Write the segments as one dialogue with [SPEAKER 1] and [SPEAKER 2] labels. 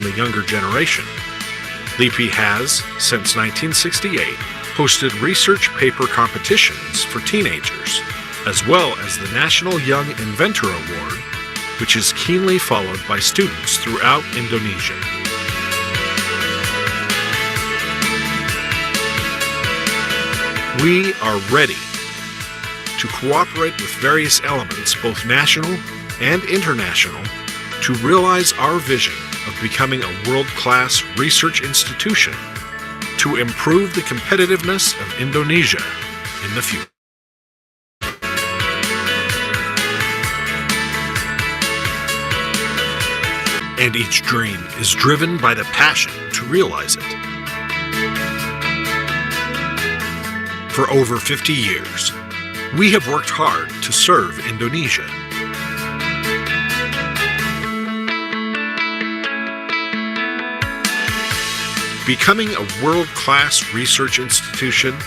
[SPEAKER 1] the younger generation. LIPI has, since 1968, hosted research paper competitions for teenagers, as well as the National Young Inventor Award, which is keenly followed by students throughout Indonesia. We are ready to cooperate with various elements, both national and international, to realize our vision of becoming a world-class research institution to improve the competitiveness of Indonesia in the future. And each dream is driven by the passion to realize it. For over 50 years, we have worked hard to serve Indonesia. Becoming a world-class research institution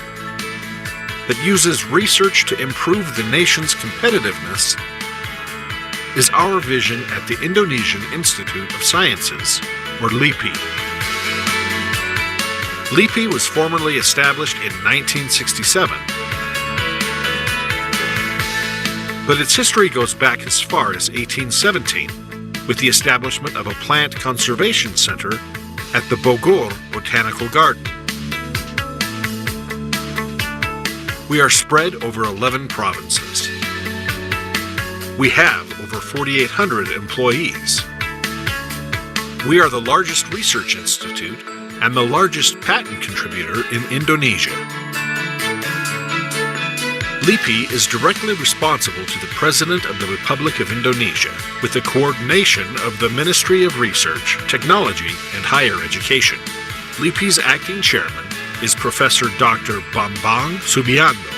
[SPEAKER 1] that uses research to improve the nation's competitiveness is our vision at the Indonesian Institute of Sciences, or LIPI. LIPI was formally established in 1967, but its history goes back as far as 1817, with the establishment of a plant conservation center at the Bogor Botanical Garden. We are spread over 11 provinces. We have over 4,800 employees. We are the largest research institute and the largest patent contributor in Indonesia. LIPI is directly responsible to the President of the Republic of Indonesia, with the coordination of the Ministry of Research, Technology, and Higher Education. LIPI's acting chairman is Professor Dr. Bambang Subianto,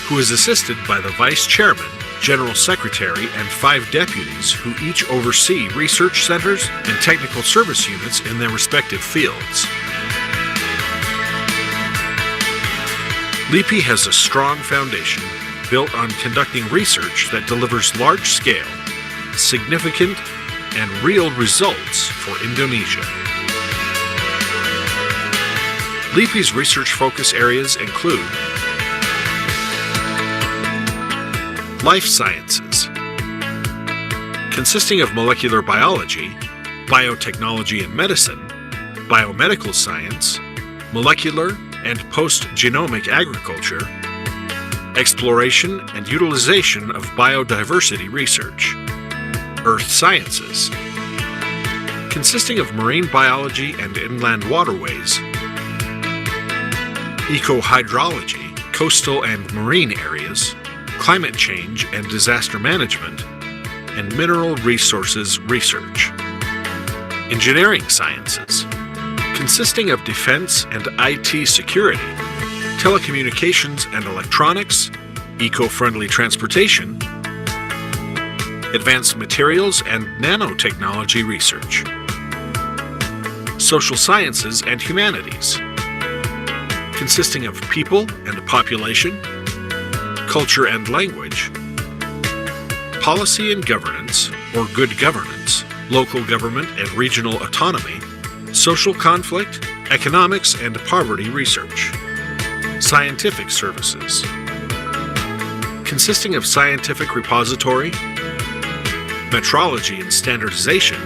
[SPEAKER 1] who is assisted by the Vice Chairman, General Secretary, and 5 deputies who each oversee research centers and technical service units in their respective fields. LIPI has a strong foundation built on conducting research that delivers large-scale, significant, and real results for Indonesia. LIPI's research focus areas include life sciences, consisting of molecular biology, biotechnology and medicine, biomedical science, molecular and post-genomic agriculture, exploration and utilization of biodiversity research, earth sciences, consisting of marine biology and inland waterways, eco-hydrology, coastal and marine areas, climate change and disaster management, and mineral resources research. Engineering sciences, consisting of defense and IT security, telecommunications and electronics, eco-friendly transportation, advanced materials and nanotechnology research. Social sciences and humanities, consisting of people and population, culture and language, policy and governance, or good governance, local government and regional autonomy, social conflict, economics and poverty research. Scientific services, consisting of scientific repository, metrology and standardization,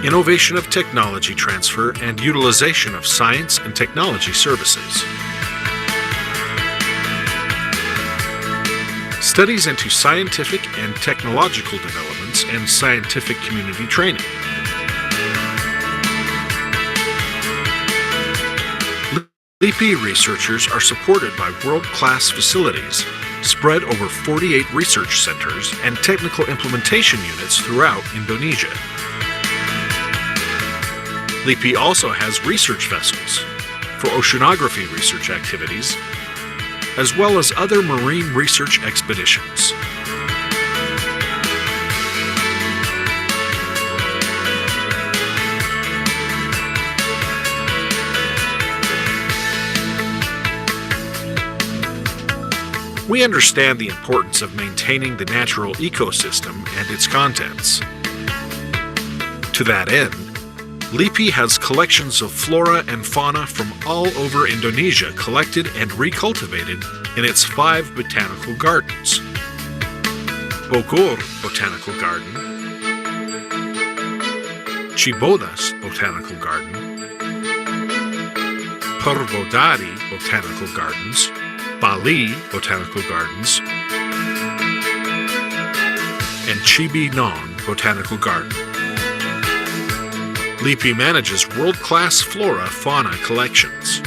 [SPEAKER 1] innovation of technology transfer and utilization of science and technology services. Studies into scientific and technological developments and scientific community training. LIPI researchers are supported by world-class facilities spread over 48 research centers and technical implementation units throughout Indonesia. LIPI also has research vessels for oceanography research activities, as well as other marine research expeditions. We understand the importance of maintaining the natural ecosystem and its contents. To that end, LIPI has collections of flora and fauna from all over Indonesia collected and recultivated in its 5 botanical gardens. Bogor Botanical Garden, Cibodas Botanical Garden, Purwodadi Botanical Gardens, Bali Botanical Gardens, and Cibinong Botanical Garden. LIPI manages world-class flora-fauna collections.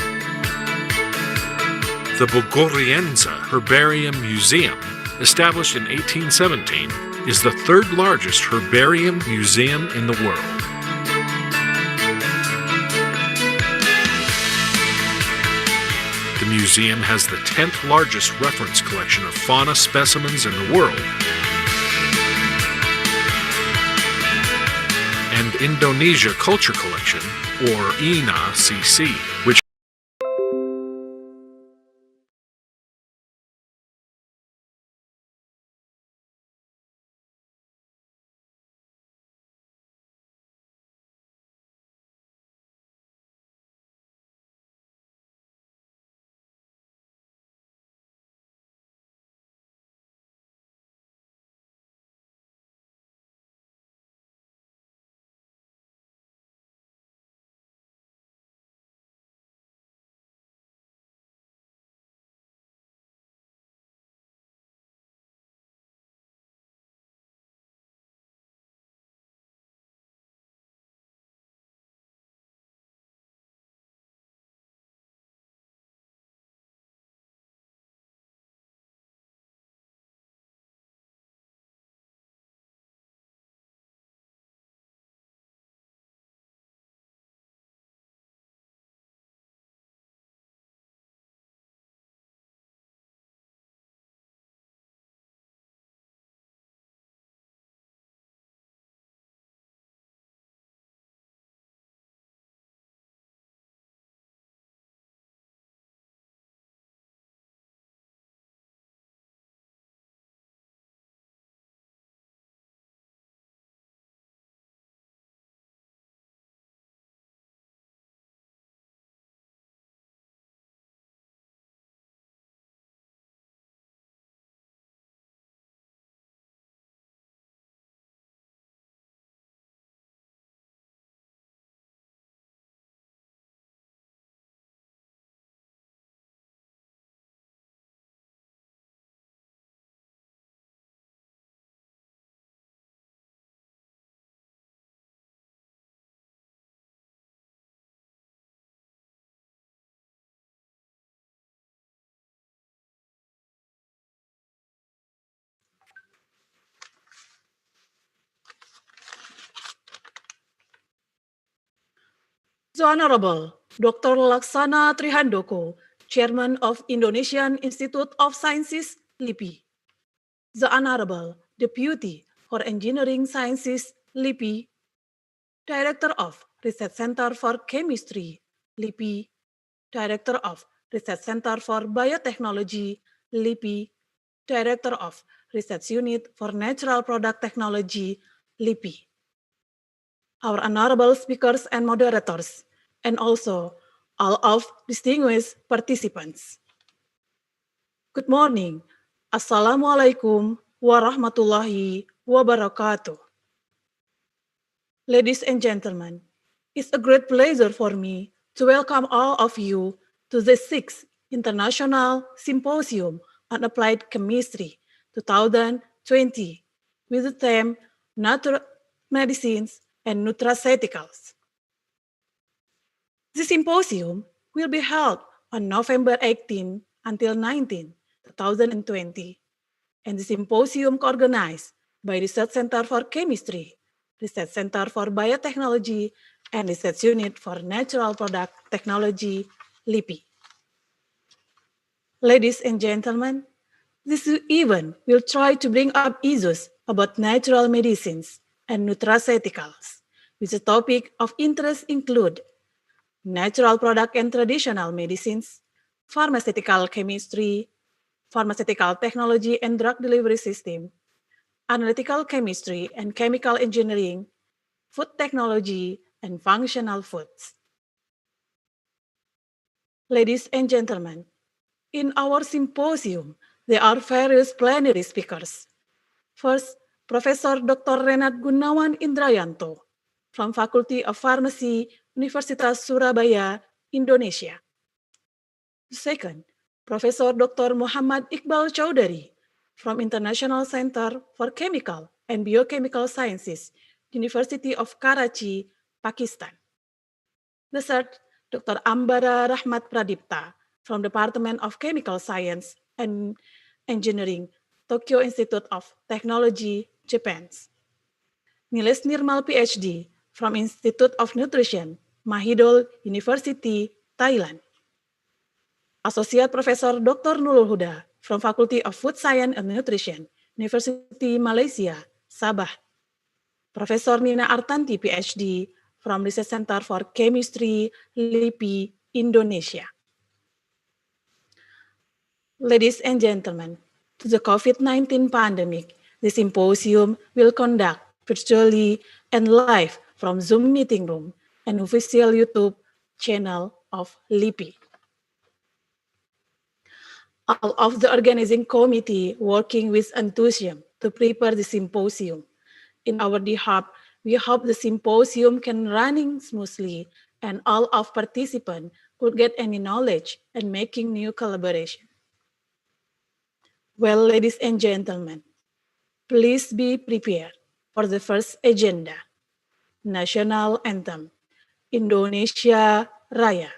[SPEAKER 1] The Bogoriense Herbarium Museum, established in 1817, is the 3rd largest herbarium museum in the world. The museum has the 10th largest reference collection of fauna specimens in the world, and Indonesia Culture Collection, or INA-CC, which
[SPEAKER 2] The Honorable Dr. Laksana Trihandoko, Chairman of Indonesian Institute of Sciences, LIPI. The Honorable Deputy for Engineering Sciences, LIPI. Director of Research Center for Chemistry, LIPI. Director of Research Center for Biotechnology, LIPI. Director of Research Unit for Natural Product Technology, LIPI. Our honorable speakers and moderators, and also all of distinguished participants. Good morning. Assalamualaikum warahmatullahi wabarakatuh. Ladies and gentlemen, it's a great pleasure for me to welcome all of you to the 6th International Symposium on Applied Chemistry 2020 with the theme Natural Medicines and Nutraceuticals. The symposium will be held on November 18 until 19, 2020, and the symposium organized by Research Center for Chemistry, Research Center for Biotechnology, and Research Unit for Natural Product Technology, LIPI. Ladies and gentlemen, this event will try to bring up issues about natural medicines and nutraceuticals, with the topic of interest include natural product and traditional medicines, pharmaceutical chemistry, pharmaceutical technology and drug delivery system, analytical chemistry and chemical engineering, food technology, and functional foods. Ladies and gentlemen, in our symposium, there are various plenary speakers. First, Professor Dr. Renat Gunawan Indrayanto from Faculty of Pharmacy, Universitas Surabaya, Indonesia. Second, Professor Dr. Muhammad Iqbal Chowdhury from International Center for Chemical and Biochemical Sciences, University of Karachi, Pakistan. The third, Dr. Ambara Rahmat Pradipta from Department of Chemical Science and Engineering, Tokyo Institute of Technology, Japan. Niles Nirmal PhD from Institute of Nutrition, Mahidol University, Thailand. Associate Professor Dr. Nurul Huda from Faculty of Food Science and Nutrition, University Malaysia, Sabah. Professor Nina Artanti, PhD from Research Center for Chemistry, LIPI, Indonesia. Ladies and gentlemen, to the COVID-19 pandemic, the symposium will conduct virtually and live from Zoom meeting room and official YouTube channel of LIPI. All of the organizing committee working with enthusiasm to prepare the symposium. In our behalf, we hope the symposium can running smoothly and all of participants could get any knowledge and making new collaboration. Well, ladies and gentlemen, please be prepared for the first agenda, National Anthem, Indonesia Raya.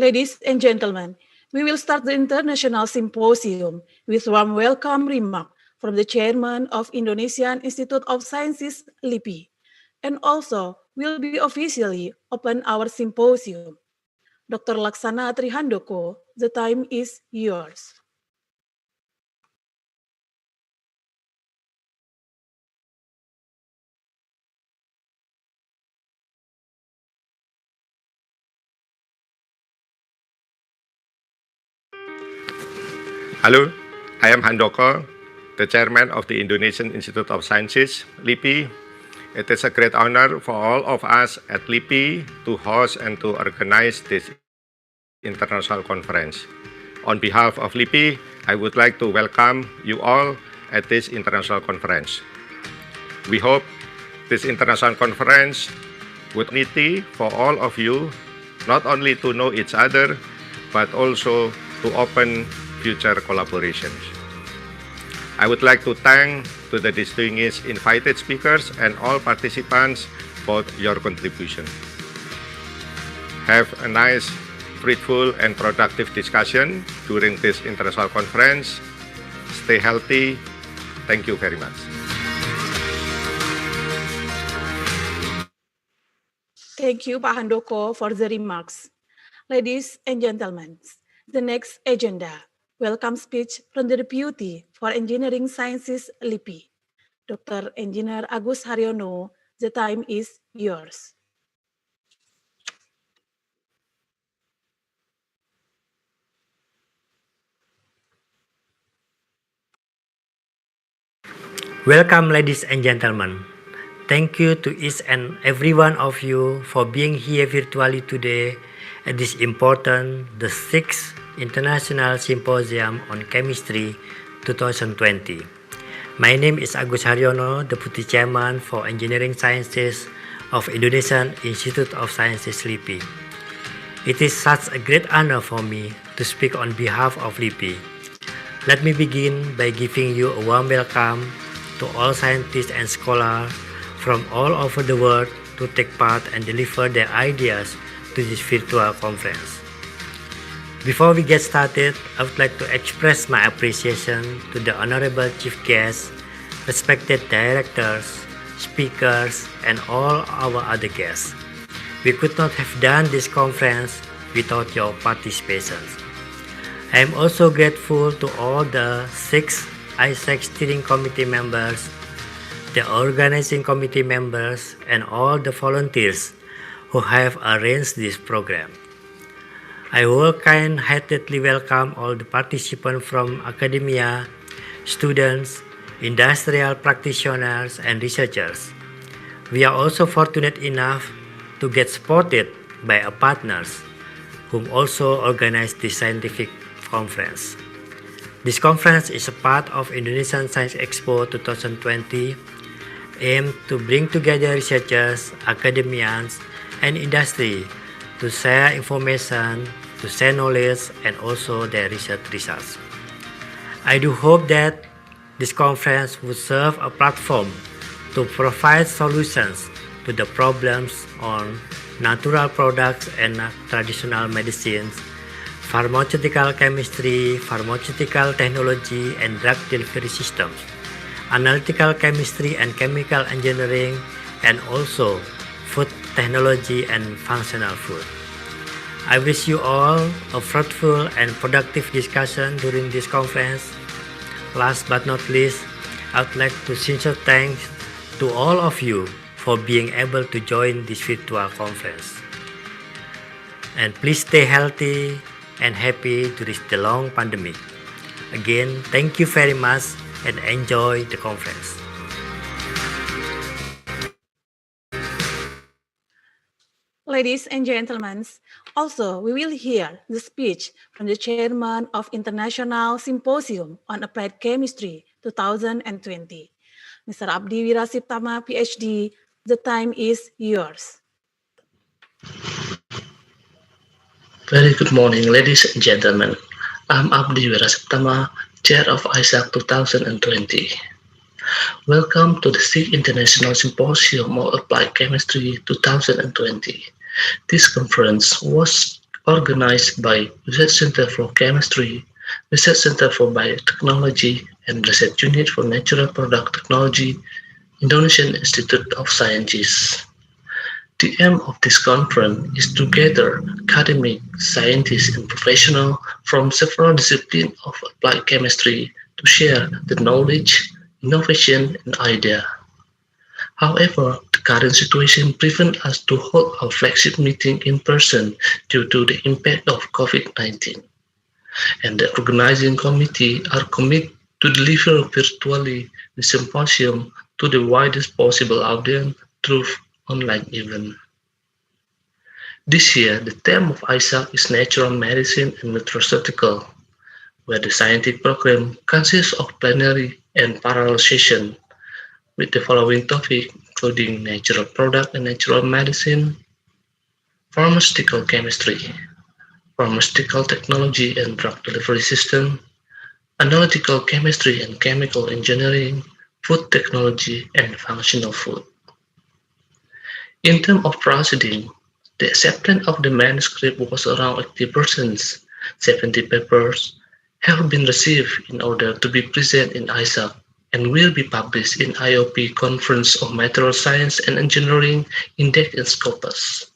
[SPEAKER 2] Ladies and gentlemen, we will start the International Symposium with warm welcome remark from the Chairman of Indonesian Institute of Sciences, LIPI, and also will be officially open our symposium. Dr. Laksana Trihandoko, the time is yours.
[SPEAKER 3] Hello, I am Handoko, the chairman of the Indonesian Institute of Sciences, LIPI. It is a great honor for all of us at LIPI to host and to organize this international conference. On behalf of LIPI, I would like to welcome you all at this international conference. We hope this international conference would be for all of you, not only to know each other, but also to open future collaborations. I would like to thank to the distinguished invited speakers and all participants for your contribution. Have a nice, fruitful, and productive discussion during this international conference. stay healthy. Thank you very much.
[SPEAKER 2] Thank you, Pak Handoko, for the remarks. Ladies and gentlemen, the next agenda, welcome speech from the Deputy for Engineering Sciences LIPI, Dr. Engineer Agus Haryono. The time is yours.
[SPEAKER 4] Welcome, ladies and gentlemen. Thank you to each and every one of you for being here virtually today at this important, the 6th International Symposium on Chemistry 2020. My name is Agus Haryono, Deputy Chairman for Engineering Sciences of Indonesian Institute of Sciences LIPI. It is such a great honor for me to speak on behalf of LIPI. Let me begin by giving you a warm welcome to all scientists and scholars from all over the world to take part and deliver their ideas to this virtual conference. Before we get started, I would like to express my appreciation to the honorable chief guests, respected directors, speakers, and all our other guests. We could not have done this conference without your participation. I am also grateful to all the 6 ISAC steering committee members, the organizing committee members, and all the volunteers who have arranged this program. I will kind-heartedly welcome all the participants from academia, students, industrial practitioners, and researchers. We are also fortunate enough to get supported by our partners who also organized this scientific conference. This conference is a part of Indonesian Science Expo 2020, aimed to bring together researchers, academians, and industry to share information, to share knowledge, and also their research results. I do hope that this conference will serve a platform to provide solutions to the problems on natural products and traditional medicines, pharmaceutical chemistry, pharmaceutical technology and drug delivery systems, analytical chemistry and chemical engineering, and also food technology and functional food. I wish you all a fruitful and productive discussion during this conference. Last but not least, I would like to sincere thanks to all of you for being able to join this virtual conference. And please stay healthy and happy during the long pandemic. Again, thank you very much and enjoy the conference.
[SPEAKER 2] Ladies and gentlemen, also we will hear the speech from the chairman of International Symposium on Applied Chemistry 2020, Mr. Abdi Wirasiptama, PhD. The time is yours.
[SPEAKER 5] Very good morning, ladies and gentlemen. I'm Abdi Wirasiptama, Chair of ISAC 2020. Welcome to the 6th International Symposium on Applied Chemistry 2020. This conference was organized by Research Center for Chemistry, Research Center for Biotechnology, and Research Unit for Natural Product Technology, Indonesian Institute of Sciences. The aim of this conference is to gather academic, scientists, and professionals from several disciplines of applied chemistry to share the knowledge, innovation, and idea. However, the current situation prevents us to hold our flagship meeting in person due to the impact of COVID-19. And the organizing committee are committed to deliver virtually the symposium to the widest possible audience through online event. This year, the theme of ISAC is Natural Medicine and Nutraceutical, where the scientific program consists of plenary and parallel sessions with the following topics, including natural product and natural medicine, pharmaceutical chemistry, pharmaceutical technology and drug delivery system, analytical chemistry and chemical engineering, food technology, and functional food. In terms of proceeding, the acceptance of the manuscript was around 80%, 70 papers have been received in order to be present in ISAC and will be published in IOP Conference of Material Science and Engineering Index in Scopus.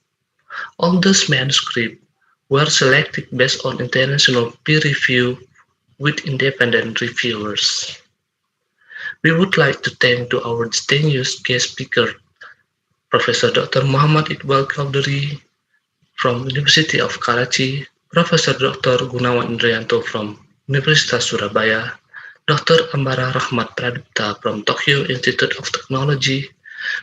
[SPEAKER 5] All those manuscripts were selected based on international peer review with independent reviewers. We would like to thank to our distinguished guest speaker, Professor Dr. Muhammad Iqbal Kaudari from University of Karachi, Professor Dr. Gunawan Indrianto from Universitas Surabaya, Dr. Ambara Rahmat Pradipta from Tokyo Institute of Technology,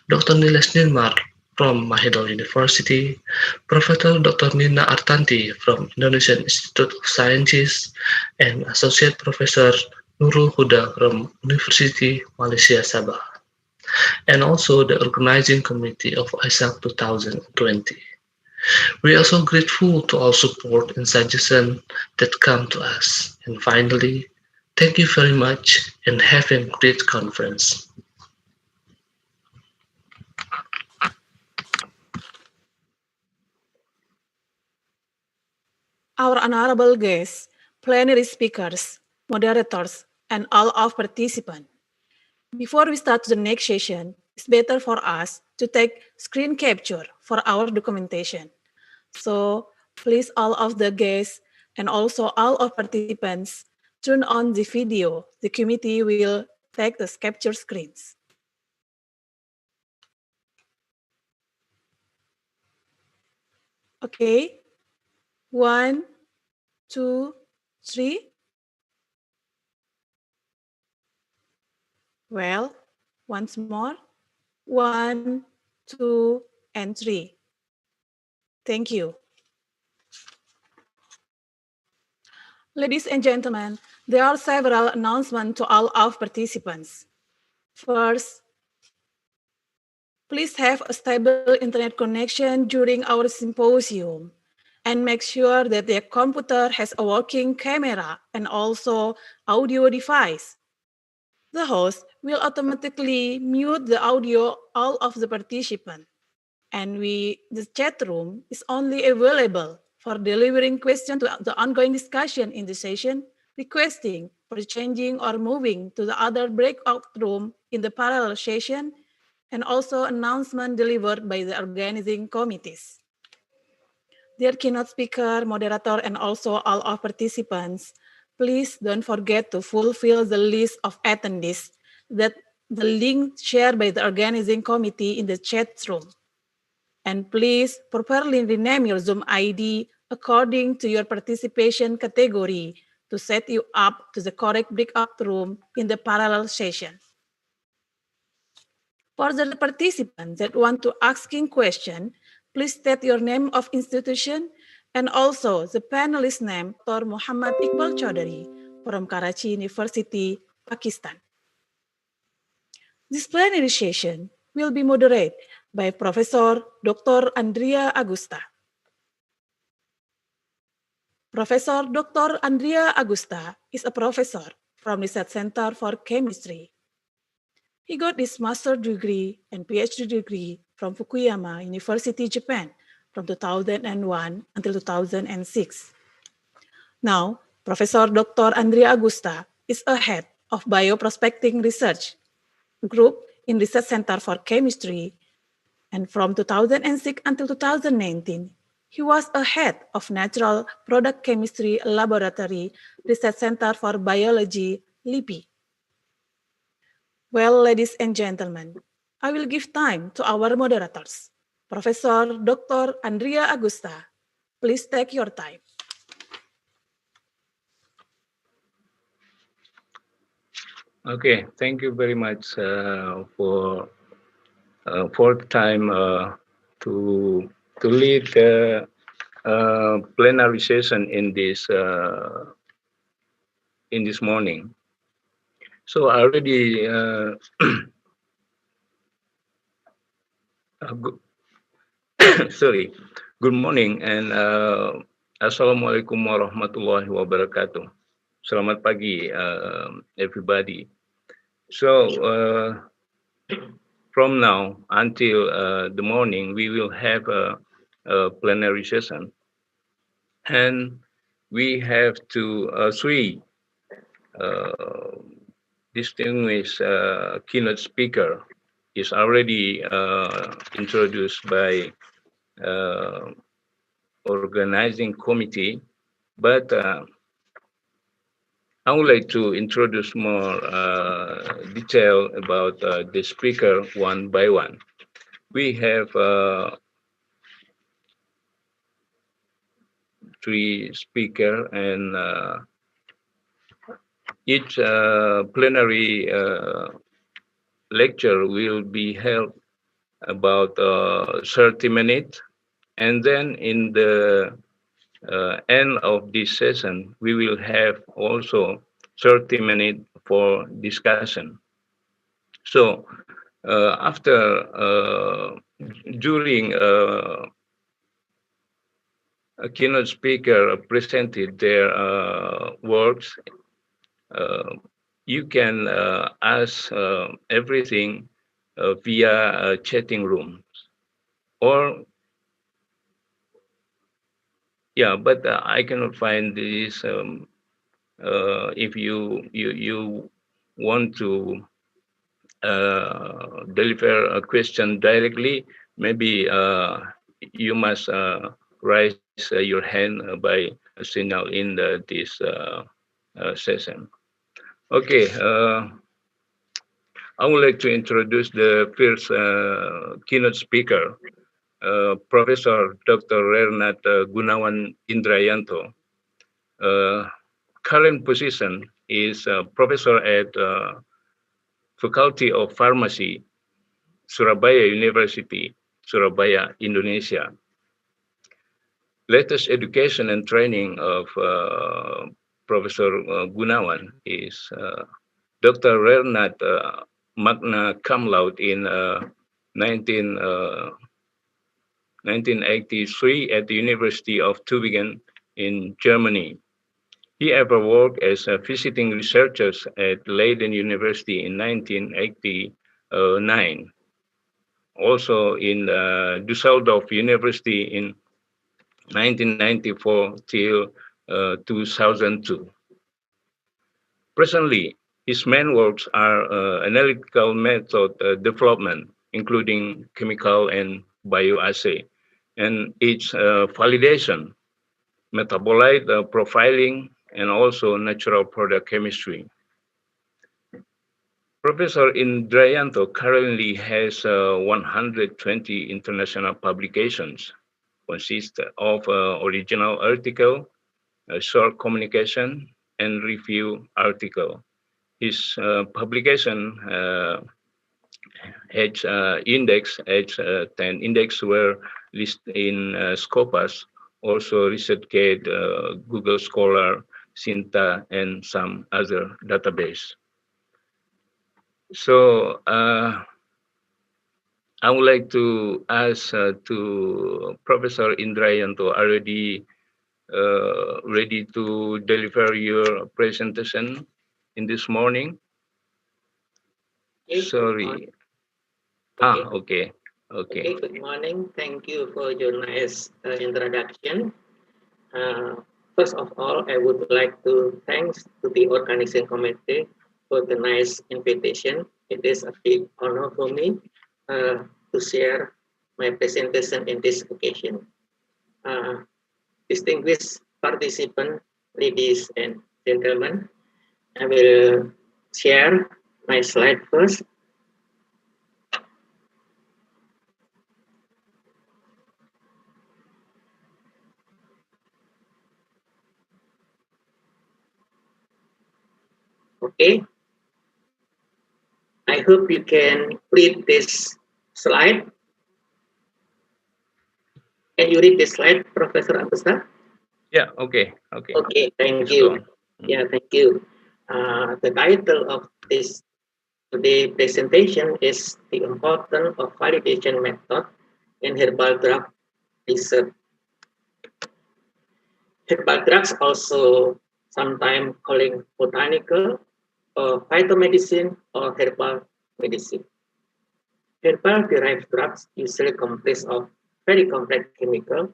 [SPEAKER 5] Dr. Niles Nirmar from Mahidol University, Professor Dr. Nina Artanti from Indonesian Institute of Sciences, and Associate Professor Nurul Huda from University Malaysia Sabah, and also the organizing committee of ISAC 2020. We are also grateful to all support and suggestions that come to us. And finally, thank you very much and have a great conference.
[SPEAKER 2] Our honorable guests, plenary speakers, moderators, and all of participants. Before we start the next session, it's better for us to take screen capture for our documentation. So please all of the guests and also all of participants turn on the video. The committee will take the capture screens. Okay, 1, 2, 3. Well, once more. 1, 2, and 3. Thank you. Ladies and gentlemen, there are several announcements to all of participants. First, please have a stable internet connection during our symposium and make sure that your computer has a working camera and also audio device. The host will automatically mute the audio all of the participants, and the chat room is only available for delivering questions to the ongoing discussion in the session, requesting for changing or moving to the other breakout room in the parallel session, and also announcement delivered by the organizing committees. Dear keynote speaker, moderator, and also all of participants, please don't forget to fulfill the list of attendees that the link shared by the organizing committee in the chat room. And please properly rename your Zoom ID according to your participation category to set you up to the correct breakout room in the parallel session. For the participants that want to asking question, please state your name of institution and also the panelist name, Dr. Muhammad Iqbal Chaudhary from Karachi University, Pakistan. This plenary session will be moderated by Professor Dr. Andrea Agusta. Professor Dr. Andrea Agusta is a professor from Research Center for Chemistry. He got his master's degree and PhD degree from Fukuyama University, Japan, from 2001 until 2006. Now, Professor Dr. Andrea Agusta is a head of Bioprospecting Research Group in Research Center for Chemistry, and from 2006 until 2019, he was a head of Natural Product Chemistry Laboratory Research Center for Biology, LIPI. Well, ladies and gentlemen, I will give time to our moderators. Professor Dr. Andrea Agusta, please take your time.
[SPEAKER 6] Okay, thank you very much for the time to lead the plenary session in this morning. So I already sorry. Good morning and Assalamualaikum warahmatullahi wabarakatuh. Selamat pagi, everybody. So from now until the morning, we will have a plenary session, and we have three distinguished keynote speaker is already introduced by organizing committee, but I would like to introduce more detail about the speaker one by one. We have 3 speakers, and each plenary lecture will be held about 30 minutes, and then in the end of this session, we will have also 30 minutes for discussion. So during a keynote speaker presented their works, you can ask everything via chatting rooms, or but I cannot find this. If you want to deliver a question directly, maybe you must raise your hand by a signal in this session. Okay, I would like to introduce the first keynote speaker, Professor Dr. Renat Gunawan Indrayanto. Current position is professor at Faculty of Pharmacy, Surabaya University, Surabaya, Indonesia. Latest education and training of Professor Gunawan is Dr. Renat magna cum laude in 1983 at the University of Tübingen in Germany. He ever worked as a visiting researcher at Leiden University in 1989. Also in Düsseldorf University in 1994 till 2002. Presently, his main works are analytical method development, including chemical and bioassay, and its validation, metabolite profiling, and also natural product chemistry. Professor Indrayanto currently has 120 international publications, consist of original article, short communication, and review article. His publication H10 index were listed in Scopus, also ResearchGate, Google Scholar, Sinta, and some other database. So I would like to ask to Professor Indrayanto, already ready to deliver your presentation in this morning?
[SPEAKER 7] Okay,
[SPEAKER 6] Sorry.
[SPEAKER 7] Okay.
[SPEAKER 6] Okay.
[SPEAKER 7] Good morning. Thank you for your nice introduction. First of all, I would like to thanks to the organizing committee for the nice invitation. It is a big honor for me to share my presentation in this occasion. Distinguished participants, ladies and gentlemen, I will share my slide first. Okay. I hope you can read this slide. Can you read this slide, Professor Agusta?
[SPEAKER 6] Yeah, okay.
[SPEAKER 7] Okay, thank you. Yeah, thank you. The title of this today's presentation is The Importance of Validation Method in Herbal Drug Research. Herbal drugs, also sometimes called botanical, or phytomedicine, or herbal medicine. Herbal-derived drugs usually consist of very complex chemicals,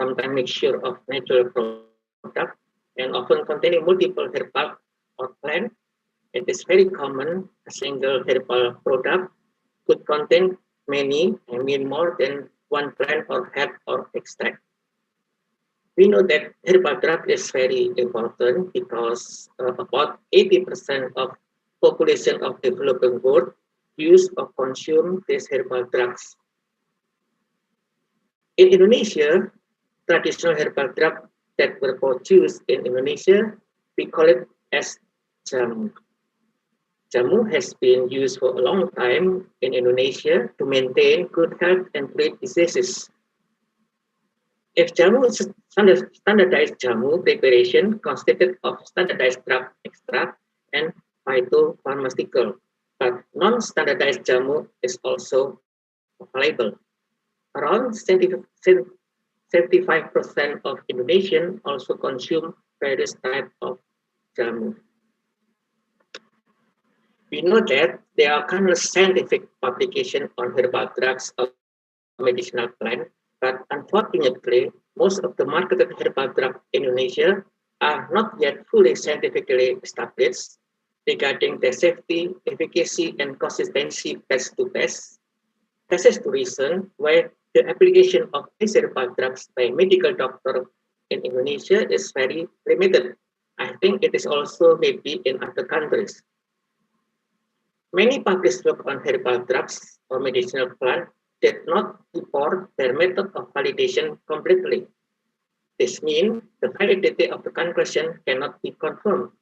[SPEAKER 7] sometimes mixture of natural products, and often containing multiple herbal or plant, it is very common a single herbal product could contain many, more than one plant or herb or extract. We know that herbal drug is very important because about 80% of population of developing world use or consume these herbal drugs. In Indonesia, traditional herbal drugs that were produced in Indonesia, we call it as jamu. Jamu has been used for a long time in Indonesia to maintain good health and treat diseases. If jamu is standardized jamu preparation consisted of standardized drug extract and phytopharmaceutical, but non-standardized jamu is also available. Around 75% of Indonesians also consume various types of jamu. We know that there are countless scientific publications on herbal drugs or medicinal plants, but unfortunately, most of the marketed herbal drugs in Indonesia are not yet fully scientifically established regarding their safety, efficacy, and consistency test to test. This is the reason why the application of these herbal drugs by medical doctors in Indonesia is very limited. I think it is also maybe in other countries. Many published work on herbal drugs or medicinal plants did not report their method of validation completely. This means the validity of the conclusion cannot be confirmed.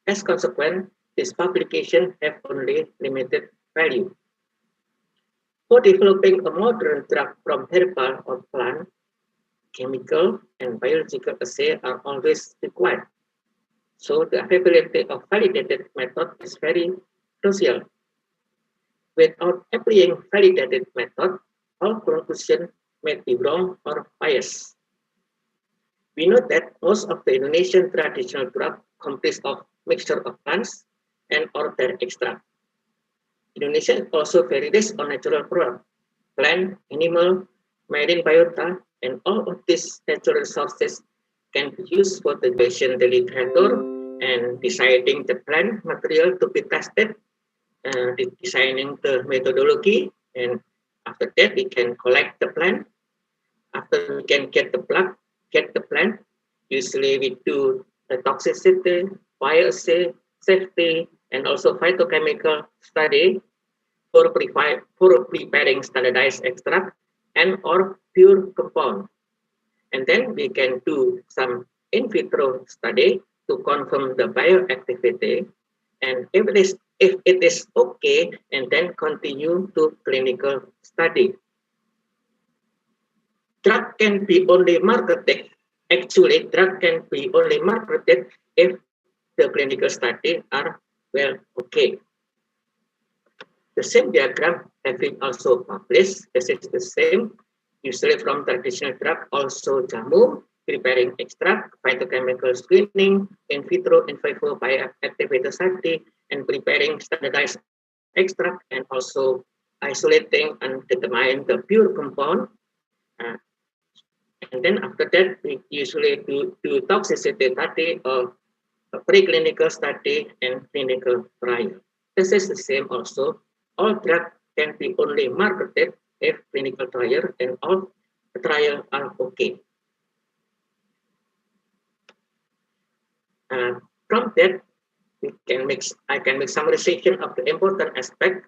[SPEAKER 7] As a consequence, this publication have only limited value. For developing a modern drug from herbal or plant, chemical and biological assay are always required. So the availability of validated method is very crucial. Without applying validated method, all conclusions may be wrong or biased. We know that most of the Indonesian traditional drug consists of mixture of plants and or their extract. Indonesia is also very rich on natural products, plant, animal, marine biota, and all of these natural resources can be used for the daily literature and deciding the plant material to be tested, designing the methodology, and after that we can collect the plant. After we can get the plant, usually we do the toxicity, bioassay, safety, and also phytochemical study for preparing standardized extract and or pure compound. And then we can do some in vitro study to confirm the bioactivity. And if it is okay, and then continue to clinical study. Drug can be only marketed. Actually, drug can be only marketed if the clinical study are well okay. The same diagram have been also published. This is the same, usually from traditional drug, also jamu, preparing extract, phytochemical screening, in vitro, in vivo bioactivity study, and preparing standardized extract, and also isolating and determine the pure compound. And then after that, we usually do toxicity study or preclinical study and clinical trial. This is the same also. All drugs can be only marketed if clinical trial and all trial are okay. From that, I can make summarization of the important aspect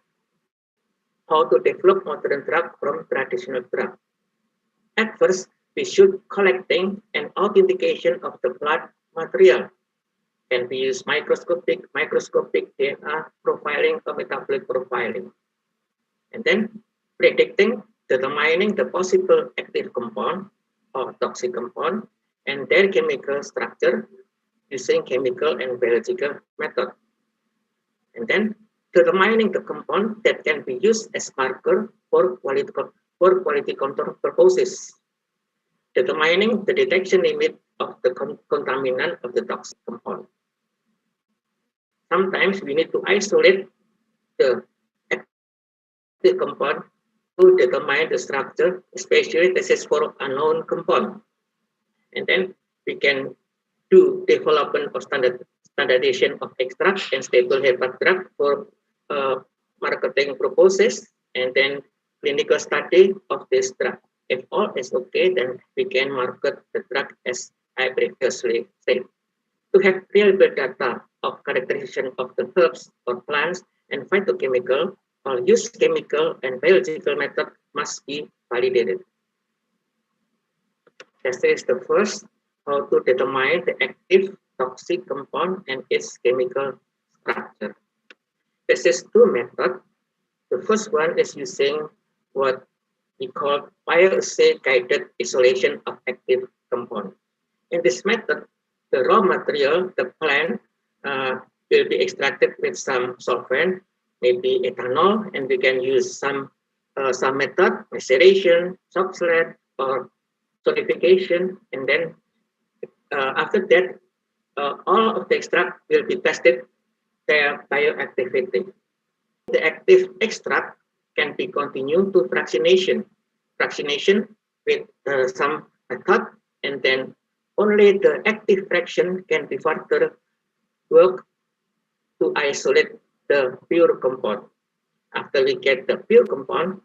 [SPEAKER 7] how to develop modern drug from traditional drug. At first, we should collecting and authentication of the blood material. Can be used microscopic DNA profiling or metabolic profiling. And then predicting, determining the possible active compound or toxic compound and their chemical structure using chemical and biological method. And then determining the compound that can be used as marker for quality control purposes. Determining the detection limit of the contaminant of the toxic compound. Sometimes we need to isolate the active compound to determine the structure, especially this is for unknown compound. And then we can do development of standardization of extract and stable herbal drug for marketing purposes, and then clinical study of this drug. If all is okay, then we can market the drug as I previously said. To have reliable data of characterization of the herbs or plants and phytochemical or use chemical and biological method must be validated. This is the first, how to determine the active toxic compound and its chemical structure. This is two methods. The first one is using what we call bioassay guided isolation of active compound. In this method, the raw material, the plant, will be extracted with some solvent, maybe ethanol, and we can use some method, maceration, chocolate, or solidification, and then after that, all of the extract will be tested their bioactivity. The active extract can be continued to fractionation with some method, and then only the active fraction can be further work to isolate the pure compound. After we get the pure compound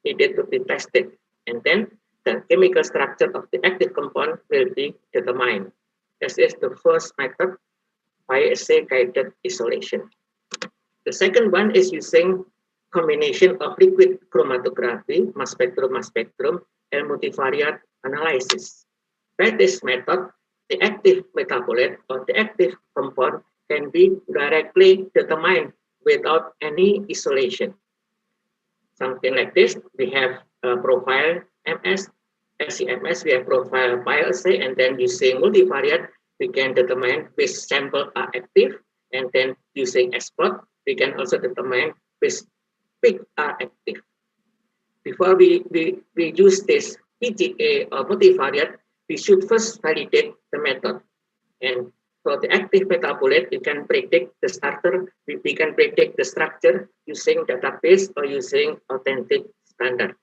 [SPEAKER 7] needed to be tested, and then the chemical structure of the active compound will be determined. This is the first method, bioassay guided isolation. The second one is using combination of liquid chromatography, mass spectrum, and multivariate analysis. By this method, the active metabolite or the active compound can be directly determined without any isolation. Something like this, we have profile MS, LCMS, we have profile bioassay, and then using multivariate, we can determine which sample are active, and then using export, we can also determine which peak are active. Before we use this PGA or multivariate, we should first validate the method. And for the active metabolite, we can predict the starter, we can predict the structure using database or using authentic standard.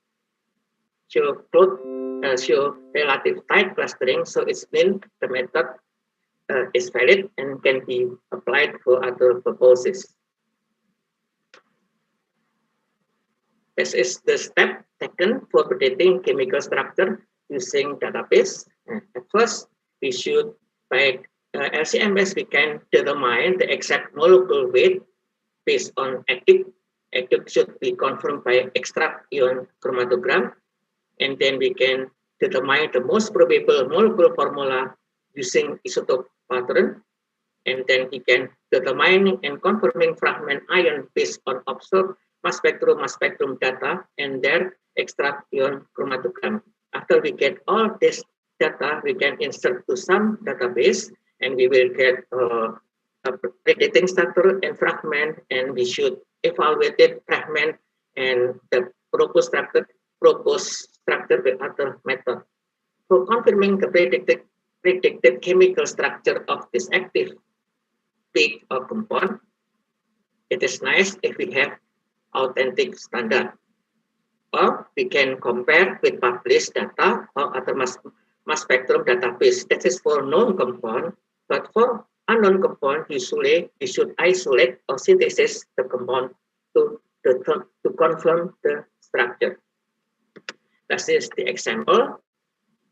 [SPEAKER 7] Show relative tight clustering, so it's means the method is valid and can be applied for other purposes. This is the step taken for predicting chemical structure using database. At first, we should, by LCMS, we can determine the exact molecular weight based on active. Active should be confirmed by extract ion chromatogram, and then we can determine the most probable molecular formula using isotope pattern, and then we can determine and confirming fragment ion based on observed mass spectrum data and their extract ion chromatogram. After we get all this data, we can insert to some database, and we will get a predicting structure and fragment, and we should evaluate it fragment and the proposed structure with other method. For confirming the predicted chemical structure of this active peak or compound, it is nice if we have authentic standard. Or we can compare with published data or other mass spectrum database. That is for known compound, but for unknown compound, usually we should isolate or synthesize the compound to confirm the structure. That is the example.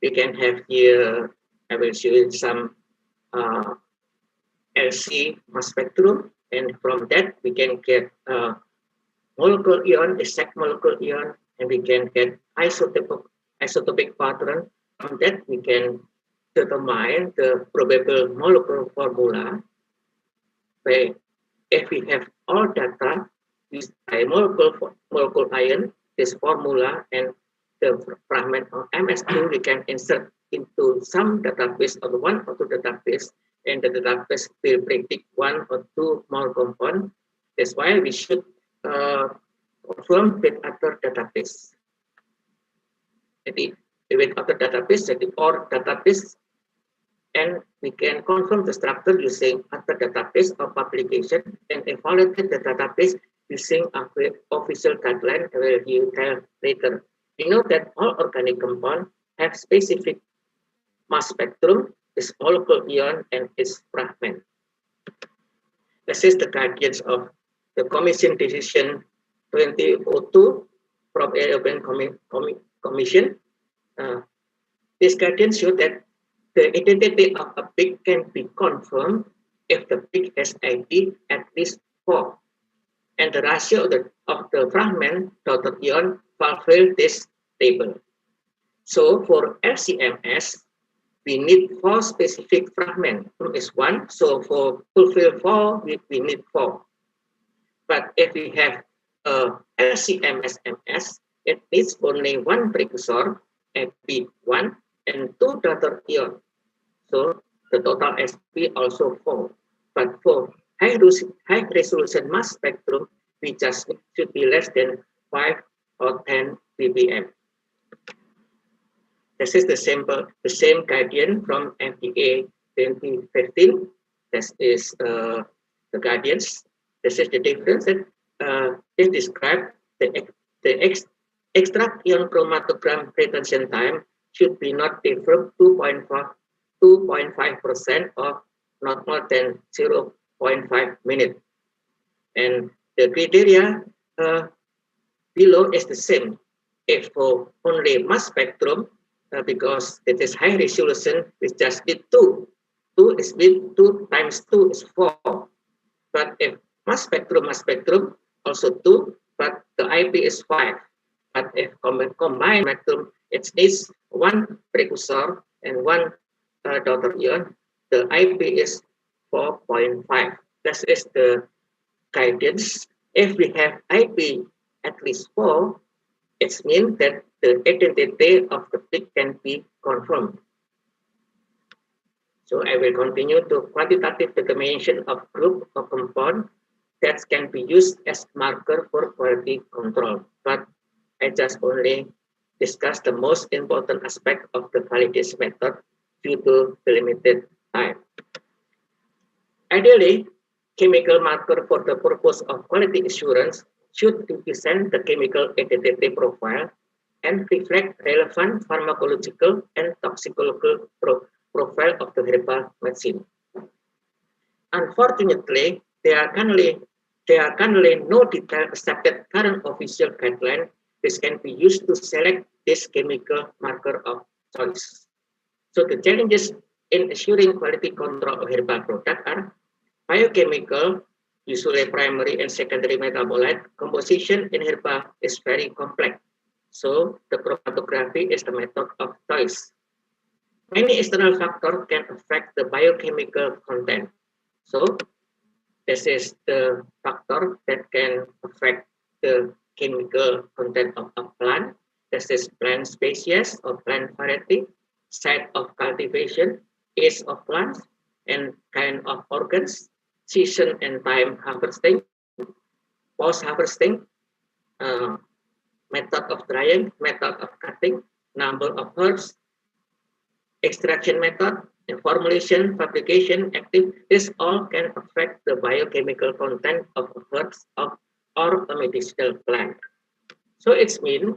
[SPEAKER 7] We can have here, I will show you some LC mass spectrum, and from that we can get molecular ion, exact molecular ion, and we can get isotopic pattern. From that, we can determine the probable molecular formula. If we have all data used by molecular ion, this formula and the fragment of MS2, we can insert into some database or one or two database, and the database will predict one or two more compound. That's why we should confirm with other database. Jadi, with other database, jadi or database, and we can confirm the structure using other database or publication, and evaluate the database using official guideline. I will give you later. We know that all organic compounds have specific mass spectrum its molecular ion, and its fragment. This is the guidance of the Commission Decision 2002 from the European Commission. This guidance shows that the identity of a peak can be confirmed if the peak has ID at least 4, and the ratio of the fragment dotted ion fulfill this table. So for LCMS, we need 4 specific fragments. Room is 1, so for fulfill 4, we need 4. But if we have LCMS-MS, it needs only 1 precursor, SP1, and 2 daughter ion. So the total SP also 4. But for high resolution mass spectrum, we just should be less than 5 or 10 ppm. This is the same guidance from FDA 2015. This is the guidance. This is the difference that they describe the extract ion chromatogram retention time should be not different 2.5% or not more than 0.5 minutes. And the criteria below is the same. If for only mass spectrum, because it is high resolution, we just need 2. 2 is 2 times 2 is 4. But if mass spectrum, also 2, but the IP is 5. But if combined spectrum, it needs 1 precursor and 1 daughter ion, the IP is 4.5. This is the guidance. If we have IP at least 4, it means that the identity of the peak can be confirmed. So I will continue to quantitative determination of group or compound that can be used as marker for quality control. But I just only discuss the most important aspect of the validation method due to the limited time. Ideally, chemical marker for the purpose of quality assurance should represent the chemical identity profile and reflect relevant pharmacological and toxicological profile of the herbal medicine. Unfortunately, there are currently no detailed accepted current official guideline which can be used to select this chemical marker of choice. So the challenges in assuring quality control of herbal products are biochemical, usually primary and secondary metabolite composition in herbal is very complex. So the chromatography is the method of choice. Many external factors can affect the biochemical content. So this is the factor that can affect the chemical content of a plant. This is plant species or plant variety, site of cultivation, age of plants, and kind of organs, season and time harvesting, post-harvesting, method of drying, method of cutting, number of herbs, extraction method, and formulation, fabrication, active. This all can affect the biochemical content of herbs or a medicinal plant. So it means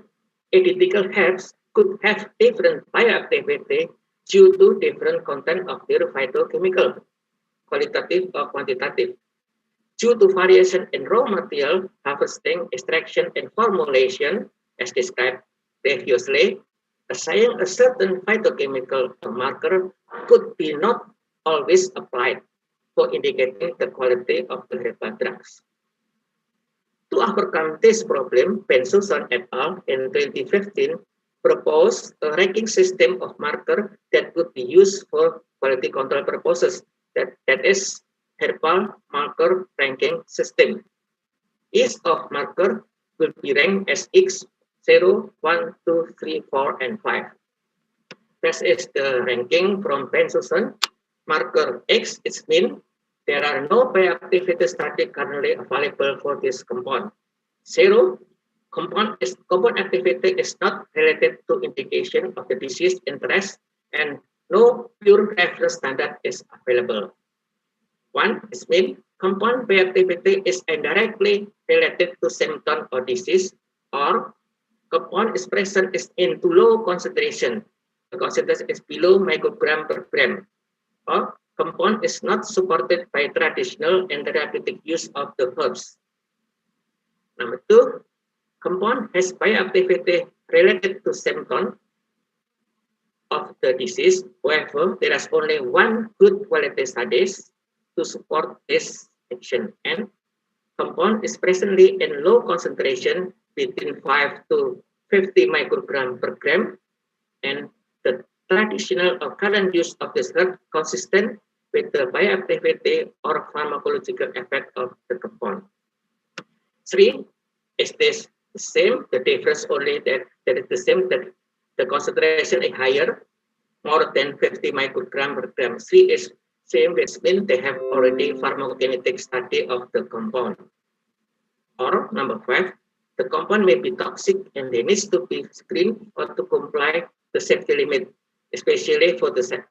[SPEAKER 7] identical herbs could have different bioactivity due to different content of their phytochemical, qualitative or quantitative. Due to variation in raw material, harvesting, extraction, and formulation, as described previously, assigning a certain phytochemical marker could be not always applied for indicating the quality of the herbal drugs. To overcome this problem, Bensusan et al. In 2015 proposed a ranking system of markers that could be used for quality control purposes, that is herbal marker ranking system. Each of marker will be ranked as X 0, 1, 2, 3, 4, and 5. This is the ranking from Bensusan. Marker X, it means there are no bioactivity studies currently available for this compound. 0, compound activity is not related to indication of the disease interest, and no pure reference standard is available. 1, it means compound bioactivity is indirectly related to symptom or disease, or compound is present in too low concentration. The concentration is below microgram per gram. or compound is not supported by traditional and therapeutic use of the herbs. Number 2, compound has bioactivity related to symptom of the disease. However, there is only one good quality studies to support this action, and compound is presently in low concentration between 5 to 50 microgram per gram, and the traditional or current use of this drug consistent with the bioactivity or pharmacological effect of the compound. 3, is this the same? The difference only that is the same, that the concentration is higher, more than 50 microgram per gram. 3 is same, which means they have already pharmacokinetic study of the compound. Or number 5, the compound may be toxic and they need to be screened or to comply the safety limit, especially for the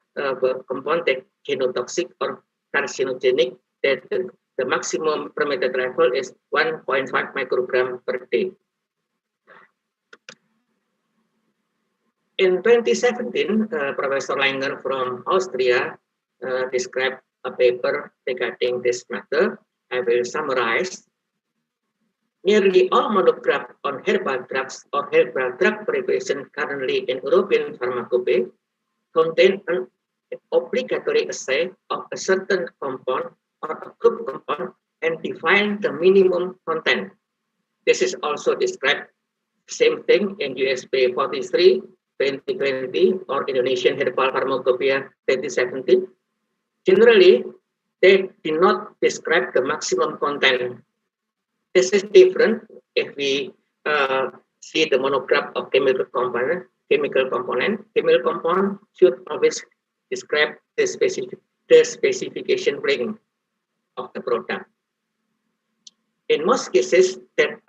[SPEAKER 7] compound that genotoxic or carcinogenic, that the maximum permitted level is 1.5 microgram per day. In 2017, Professor Langer from Austria described a paper regarding this matter. I will summarize. Nearly all monograph on herbal drugs or herbal drug preparation currently in European pharmacopea contain an obligatory assay of a certain compound or a group compound and define the minimum content. This is also described same thing in USP 43 2020 or Indonesian Herbal Pharmacopoeia 2017. Generally, they do not describe the maximum content. This is different if we see the monograph of chemical component. Chemical compound should always describe the specification ring of the product. In most cases, that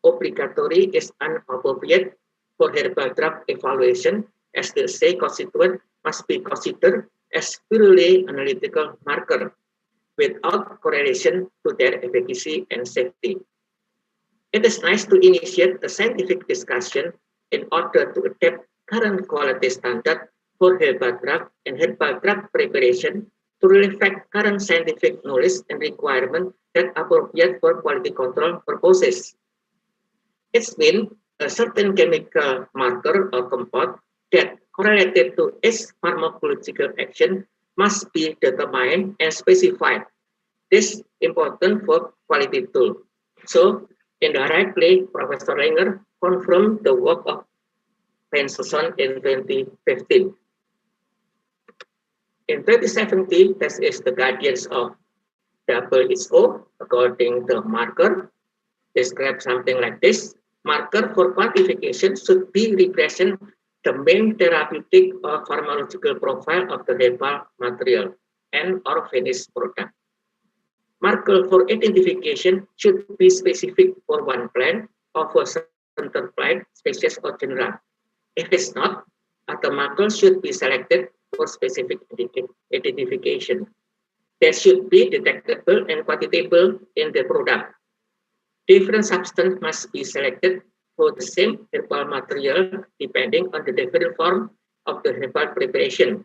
[SPEAKER 7] obligatory is inappropriate for herbal drug evaluation, as the assay constituent must be considered as purely analytical marker without correlation to their efficacy and safety. It is nice to initiate a scientific discussion in order to adapt current quality standard for herbal drug and herbal drug preparation to reflect current scientific knowledge and requirement that appropriate for quality control purposes. It means a certain chemical marker or compound that correlated to its pharmacological action must be determined and specified. This is important for quality tool. So, indirectly, Professor Langer confirmed the work of Benson in 2015. In 2017, this is the guidance of WHO according to marker. Describe something like this. Marker for quantification should be represent the main therapeutic or pharmacological profile of the herbal material and or finished product. Marker for identification should be specific for one plant or for certain plant, species or general. If it's not, other markers should be selected for specific identification. That should be detectable and quantifiable in the product. Different substance must be selected for the same herbal material depending on the different form of the herbal preparation.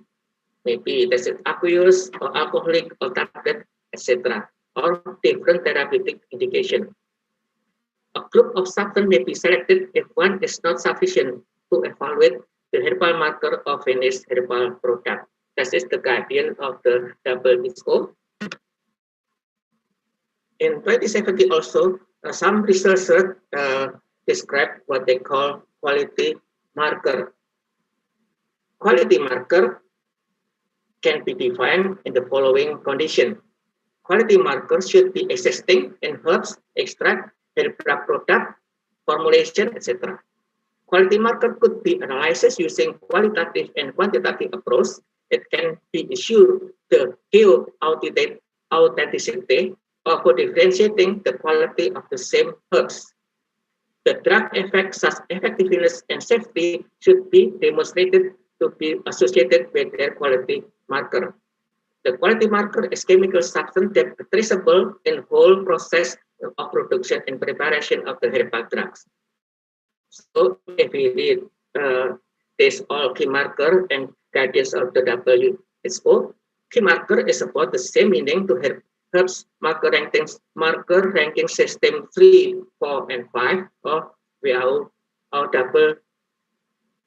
[SPEAKER 7] Maybe that's aqueous or alcoholic or tablet, etc. or different therapeutic indication. A group of substances may be selected if one is not sufficient to evaluate the herbal marker of finished herbal product. This is the guardian of the WHO. In 2017 also, some researchers described what they call quality marker. Quality marker can be defined in the following condition. Quality markers should be existing in herbs, extract, herbal product, formulation, etc. Quality marker could be analyzed using qualitative and quantitative approach. It can be issued the authenticity or for differentiating the quality of the same herbs. The drug effect, such effectiveness and safety should be demonstrated to be associated with their quality marker. The quality marker is chemical substance that is traceable in whole process of production and preparation of the herbal drugs. So if we read this all key marker and guidance of the WHO, key marker is about the same meaning to Herb's marker ranking system 3, 4, and 5 or WHO double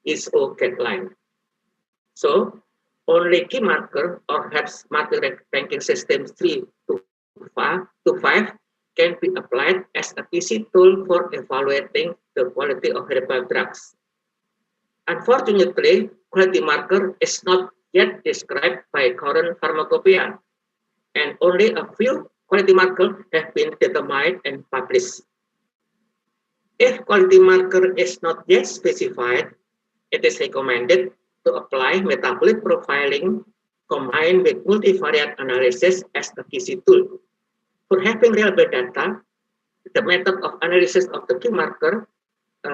[SPEAKER 7] ISO guideline. So only key marker or Herb's marker ranking system 3 to 5 can be applied as a visi tool for evaluating the quality of herbal drugs. Unfortunately, quality marker is not yet described by current pharmacopoeia, and only a few quality markers have been determined and published. If quality marker is not yet specified, it is recommended to apply metabolic profiling combined with multivariate analysis as a visi tool. For having reliable data, the method of analysis of the key marker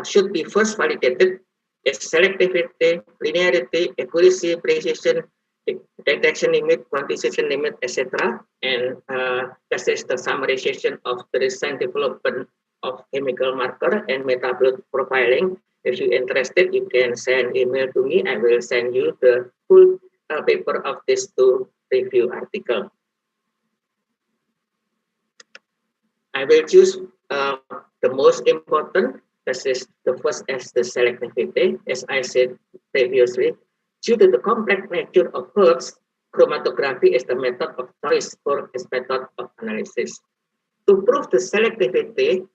[SPEAKER 7] should be first validated as selectivity, linearity, accuracy, precision, detection limit, quantization limit, etc. And this is the summarization of the recent development of chemical marker and metabolic profiling. If you're interested, you can send email to me. I will send you the full paper of this two review article. I will choose the most important. This is the first as the selectivity. As I said previously, due to the complex nature of herbs, chromatography is the method of choice for this method of analysis. To prove the selectivity,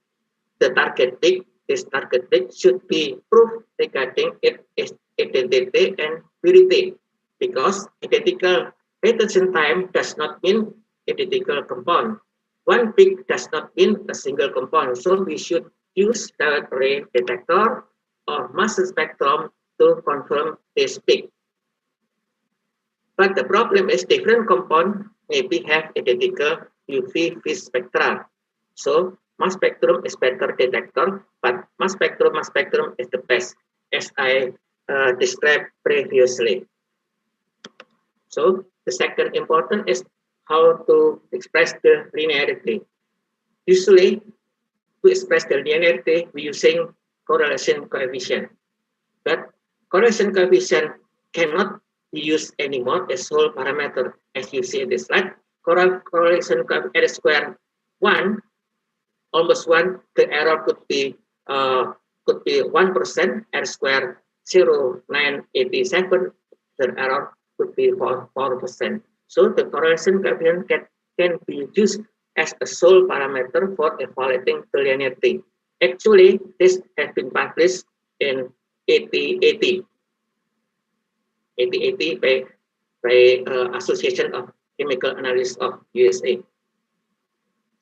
[SPEAKER 7] the target peak, this target peak should be proved regarding its identity and purity, because identical retention time does not mean identical compound. One peak does not mean a single compound, so we should use direct ray detector or mass spectrum to confirm this peak. But the problem is different compounds maybe have identical UV vis spectra. So mass spectrum is better detector, but mass spectrum is the best, as I described previously. So the second important is how to express the linearity. Usually, to express the linearity, we're using correlation coefficient. But correlation coefficient cannot be used anymore as whole parameter. As you see in this slide, correlation coefficient R square 1, almost 1, the error could be 1%, R square 0.987, the error could be 4%. So the correlation coefficient can be used as a sole parameter for evaluating the linearity. Actually, this has been published in 8080 by Association of Chemical Analysts of USA.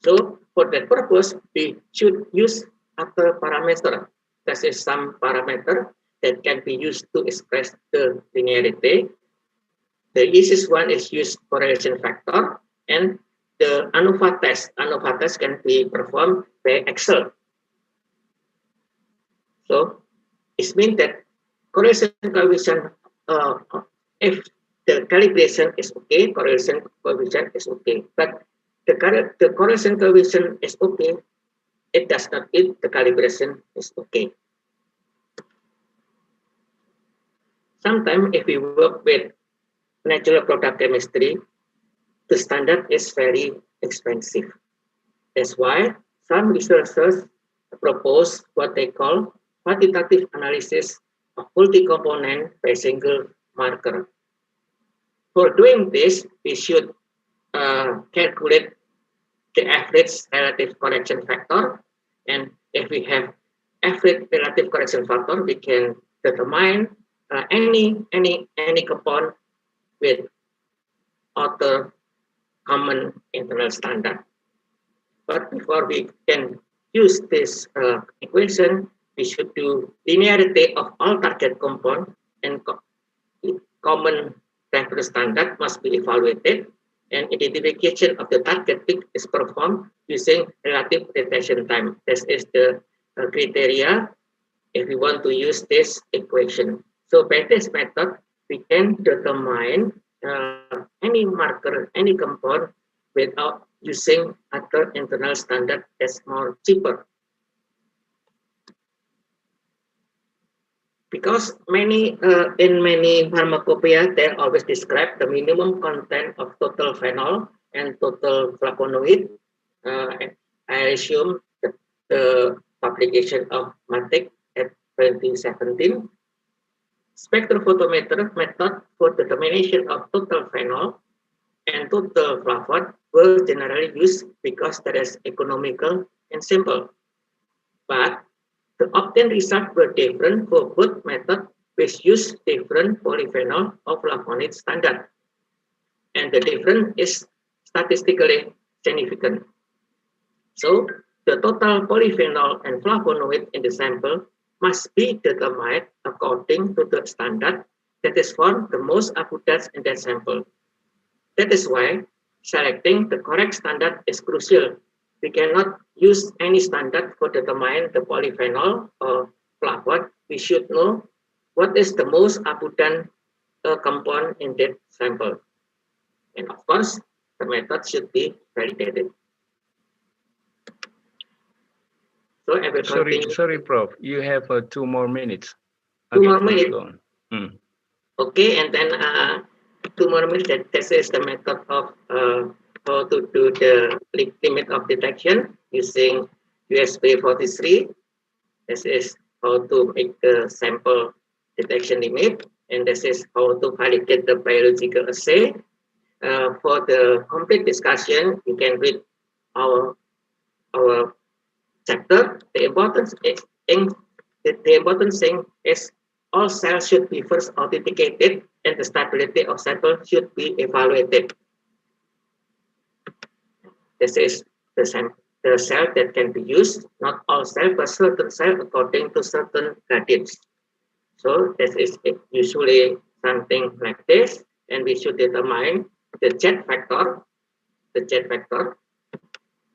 [SPEAKER 7] So for that purpose, we should use other parameter. This is some parameter that can be used to express the linearity. The easiest one is use correlation factor, and the ANOVA test. ANOVA test can be performed by Excel. So it means that correlation coefficient, if the calibration is okay, correlation coefficient is okay. But the correlation coefficient is okay, it does not mean the calibration is okay. Sometimes if we work with natural product chemistry, the standard is very expensive. That's why some researchers propose what they call quantitative analysis of multi-component by single marker. For doing this, we should calculate the average relative correction factor, and if we have average relative correction factor, we can determine any compound with other common internal standard. But before we can use this equation, we should do linearity of all target compound, and common reference standard must be evaluated, and identification of the target peak is performed using relative retention time. This is the criteria if we want to use this equation. So by this method, we can determine any marker, any compound without using other internal standard that's more cheaper. Because in many pharmacopoeia, they always describe the minimum content of total phenol and total flavonoid. I assume that the publication of Matic at 2017. Spectrophotometer method for determination of total phenol and total flavonoid were generally used because that is economical and simple. But the obtained results were different for both methods, which use different polyphenol or flavonoid standard. And the difference is statistically significant. So the total polyphenol and flavonoid in the sample must be determined according to the standard that is found the most abundant in that sample. That is why selecting the correct standard is crucial. We cannot use any standard for determining the polyphenol or flavonoid. We should know what is the most abundant compound in that sample. And of course, the method should be validated. So I will continue.
[SPEAKER 6] Sorry, Prof. You have 2 more minutes.
[SPEAKER 7] 2 more minutes.
[SPEAKER 6] Okay,
[SPEAKER 7] and then 2 more minutes. This is the method of how to do the limit of detection using USB 43. This is how to make the sample detection limit, and this is how to validate the biological assay. For the complete discussion, you can read our chapter. The important thing is all cells should be first authenticated and the stability of sample should be evaluated. This is the cell that can be used, not all cells, but certain cells according to certain gradients. So this is usually something like this, and we should determine the Z factor. The Z factor.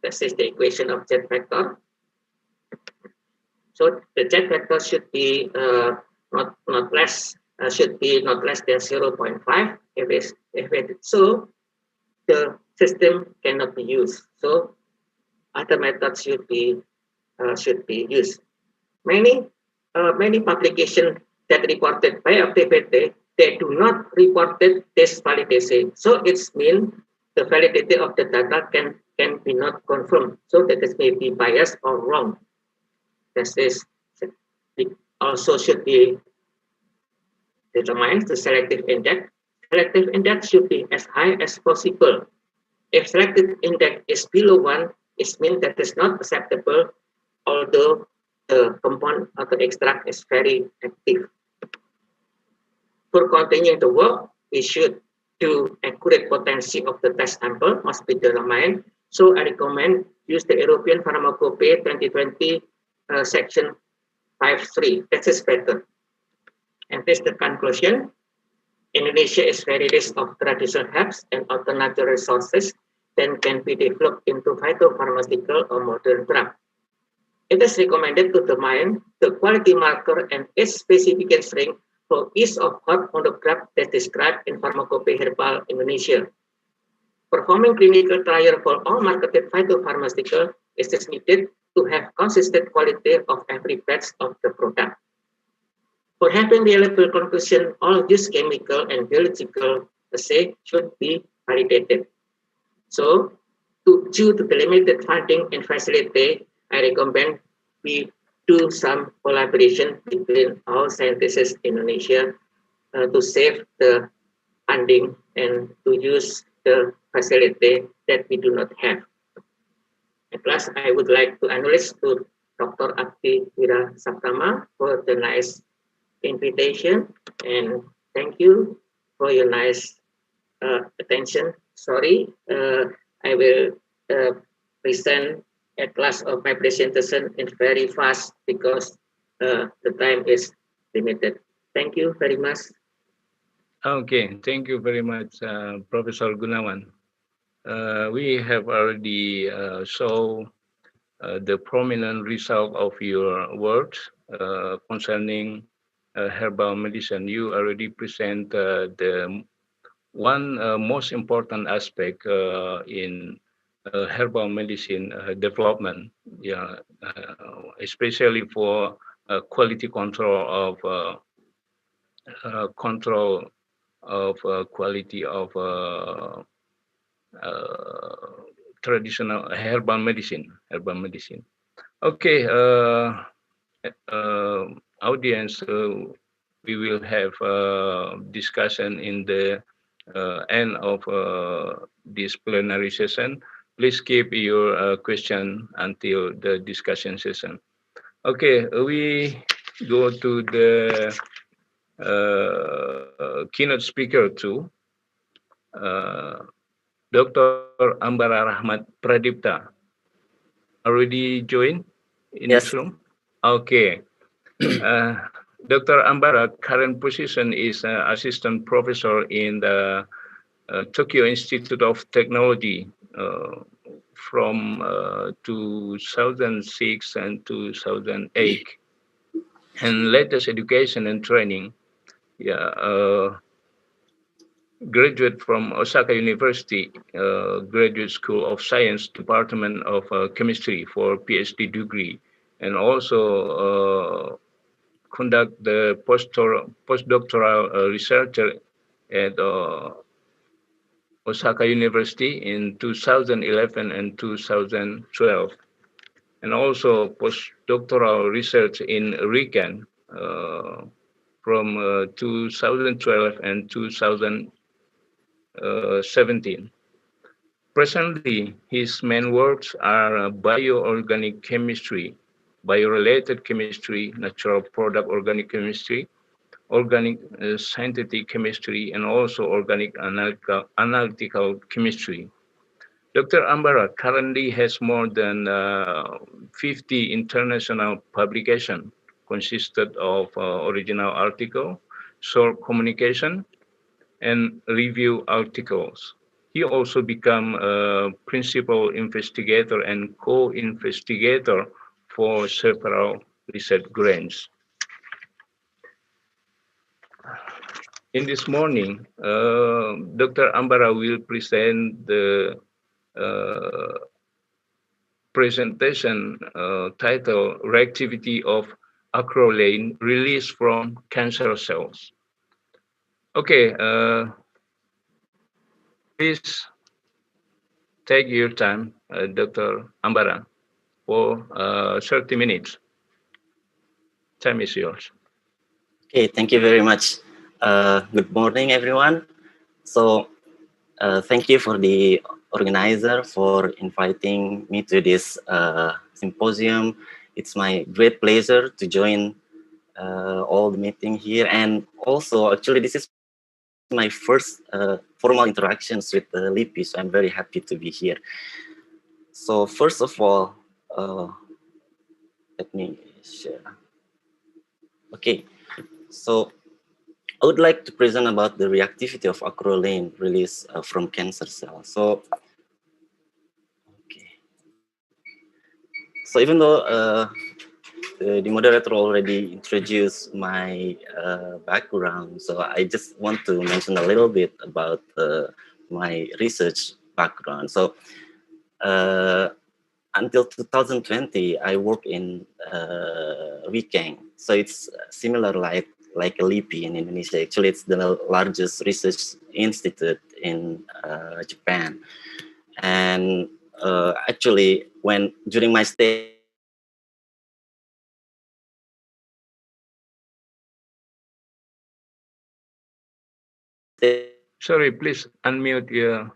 [SPEAKER 7] This is the equation of Z factor. So the Z factor should be not less than 0.5. If so, the system cannot be used. So other methods should be used. Many publications that reported bioactivity, they do not report this validation. So it means the validity of the data can be not confirmed. So that this may be biased or wrong. This is also should be determined the selective index. Selective index should be as high as possible. If selective index is below 1, it means that it's not acceptable, although the compound or the extract is very active. For continuing the work, we should do accurate potency of the test sample must be determined. So I recommend use the European Pharmacopoeia 2020 section 5.3. That is better. And this is the conclusion. Indonesia is very rich of traditional herbs and alternative resources that can be developed into phytopharmaceutical or modern drug. It is recommended to determine the quality marker and its specific strength for each of herb monograph that described in Pharmacopoeia Herbal Indonesia. Performing clinical trial for all marketed phytopharmaceutical is needed to have consistent quality of every batch of the product. For having reliable conclusion, all used chemical and biological assay should be validated. So, due to the limited funding and facility, I recommend we do some collaboration between all scientists in Indonesia to save the funding and to use the facility that we do not have. At last, I would like to acknowledge to Dr. Abdi Wira Saptama for the nice invitation, and thank you for your nice attention. Sorry, I will present a class of my presentation in very fast because the time is limited. Thank you very much.
[SPEAKER 6] Okay, thank you very much, Professor Gunawan. We have already shown the prominent result of your work concerning herbal medicine. You already present the one most important aspect in herbal medicine development, especially for quality control of quality of traditional herbal medicine. Okay, audience, we will have discussion in the end of this plenary session. Please keep your question until the discussion session. Okay, we go to the keynote speaker too, Dr. Ambara Rahmat Pradipta. Already joined in
[SPEAKER 8] Yes.
[SPEAKER 6] this room? Okay. Dr. Ambara, current position is assistant professor in the Tokyo Institute of Technology from 2006 and 2008. And latest education and training, graduate from Osaka University, Graduate School of Science, Department of Chemistry for PhD degree, and also conduct the postdoctoral researcher at Osaka University in 2011 and 2012, and also postdoctoral research in RICAN from 2012 and 2017. Presently, his main works are bioorganic chemistry, biorelated chemistry, natural product organic chemistry, organic synthetic chemistry, and also organic analytical chemistry. Dr. Ambara currently has more than 50 international publications consisted of original article, short communication, and review articles. He also became a principal investigator and co-investigator for several research grants. In this morning, Dr. Ambara will present the presentation titled Reactivity of Acrolein Released from Cancer Cells. Okay, please take your time, Dr. Ambara, for 30 minutes. Time is yours.
[SPEAKER 8] Okay, thank you very much. Good morning, everyone. So, thank you for the organizer for inviting me to this symposium. It's my great pleasure to join all the meeting here. And also, actually, this is my first formal interactions with LIPI, so I'm very happy to be here. So first of all, let me share. Okay, so I would like to present about the reactivity of acrolein released from cancer cells. So, okay. So even though the moderator already introduced my background, so I just want to mention a little bit about my research background. So until 2020, I worked in WIKENG. So it's similar like a LIPI in Indonesia. Actually, it's the largest research institute in Japan. And actually, during my stay,
[SPEAKER 6] Sorry, please unmute your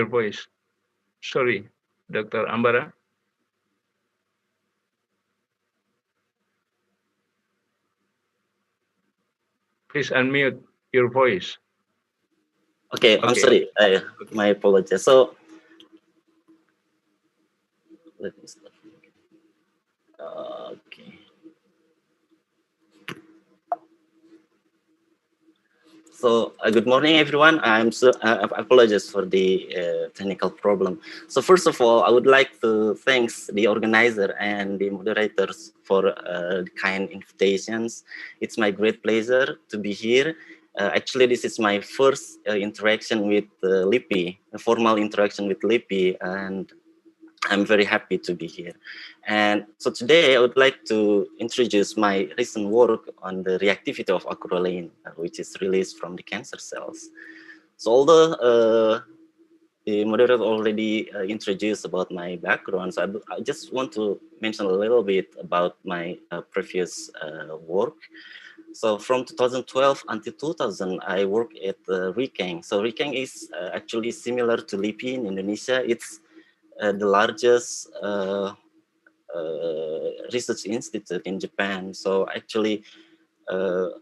[SPEAKER 6] voice. Sorry, Dr. Ambara. Please unmute your voice.
[SPEAKER 8] Okay, I'm sorry. My apologies. So, let me start. Okay. So, good morning, everyone. I apologize for the technical problem. So, first of all, I would like to thank the organizer and the moderators for the kind invitations. It's my great pleasure to be here. Actually, this is my first interaction with LIPI, a formal interaction with LIPI, and I'm very happy to be here. And so today I would like to introduce my recent work on the reactivity of acrolein, which is released from the cancer cells. So although the moderator already introduced about my background, so I just want to mention a little bit about my previous work. So from 2012 until 2000, I worked at RIKENG. So RIKENG is actually similar to LIPI in Indonesia. It's the largest research institute in Japan. So actually,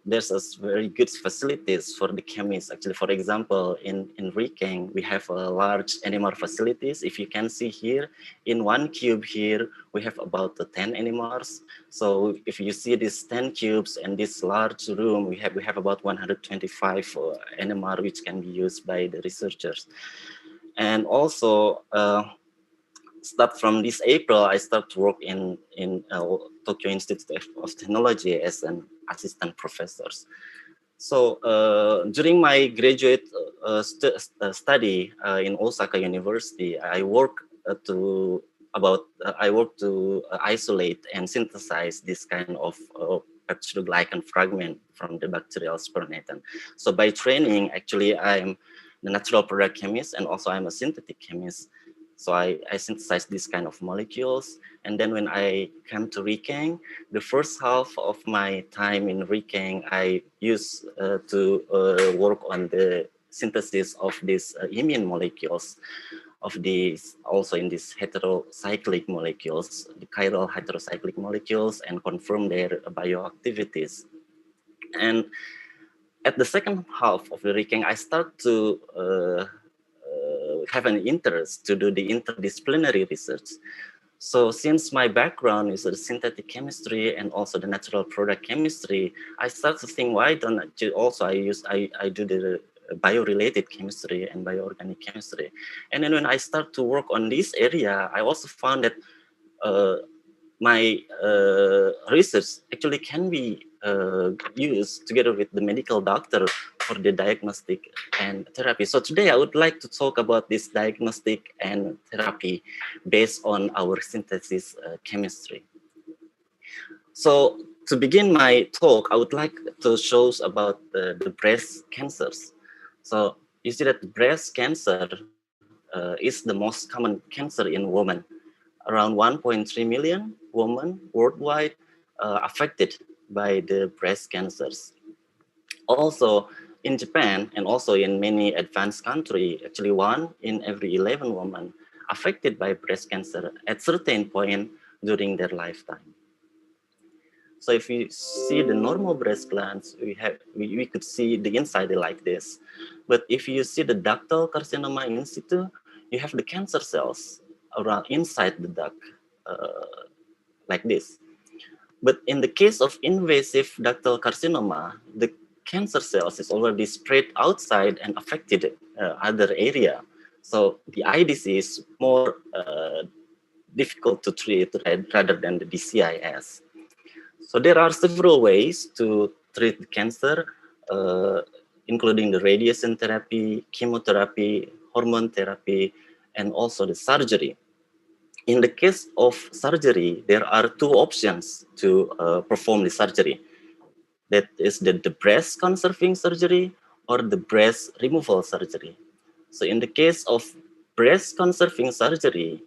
[SPEAKER 8] there's a very good facilities for the chemists. Actually, for example, in RIKENG, we have a large NMR facilities. If you can see here, in one cube here, we have about 10 NMRs. So if you see these 10 cubes and this large room, we have about 125 NMR, which can be used by the researchers. And also, start from this April, I start to work in Tokyo Institute of Technology as an assistant professor. So during my graduate study in Osaka University, I work to isolate and synthesize this kind of peptidoglycan fragment from the bacterial spermaton. So by training, actually, I'm the natural product chemist, and also I'm a synthetic chemist. So I synthesize these kind of molecules. And then when I came to RIKENG, the first half of my time in RIKENG, I used to work on the synthesis of these immune molecules, of these, also in these heterocyclic molecules, the chiral heterocyclic molecules, and confirm their bioactivities. And at the second half of the RIKENG, I start to have an interest to do the interdisciplinary research. So since my background is the synthetic chemistry and also the natural product chemistry, I start to think, why don't I also I do the bio-related chemistry and bioorganic chemistry. And then when I start to work on this area, I also found that my research actually can be used together with the medical doctor for the diagnostic and therapy. So today I would like to talk about this diagnostic and therapy based on our synthesis chemistry. So to begin my talk, I would like to show about the breast cancers. So you see that breast cancer is the most common cancer in women. Around 1.3 million women worldwide affected by the breast cancers. Also in Japan and also in many advanced countries, actually 1 in every 11 women affected by breast cancer at certain point during their lifetime. So if you see the normal breast glands, we could see the inside like this. But if you see the ductal carcinoma in situ, you have the cancer cells around inside the duct, like this. But in the case of invasive ductal carcinoma, the cancer cells is already spread outside and affected other area. So the IDC is more difficult to treat rather than the DCIS. So there are several ways to treat the cancer, including the radiation therapy, chemotherapy, hormone therapy, and also the surgery. In the case of surgery, there are 2 options to perform the surgery. That is the breast conserving surgery or the breast removal surgery. So in the case of breast conserving surgery,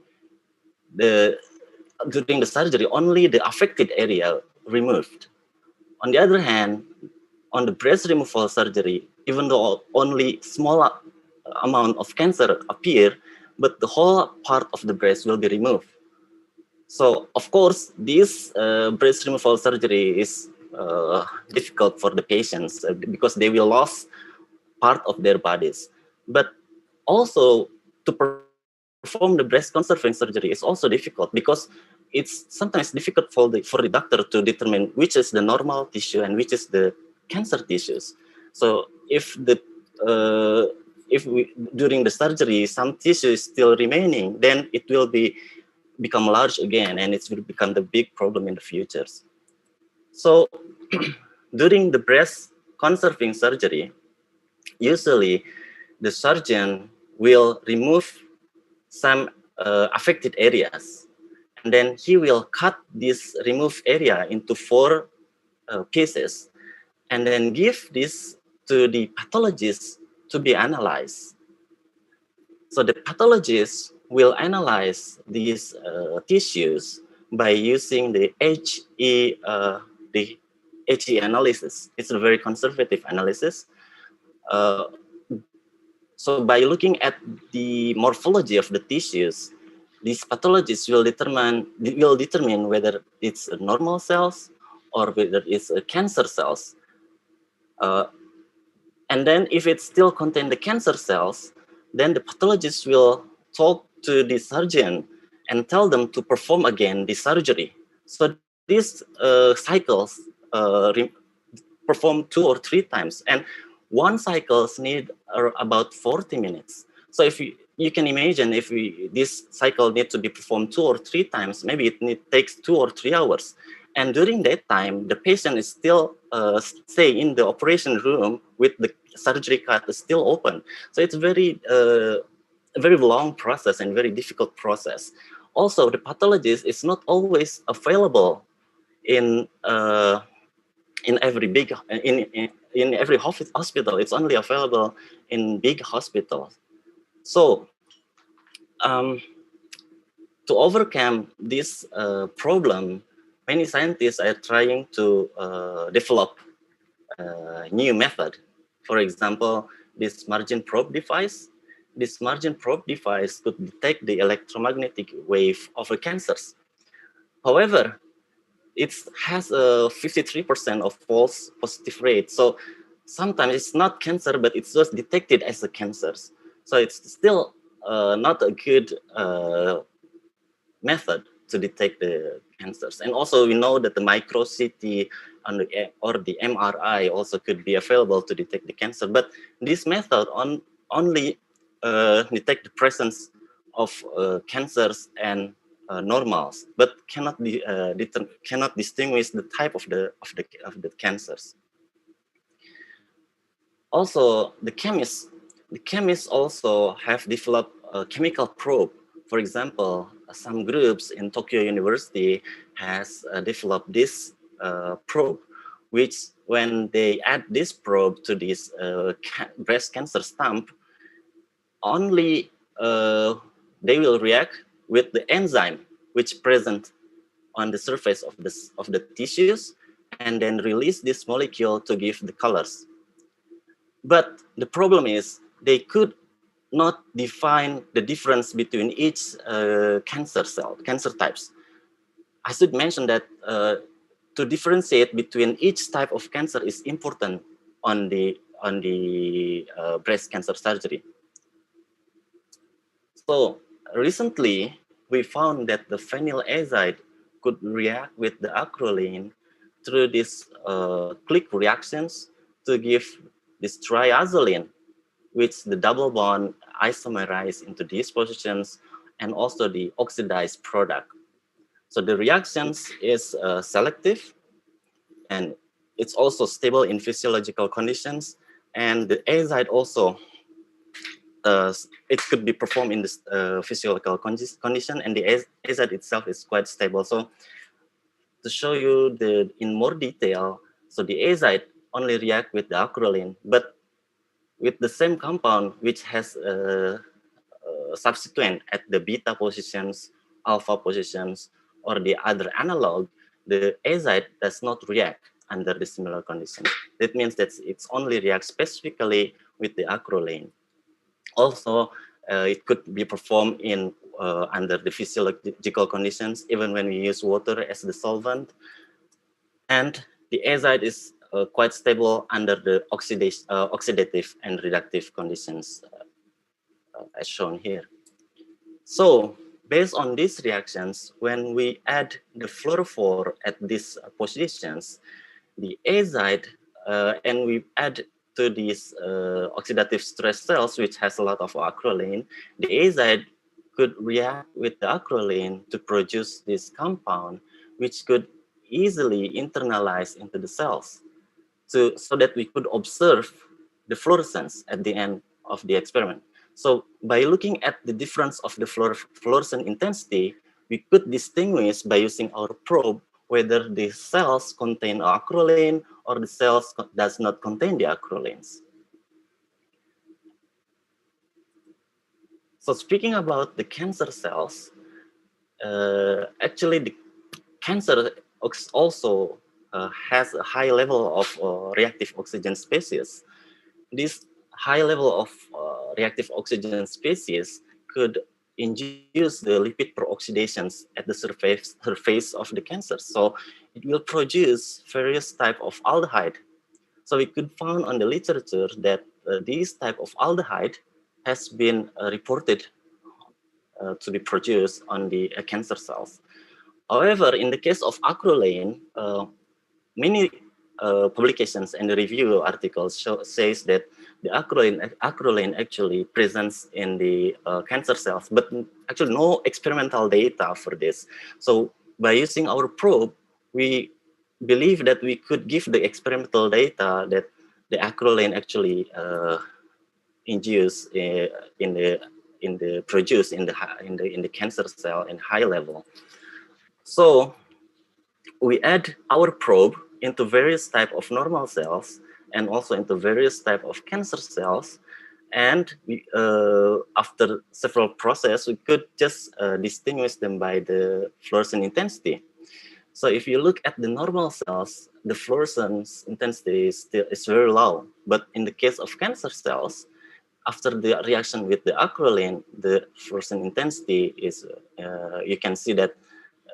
[SPEAKER 8] during the surgery, only the affected area removed. On the other hand, on the breast removal surgery, even though only small amount of cancer appear, but the whole part of the breast will be removed. So, of course, this breast removal surgery is difficult for the patients because they will lose part of their bodies. But also, to perform the breast conserving surgery is also difficult because it's sometimes difficult for the doctor to determine which is the normal tissue and which is the cancer tissues. So, if during the surgery some tissue is still remaining, then it will become large again, and it will become the big problem in the future. So during the breast conserving surgery, usually the surgeon will remove some affected areas. And then he will cut this removed area into 4 pieces, and then give this to the pathologist to be analyzed. So the pathologist will analyze these tissues by using the HE analysis. It's a very conservative analysis. So by looking at the morphology of the tissues, these pathologists will determine whether it's normal cells or whether it's cancer cells. And then if it still contains the cancer cells, then the pathologist will talk to the surgeon and tell them to perform again the surgery. So these cycles perform 2 or 3 times, and one cycles need about 40 minutes. So if you can imagine, if this cycle needs to be performed 2 or 3 times, maybe it takes 2 or 3 hours. And during that time, the patient is still stay in the operation room with the surgery cut still open. So it's very long process and very difficult process. Also, the pathologist is not always available in every in every hospital. It's only available in big hospitals. So to overcome this problem, many scientists are trying to develop a new method. For example, this margin probe device. This margin probe device could detect the electromagnetic wave of cancers. However, it has a 53% of false positive rate. So sometimes it's not cancer, but it's just detected as a cancer. So it's still not a good method to detect the cancers. And also we know that the micro CT or the MRI also could be available to detect the cancer. But this method only detect the presence of cancers and normals, but cannot distinguish the type of the cancers. Also, the chemists also have developed a chemical probe. For example, some groups in Tokyo University has developed this probe, which when they add this probe to this breast cancer stump, only they will react with the enzyme which present on the surface of the tissues, and then release this molecule to give the colors. But the problem is they could not define the difference between each cancer types. I should mention that to differentiate between each type of cancer is important on the breast cancer surgery. So recently, we found that the phenylazide could react with the acrolein through these click reactions to give this triazolene, which the double bond isomerize into these positions, and also the oxidized product. So the reactions is selective, and it's also stable in physiological conditions, and the azide also it could be performed in this physiological condition, and the azide itself is quite stable. So to show you in more detail, so the azide only react with the acrolein, but with the same compound which has a substituent at the beta positions, alpha positions, or the other analog, the azide does not react under the similar conditions. That means that it's only reacts specifically with the acrolein. Also, it could be performed in under the physiological conditions, even when we use water as the solvent. And the azide is quite stable under the oxidative and reductive conditions as shown here. So based on these reactions, when we add the fluorophore at these positions, the azide, and we add to these oxidative stress cells, which has a lot of acrolein, the azide could react with the acrolein to produce this compound, which could easily internalize into the cells, so that we could observe the fluorescence at the end of the experiment. So by looking at the difference of the fluorescent intensity, we could distinguish by using our probe whether the cells contain acrolein or the cells does not contain the acroleins. So speaking about the cancer cells, actually the cancer also has a high level of reactive oxygen species. This high level of reactive oxygen species could induce the lipid peroxidations at the surface of the cancer. So it will produce various type of aldehyde. So we could find on the literature that this type of aldehyde has been reported to be produced on the cancer cells. However, in the case of acrolein, many publications and the review articles says that the acrolein actually presents in the cancer cells, but actually no experimental data for this. So by using our probe, we believe that we could give the experimental data that the acrolein actually induce produced in the cancer cell in high level. So we add our probe into various type of normal cells and also into various type of cancer cells, and we, after several processes, we could just distinguish them by the fluorescent intensity. So if you look at the normal cells, the fluorescence intensity is very low. But in the case of cancer cells, after the reaction with the acrolein, the fluorescent intensity is, you can see that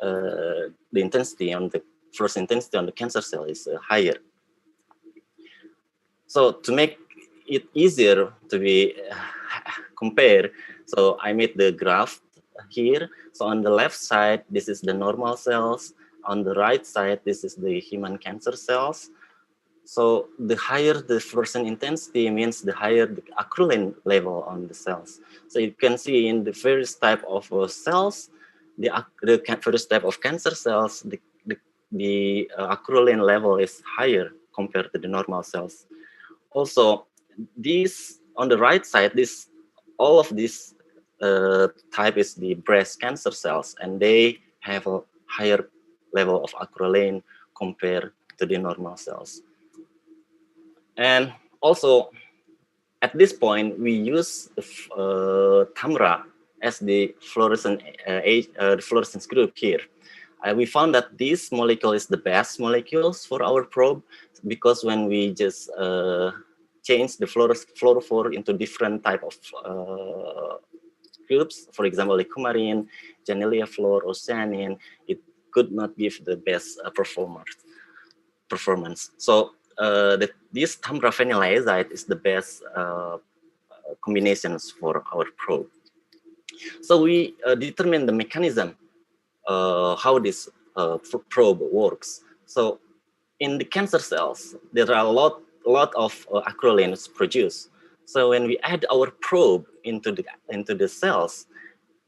[SPEAKER 8] the intensity on the fluorescent intensity on the cancer cell is higher. So to make it easier to be compared, so I made the graph here. So on the left side, this is the normal cells. On the right side, this is the human cancer cells. So the higher the fluorescent intensity means the higher the acrolein level on the cells. So you can see in the various type of cells, the first type of cancer cells, the acrolein level is higher compared to the normal cells. Also, these on the right side, all of this type is the breast cancer cells, and they have a higher level of acrolein compared to the normal cells. And also, at this point, we use the TAMRA as the fluorescence group here. We found that this molecule is the best molecules for our probe, because when we just change the fluorophore into different type of groups, for example, like coumarin, Janelia fluor, or cyanin, it could not give the best performance. So this TAMRA phenylazide is the best combinations for our probe. So we determine the mechanism how this probe works. So in the cancer cells, there are a lot of acroleins produced. So when we add our probe into the cells,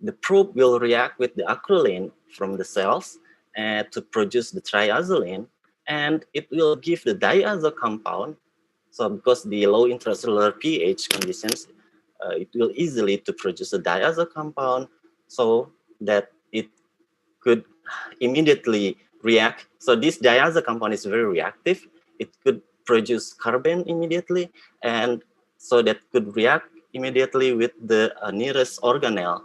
[SPEAKER 8] the probe will react with the acrolein from the cells to produce the triazolene, and it will give the diazo compound. So because the low intracellular pH conditions, it will easily to produce a diazo compound, so that it could immediately react. So this diazo compound is very reactive. It could produce carbon immediately, and so that could react immediately with the nearest organelle.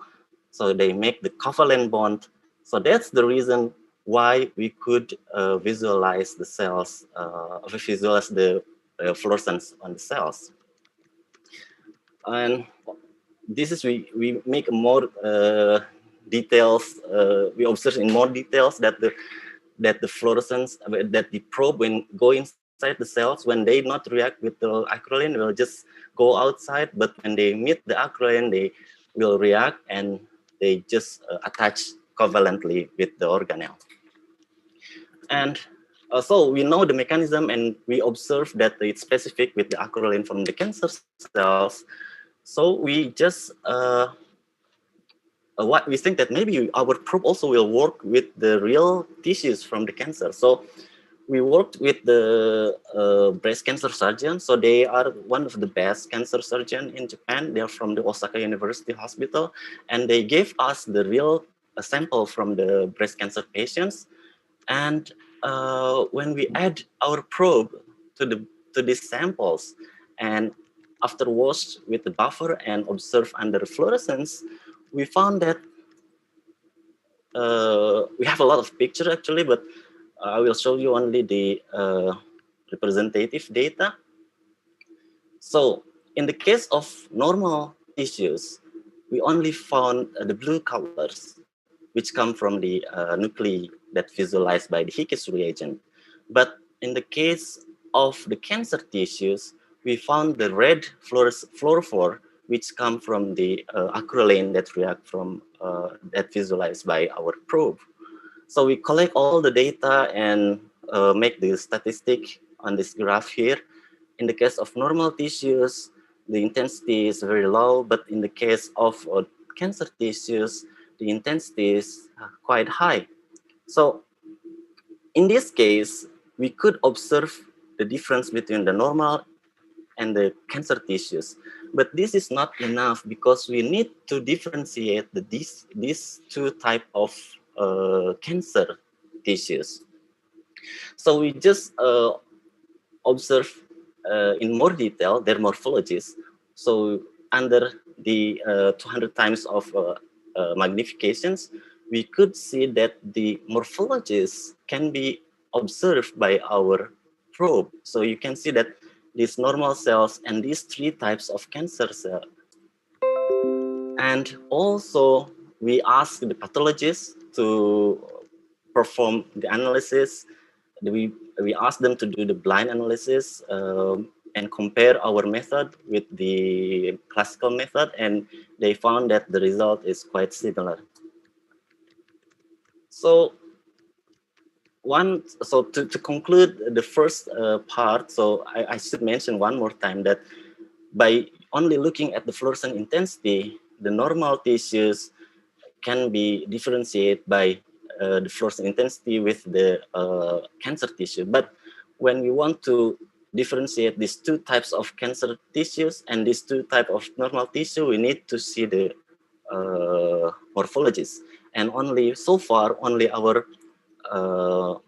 [SPEAKER 8] So they make the covalent bond. So that's the reason why we could visualize the cells, visualize the fluorescence on the cells. And this is, we make more details, we observe in more details that the fluorescence, that the probe, when go inside the cells, when they not react with the acrolein, will just go outside, but when they meet the acrolein, they will react and they just attach covalently with the organelle. And so we know the mechanism, and we observe that it's specific with the acrolein from the cancer cells. So we just what we think that maybe our probe also will work with the real tissues from the cancer. So we worked with the breast cancer surgeon. So they are one of the best cancer surgeons in Japan. They're from the Osaka University Hospital, and they gave us the real sample from the breast cancer patients. And when we add our probe to these samples, and after wash with the buffer and observe under fluorescence, we found that we have a lot of pictures actually, but I will show you only the representative data. So in the case of normal tissues, we only found the blue colors, which come from the nuclei that visualized by the Hickes reagent. But in the case of the cancer tissues, we found the red fluorophore, which come from the acrolein that react from that visualized by our probe. So we collect all the data and make the statistic on this graph here. In the case of normal tissues, the intensity is very low, but in the case of cancer tissues, the intensity is quite high. So in this case, we could observe the difference between the normal and the cancer tissues. But this is not enough because we need to differentiate these two types of cancer tissues. So we just observe in more detail their morphologies. So under the 200 times of magnifications, we could see that the morphologies can be observed by our probe. So you can see that these normal cells and these three types of cancer cells. And also we ask the pathologists to perform the analysis. We ask them to do the blind analysis and compare our method with the classical method, and they found that the result is quite similar. So to conclude the first part, so I should mention one more time that by only looking at the fluorescent intensity, the normal tissues can be differentiated by the fluorescent intensity with the cancer tissue. But when we want to differentiate these two types of cancer tissues and these two types of normal tissue, we need to see the morphologies. And only so far, only our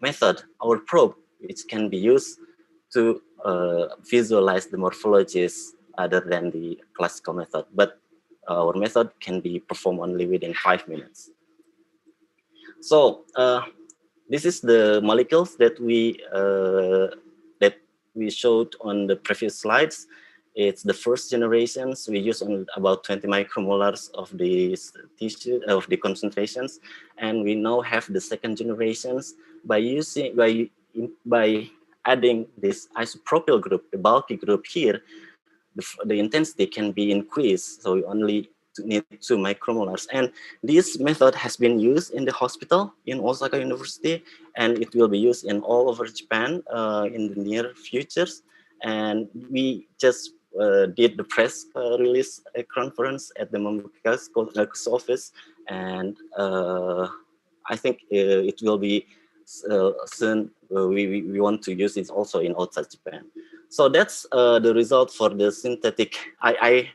[SPEAKER 8] method, our probe, which can be used to visualize the morphologies other than the classical method. But our method can be performed only within 5 minutes. So this is the molecules that we showed on the previous slides. It's the first generations. We use on about 20 micromolars of the tissue of the concentrations, and we now have the second generations by adding this isopropyl group, the bulky group here. The intensity can be increased, so we only need 2 micromolars. And this method has been used in the hospital in Osaka University, and it will be used in all over Japan in the near futures. And we just did the press release conference at the Mambuka's office, and I think it will be soon. We want to use it also in outside Japan. So that's the result for the synthetic. I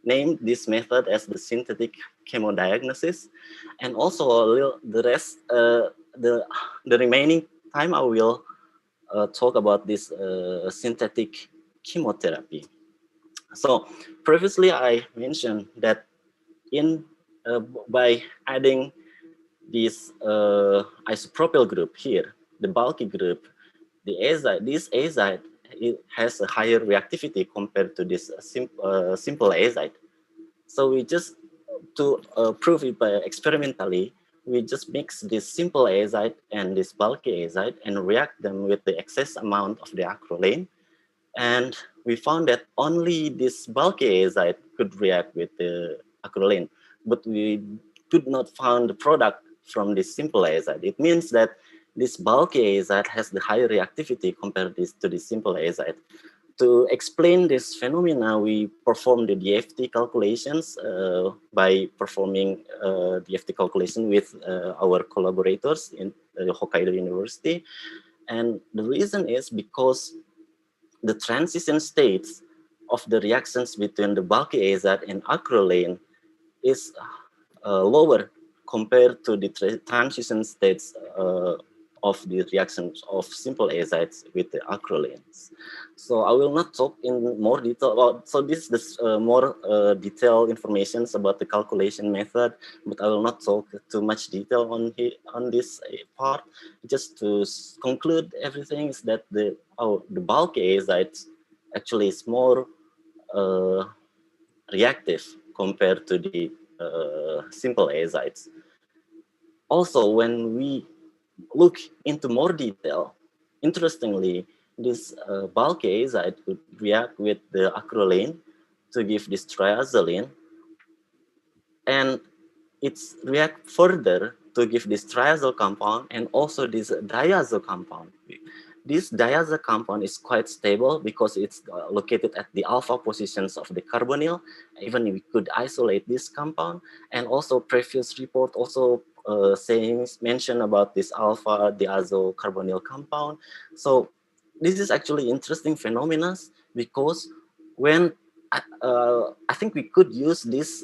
[SPEAKER 8] named this method as the synthetic chemodiagnosis, and also the rest, the remaining time I will talk about this synthetic chemotherapy. So previously I mentioned that by adding this isopropyl group here, the bulky group, this azide, it has a higher reactivity compared to this simple azide. So we just, to prove it experimentally, we just mix this simple azide and this bulky azide and react them with the excess amount of the acrolein. And we found that only this bulky azide could react with the acrolein, but we could not find the product from this simple azide. It means that this bulky azide has the higher reactivity compared to the simple azide. To explain this phenomena, we performed the DFT calculations by performing DFT calculation with our collaborators in Hokkaido University. And the reason is because the transition states of the reactions between the bulky azide and acrolein is lower compared to the transition states of the reactions of simple azides with the acroleins. So I will not talk in more detail about, so this is more detailed information about the calculation method, but I will not talk too much detail on this part. Just to conclude everything is that the bulky azides actually is more reactive compared to the simple azides. Also, when we look into more detail, interestingly, this bulky azide would react with the acrolein to give this triazoline, and it's react further to give this triazyl compound and also this diazo compound. This diazo compound is quite stable because it's located at the alpha positions of the carbonyl. Even we could isolate this compound, and also previous report also mention about this alpha diazo carbonyl compound. So this is actually interesting phenomena because when I think we could use this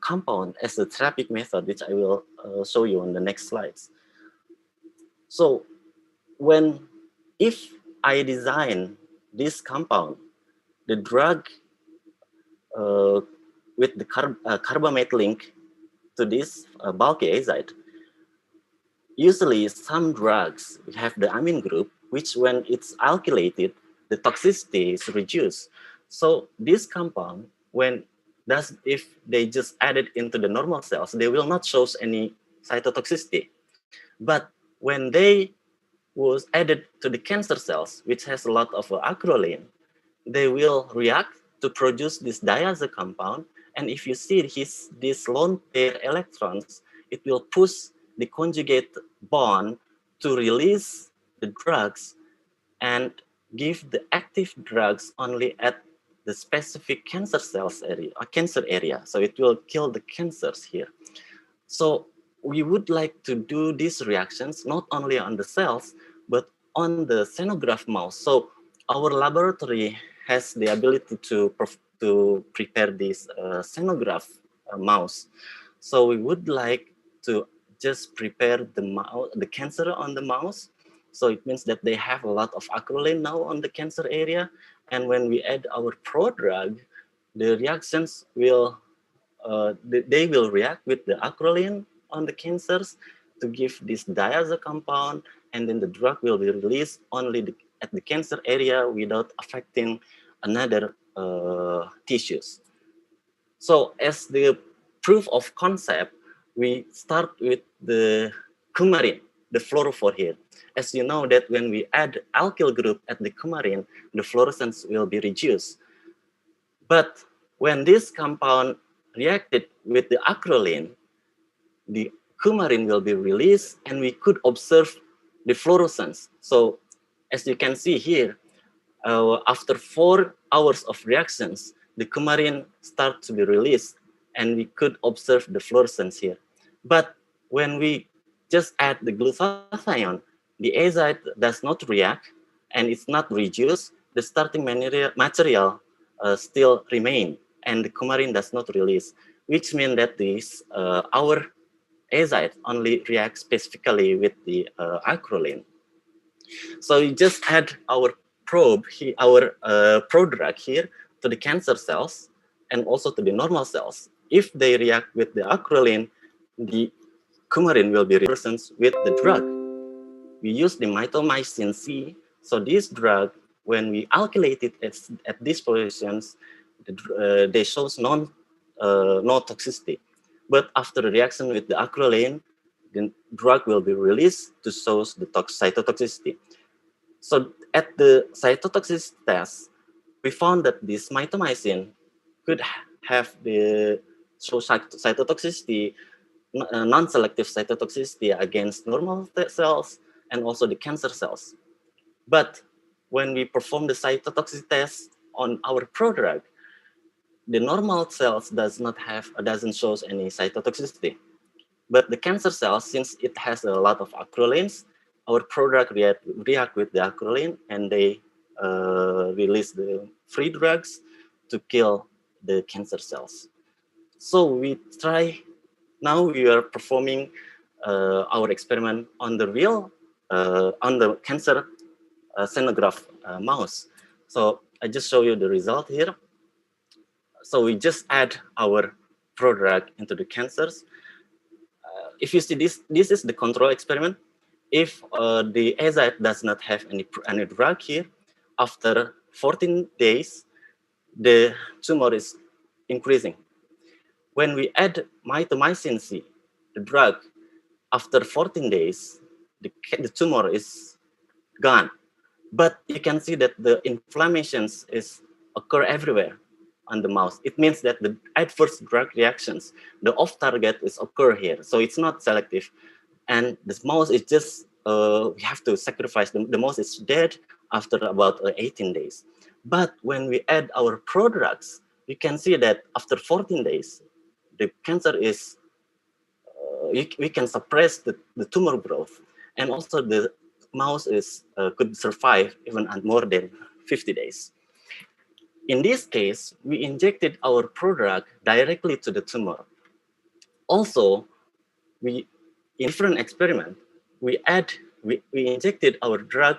[SPEAKER 8] compound as a therapeutic method, which I will show you on the next slides. So if I design this compound, the drug with the carbamate link to this bulky azide, usually some drugs have the amine group, which when it's alkylated, the toxicity is reduced. So this compound, if they just add it into the normal cells, they will not show any cytotoxicity. But when they was added to the cancer cells, which has a lot of acrolein, they will react to produce this diazo compound. And if you see these lone pair electrons, it will push the conjugate bond to release the drugs and give the active drugs only at the specific cancer cells area, or cancer area. So it will kill the cancers here. So we would like to do these reactions not only on the cells, but on the xenograft mouse. So our laboratory has the ability to prepare this xenograft mouse. So we would like to just prepare the cancer on the mouse. So it means that they have a lot of acrolein now on the cancer area. And when we add our prodrug, the reactions will, they will react with the acrolein on the cancers to give this diazo compound, and then the drug will be released only at the cancer area without affecting another tissues. So as the proof of concept, we start with the coumarin, the fluorophore here. As you know that when we add alkyl group at the coumarin, the fluorescence will be reduced. But when this compound reacted with the acrolein, the coumarin will be released and we could observe the fluorescence. So as you can see here, after 4 hours of reactions, the coumarin starts to be released and we could observe the fluorescence here. But when we just add the glutathione, the azide does not react and it's not reduced. The starting material still remain and the coumarin does not release, which means that our azide only reacts specifically with the acrolein. So we just add our prodrug here to the cancer cells and also to the normal cells. If they react with the acrolein, the coumarin will be present with the drug. We use the mitomycin C. So this drug, when we alkylate it at these positions, they shows no toxicity. But after the reaction with the acrolein, the drug will be released to show the cytotoxicity. So at the cytotoxicity test, we found that this mitomycin could have the cytotoxicity, non-selective cytotoxicity against normal cells and also the cancer cells. But when we perform the cytotoxicity test on our prodrug, the normal cells doesn't show any cytotoxicity. But the cancer cells, since it has a lot of acroleins, our product react with the acrolein, and they release the free drugs to kill the cancer cells. So we try, now we are performing our experiment on the real, on the cancer xenograft mouse. So I just show you the result here. So we just add our product into the cancers. If you see this is the control experiment. If the AZite does not have any drug here, after 14 days, the tumor is increasing. When we add mitomycin C, the drug, after 14 days, the tumor is gone. But you can see that the inflammations occur everywhere on the mouse. It means that the adverse drug reactions, the off-target is occur here. So it's not selective. And this mouse is just, we have to sacrifice, the mouse is dead after about 18 days. But when we add our products, you can see that after 14 days, the cancer is, we can suppress the tumor growth. And also the mouse could survive even at more than 50 days. In this case, we injected our product directly to the tumor. Also, in different experiment, we injected our drug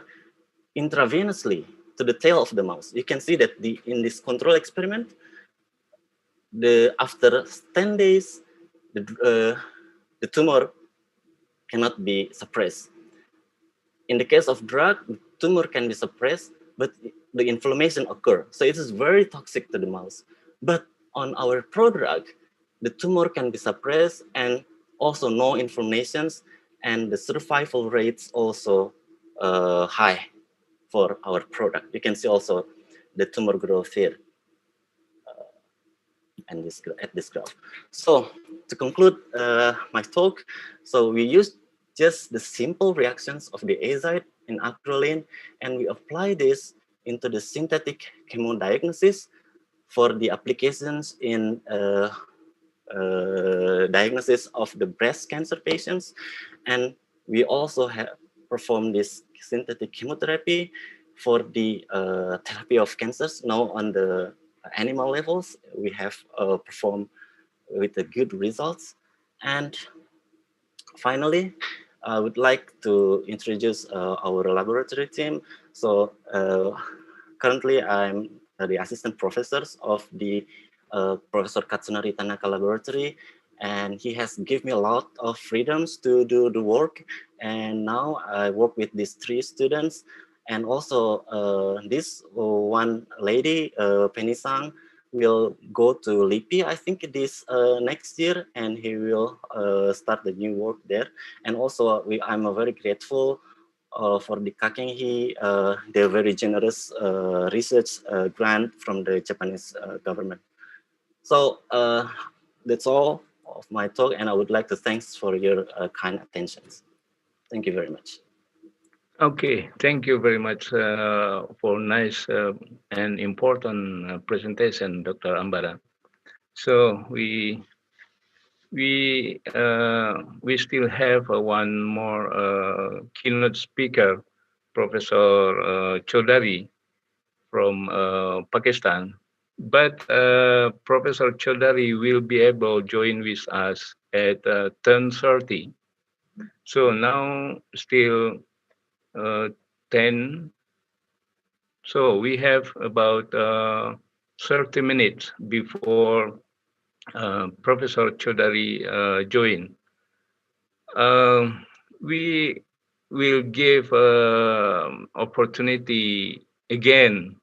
[SPEAKER 8] intravenously to the tail of the mouse. You can see that in this control experiment, after 10 days, the tumor cannot be suppressed. In the case of drug, the tumor can be suppressed, but the inflammation occur. So it is very toxic to the mouse. But on our product, the tumor can be suppressed and also no inflammations, and the survival rates also high for our product. You can see also the tumor growth here and at this graph. So to conclude my talk, so we used just the simple reactions of the azide in acrolein, and we apply this into the synthetic chemodiagnosis for the applications in diagnosis of the breast cancer patients. And we also have performed this synthetic chemotherapy for the therapy of cancers. Now on the animal levels, we have performed with the good results. And finally, I would like to introduce our laboratory team. So currently I'm the assistant professors of the Professor Katsunari Tanaka laboratory, and he has given me a lot of freedoms to do the work. And now I work with these 3 students, and also this one lady, Penny Sang, will go to LIPI, I think this next year, and he will start the new work there. And also I'm very grateful for the Kakenhi, the very generous research grant from the Japanese government. So that's all of my talk, and I would like to thanks for your kind attentions. Thank you very much.
[SPEAKER 6] Okay, thank you very much for nice and important presentation, Dr. Ambara. So we still have one more keynote speaker, Professor Chaudhary from Pakistan. But Professor Chaudhary will be able to join with us at 10:30. So now still 10. So we have about 30 minutes before Professor Chaudhary join. We will give opportunity again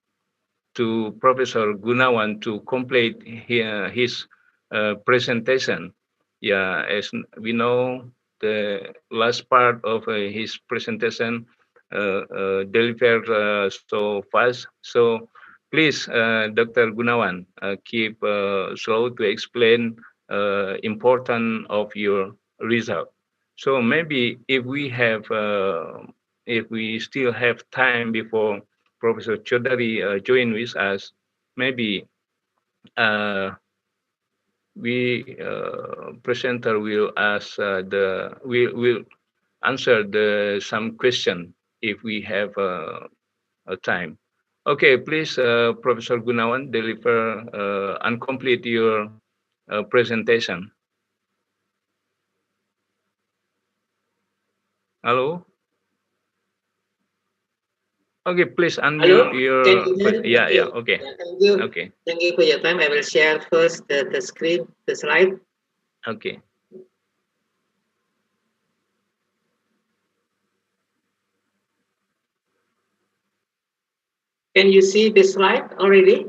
[SPEAKER 6] to Professor Gunawan to complete his presentation. Yeah, as we know, the last part of his presentation delivered so fast. So please, Dr. Gunawan, keep slow to explain important of your result. So maybe if we still have time before Professor Chaudhary join with us, maybe we presenter will ask will answer some question if we have a time. Okay, please, Professor Gunawan, deliver and complete your presentation. Hello? Okay, please unmute your...
[SPEAKER 7] Can you hear me?
[SPEAKER 6] Yeah, okay.
[SPEAKER 7] Yeah, thank you.
[SPEAKER 6] Okay.
[SPEAKER 7] Thank you for your time. I will share first the screen, the slide.
[SPEAKER 6] Okay.
[SPEAKER 7] Can you see the slide already?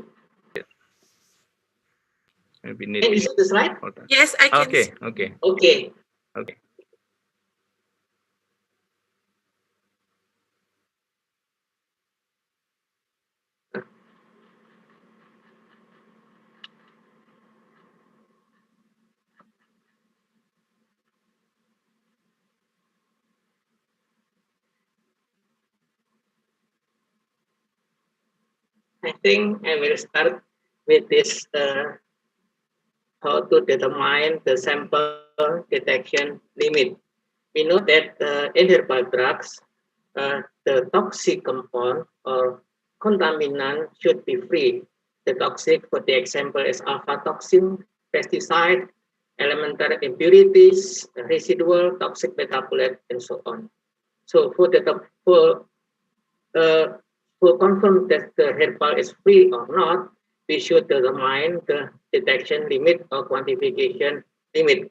[SPEAKER 6] Maybe
[SPEAKER 7] Can you see the slide?
[SPEAKER 2] Yes, I can see.
[SPEAKER 6] Okay.
[SPEAKER 7] Okay.
[SPEAKER 6] Okay.
[SPEAKER 7] I think I will start with this how to determine the sample detection limit. We know that in herbal drugs, the toxic compound or contaminant should be free. The toxic, for the example, is alpha toxin, pesticide, elemental impurities, residual toxic metabolite, and so on. So for confirm that the herbal is free or not, we should determine the detection limit or quantification limit.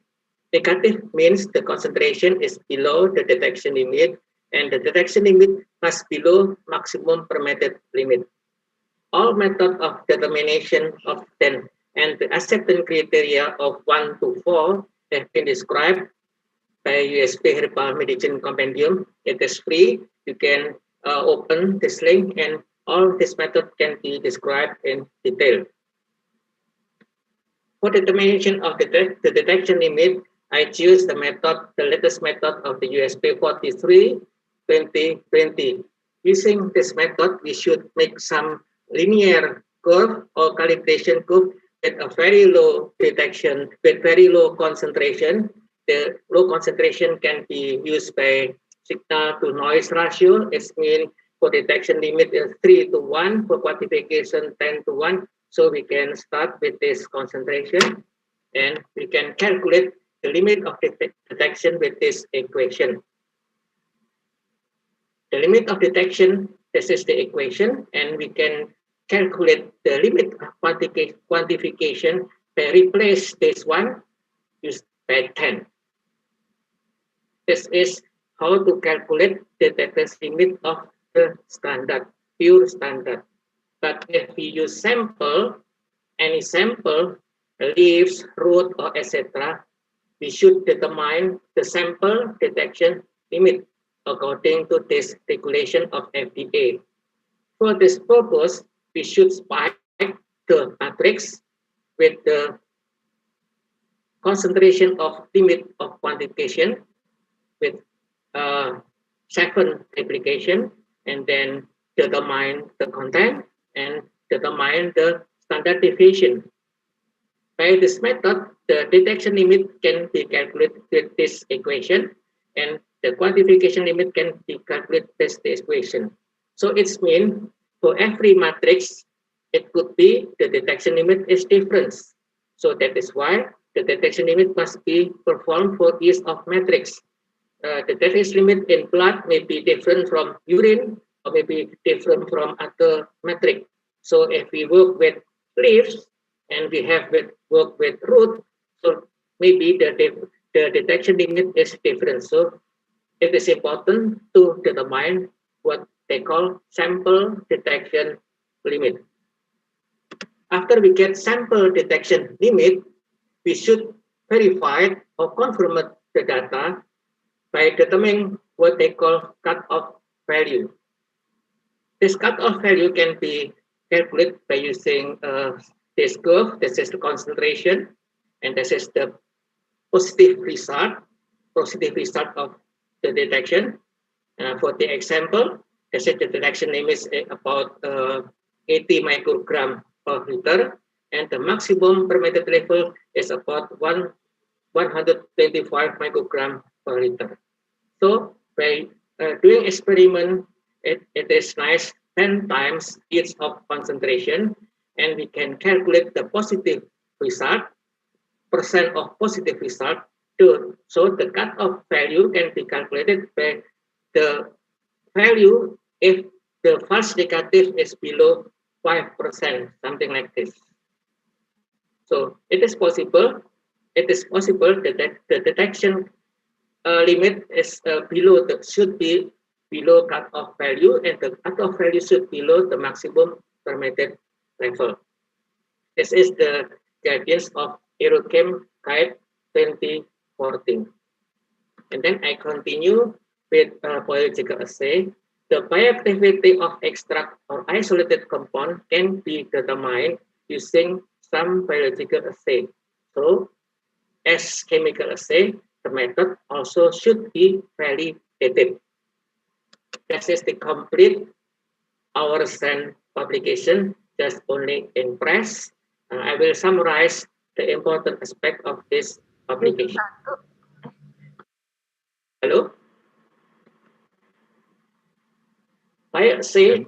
[SPEAKER 7] Negative means the concentration is below the detection limit, and the detection limit must below maximum permitted limit. All methods of determination of 10 and the acceptance criteria of 1 to 4 have been described by USB Herbal Medicine Compendium. It is free. You can open this link, and all this method can be described in detail. For determination of the detection limit, I choose the latest method of the USB 43-2020. Using this method, we should make some linear curve or calibration curve with a very low detection, with very low concentration. The low concentration can be used by signal to noise ratio. It means for detection limit is 3 to 1, for quantification 10 to 1. So we can start with this concentration, and we can calculate the limit of detection with this equation. The limit of detection, this is the equation, and we can calculate the limit of quantification by replace this one used by 10. This is how to calculate the detection limit of the standard, pure standard. But if we use sample, any sample, leaves, root, or etc., we should determine the sample detection limit according to this regulation of FDA. For this purpose, we should spike the matrix with the concentration of limit of quantification with 7 application, and then determine the content and determine the standard deviation. By this method, the detection limit can be calculated with this equation, and the quantification limit can be calculated with this equation. So it means for every matrix, it could be the detection limit is different. So that is why the detection limit must be performed for each of matrix. The detection limit in blood may be different from urine, or maybe different from other metric. So if we work with leaves and we have work with root, so maybe the detection limit is different. So it is important to determine what they call sample detection limit. After we get sample detection limit, we should verify or confirm the data by determining what they call cutoff value. This cutoff value can be calculated by using this curve. This is the concentration, and this is the positive result of the detection. For the example, this is the detection limit is about 80 microgram per liter, and the maximum permitted level is about 125 microgram per liter. So by doing experiment, it is nice 10 times each of concentration, and we can calculate the positive result, percent of positive result. So the cutoff value can be calculated by the value if the false negative is below 5%, something like this. So it is possible that the detection limit is should be below cutoff value, and the cutoff value should be below the maximum permitted level. This is the guidance of Eurochem Guide 2014. And then I continue with biological assay. The bioactivity of extract or isolated compound can be determined using some biological assay. So, as chemical assay, the method also should be validated. This is the complete our recent publication, just only in press. I will summarize the important aspect of this publication. Hello? Bioassay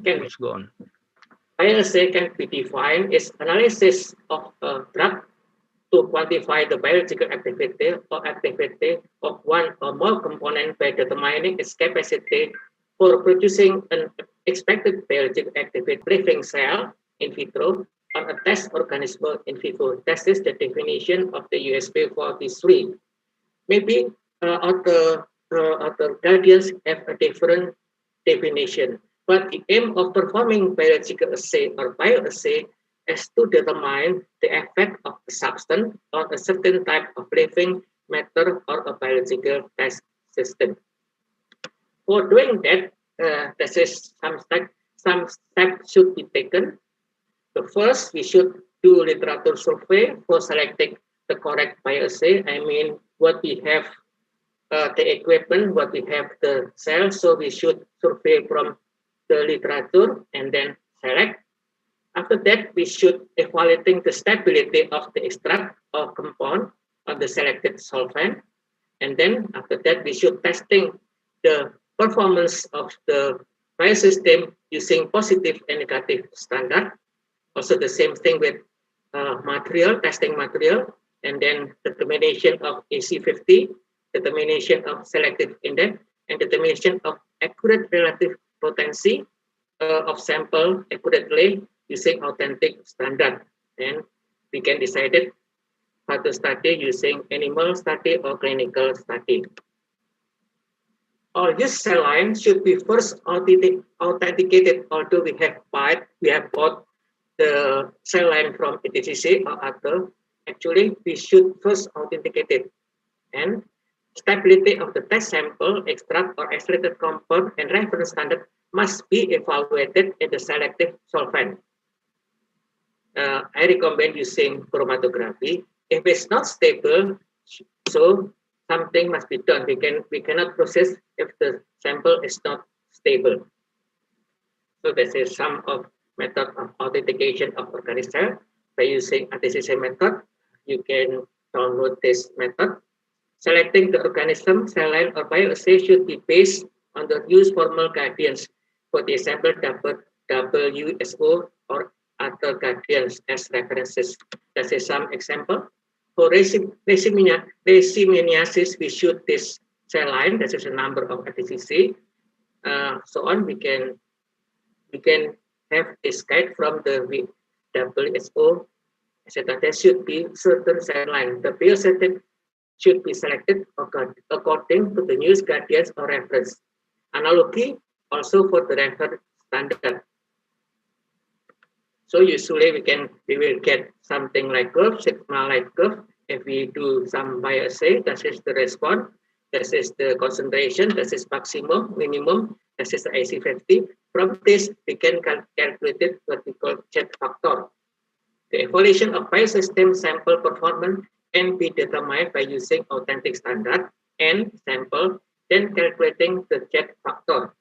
[SPEAKER 7] can be defined as analysis of a drug to quantify the biological activity or activity of one or more component by determining its capacity for producing an expected biological activity living cell in vitro or a test organism in vivo. That is the definition of the USB 43. Maybe other guardians have a different definition, but the aim of performing biological assay or bioassay is to determine the effect of a substance or a certain type of living matter or a biological test system. For doing that, some steps should be taken. The first, we should do literature survey for selecting the correct bioassay. I mean, what we have the equipment, what we have the cells, so we should survey from the literature and then select. After that, we should evaluating the stability of the extract or compound of the selected solvent. And then after that, we should testing the performance of the biosystem using positive and negative standard. Also the same thing with testing material, and then determination of AC50, determination of selective index, and determination of accurate relative potency of sample accurately using authentic standard. And we can decide it how to study using animal study or clinical study. All these cell lines should be first authenticated, although we have bought the cell line from ETCC or other. Actually, we should first authenticate it. And stability of the test sample, extract or isolated compound and reference standard must be evaluated in the selective solvent. I recommend using chromatography. If it's not stable, so something must be done. We cannot process if the sample is not stable. So this is some of method of authentication of organic cell by using ATCC method. You can download this method. Selecting the organism, cell line, or bioassay should be based on the used formal guidance. For the example, WSO or other guidance as references. This is some example. For leishmaniasis, we shoot this cell line. This is a number of ATCC. So on, we can have this guide from the WSO. Etc. There should be certain cell line. The biosetting should be selected according to the news guidance or reference. Analogy also for the reference standard. So usually we will get something like curve, sigma-like curve. If we do some bioassay, that is the response, this is the concentration, this is maximum, minimum, this is the AC50. From this, we can calculate what we call Z factor. The evaluation of biosystem sample performance can be determined by using authentic standard and sample, then calculating the Z factor.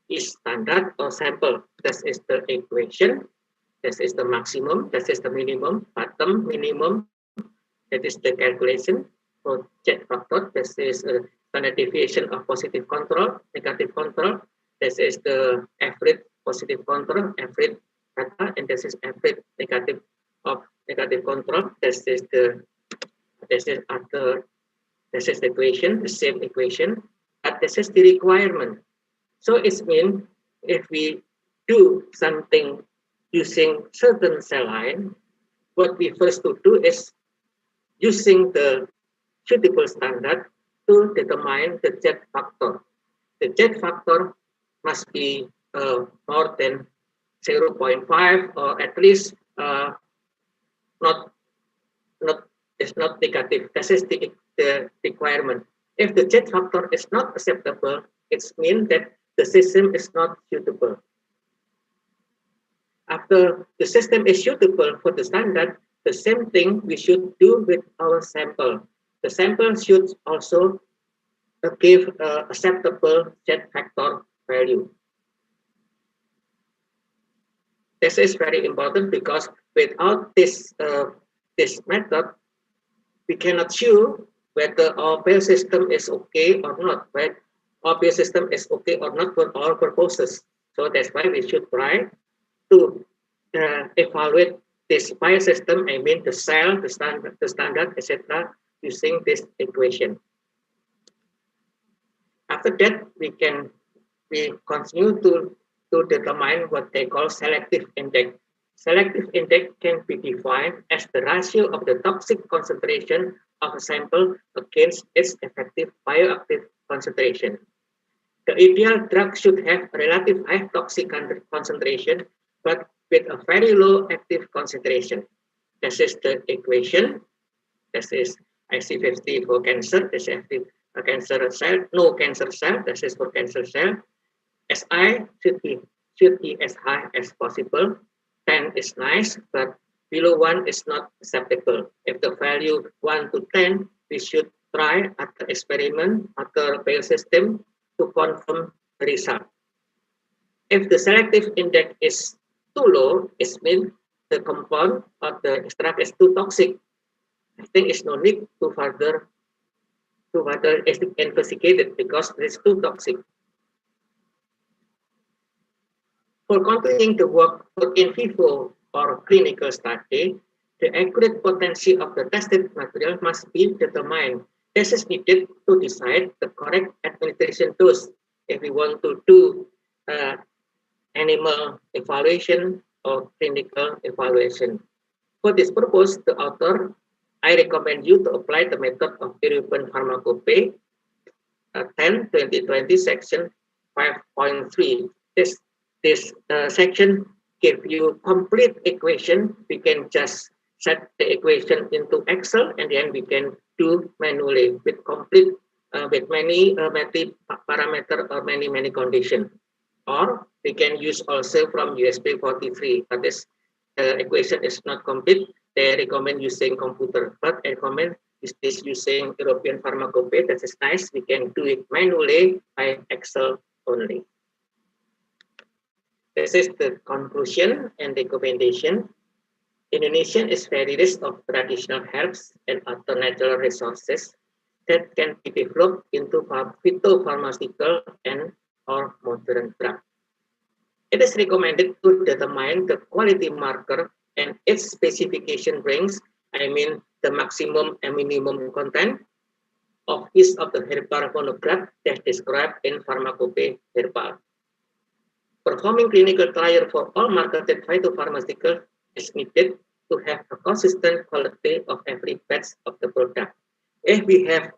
[SPEAKER 7] Is standard or sample? This is the equation. This is the maximum. This is the minimum. Bottom minimum. That is the calculation for Z factor. This is standard deviation of positive control, negative control. This is the average positive control, average data, and this is average negative of negative control. This is the equation, the same equation, but this is the requirement. So it means if we do something using certain cell line, what we first to do is using the suitable standard to determine the Z factor. The Z factor must be more than 0.5 or at least it's not negative. That is the requirement. If the Z factor is not acceptable, it means that the system is not suitable. After the system is suitable for the standard, the same thing we should do with our sample. The sample should also give acceptable Z factor value. This is very important because without this method, we cannot show whether our Pale system is okay or not, right? Our Pale system is okay or not for our purposes. So that's why we should try to evaluate this Pale system, I mean the cell, the standard, etc., using this equation. After that, we continue to determine what they call selective index. Selective index can be defined as the ratio of the toxic concentration of a sample against its effective bioactive concentration. The ideal drug should have a relative high toxic concentration, but with a very low active concentration. This is the equation. This is IC50 for cancer. This is a cancer cell, no cancer cell. This is for cancer cell. SI should be as high as possible. 10 is nice, but below 1 is not acceptable. If the value 1 to 10, we should try after experiment, after Pale system to confirm the result. If the selective index is too low, it means the compound or the extract is too toxic. I think it's no need to further investigate it because it's too toxic. For continuing the work for in vivo or clinical study, the accurate potency of the tested material must be determined. This is needed to decide the correct administration dose if we want to do animal evaluation or clinical evaluation. For this purpose, the author, I recommend you to apply the method of European Pharmacopoeia 10/2020 section 5.3. This section gives you complete equation. We can just set the equation into Excel and then we can do manually with complete with many parameter or many conditions. Or we can use also from USB 43. But this equation is not complete. They recommend using computer, but I recommend this using European Pharmacopoeia. That is nice. We can do it manually by Excel only. This is the conclusion and recommendation. Indonesia is very rich of traditional herbs and other natural resources that can be developed into phytopharmaceutical and or modern drug. It is recommended to determine the quality marker and its specification range, I mean the maximum and minimum content of each of the herbal monograph that described in Pharmacopoeia Herbal. Performing clinical trial for all marketed phytopharmaceuticals is needed to have a consistent quality of every batch of the product. If we have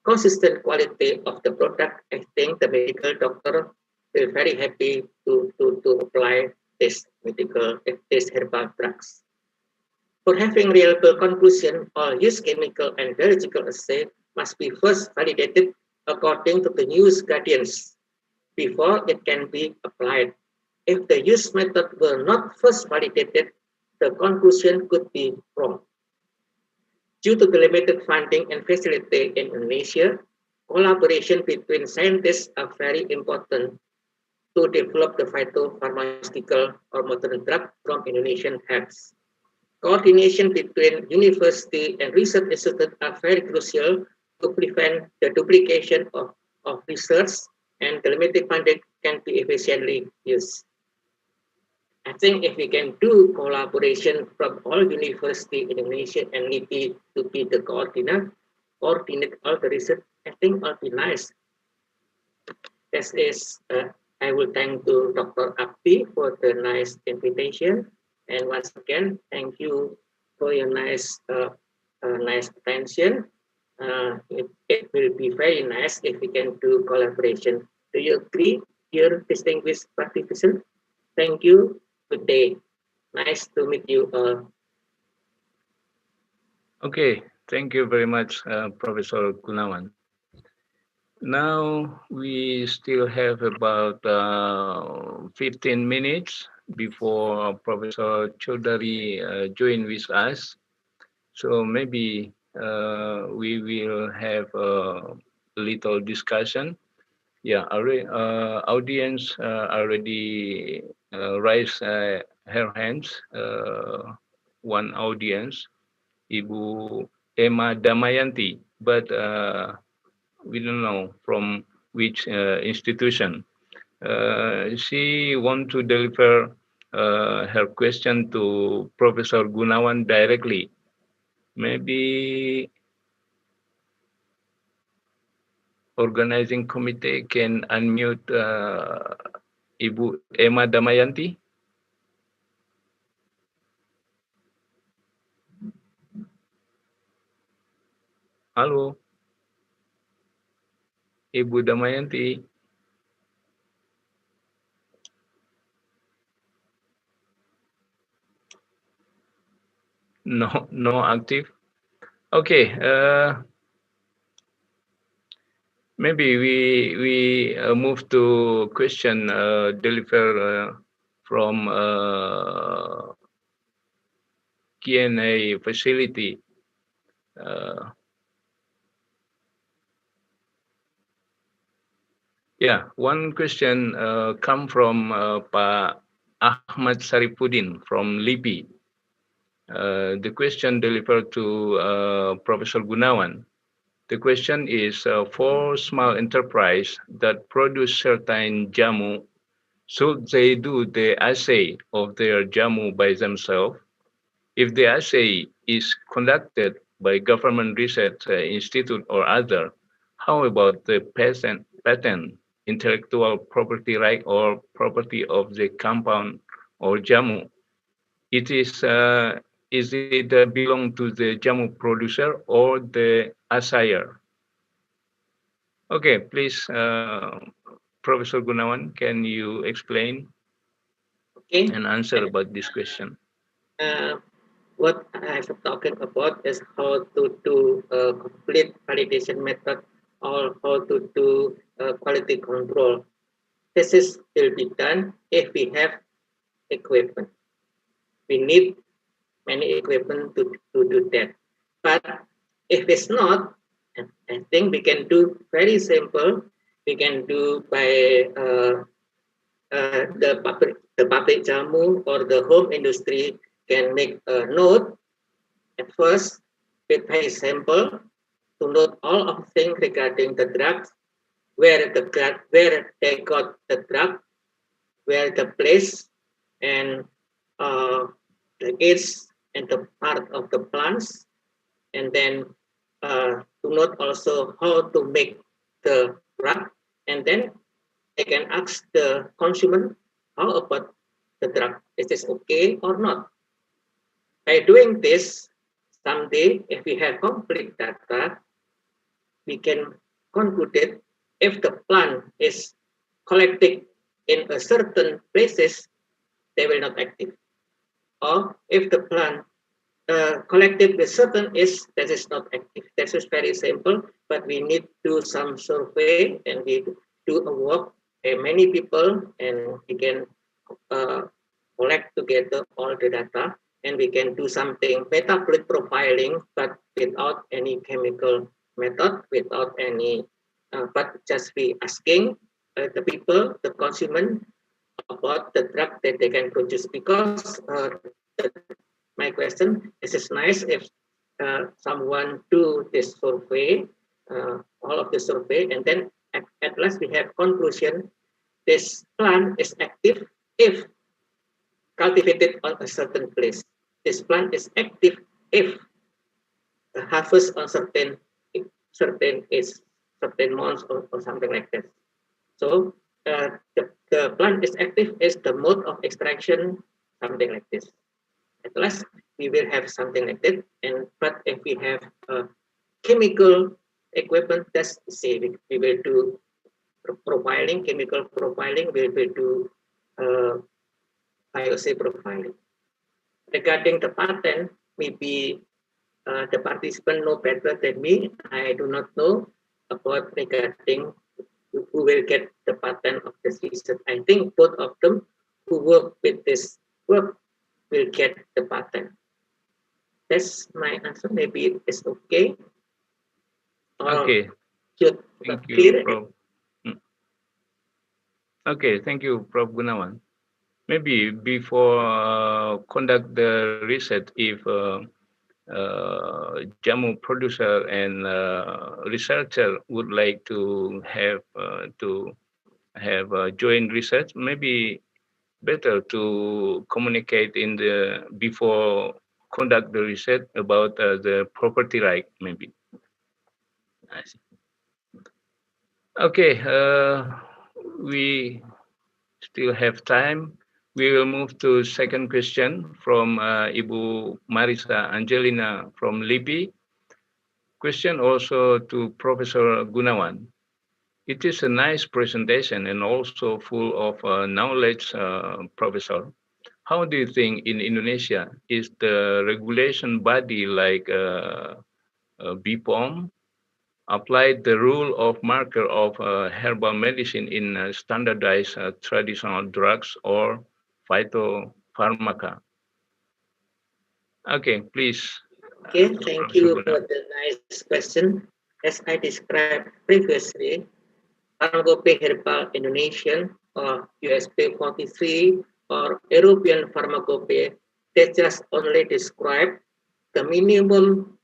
[SPEAKER 7] consistent quality of the product, I think the medical doctor will very happy to apply this herbal drugs. For having reliable conclusion, all use chemical and biological assay must be first validated according to the use guidance before it can be applied. If the use method were not first validated, the conclusion could be wrong. Due to the limited funding and facility in Indonesia, collaboration between scientists are very important to develop the phytopharmaceutical or modern drug from Indonesian herbs. Coordination between university and research institutes are very crucial to prevent the duplication of research, and the limited funding can be efficiently used. I think if we can do collaboration from all university in Indonesia and LIPI to be the coordinate all the research, I think will be nice. This is, I will thank to Dr. Abdi for the nice invitation. And once again, thank you for your nice attention. It will be very nice if we can do collaboration. Do you agree, dear distinguished participants? Thank you. Good day. Nice to meet you all.
[SPEAKER 6] Okay, thank you very much, Professor Gunawan. Now we still have about 15 minutes before Professor Chaudhary join with us. So maybe we will have a little discussion. Yeah, audience already raised her hands. One audience, Ibu Emma Damayanti, but we don't know from which institution. She want to deliver her question to Professor Gunawan directly. Maybe organizing committee can unmute Ibu Emma Damayanti. Halo, Ibu Damayanti. No active. Okay. Maybe we move to question delivered from Q&A facility. Yeah, one question come from Pak Ahmad Saripudin from LIPI. The question delivered to Professor Gunawan. The question is, for small enterprise that produce certain jamu, should they do the assay of their jamu by themselves? If the assay is conducted by government research institute or other, how about the patent, intellectual property right or property of the compound or jamu? It is it belong to the jamu producer or the assayer? Okay, please, Professor Gunawan, can you explain and answer about this question?
[SPEAKER 7] What I'm talking about is how to do a complete validation method or how to do quality control. This will be done if we have equipment. We need many equipment to do that. But if it's not, I think we can do very simple. We can do by the public jamu or the home industry can make a note at first with very simple to note all of things regarding the drugs, where they got the drug, where the place, and the age and the part of the plants, and then to note also how to make the drug, and then they can ask the consumer how about the drug, is this okay or not? By doing this, someday if we have complete data, we can conclude if the plant is collected in a certain places, they will not active. Or if the plant collected with certain that is not active. This is very simple, but we need to do some survey and we do a work, many people, and we can collect together all the data, and we can do something metabolic profiling, but without any chemical method, without any, but just be asking the people, the consumer, about the drug that they can produce. Because my question, this is nice if someone do this survey all of the survey, and then at last we have conclusion. This plant is active if cultivated on a certain place. This plant is active if harvest on certain months or something like that. So the plant is active is the mode of extraction, something like this. At last we will have something like that. But if we have chemical equipment, that's the same. We will do profiling, chemical profiling. We will do IOC profiling. Regarding the patent, maybe the participant know better than me. I do not know about regarding who will get the patent of this research. I think both of them who work with this work will get the patent. That's my answer. Maybe it's okay.
[SPEAKER 6] Okay. Thank you, Prof. Okay, thank you, Prof. Gunawan. Maybe before conduct the research, if jamu producer and researcher would like to have joint research, maybe better to communicate in the before conduct the research about the property right, maybe. I see. Okay, we still have time. We will move to second question from Ibu Marisa Angelina from LIPI. Question also to Professor Gunawan. It is a nice presentation and also full of knowledge, Professor. How do you think in Indonesia is the regulation body like BPOM applied the rule of marker of herbal medicine in standardized traditional drugs or phytopharmaca? Okay, please.
[SPEAKER 7] Okay, thank you for the nice question. As I described previously, Pharmacopoeia Herbal Indonesian or USP 43 or European Pharmacopoeia, they just only describe the minimum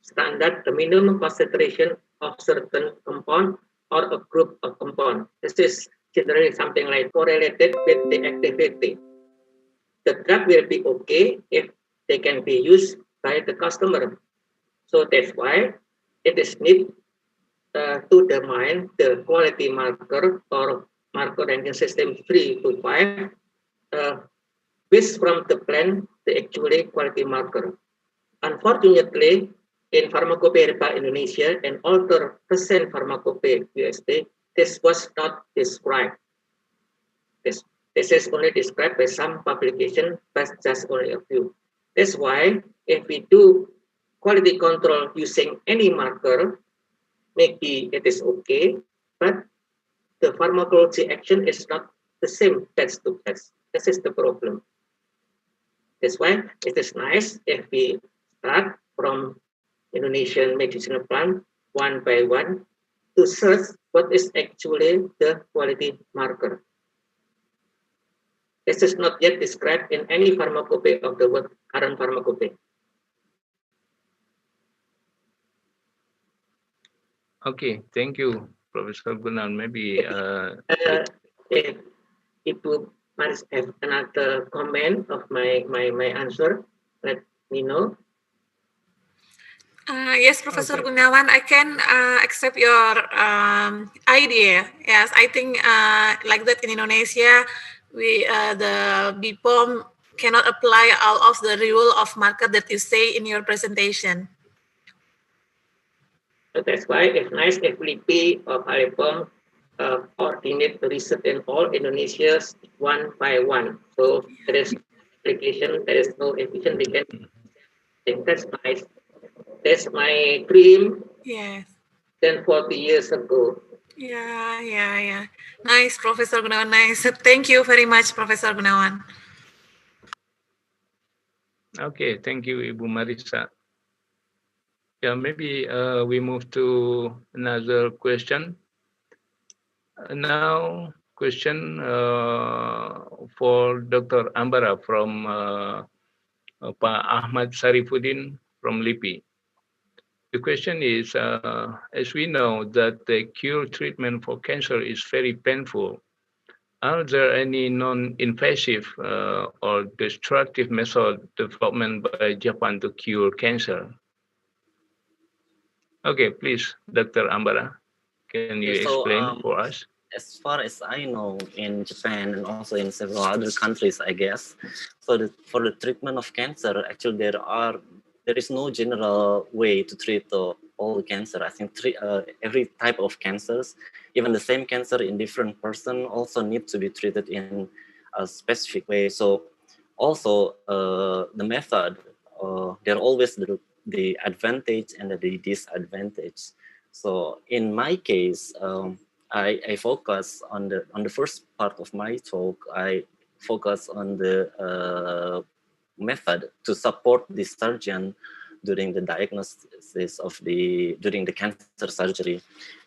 [SPEAKER 7] standard, the minimum concentration of certain compound or a group of compound. This is generally something like correlated with the activity. The drug will be okay if they can be used by the customer. So that's why it is need to determine the quality marker or marker ranking system 3 to 5 based from the plan, the actually quality marker. Unfortunately, in Pharmacopoeia Herbal Indonesia and other present Pharmacopoeia USP, this was not described. This is only described by some publication, but just only a few. That's why if we do quality control using any marker, maybe it is okay, but the pharmacology action is not the same test to test. This is the problem. That's why it is nice if we start from Indonesian medicinal plant one by one to search what is actually the quality marker. This is not yet described in any pharmacopoeia of the world, current pharmacopoeia.
[SPEAKER 6] Okay, thank you, Professor Gunan. Maybe
[SPEAKER 7] if Ibu Maris have another comment of my answer, let me know.
[SPEAKER 9] Yes, Professor Gunawan, I can accept your idea. Yes, I think like that in Indonesia, we the BPOM cannot apply all of the rule of market that you say in your presentation.
[SPEAKER 7] So that's why it's nice if LIPI or BPOM coordinate the research in all Indonesia's one by one. So there is application, there is no efficient. We can think that's nice. That's my dream.
[SPEAKER 9] Yes.
[SPEAKER 7] 10, 40 years ago.
[SPEAKER 9] Yeah. Nice, Professor Gunawan. Nice. Thank you very much, Professor Gunawan.
[SPEAKER 6] Okay, thank you, Ibu Marisa. Yeah, maybe we move to another question. Now, question for Dr. Ambara from Pak Ahmad Sarifuddin from LIPI. the question is, as we know that the cure treatment for cancer is very painful, are there any non-invasive or destructive method development by Japan to cure cancer? Okay, please, Dr. Ambara, can you
[SPEAKER 8] Okay, so
[SPEAKER 6] explain for us?
[SPEAKER 8] as far as I know, in Japan and also in several other countries, I guess, for the treatment of cancer, actually there is no general way to treat all cancer. I think every type of cancers, even the same cancer in different person, also need to be treated in a specific way. So also the method, there are always the advantage and the disadvantage. So in my case, I focus on the first part of my talk. I focus on the method to support the surgeon during the diagnosis during the cancer surgery,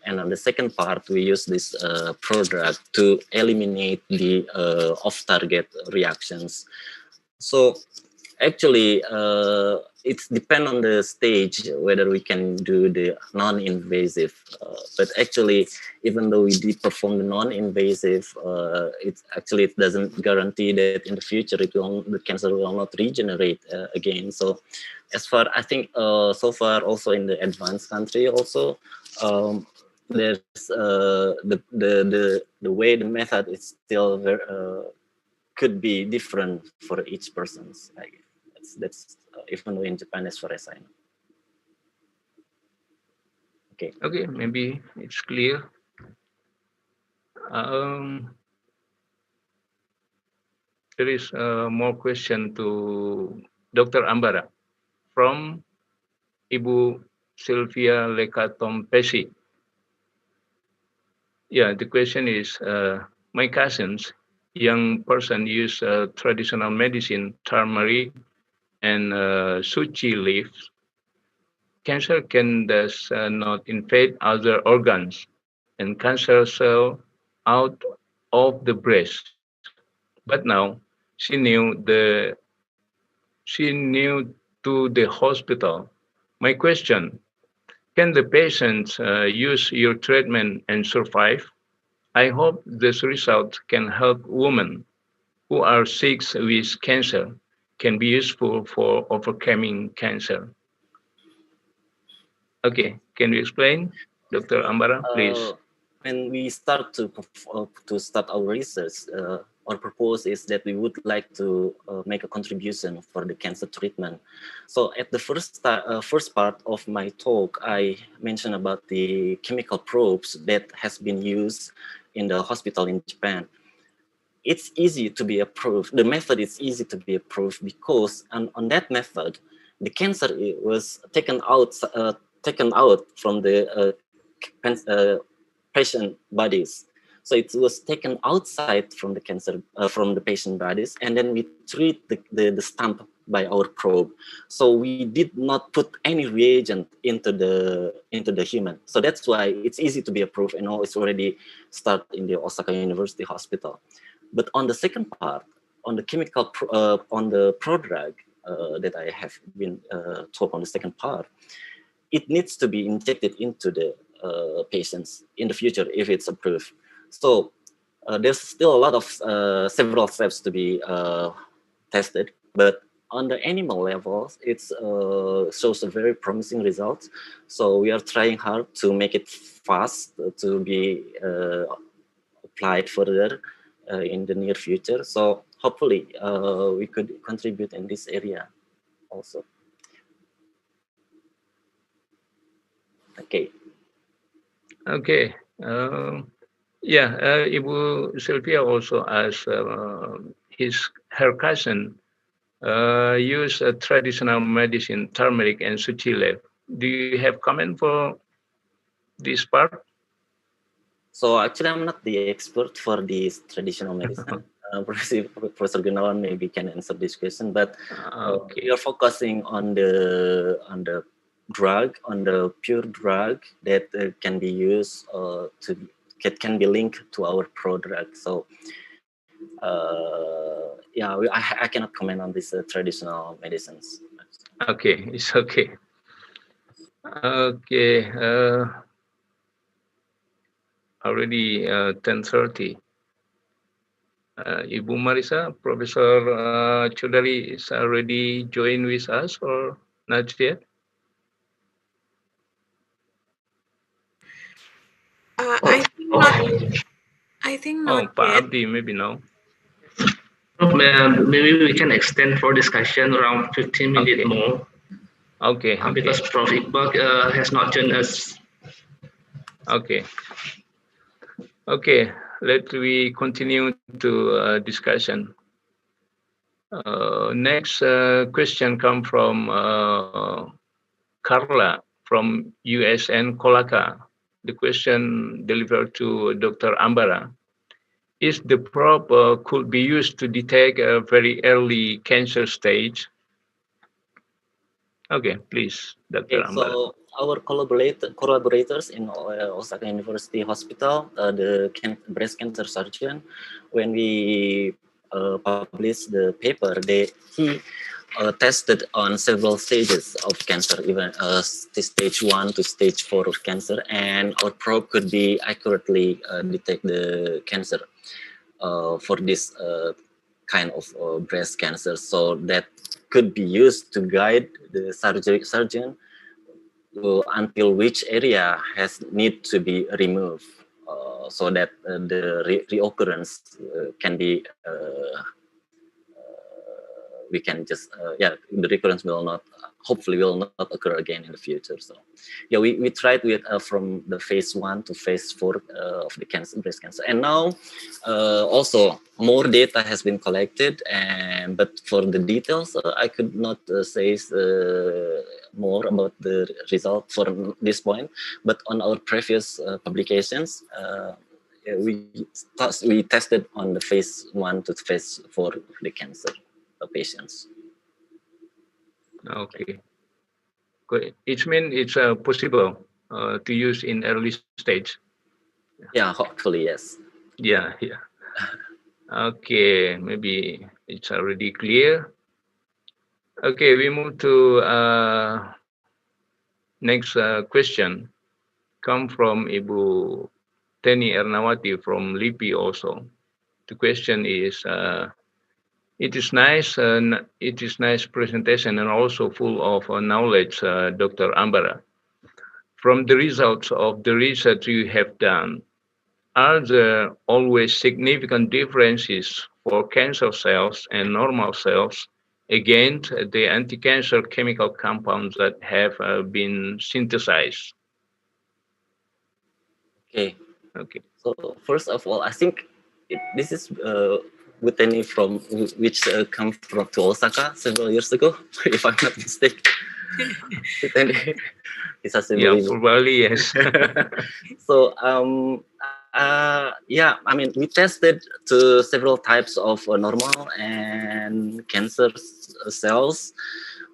[SPEAKER 8] and on the second part we use this product to eliminate the off-target reactions. So actually, it's depend on the stage whether we can do the non-invasive. But actually, even though we did perform the non-invasive, it doesn't guarantee that in the future the cancer will not regenerate again. So, as far I think, so far also in the advanced country also. There's the way the method is still very could be different for each person. Like that's even though in Japan as far as I know. Okay.
[SPEAKER 6] Okay, maybe it's clear. There is more question to Dr. Ambara from Ibu Sylvia Lekatompesi. Yeah, the question is, my cousins, young person use traditional medicine, turmeric and suchi leaves. Cancer can thus not invade other organs and cancer cell out of the breast. But now she knew to the hospital. My question: can the patients use your treatment and survive? I hope this result can help women who are sick with cancer, can be useful for overcoming cancer. Okay, can you explain, Dr. Ambara, please?
[SPEAKER 8] When we start to start our research, our purpose is that we would like to make a contribution for the cancer treatment. So at the first part of my talk, I mentioned about the chemical probes that has been used in the hospital in Japan. It's easy to be approved. The method is easy to be approved because on that method, the cancer was taken out from the patient bodies. So it was taken outside from the cancer, from the patient bodies, and then we treat the stump by our probe. So we did not put any reagent into the human. So that's why it's easy to be approved, and now it's already started in the Osaka University Hospital. But on the second part, on the chemical, on the prodrug that I have been taught on the second part, it needs to be injected into the patients in the future if it's approved. So there's still a lot of several steps to be tested, but on the animal levels, it shows a very promising result. So we are trying hard to make it fast to be applied further in the near future. So hopefully we could contribute in this area also. Okay.
[SPEAKER 6] Okay. Ibu Sylvia also asked her cousin use a traditional medicine, turmeric and suchi leaf. Do you have comment for this part?
[SPEAKER 8] So actually, I'm not the expert for this traditional medicine. Professor Gunawan maybe can answer this question, but we are focusing on the drug, on the pure drug that can be used can be linked to our product. So I cannot comment on these traditional medicines.
[SPEAKER 6] Okay, it's okay. Okay, already 10:30. Ibu Marisa, Professor Chodari is already joined with us or not yet?
[SPEAKER 9] I think not. I think
[SPEAKER 6] Oh,
[SPEAKER 9] not
[SPEAKER 6] Pak
[SPEAKER 9] yet.
[SPEAKER 6] Abdi, maybe no.
[SPEAKER 5] Maybe we can extend for discussion around 15 minutes
[SPEAKER 6] Okay.
[SPEAKER 5] more.
[SPEAKER 6] Okay,
[SPEAKER 5] Because
[SPEAKER 6] okay,
[SPEAKER 5] Prof. Iqbal has not joined us.
[SPEAKER 6] okay. Okay, let we continue to discussion. Next question come from Carla from USN Kolaka. The question delivered to Dr. Ambara. Is the probe could be used to detect a very early cancer stage? Okay, please, Dr.
[SPEAKER 8] Okay,
[SPEAKER 6] Ambara.
[SPEAKER 8] so our collaborators in Osaka University Hospital, the breast cancer surgeon, when we published the paper, he tested on several stages of cancer, even stage 1 to stage 4 of cancer, and our probe could be accurately detect the cancer for this kind of breast cancer. So that could be used to guide the surgeon until which area has need to be removed, so that the reoccurrence can be we can just the recurrence will not, hopefully will not occur again in the future. So yeah, we tried with from the phase 1 to phase 4 of the breast cancer, and now also more data has been collected, and but for the details I could not say more about the result for this point, but on our previous publications we tested on the phase 1 to phase 4 of the cancer patients.
[SPEAKER 6] Okay. It means it's possible to use in early stage.
[SPEAKER 8] Yeah, hopefully, yes.
[SPEAKER 6] Yeah. Okay, maybe it's already clear. Okay, we move to next question. Come from Ibu Teni Ernawati from LIPI also. The question is, it is nice presentation and also full of knowledge, Dr. Ambara. From the results of the research you have done, are there always significant differences for cancer cells and normal cells against the anti-cancer chemical compounds that have been synthesized?
[SPEAKER 8] Okay.
[SPEAKER 6] Okay.
[SPEAKER 8] So first of all, I think this is Buteni from which come from to Osaka several years ago, if I'm not mistaken. Buteni is a
[SPEAKER 6] Yeah, probably yes.
[SPEAKER 8] So yeah, I mean, we tested to several types of normal and cancer cells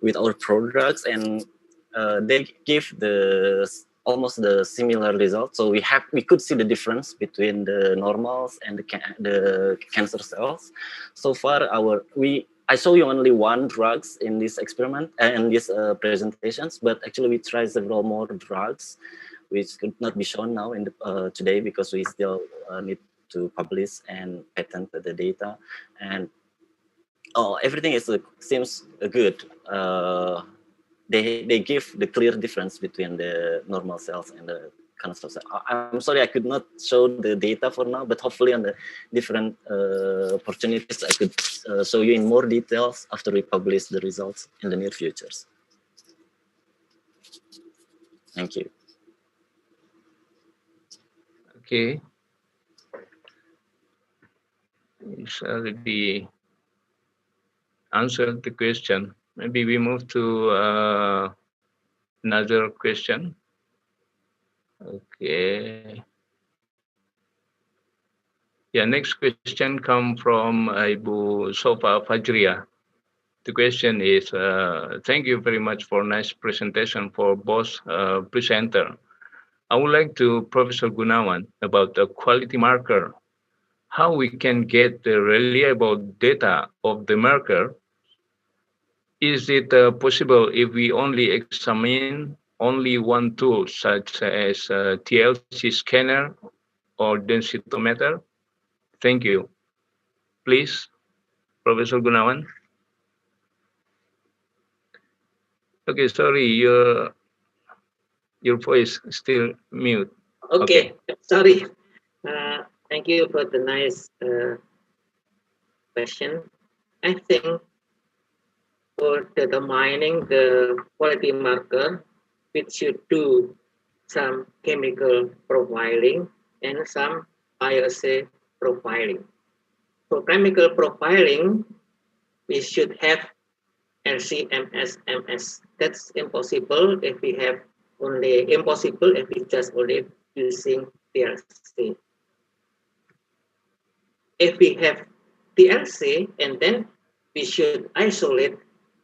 [SPEAKER 8] with our products, and they give almost the similar results. So we could see the difference between the normals and the cancer cells. So far, I show you only one drugs in this experiment and these presentations, but actually we tried several more drugs, which could not be shown now in today because we still need to publish and patent the data, and everything seems good. They give the clear difference between the normal cells and the cancer cells. I'm sorry I could not show the data for now, but hopefully on the different opportunities I could show you in more details after we publish the results in the near futures. Thank you.
[SPEAKER 6] Okay. It's already answered the question. Maybe we move to another question. Okay. Yeah, next question come from Ibu Sofa Fajria. The question is, thank you very much for nice presentation for both presenter. I would like to Professor Gunawan about the quality marker, how we can get the reliable data of the marker. Is it possible if we only examine only one tool, such as TLC scanner or densitometer? Thank you. Please, Professor Gunawan. Okay, sorry, your voice is still mute.
[SPEAKER 7] Okay. Sorry. Thank you for the nice question. I think for determining the quality marker, we should do some chemical profiling and some bioassay profiling. For chemical profiling, we should have LC-MS. That's impossible if we just only using TLC. If we have TLC, and then we should isolate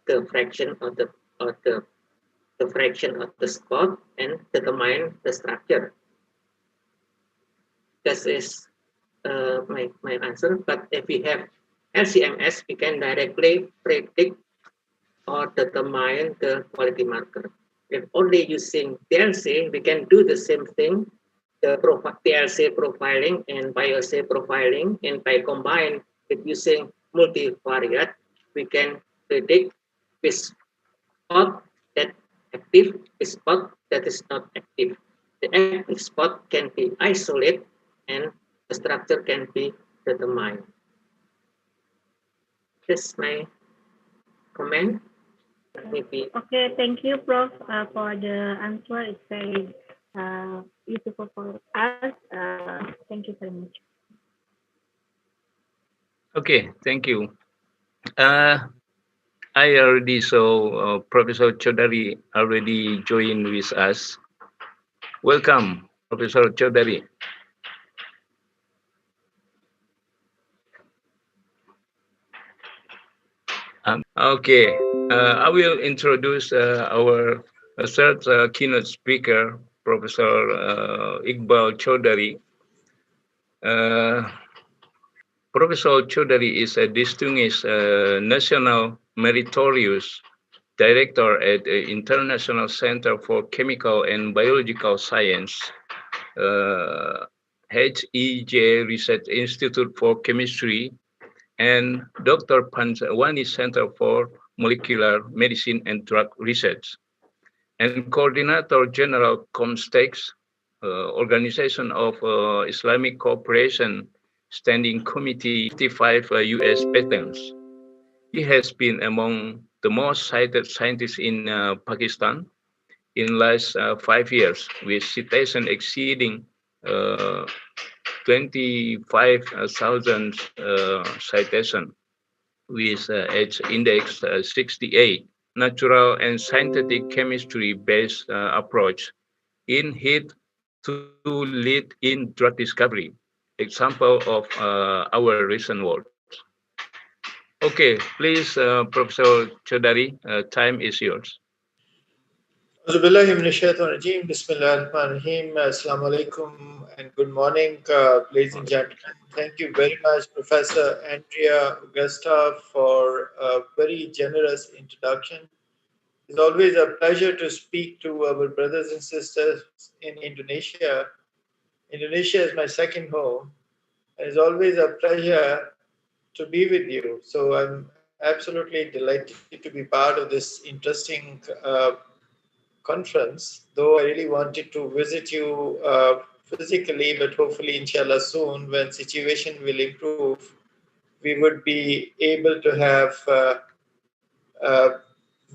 [SPEAKER 7] the fraction of the fraction of the spot and determine the structure. That is my answer. But if we have LC-MS, we can directly predict or determine the quality marker. If only using TLC, we can do the same thing, the TLC profiling and bioassay profiling, and by combine with using multivariate, we can predict which spot that active, which spot that is not active. The active spot can be isolated and the structure can be determined. That's my comment. Maybe.
[SPEAKER 10] Okay, thank you, Prof, for the answer. It's very useful for us. Thank you very much.
[SPEAKER 6] Okay, thank you. I already saw Professor Chaudhary already joined with us. Welcome, Professor Chaudhary. Okay, I will introduce our third keynote speaker, Professor Iqbal Chaudhary. Professor Chaudhary is a distinguished national meritorious director at the International Center for Chemical and Biological Science, HEJ Research Institute for Chemistry, and Dr. Panjwani Center for Molecular Medicine and Drug Research, and Coordinator General COMSTEX, Organization of Islamic Cooperation Standing Committee 55 US patents. He has been among the most cited scientists in Pakistan in last 5 years, with citation exceeding 25,000 citation, with H index 68, natural and synthetic chemistry based approach in hit to lead in drug discovery, example of our recent work. Okay, please, Professor Chaudhary, time is yours.
[SPEAKER 11] Bismillahirrahmanirrahim. Assalamu alaikum and good morning, ladies and gentlemen. Thank you very much, Professor Andrea Augusta, for a very generous introduction. It's always a pleasure to speak to our brothers and sisters in Indonesia. Indonesia is my second home, and it's always a pleasure to be with you. So I'm absolutely delighted to be part of this interesting conference, though I really wanted to visit you physically, but hopefully, inshallah, soon, when situation will improve, we would be able to have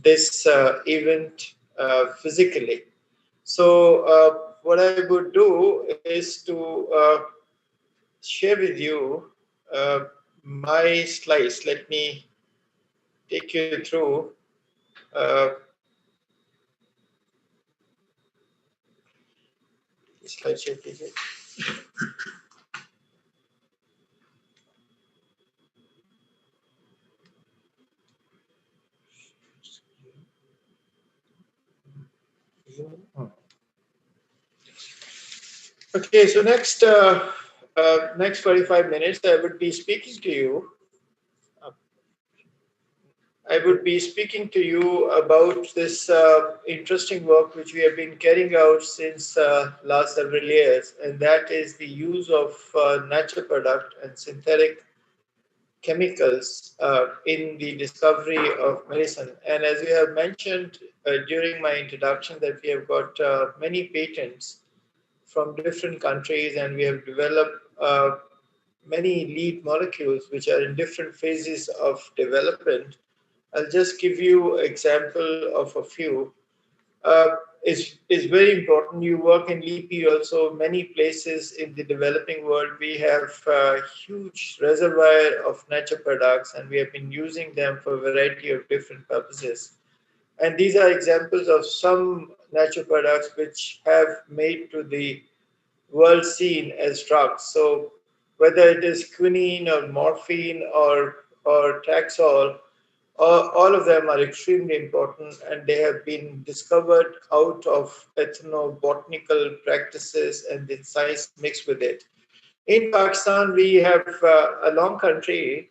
[SPEAKER 11] this event physically. So what I would do is to share with you my slides. Let me take you through slide share, please. Okay, so next 45 minutes, I would be speaking to you. I would be speaking to you about this interesting work which we have been carrying out since last several years, and that is the use of natural product and synthetic chemicals in the discovery of medicine. And as you have mentioned during my introduction, that we have got many patents from different countries, and we have developed many lead molecules which are in different phases of development. I'll just give you an example of a few. Is very important. You work in LIPI also. Many places in the developing world, we have a huge reservoir of natural products, and we have been using them for a variety of different purposes. And these are examples of some natural products which have made to the world scene as drugs. So whether it is quinine or morphine or Taxol, all of them are extremely important, and they have been discovered out of ethnobotanical practices and the science mixed with it. In Pakistan, we have a long country,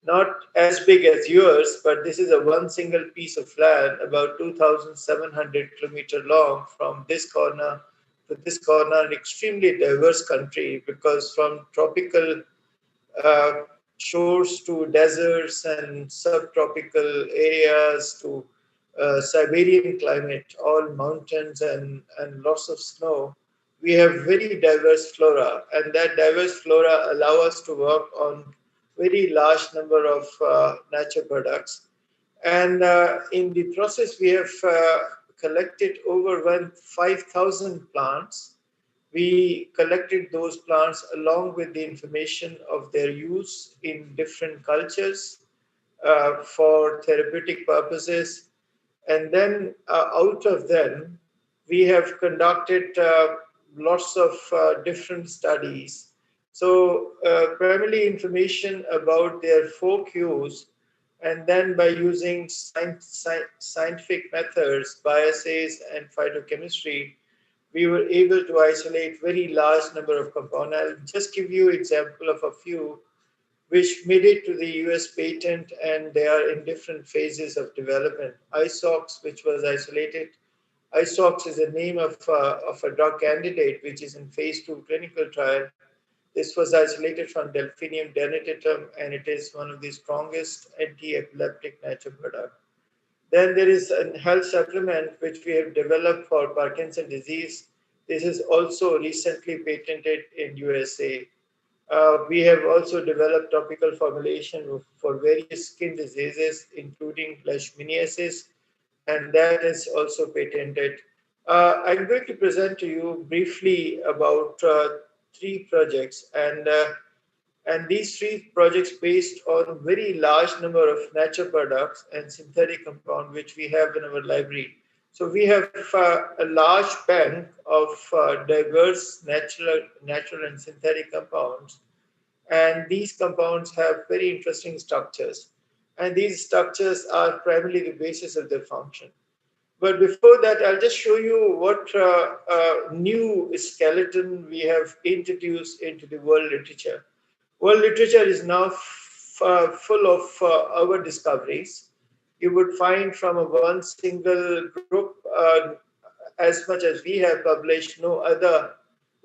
[SPEAKER 11] not as big as yours, but this is a one single piece of land, about 2,700 kilometers long from this corner to this corner, an extremely diverse country, because from tropical uh, shores to deserts and subtropical areas to Siberian climate, all mountains and lots of snow. We have very diverse flora, and that diverse flora allow us to work on very large number of natural products. And in the process, we have collected over 5,000 plants. We collected those plants along with the information of their use in different cultures for therapeutic purposes. And then out of them, we have conducted lots of different studies. So primarily information about their folk use, and then by using scientific methods, bioassays and phytochemistry, we were able to isolate very large number of compounds. I'll just give you example of a few which made it to the US patent, and they are in different phases of development. ISOX, which was isolated. ISOX is the name of a drug candidate which is in phase 2 clinical trial. This was isolated from Delphinium dentatum, and it is one of the strongest anti-epileptic natural products. Then there is a health supplement which we have developed for Parkinson's disease. This is also recently patented in USA. We have also developed topical formulation for various skin diseases, including leishmaniasis, and that is also patented. I'm going to present to you briefly about 3 projects, and these 3 projects based on very large number of natural products and synthetic compound which we have in our library. So we have a large bank of diverse natural and synthetic compounds, and these compounds have very interesting structures, and these structures are primarily the basis of their function. But before that, I'll just show you what new skeleton we have introduced into the world literature. World literature is now full of our discoveries. You would find from one single group, as much as we have published, no other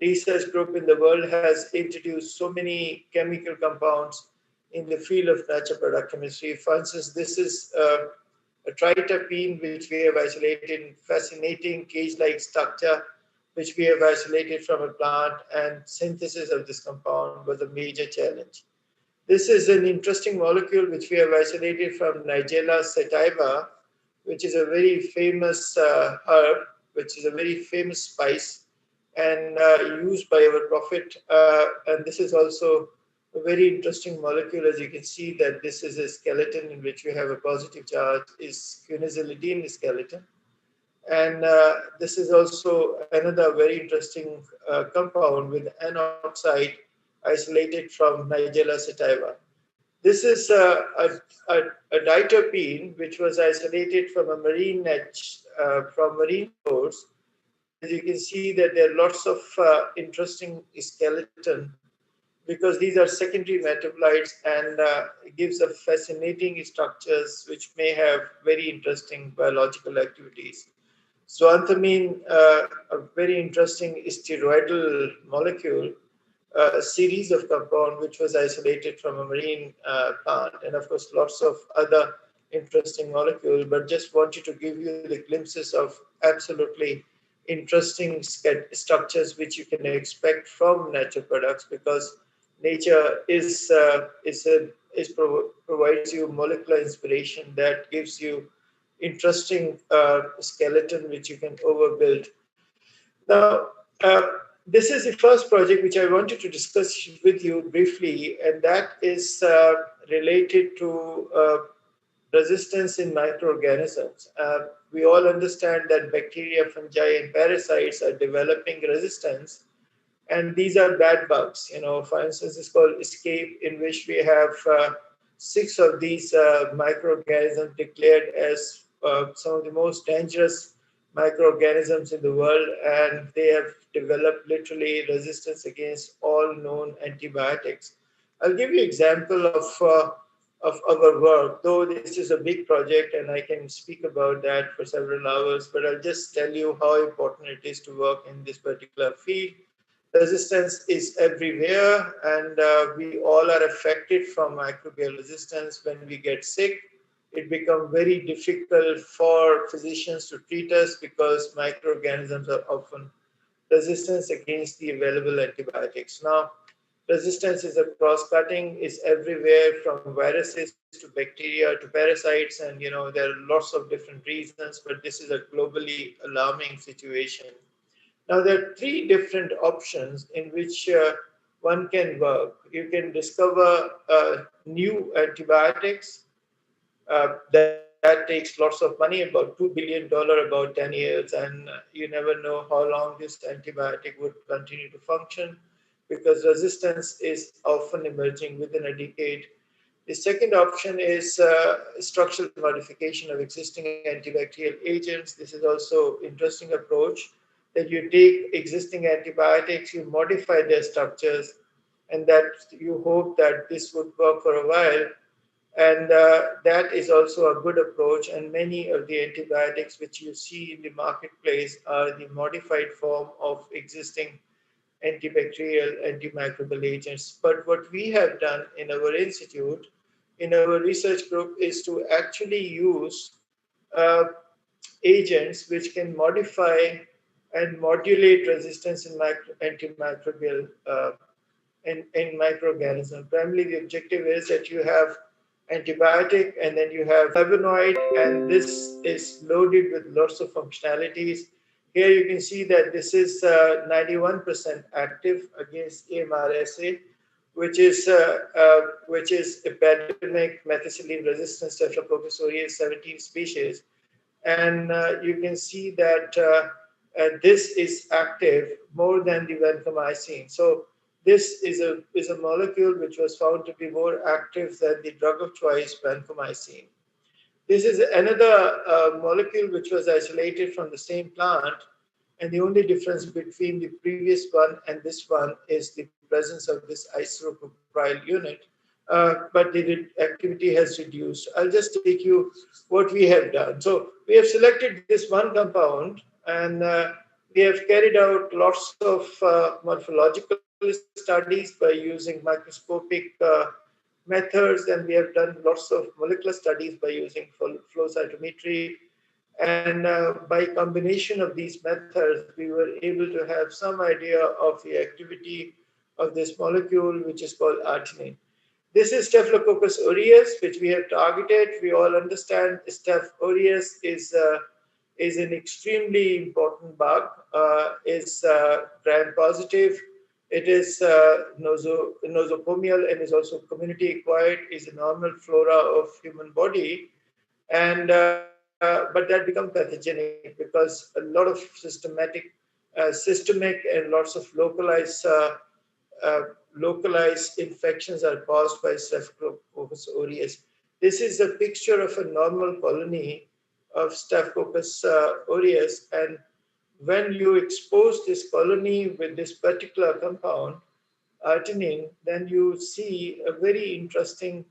[SPEAKER 11] research group in the world has introduced so many chemical compounds in the field of natural product chemistry. For instance, this is a triterpene which we have isolated in fascinating cage-like structure, which we have isolated from a plant, and synthesis of this compound was a major challenge. This is an interesting molecule which we have isolated from Nigella sativa, which is a very famous herb, which is a very famous spice and used by our prophet. And this is also a very interesting molecule. As you can see that this is a skeleton in which we have a positive charge, is quinazolidine skeleton. And this is also another very interesting compound with N oxide isolated from Nigella sativa. This is a diterpene which was isolated from a marine from marine source. As you can see that there are lots of interesting skeleton because these are secondary metabolites and it gives a fascinating structures which may have very interesting biological activities. Zoanthamine, a very interesting steroidal molecule, a series of compound which was isolated from a marine plant, and of course lots of other interesting molecules, but just wanted to give you the glimpses of absolutely interesting structures which you can expect from natural products, because nature provides you molecular inspiration that gives you interesting skeleton which you can overbuild. Now, this is the first project which I wanted to discuss with you briefly, and that is related to resistance in microorganisms. We all understand that bacteria, fungi, and parasites are developing resistance, and these are bad bugs. For instance, it's called ESCAPE, in which we have 6 of these microorganisms declared as some of the most dangerous microorganisms in the world, and they have developed literally resistance against all known antibiotics. I'll give you an example of our work, though this is a big project and I can speak about that for several hours, but I'll just tell you how important it is to work in this particular field. Resistance is everywhere, and we all are affected from microbial resistance. When we get sick, it becomes very difficult for physicians to treat us because microorganisms are often resistant against the available antibiotics. Now, resistance is a cross-cutting, is everywhere, from viruses to bacteria to parasites, and there are lots of different reasons, but this is a globally alarming situation. Now, there are 3 different options in which one can work. You can discover new antibiotics. That takes lots of money, about $2 billion, about 10 years, and you never know how long this antibiotic would continue to function, because resistance is often emerging within a decade. The second option is structural modification of existing antibacterial agents. This is also an interesting approach, that you take existing antibiotics, you modify their structures, and that you hope that this would work for a while. And that is also a good approach. And many of the antibiotics which you see in the marketplace are the modified form of existing antibacterial, antimicrobial agents. But what we have done in our institute, in our research group, is to actually use agents which can modify and modulate resistance in antimicrobial in microorganisms. Primarily, the objective is that you have antibiotic and then you have flavonoid, and this is loaded with lots of functionalities. Here you can see that this is 91% active against AMRSA, which is epidemic methicillin-resistant Staphylococcus aureus 17 species. And you can see that this is active more than the vancomycin. So this is a molecule which was found to be more active than the drug of choice, vancomycin. This is another molecule which was isolated from the same plant, and the only difference between the previous one and this one is the presence of this isopropyl unit, but the activity has reduced. I'll just take you what we have done. So we have selected this one compound, and we have carried out lots of morphological studies by using microscopic methods, and we have done lots of molecular studies by using flow cytometry. And by combination of these methods, we were able to have some idea of the activity of this molecule, which is called arginine. This is Staphylococcus aureus, which we have targeted. We all understand Staph aureus is an extremely important bug, is gram-positive. It is nosocomial and is also community acquired, is a normal flora of human body. And but that becomes pathogenic because a lot of systemic and lots of localized infections are caused by Staphylococcus aureus. This is a picture of a normal colony of Staphylococcus aureus, and when you expose this colony with this particular compound, arginine, then you see a very interesting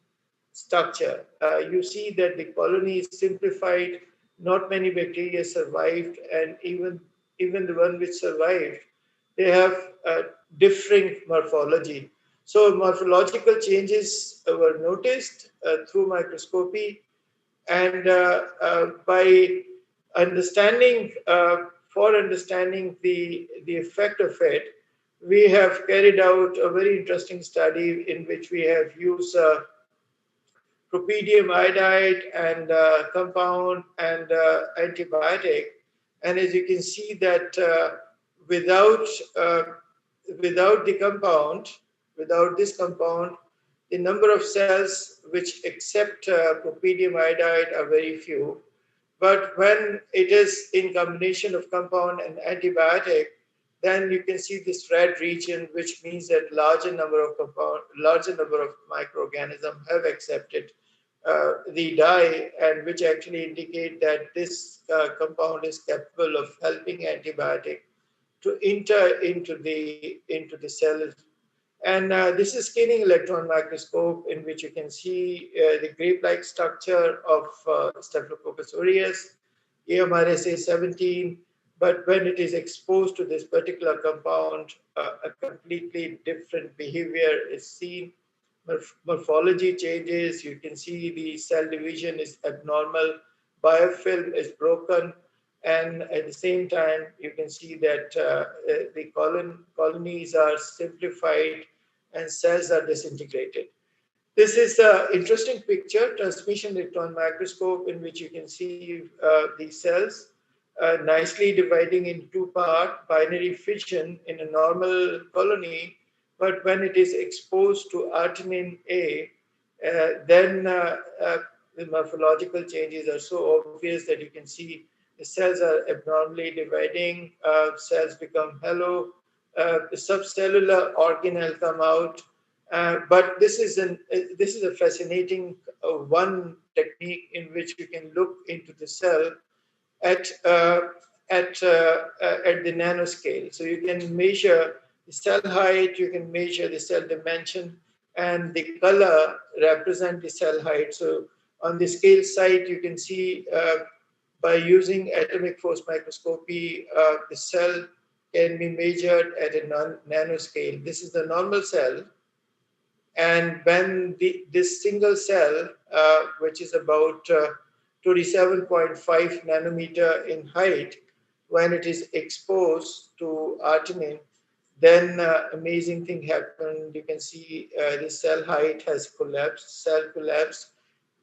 [SPEAKER 11] structure. You see that the colony is simplified, not many bacteria survived, and even the one which survived, they have differing morphology. So morphological changes were noticed through microscopy, and by understanding, for understanding the effect of it, we have carried out a very interesting study in which we have used propedium iodide and compound and antibiotic. And as you can see that without without the compound, without this compound, the number of cells which accept propedium iodide are very few. But when it is in combination of compound and antibiotic, then you can see this red region, which means that larger number of microorganisms have accepted the dye, and which actually indicate that this compound is capable of helping antibiotic to enter into the cell. And this is scanning electron microscope, in which you can see the grape-like structure of Staphylococcus aureus, AMRSA 17. But when it is exposed to this particular compound, a completely different behavior is seen. Morphology changes. You can see the cell division is abnormal, biofilm is broken, and at the same time, you can see that the colonies are simplified and cells are disintegrated. This is an interesting picture, transmission electron microscope, in which you can see the cells nicely dividing in two parts, binary fission in a normal colony. But when it is exposed to arginine A, then the morphological changes are so obvious that you can see the cells are abnormally dividing, cells become hollow, the subcellular organelle come out. But this is a fascinating one technique in which you can look into the cell at the nanoscale. So you can measure the cell height, you can measure the cell dimension, and the color represent the cell height. So on the scale site, you can see by using atomic force microscopy, the cell can be measured at a nanoscale. This is the normal cell. And when this single cell, which is about 27.5 nanometer in height, when it is exposed to arginine, then amazing thing happened. You can see the cell height has collapsed, cell collapsed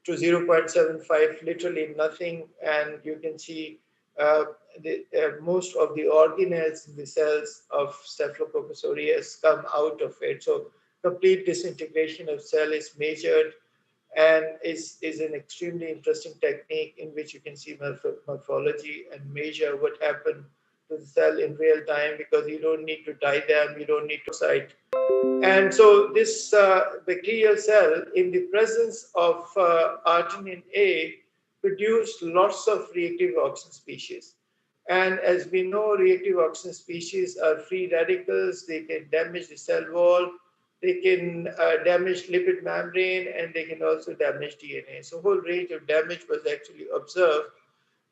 [SPEAKER 11] to 0.75, literally nothing, and you can see most of the organelles in the cells of Staphylococcus aureus come out of it. So complete disintegration of cell is measured, and is an extremely interesting technique in which you can see morphology and measure what happened to the cell in real time, because you don't need to dye them, you don't need to site. And so this bacterial cell, in the presence of arginine A, produced lots of reactive oxygen species. And as we know, reactive oxygen species are free radicals. They can damage the cell wall, they can damage lipid membrane, and they can also damage DNA. So a whole range of damage was actually observed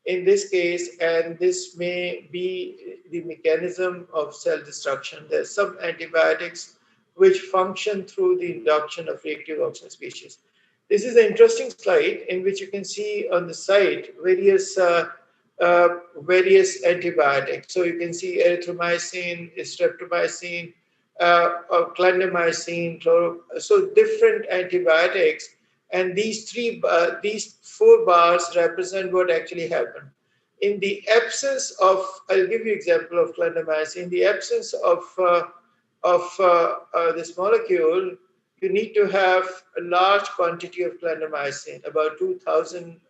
[SPEAKER 11] in this case, and this may be the mechanism of cell destruction. There's some antibiotics which function through the induction of reactive oxygen species. This is an interesting slide in which you can see on the side various antibiotics. So you can see erythromycin, streptomycin, clindamycin, so different antibiotics. And these four bars represent what actually happened. In the absence of, I'll give you an example of clindamycin. In the absence of this molecule, you need to have a large quantity of clindamycin, about 2,000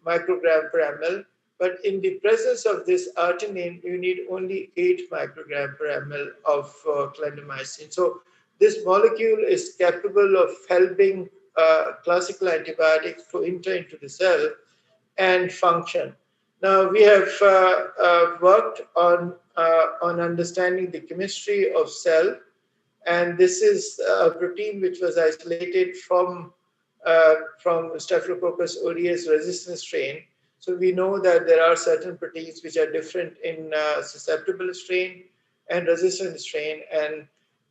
[SPEAKER 11] microgram per ml. But in the presence of this arginine, you need only 8 microgram per ml of clindamycin. So this molecule is capable of helping classical antibiotics to enter into the cell and function. Now we have worked on understanding the chemistry of cell And this is a protein which was isolated from Staphylococcus aureus resistant strain. So we know that there are certain proteins which are different in susceptible strain and resistant strain, and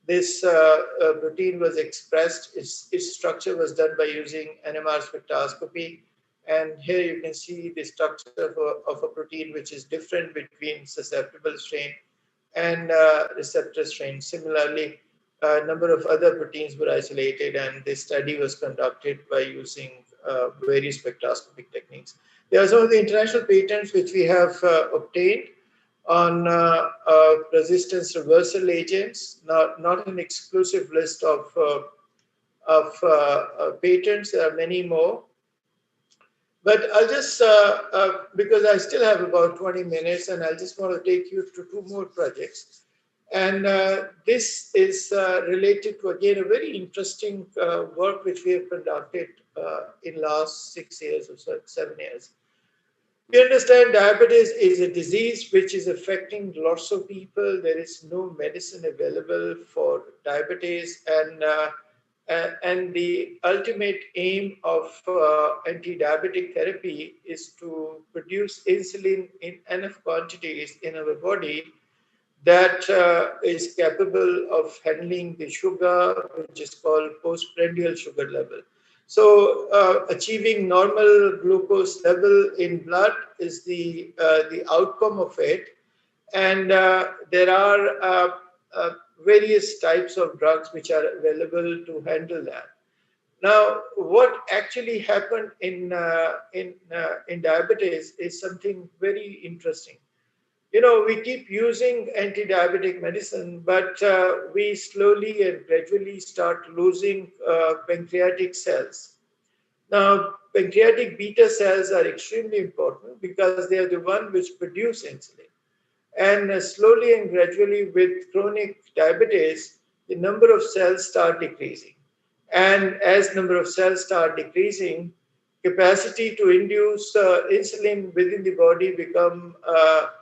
[SPEAKER 11] this protein was expressed, its structure was done by using NMR spectroscopy. And here you can see the structure of a protein which is different between susceptible strain and receptor strain. Similarly, a number of other proteins were isolated, and this study was conducted by using various spectroscopic techniques. There are some of the international patents which we have obtained on resistance reversal agents, not an exclusive list of patents. There are many more. But I'll just, because I still have about 20 minutes, and I'll just want to take you to two more projects. And this is related to, again, a very interesting work which we have conducted in last 6 years or so, 7 years. We understand diabetes is a disease which is affecting lots of people. There is no medicine available for diabetes, and the ultimate aim of anti-diabetic therapy is to produce insulin in enough quantities in our body that is capable of handling the sugar, which is called postprandial sugar level. So achieving normal glucose level in blood is the outcome of it. And there are various types of drugs which are available to handle that. Now, what actually happened in diabetes is something very interesting. You know, we keep using anti-diabetic medicine, but we slowly and gradually start losing pancreatic cells. Now, pancreatic beta cells are extremely important because they are the one which produce insulin. And slowly and gradually with chronic diabetes, the number of cells start decreasing. And as number of cells start decreasing, capacity to induce insulin within the body become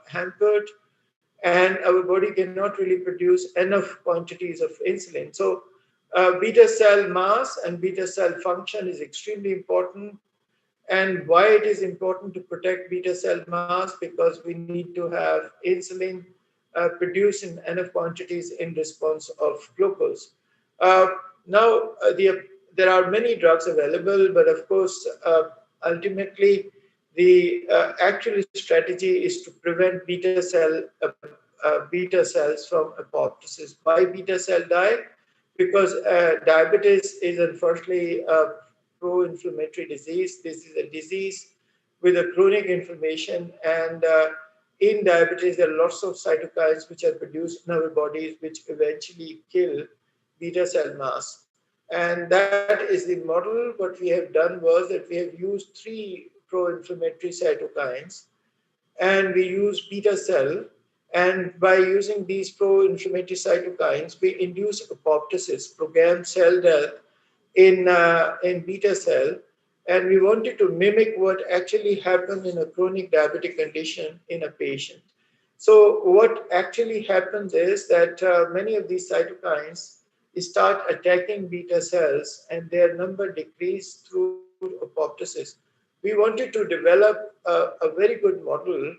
[SPEAKER 11] hampered, and our body cannot really produce enough quantities of insulin. So beta cell mass and beta cell function is extremely important. And why it is important to protect beta cell mass? Because we need to have insulin produced in enough quantities in response of glucose. Now, there are many drugs available, but of course, ultimately, the actual strategy is to prevent beta cells from apoptosis. Why beta cell die? Because diabetes is unfortunately a pro-inflammatory disease. This is a disease with a chronic inflammation, and in diabetes, there are lots of cytokines which are produced in our bodies, which eventually kill beta cell mass. And that is the model. What we have done was that we have used 3 pro-inflammatory cytokines, and we use beta cell. And by using these pro-inflammatory cytokines, we induce apoptosis, programmed cell death in beta cell. And we wanted to mimic what actually happens in a chronic diabetic condition in a patient. So what actually happens is that many of these cytokines start attacking beta cells, and their number decrease through apoptosis. We wanted to develop a very good model.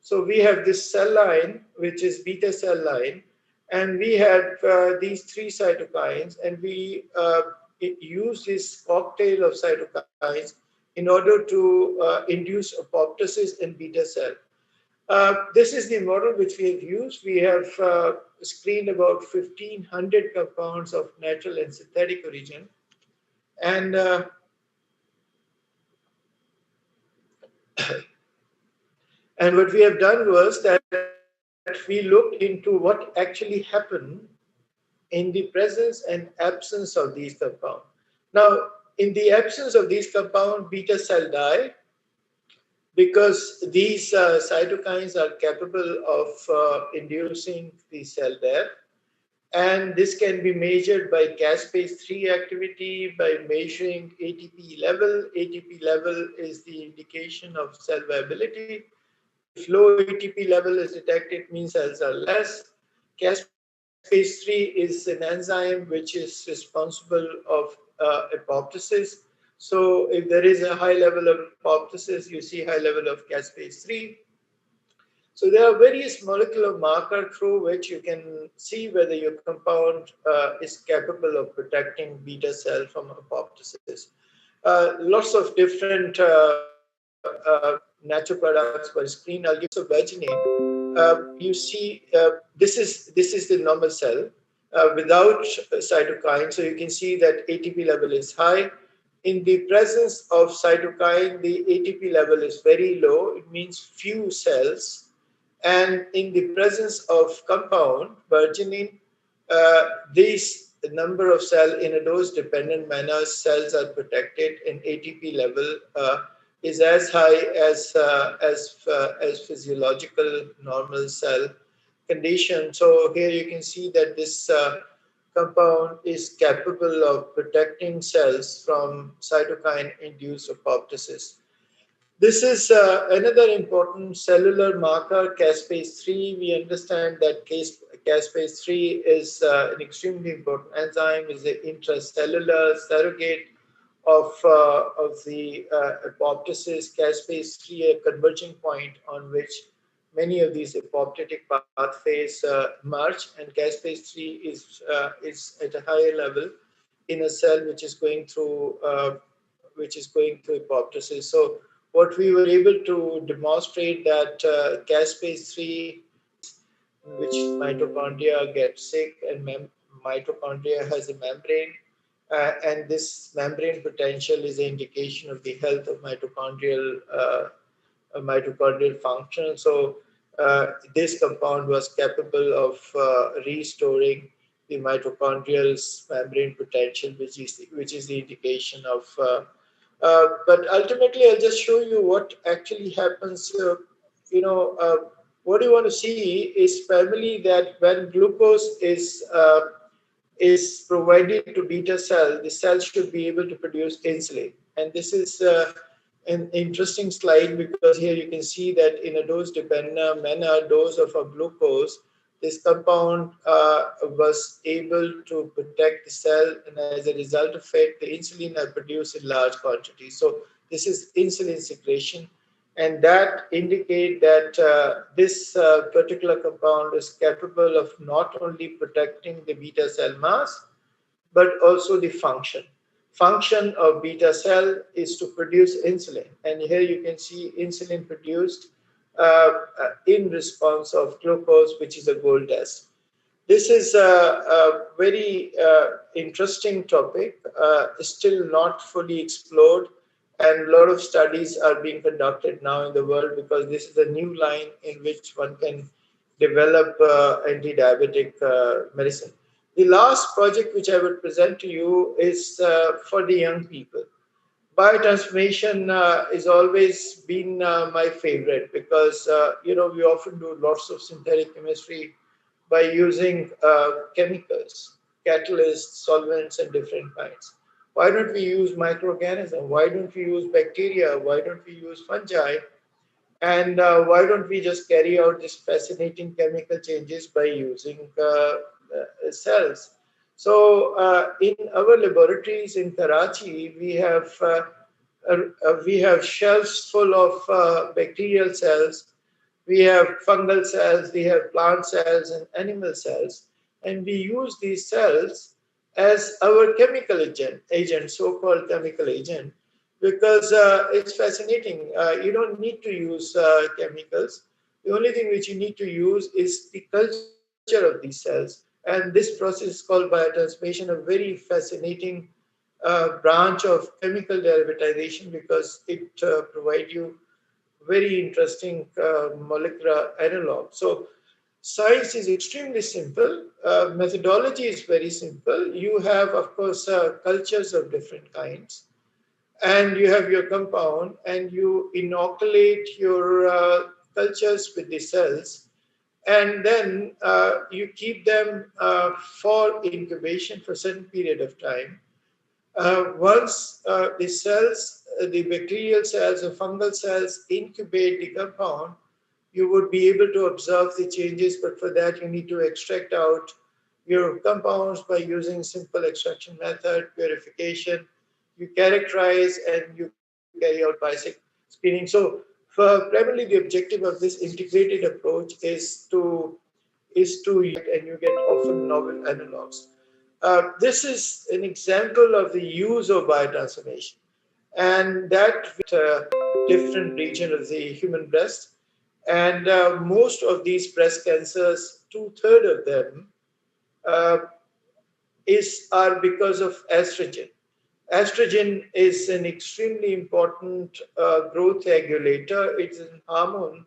[SPEAKER 11] So we have this cell line, which is beta cell line, and we had these 3 cytokines, and we use this cocktail of cytokines in order to induce apoptosis in beta cell. This is the model which we have used. We have screened about 1,500 compounds of natural and synthetic origin. And and what we have done was that we looked into what actually happened in the presence and absence of these compounds. Now, in the absence of these compounds, beta cell die because these cytokines are capable of inducing the cell death. And this can be measured by caspase-3 activity, by measuring ATP level. ATP level is the indication of cell viability. If low ATP level is detected, means cells are less. Caspase caspase 3 is an enzyme which is responsible of apoptosis. So if there is a high level of apoptosis, you see high level of caspase 3. So there are various molecular markers through which you can see whether your compound is capable of protecting beta cell from apoptosis. Lots of different natural products for screen. I'll give you virginine. You see, this is the normal cell without cytokine. So you can see that ATP level is high. In the presence of cytokine, the ATP level is very low. It means few cells. And in the presence of compound, virginine, the number of cells in a dose-dependent manner, cells are protected, and ATP level is as high as physiological normal cell condition. So here you can see that this compound is capable of protecting cells from cytokine-induced apoptosis. This is another important cellular marker, caspase 3. We understand that caspase 3 is an extremely important enzyme, is an intracellular surrogate of the apoptosis. Caspase 3, a converging point on which many of these apoptotic pathways merge, and caspase 3 is at a higher level in a cell which is going through apoptosis. So what we were able to demonstrate that caspase 3, in which mitochondria get sick, and mitochondria has a membrane, and this membrane potential is an indication of the health of mitochondrial function. So this compound was capable of restoring the mitochondrial membrane potential, which is the indication of. But ultimately, I'll just show you what actually happens. What you want to see is primarily that when glucose is provided to beta cell, the cell should be able to produce insulin. And this is an interesting slide, because here you can see that in a dose-dependent manner, dose of a glucose, this compound was able to protect the cell, and as a result of it, the insulin are produced in large quantities. So this is insulin secretion, and that indicate that this particular compound is capable of not only protecting the beta cell mass, but also the function. Function of beta cell is to produce insulin, and here you can see insulin produced in response of glucose, which is a gold test. This is a very interesting topic, still not fully explored, and a lot of studies are being conducted now in the world, because this is a new line in which one can develop anti-diabetic medicine. The last project which I will present to you is for the young people. Biotransformation has always been my favorite, because we often do lots of synthetic chemistry by using chemicals, catalysts, solvents, and different kinds. Why don't we use microorganisms? Why don't we use bacteria? Why don't we use fungi? And why don't we just carry out these fascinating chemical changes by using cells? So in our laboratories in Karachi, we have shelves full of bacterial cells, we have fungal cells, we have plant cells and animal cells, and we use these cells as our chemical agent, so-called chemical agent, because it's fascinating. You don't need to use chemicals. The only thing which you need to use is the culture of these cells. And this process is called biotransformation, a very fascinating branch of chemical derivatization, because it provides you very interesting molecular analog. So science is extremely simple. Methodology is very simple. You have, of course, cultures of different kinds, and you have your compound, and you inoculate your cultures with the cells, and then you keep them for incubation for a certain period of time. Once the cells, the bacterial cells or fungal cells incubate the compound, you would be able to observe the changes, but for that you need to extract out your compounds by using simple extraction method, purification. You characterize and you carry out bicycle screening. So primarily the objective of this integrated approach is to and you get often novel analogs. This is an example of the use of biotransformation, and that different region of the human breast. And most of these breast cancers, 2/3 of them, uh, are because of estrogen. Estrogen is an extremely important growth regulator. It's a hormone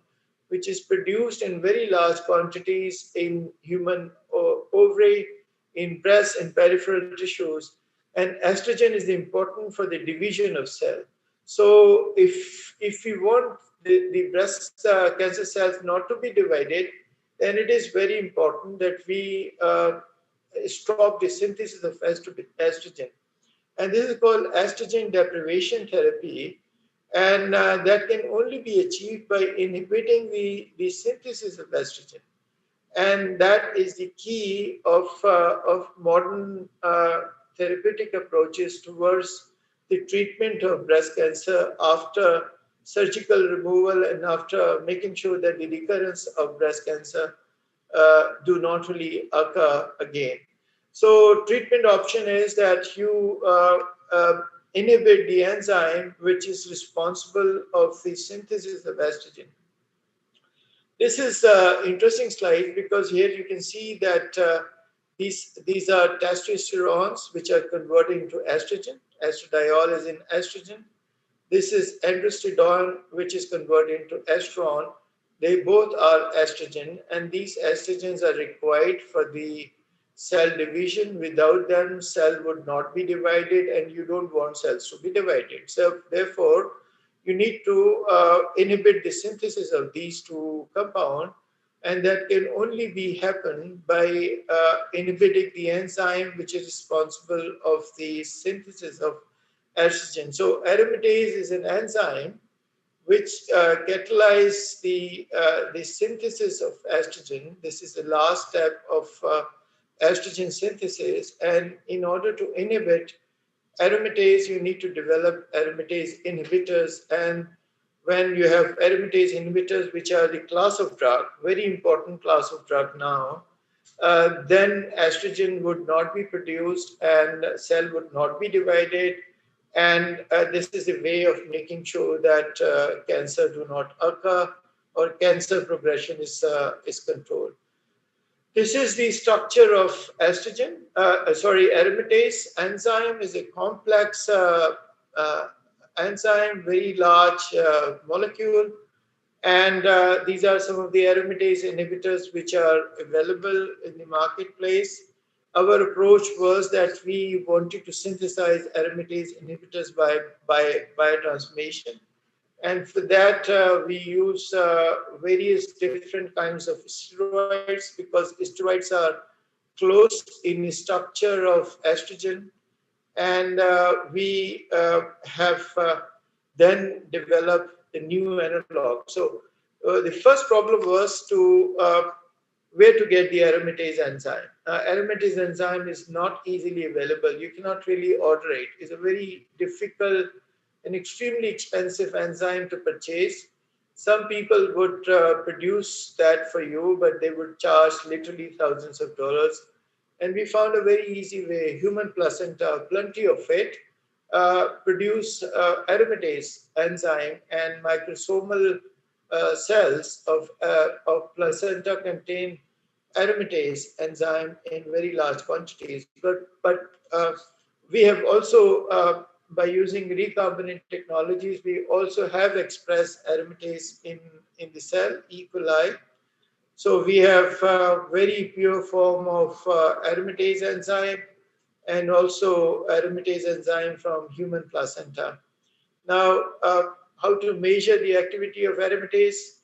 [SPEAKER 11] which is produced in very large quantities in human ovary, in breast and peripheral tissues. And estrogen is important for the division of cell. So if we want the breast cancer cells not to be divided, then it is very important that we stop the synthesis of estrogen. And this is called estrogen deprivation therapy. And that can only be achieved by inhibiting the synthesis of estrogen. And that is the key of modern therapeutic approaches towards the treatment of breast cancer after surgical removal and after making sure that the recurrence of breast cancer do not really occur again. So treatment option is that you inhibit the enzyme which is responsible of the synthesis of estrogen. This is an interesting slide because here you can see that these are testosterones which are converting to estrogen. Estradiol is in estrogen. This is androstenedione which is converting to estrone. They both are estrogen, and these estrogens are required for the cell division. Without them, cell would not be divided, and you don't want cells to be divided. So therefore, you need to inhibit the synthesis of these two compounds, and that can only be happen by inhibiting the enzyme which is responsible of the synthesis of estrogen. So aromatase is an enzyme which catalyzes the synthesis of estrogen. This is the last step of estrogen synthesis, and in order to inhibit aromatase, you need to develop aromatase inhibitors. And when you have aromatase inhibitors, which are the class of drug, very important class of drug now, then estrogen would not be produced and cell would not be divided. And this is a way of making sure that cancer do not occur or cancer progression is controlled. This is the structure of estrogen. Aromatase enzyme is a complex enzyme, very large molecule. And these are some of the aromatase inhibitors which are available in the marketplace. Our approach was that we wanted to synthesize aromatase inhibitors by biotransformation. And for that, we use various different kinds of steroids because steroids are close in structure of estrogen. And we have then developed a new analog. So the first problem was to where to get the aromatase enzyme. Aromatase enzyme is not easily available. You cannot really order it. It's a very difficult and extremely expensive enzyme to purchase. Some people would produce that for you, but they would charge literally thousands of dollars. And we found a very easy way. Human placenta, plenty of it, produce aromatase enzyme, and microsomal cells of placenta contain aromatase enzyme in very large quantities. But we have also, by using recombinant technologies, we also have expressed aromatase in the cell, E. coli. So we have very pure form of aromatase enzyme and also aromatase enzyme from human placenta. Now, how to measure the activity of aromatase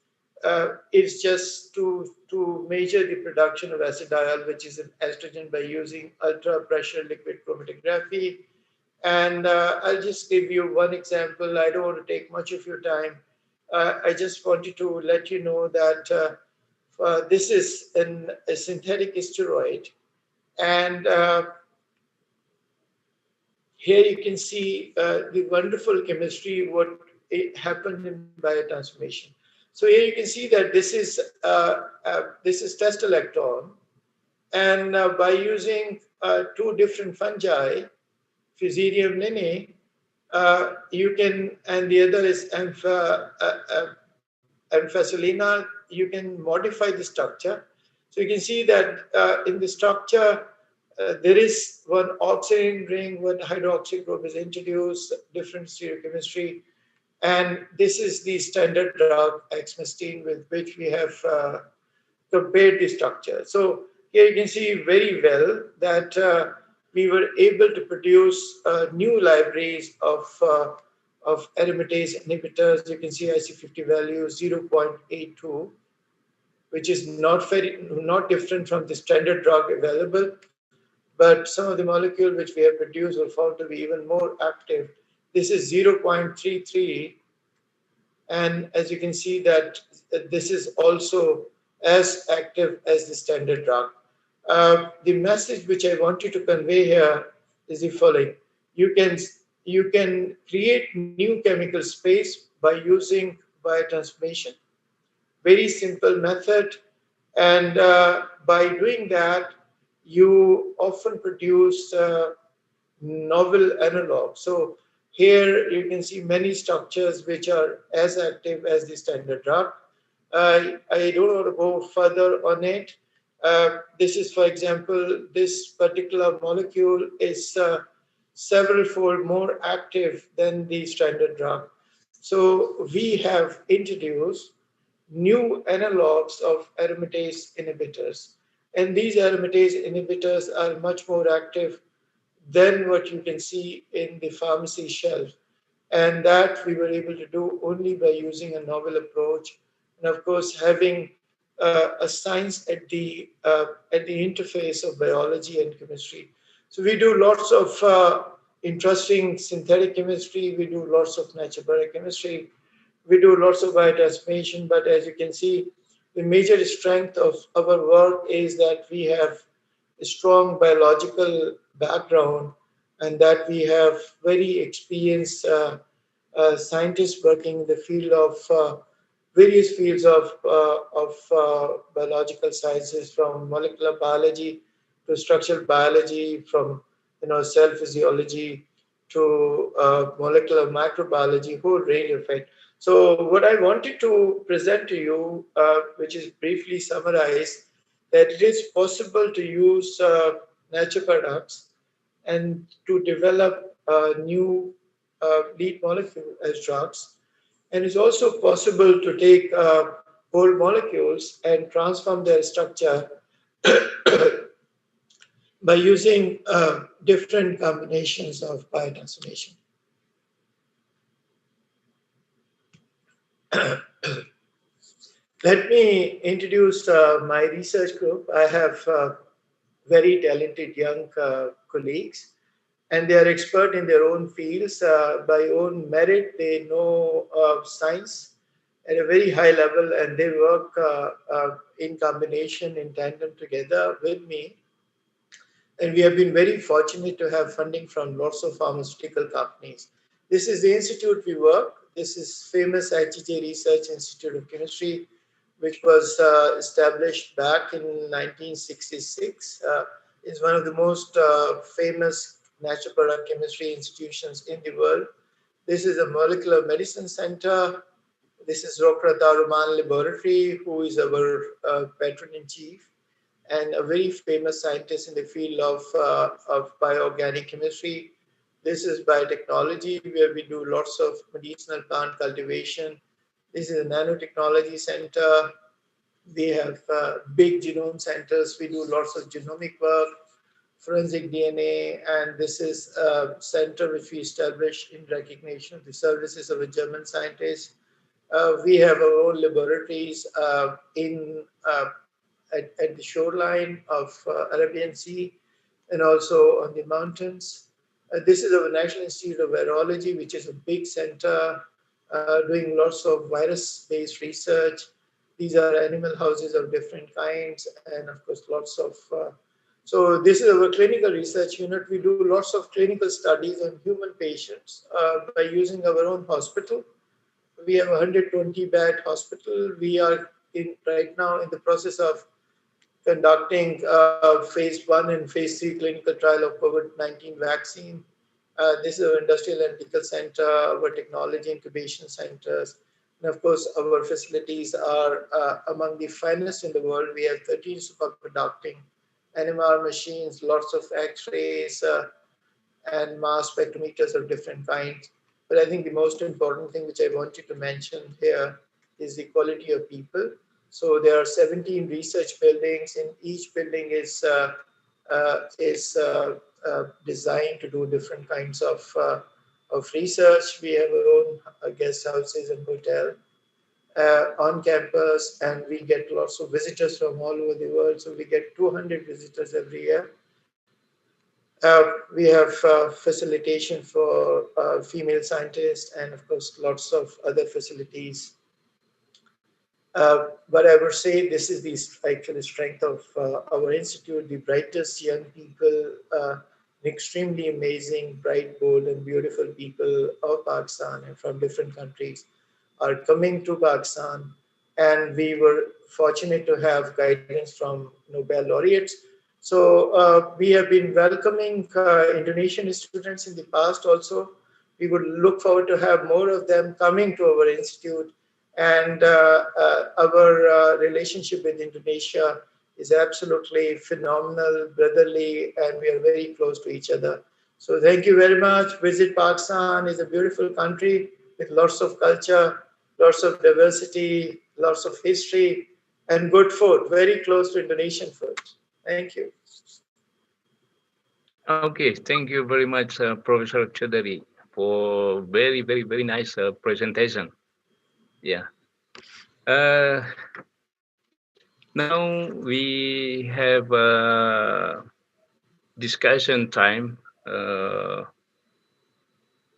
[SPEAKER 11] is just to measure the production of estradiol, which is an estrogen, by using ultra pressure liquid chromatography. And I'll just give you one example. I don't want to take much of your time. I just wanted to let you know that this is a synthetic steroid. And here you can see the wonderful chemistry, what happened in biotransformation. So here you can see that this is test electron, and by using two different fungi, Fusarium linea, you can, and the other is Amphisalina, you can modify the structure. So you can see that in the structure, there is one oxygen ring, one hydroxy group is introduced, different stereochemistry. And this is the standard drug, exmestine, with which we have compared the structure. So here you can see very well that we were able to produce new libraries of aromatase inhibitors. You can see IC50 value 0.82, which is not different from the standard drug available. But some of the molecules which we have produced were found to be even more active. This is 0.33. And as you can see that this is also as active as the standard drug. The message which I want you to convey here is the following. You can create new chemical space by using biotransformation. Very simple method. And by doing that, you often produce novel analogs. So here you can see many structures which are as active as the standard drug. I don't want to go further on it. This is, for example, this particular molecule is several-fold more active than the standard drug. So we have introduced new analogs of aromatase inhibitors. And these aromatase inhibitors are much more active than what you can see in the pharmacy shelf. And that we were able to do only by using a novel approach. And of course, having a science at the interface of biology and chemistry. So we do lots of interesting synthetic chemistry. We do lots of natural chemistry. We do lots of biotransformation. But as you can see, the major strength of our work is that we have a strong biological background, and that we have very experienced scientists working in the field of various fields of biological sciences, from molecular biology to structural biology, from cell physiology to molecular microbiology, whole range of it. So what I wanted to present to you, which is briefly summarized, that it is possible to use natural products and to develop new lead molecule as drugs. And it's also possible to take whole molecules and transform their structure by using different combinations of biotransformation. Let me introduce my research group. I have very talented young colleagues, and they are expert in their own fields. By own merit, they know science at a very high level, and they work in combination, in tandem together with me. And we have been very fortunate to have funding from lots of pharmaceutical companies. This is the institute we work. This is famous ITJ Research Institute of Chemistry, which was established back in 1966. Is one of the most famous natural product chemistry institutions in the world. This is a molecular medicine center. This is Dr. Taruman Laboratory, who is our patron-in-chief and a very famous scientist in the field of bioorganic chemistry. This is biotechnology, where we do lots of medicinal plant cultivation. This is a nanotechnology center. We have big genome centers. We do lots of genomic work, forensic DNA, and this is a center which we established in recognition of the services of a German scientist. We have our own laboratories at the shoreline of Arabian Sea and also on the mountains. This is our National Institute of Virology, which is a big center doing lots of virus-based research. These are animal houses of different kinds, and of course, lots of So this is our clinical research unit. We do lots of clinical studies on human patients by using our own hospital. We have a 120-bed hospital. We are right now in the process of conducting phase 1 and phase 3 clinical trial of COVID-19 vaccine. This is our industrial and medical center, our technology incubation centers. And of course, our facilities are among the finest in the world. We have 13 superconducting NMR machines, lots of X-rays, and mass spectrometers of different kinds. But I think the most important thing which I wanted to mention here is the quality of people. So there are 17 research buildings, and each building is designed to do different kinds of research. We have our own guest houses and hotel on campus, and we get lots of visitors from all over the world. So we get 200 visitors every year. We have facilitation for female scientists, and of course, lots of other facilities. But I would say this is the actual strength of our institute, the brightest young people, extremely amazing, bright, bold, and beautiful people of Pakistan and from different countries are coming to Pakistan. And we were fortunate to have guidance from Nobel laureates. So we have been welcoming Indonesian students in the past also. We would look forward to have more of them coming to our institute. And our relationship with Indonesia is absolutely phenomenal, brotherly, and we are very close to each other. So thank you very much. Visit Pakistan. It's a beautiful country with lots of culture, lots of diversity, lots of history, and good food, very close to Indonesian food. Thank you.
[SPEAKER 6] Okay, thank you very much, Professor Chaudhary, for very, very, very nice presentation. Yeah. Now we have discussion time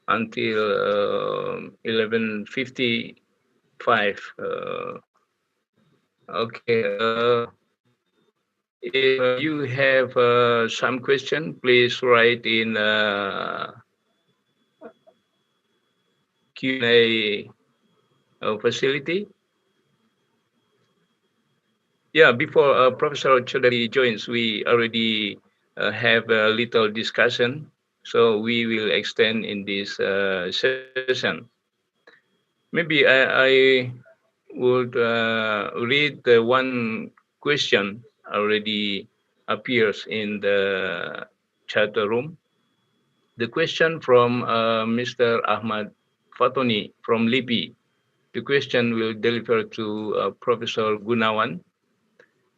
[SPEAKER 6] until 11:55. Okay. If you have some question, please write in Q&A facility. Yeah, before Professor Chaudhary joins, we already have a little discussion, so we will extend in this session. Maybe I would read the one question already appears in the chat room. The question from Mr. Ahmad Fatoni from LIPI. The question will deliver to Professor Gunawan.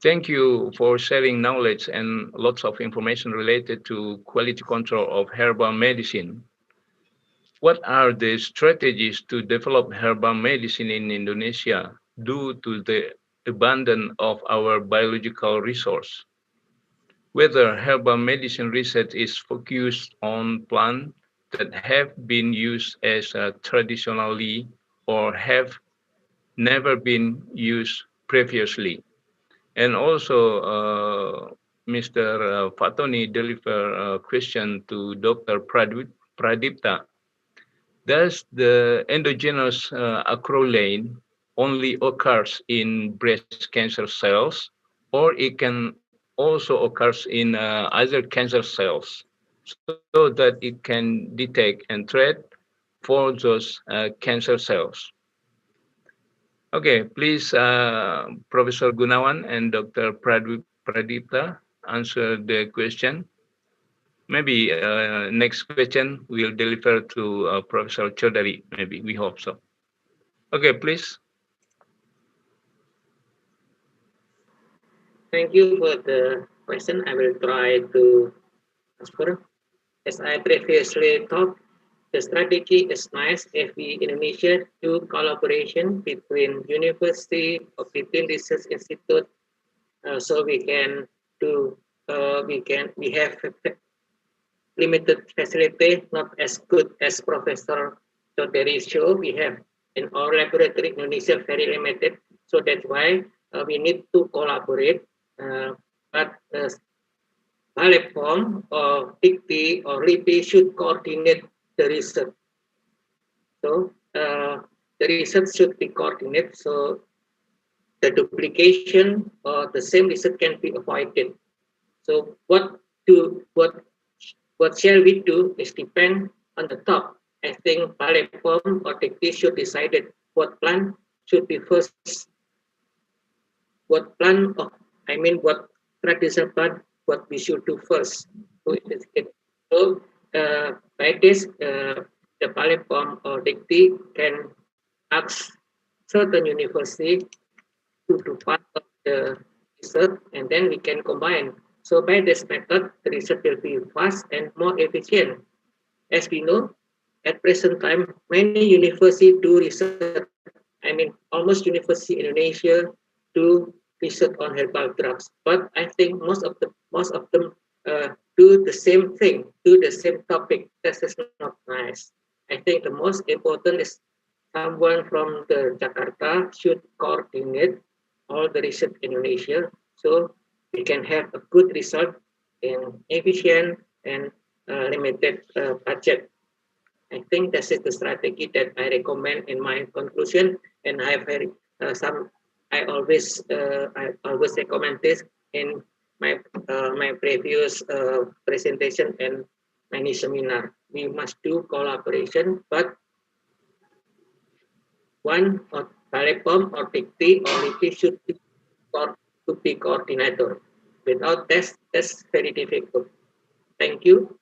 [SPEAKER 6] Thank you for sharing knowledge and lots of information related to quality control of herbal medicine. What are the strategies to develop herbal medicine in Indonesia due to the abundance of our biological resource? Whether herbal medicine research is focused on plants that have been used as traditionally or have never been used previously. And also, Mr. Fatoni delivered a question to Dr. Pradipta. Does the endogenous acrolein only occurs in breast cancer cells, or it can also occurs in other cancer cells, so that it can detect and treat for those cancer cells? Okay, please, Professor Gunawan and Dr. Pradipta answer the question. Maybe next question we'll deliver to Professor Chaudhary. Maybe we hope so. Okay, please.
[SPEAKER 7] Thank you for the question. I will try to answer. As I previously talked, the strategy is nice if we in Indonesia do collaboration between university or between research institute, so we can do we have limited facility, not as good as Professor Chaudhary showed. We have in our laboratory in Indonesia very limited, so that's why we need to collaborate. But platform or ICTI or LIPI should coordinate the research. So the research should be coordinated so the duplication or the same research can be avoided. So what shall we do is depend on the top. I think platform or ICTI should decide what plan should be first, what plan of, I mean what traditional plan, what we should do first to investigate. So by this, the platform or DICTI can ask certain university to do part of the research, and then we can combine. So by this method, the research will be fast and more efficient. As we know, at present time, many universities do research. I mean, almost university in Indonesia do research on herbal drugs. But I think most of them do the same thing, do the same topic. That is not nice. I think the most important is someone from the Jakarta should coordinate all the research in Indonesia so we can have a good result in efficient and limited budget. I think this is the strategy that I recommend in my conclusion, and I have very some. I always recommend this in my previous presentation and many seminar. We must do collaboration, but one or platform or TICTI or LIPI should be to be coordinator. Without that, that's very difficult. Thank you.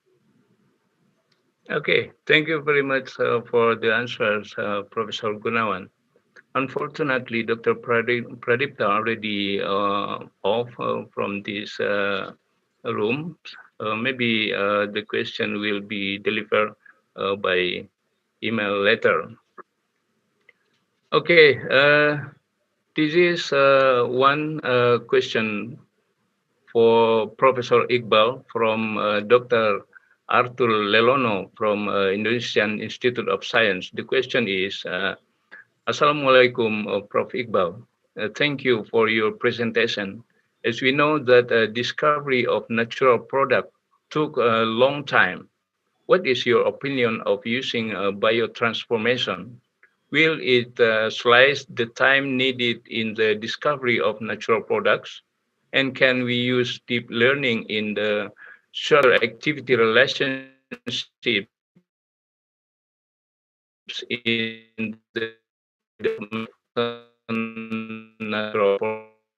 [SPEAKER 6] Okay, thank you very much for the answers, Professor Gunawan. Unfortunately, Dr. Pradipta already off from this room. Maybe the question will be delivered by email later. Okay, this is one question for Professor Iqbal from Dr. Arthur Lelono from Indonesian Institute of Science. The question is, Assalamualaikum, Prof. Iqbal. Thank you for your presentation. As we know that discovery of natural product took a long time, what is your opinion of using biotransformation? Will it slice the time needed in the discovery of natural products? And can we use deep learning in the social activity relationships in the natural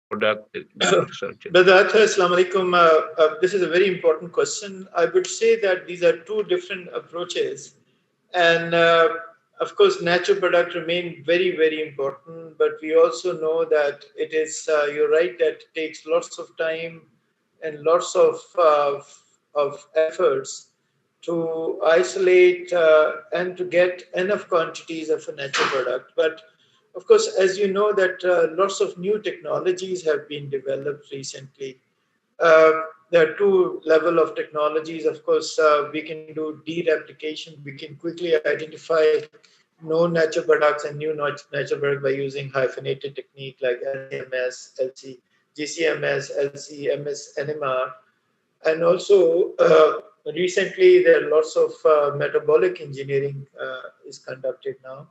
[SPEAKER 6] product research?
[SPEAKER 11] Brother Assalamu alaikum. This is a very important question. I would say that these are two different approaches. And of course, natural product remain very, very important. But we also know that it is, you're right, that it takes lots of time and lots of efforts to isolate and to get enough quantities of a natural product. But of course, as you know, that lots of new technologies have been developed recently. There are two levels of technologies. Of course, we can do de-replication. We can quickly identify known natural products and new natural products by using hyphenated technique like LCMS, LC, GCMS, LC, MS, NMR. And also, recently, there are lots of metabolic engineering is conducted now.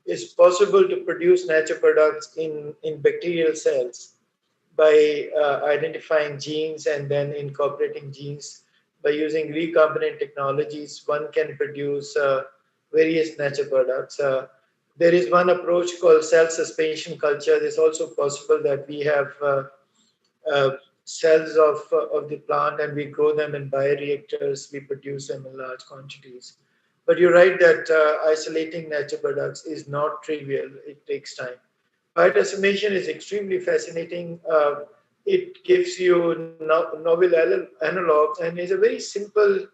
[SPEAKER 11] It's possible to produce natural products in bacterial cells by identifying genes and then incorporating genes. By using recombinant technologies, one can produce various natural products. There is one approach called cell suspension culture. It's also possible that we have cells of the plant and we grow them in bioreactors, we produce them in large quantities. But you're right that isolating natural products is not trivial. It takes time. Biotransformation is extremely fascinating. It gives you novel analogs and is a very simple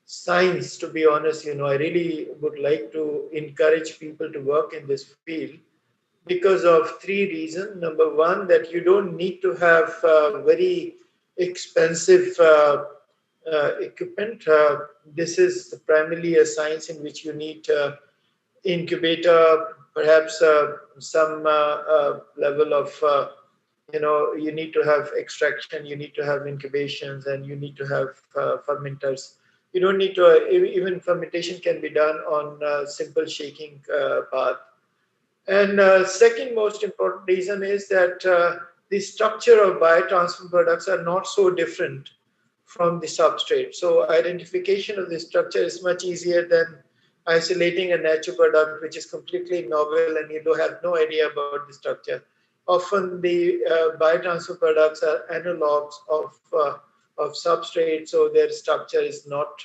[SPEAKER 11] science, to be honest. You know, I really would like to encourage people to work in this field because of three reasons. Number one, that you don't need to have very expensive equipment. This is primarily a science in which you need incubator, perhaps some level of you need to have extraction, you need to have incubations, and you need to have fermenters. You don't need to, even fermentation can be done on simple shaking bath. And second most important reason is that the structure of biotransformed products are not so different from the substrate. So identification of the structure is much easier than isolating a natural product which is completely novel and you have no idea about the structure. Often the biotransfer products are analogs of substrate, so their structure is not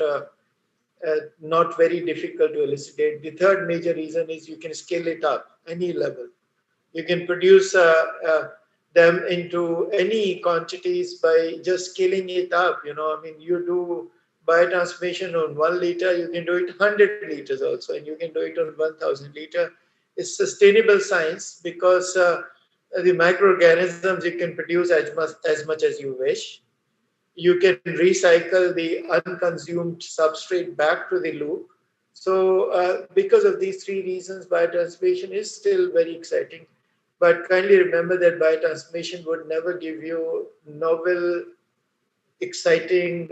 [SPEAKER 11] very difficult to elucidate. The third major reason is you can scale it up any level. You can produce them into any quantities by just scaling it up. You do biotransformation on 1 liter, you can do it 100 liters also, and you can do it on 1,000 liter. It's sustainable science because the microorganisms you can produce as much as you wish. You can recycle the unconsumed substrate back to the loop. So because of these three reasons, biotransformation is still very exciting. But kindly remember that biotransformation would never give you novel, exciting,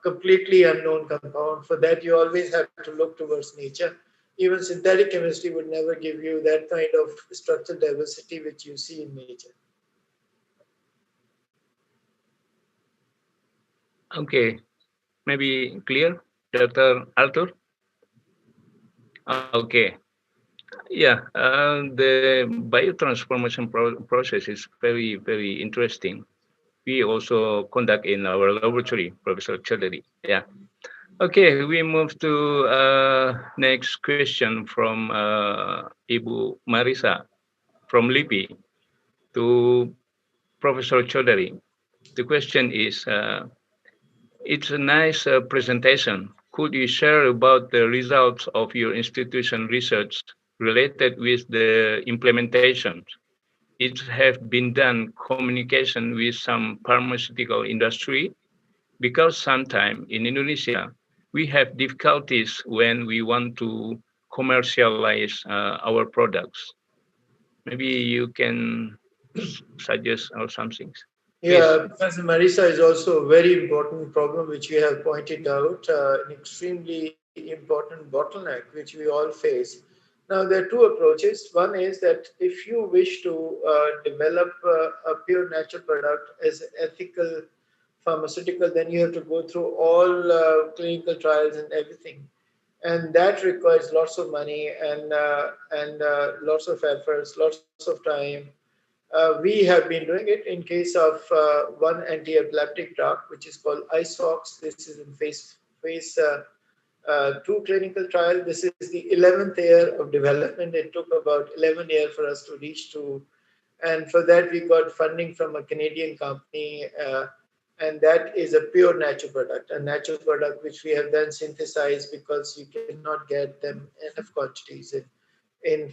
[SPEAKER 11] completely unknown compound. For that, you always have to look towards nature. Even synthetic chemistry would never give you that kind of structural diversity which you see in nature.
[SPEAKER 6] Okay, maybe clear, Dr. Arthur? Okay. Yeah, the biotransformation process is very, very interesting. We also conduct in our laboratory, Professor Chaudhary. Yeah. Okay, we move to next question from Ibu Marisa from LIPI to Professor Chaudhary. The question is, it's a nice presentation. Could you share about the results of your institution research related with the implementation? It has been done communication with some pharmaceutical industry because sometimes in Indonesia, we have difficulties when we want to commercialize our products. Maybe you can suggest or something.
[SPEAKER 11] Yeah, Professor Marisa is also a very important problem which we have pointed out, an extremely important bottleneck which we all face. Now, there are two approaches. One is that if you wish to develop a pure natural product as ethical pharmaceutical, then you have to go through all clinical trials and everything. And that requires lots of money and lots of efforts, lots of time. We have been doing it in case of one anti-epileptic drug, which is called ISOX. This is in phase 2 clinical trial. This is the 11th year of development. It took about 11 years for us to reach to. And for that, we got funding from a Canadian company. And that is a pure natural product, a natural product which we have then synthesized because you cannot get them enough quantities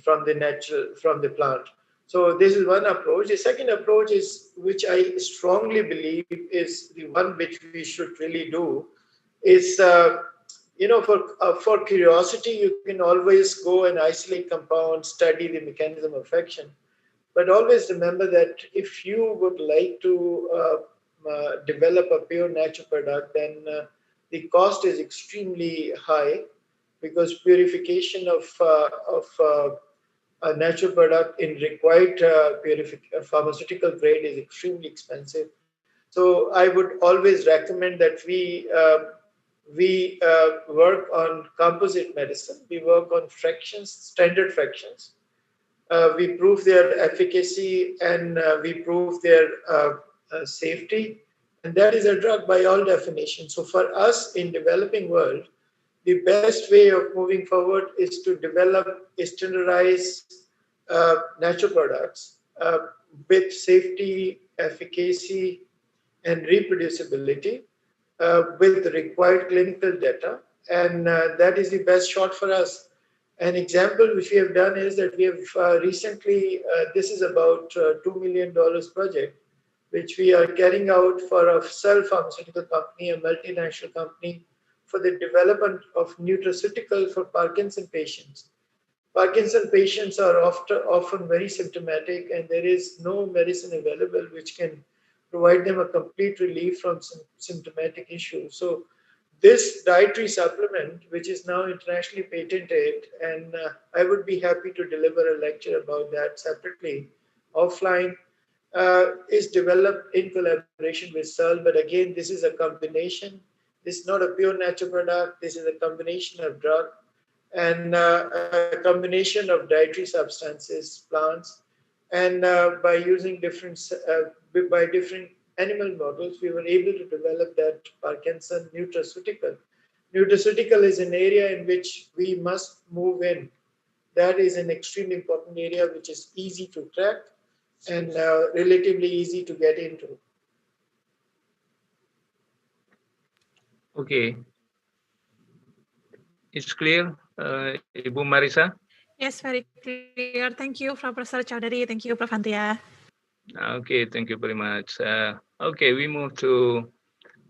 [SPEAKER 11] from the plant. So this is one approach. The second approach is, which I strongly believe is the one which we should really do, is for curiosity, you can always go and isolate compounds, study the mechanism of action, but always remember that if you would like to develop a pure natural product, then the cost is extremely high because purification of a natural product in required pharmaceutical grade is extremely expensive. So I would always recommend that we work on composite medicine. We work on fractions, standard fractions. We prove their efficacy and we prove their safety. And that is a drug by all definition. So for us in developing world, the best way of moving forward is to develop standardized natural products with safety, efficacy, and reproducibility with the required clinical data. And that is the best shot for us. An example which we have done is that we have recently, this is about $2 million project, which we are carrying out for a cell pharmaceutical company, a multinational company, for the development of nutraceutical for Parkinson patients. Parkinson patients are often very symptomatic, and there is no medicine available which can provide them a complete relief from symptomatic issues. So this dietary supplement, which is now internationally patented, and I would be happy to deliver a lecture about that separately, offline, is developed in collaboration with Searle. But again, this is a combination. This is not a pure natural product. This is a combination of drug and a combination of dietary substances, plants, and by using different animal models, we were able to develop that Parkinson nutraceutical. Nutraceutical is an area in which we must move in. That is an extremely important area which is easy to track and relatively easy to get into.
[SPEAKER 6] Okay. It's clear, Ibu Marisa?
[SPEAKER 9] Yes, very clear. Thank you, Professor Chaudhary. Thank you, Prof. Andrea.
[SPEAKER 6] Okay, thank you very much. Okay, we move to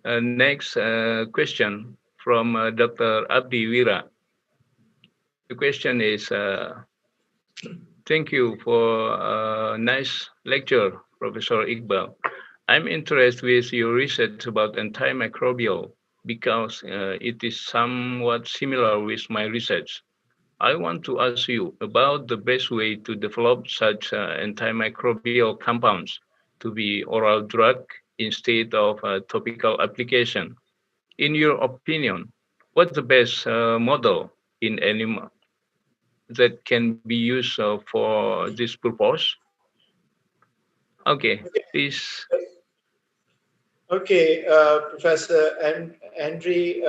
[SPEAKER 6] next question from Dr. Abdi Wira. The question is, thank you for a nice lecture, Professor Iqbal. I'm interested with your research about antimicrobial because it is somewhat similar with my research. I want to ask you about the best way to develop such antimicrobial compounds to be oral drug instead of topical application. In your opinion, what's the best model in animal that can be used for this purpose? Okay, please.
[SPEAKER 11] Okay, Professor Andre,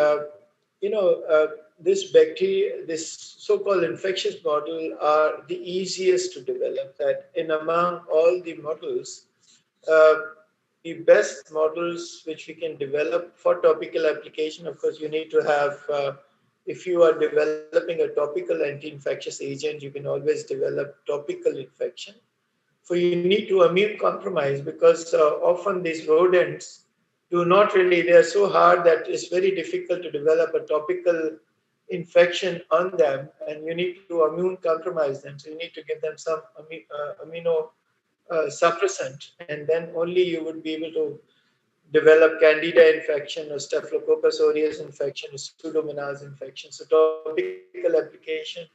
[SPEAKER 11] this bacteria, this so-called infectious model are the easiest to develop. That in among all the models, the best models which we can develop for topical application, of course, you need to have, if you are developing a topical anti-infectious agent, you can always develop topical infection. So you need to immune compromise because often these rodents do not really, they are so hard that it's very difficult to develop a topical infection on them, and you need to immune compromise them. So you need to give them some amino suppressant, and then only you would be able to develop candida infection or staphylococcus aureus infection or pseudomonas infection. So topical application,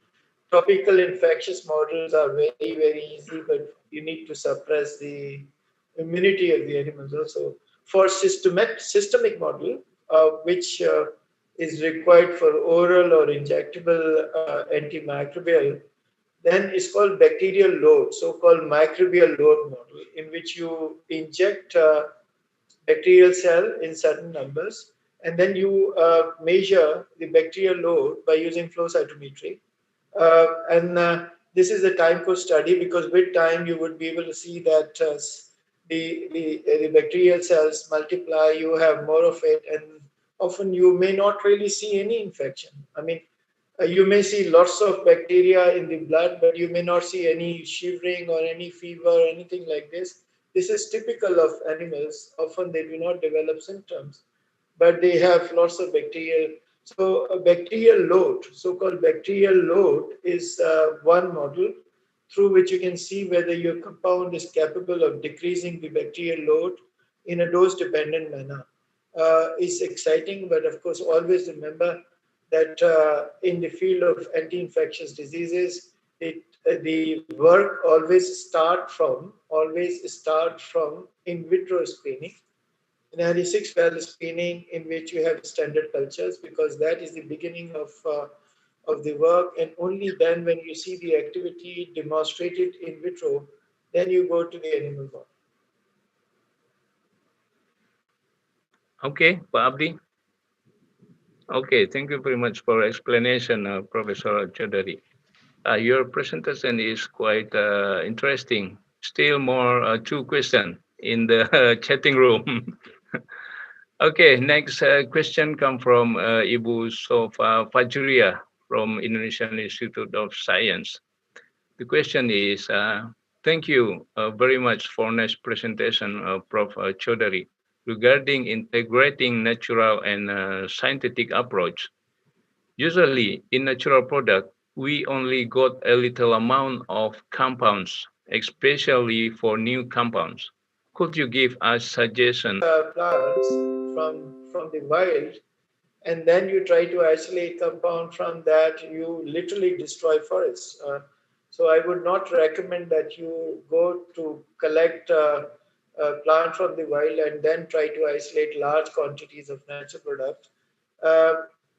[SPEAKER 11] topical infectious models are very, very easy, but you need to suppress the immunity of the animals also. For systemic model, which is required for oral or injectable antimicrobial, then it's called bacterial load, so-called microbial load model, in which you inject bacterial cell in certain numbers, and then you measure the bacterial load by using flow cytometry. And this is a time course study because with time you would be able to see that the bacterial cells multiply, you have more of it, and often you may not really see any infection. I mean, you may see lots of bacteria in the blood, but you may not see any shivering or any fever or anything like this. This is typical of animals. Often they do not develop symptoms, but they have lots of bacterial. So a bacterial load, so-called bacterial load, is one model through which you can see whether your compound is capable of decreasing the bacterial load in a dose-dependent manner. It's exciting, but of course, always remember that in the field of anti-infectious diseases, the work always start from in vitro screening, analysis value screening, in which you have standard cultures, because that is the beginning of the work, and only then when you see the activity demonstrated in vitro, then you go to the animal model.
[SPEAKER 6] Okay, Pak Abdi. Okay, thank you very much for explanation, Professor Chaudhary. Your presentation is quite interesting. Still more two questions in the chatting room. Okay, next question come from Ibu Sofa Fajuria from Indonesian Institute of Science. The question is, thank you very much for nice presentation, Prof. Chaudhary, regarding integrating natural and scientific approach. Usually in natural product, we only got a little amount of compounds, especially for new compounds. Could you give us suggestions?
[SPEAKER 11] Plants from the wild, and then you try to isolate compound from that, you literally destroy forests. So I would not recommend that you go to collect a plant from the wild and then try to isolate large quantities of natural product. Uh,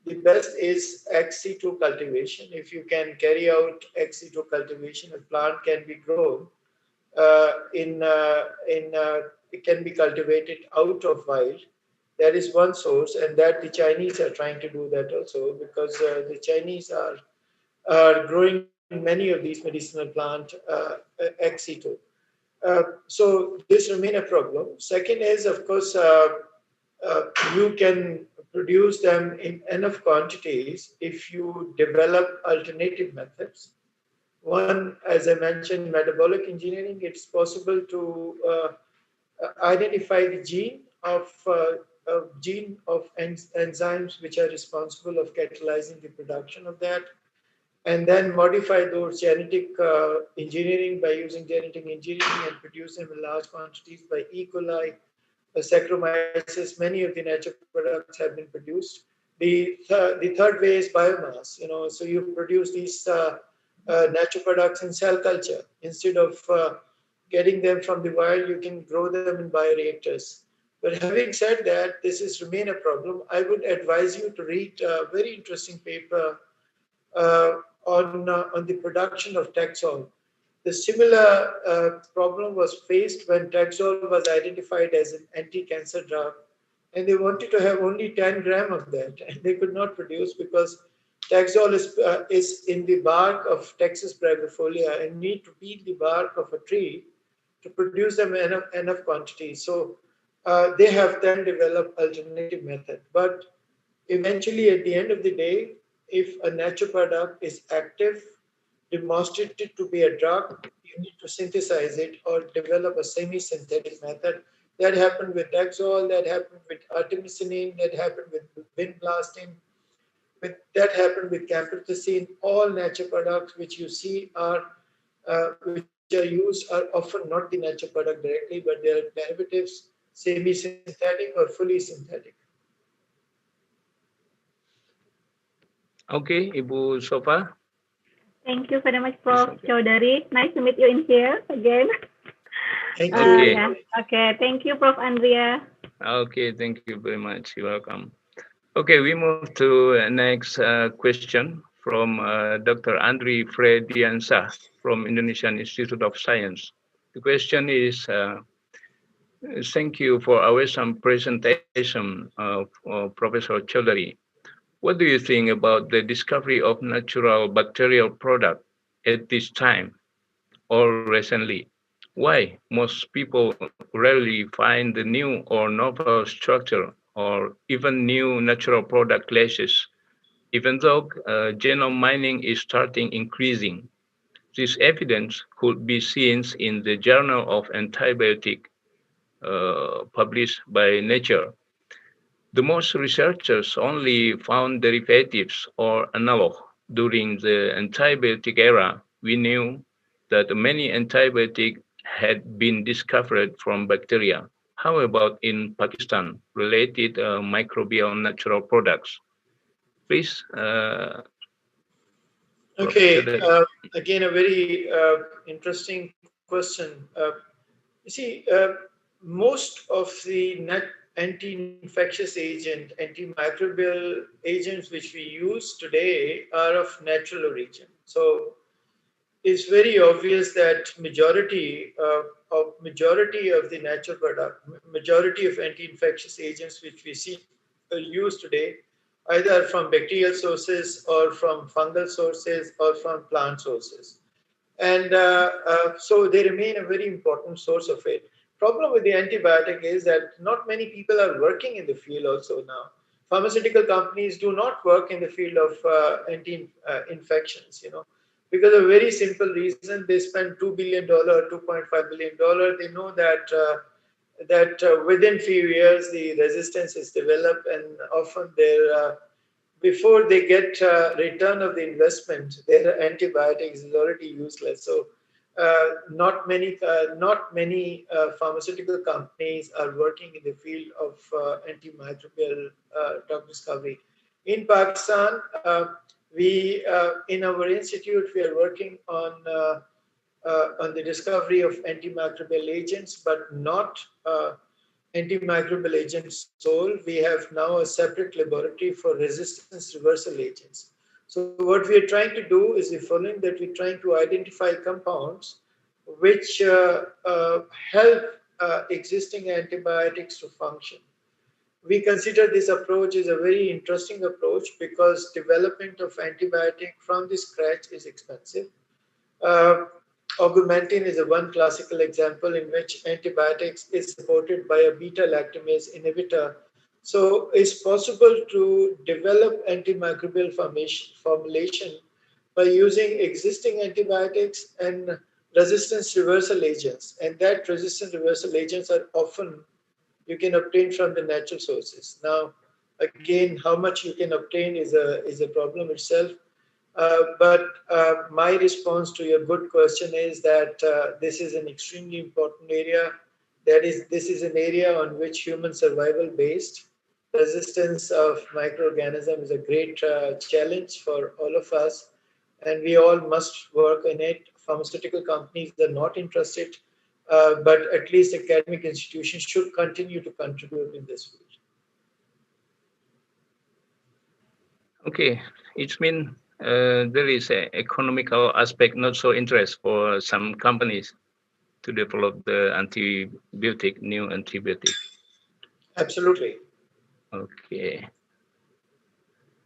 [SPEAKER 11] the best is ex situ cultivation. If you can carry out ex situ cultivation, a plant can be grown it can be cultivated out of wild. That is one source, and that the Chinese are trying to do that also, because the Chinese are growing many of these medicinal plant ex situ. So this remain a problem. Second is, of course, you can produce them in enough quantities if you develop alternative methods. One, as I mentioned, metabolic engineering. It's possible to identify the gene of enzymes which are responsible of catalyzing the production of that, and then modify those genetic engineering by using genetic engineering and produce them in large quantities by E. coli, Saccharomyces. Many of the natural products have been produced. The third way is biomass. So you produce these natural products in cell culture instead of getting them from the wild. You can grow them in bioreactors. But having said that, this is remain a problem. I would advise you to read a very interesting paper on the production of Taxol. The similar problem was faced when Taxol was identified as an anti-cancer drug, and they wanted to have only 10 gram of that, and they could not produce because Taxol is in the bark of Taxus braggifolia and need to beat the bark of a tree to produce them enough quantity. So they have then developed alternative method. But eventually, at the end of the day, if a natural product is active, demonstrated to be a drug, you need to synthesize it or develop a semi-synthetic method. That happened with Taxol, that happened with artemisinin, that happened with vinblastine, that happened with camptothecin. All natural products which you see which are used are often not the natural product directly, but they are derivatives, semi-synthetic or fully synthetic.
[SPEAKER 6] Okay, Ibu Sofa.
[SPEAKER 10] Thank you very much, Prof. Chaudhary. Nice to meet you in here again.
[SPEAKER 11] Thank you.
[SPEAKER 10] Yeah. Okay, thank you, Prof. Andrea.
[SPEAKER 6] Okay, thank you very much. You're welcome. Okay, we move to next question from Dr. Andri Frediansa from Indonesian Institute of Science. The question is, thank you for our some presentation of Professor Chaudhary. What do you think about the discovery of natural bacterial product at this time or recently? Why most people rarely find the new or novel structure or even new natural product classes, even though genome mining is starting increasing? This evidence could be seen in the Journal of Antibiotic published by Nature. The most researchers only found derivatives or analog. During the antibiotic era, we knew that many antibiotics had been discovered from bacteria. How about in Pakistan, related microbial natural products? Please.
[SPEAKER 11] Okay, again, a very interesting question. You see, most of the anti-infectious agent, antimicrobial agents which we use today are of natural origin. So it's very obvious that majority of the natural product, majority of anti-infectious agents which we see used today, either from bacterial sources or from fungal sources or from plant sources. And so they remain a very important source of it. Problem with the antibiotic is that not many people are working in the field also now. Pharmaceutical companies do not work in the field of anti-infections, because of a very simple reason. They spend $2 billion, $2.5 billion. They know that within few years the resistance is developed, and often their before they get return of the investment, their antibiotics is already useless. So not many pharmaceutical companies are working in the field of antimicrobial drug discovery. In Pakistan, we in our institute we are working on the discovery of antimicrobial agents, but not antimicrobial agents sole. We have now a separate laboratory for resistance reversal agents. So what we are trying to do is the following, that we're trying to identify compounds which help existing antibiotics to function. We consider this approach is a very interesting approach because development of antibiotic from the scratch is expensive. Augmentin is a one classical example in which antibiotics is supported by a beta-lactamase inhibitor. So it's possible to develop antimicrobial formulation by using existing antibiotics and resistance reversal agents. And that resistance reversal agents are often you can obtain from the natural sources. Now, again, how much you can obtain is a problem itself. But my response to your good question is that this is an extremely important area. This is an area on which human survival based. Resistance of microorganisms is a great challenge for all of us, and we all must work in it. Pharmaceutical companies are not interested, but at least academic institutions should continue to contribute in this field.
[SPEAKER 6] Okay, it means there is an economical aspect, not so interest for some companies to develop the antibiotic, new antibiotic.
[SPEAKER 11] Absolutely.
[SPEAKER 6] Okay.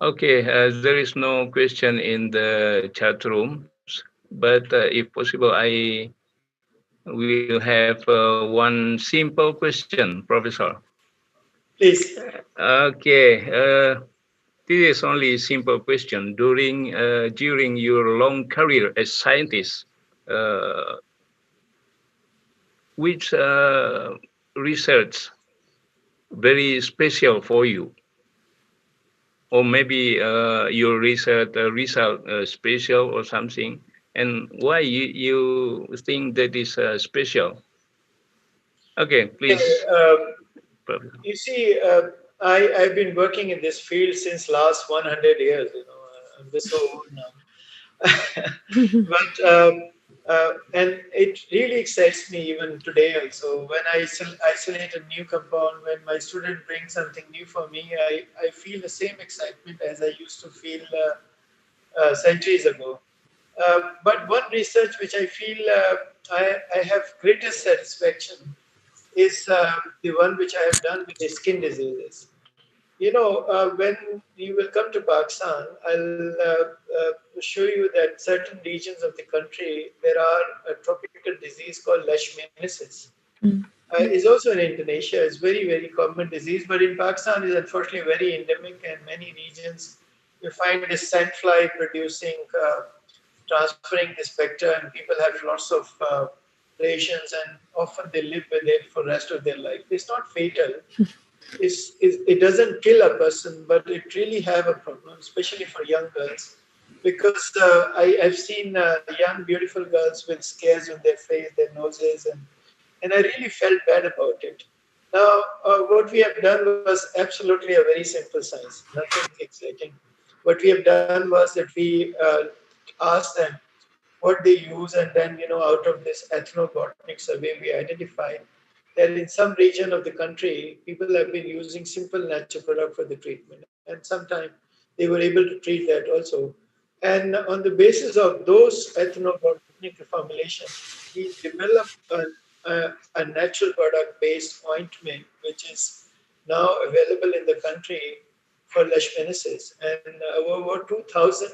[SPEAKER 6] Okay, there is no question in the chat rooms, but if possible, I will have one simple question, Professor.
[SPEAKER 11] Please.
[SPEAKER 6] Okay. This is only a simple question. During your long career as scientist, which research very special for you? Or maybe your research result special or something, and why you think that is special? Okay, please.
[SPEAKER 11] You see, I've been working in this field since last 100 years. I'm just so old now. But and it really excites me even today also. When I isolate a new compound, when my student brings something new for me, I feel the same excitement as I used to feel centuries ago. But one research which I feel I have greatest satisfaction is the one which I have done with the skin diseases. When you will come to Pakistan, I'll show you that certain regions of the country, there are a tropical disease called leishmaniasis. It's also in Indonesia. It's very, very common disease, but in Pakistan, it's unfortunately very endemic, and many regions you find this sandfly producing, transferring this vector, and people have lots of patients, and often they live with it for the rest of their life. It's not fatal. It doesn't kill a person, but it really have a problem, especially for young girls, because I've seen young, beautiful girls with scars on their face, their noses, and I really felt bad about it. Now, what we have done was absolutely a very simple science, nothing exciting. What we have done was that we asked them what they use, and then, out of this ethnobotanic survey, we identified that in some region of the country, people have been using simple natural product for the treatment, and sometimes they were able to treat that also. And on the basis of those ethnobotanic formulation, we developed a natural product-based ointment, which is now available in the country for leishmaniasis. And over 2,000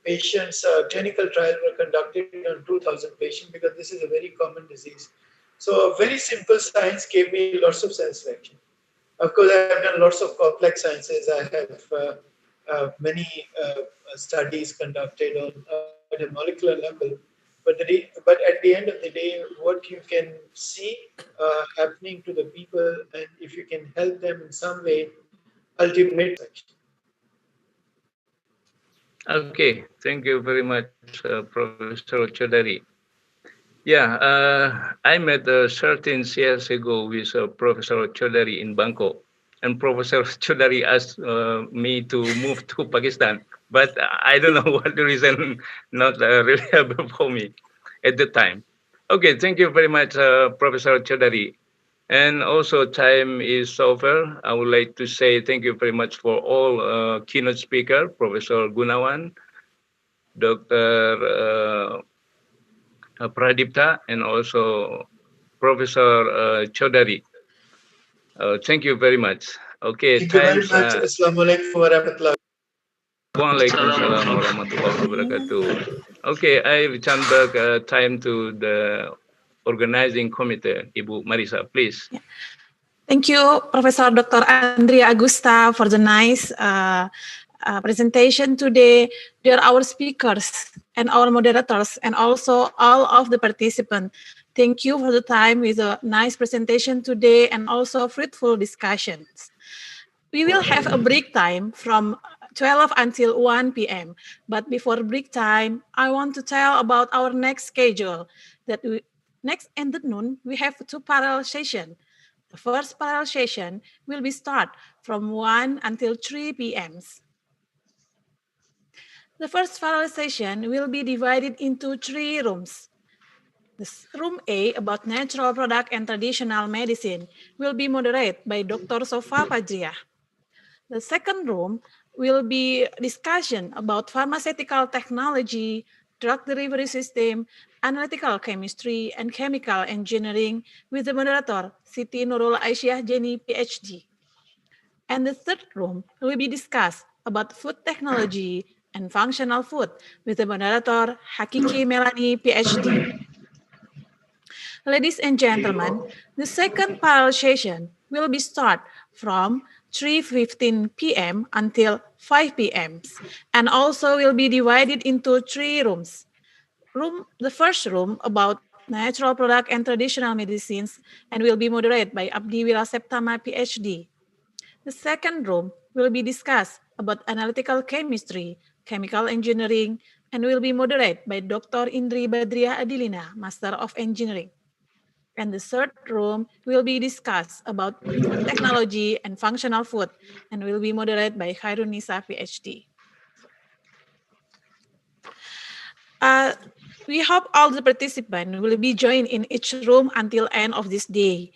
[SPEAKER 11] patients, clinical trials were conducted on 2,000 patients, because this is a very common disease. So a very simple science gave me lots of satisfaction. Of course, I have done lots of complex sciences. I have many studies conducted on at a molecular level. But at the end of the day, what you can see happening to the people, and if you can help them in some way, ultimate satisfaction.
[SPEAKER 6] Okay, thank you very much, Professor Chodari. Yeah, I met 13 years ago with Professor Chodari in Bangkok, and Professor Chodari asked me to move to Pakistan, but I don't know what the reason not reliable for me at the time. Okay, thank you very much, Professor Chodari. And also, time is over. I would like to say thank you very much for all keynote speaker, Professor Gunawan, Dr. Pradipta, and also Professor Chaudhary. Thank you very much. Okay,
[SPEAKER 11] Thank you very
[SPEAKER 6] times.
[SPEAKER 11] much. Assalamualaikum warahmatullahi.
[SPEAKER 6] Waalaikumsalam warahmatullahi wabarakatuh. Okay, I return back time to the organizing committee, Ibu Marisa, please.
[SPEAKER 2] Thank you, Professor Dr. Andrea Agusta, for the nice presentation today. Dear our speakers and our moderators, and also all of the participants, thank you for the time with a nice presentation today and also fruitful discussions. We will have a break time from 12 until 1 p.m. But before break time, I want to tell about our next schedule. Next and at noon, we have two parallel sessions. The first parallel session will be start from 1 until 3 p.m. The first parallel session will be divided into 3 rooms. Room A, about natural product and traditional medicine, will be moderated by Dr. Sofa Fajriah. The second room will be discussion about pharmaceutical technology, drug delivery system, analytical chemistry, and chemical engineering with the moderator, Siti Nurul Aisyah Jenny, PhD. And the third room will be discussed about food technology and functional food with the moderator, Hakiki Melanie, PhD. Ladies and gentlemen, the second parallel session will be start from 3:15 p.m. until 5 p.m. and also will be divided into 3 rooms. The first room about natural product and traditional medicines and will be moderated by Abdi Wira Septama, PhD. The second room will be discussed about analytical chemistry, chemical engineering, and will be moderated by Dr. Indri Badriah Adilina, Master of Engineering. And the third room will be discussed about food technology and functional food and will be moderated by Khairun Nisa, PhD. We hope all the participants will be joined in each room until end of this day.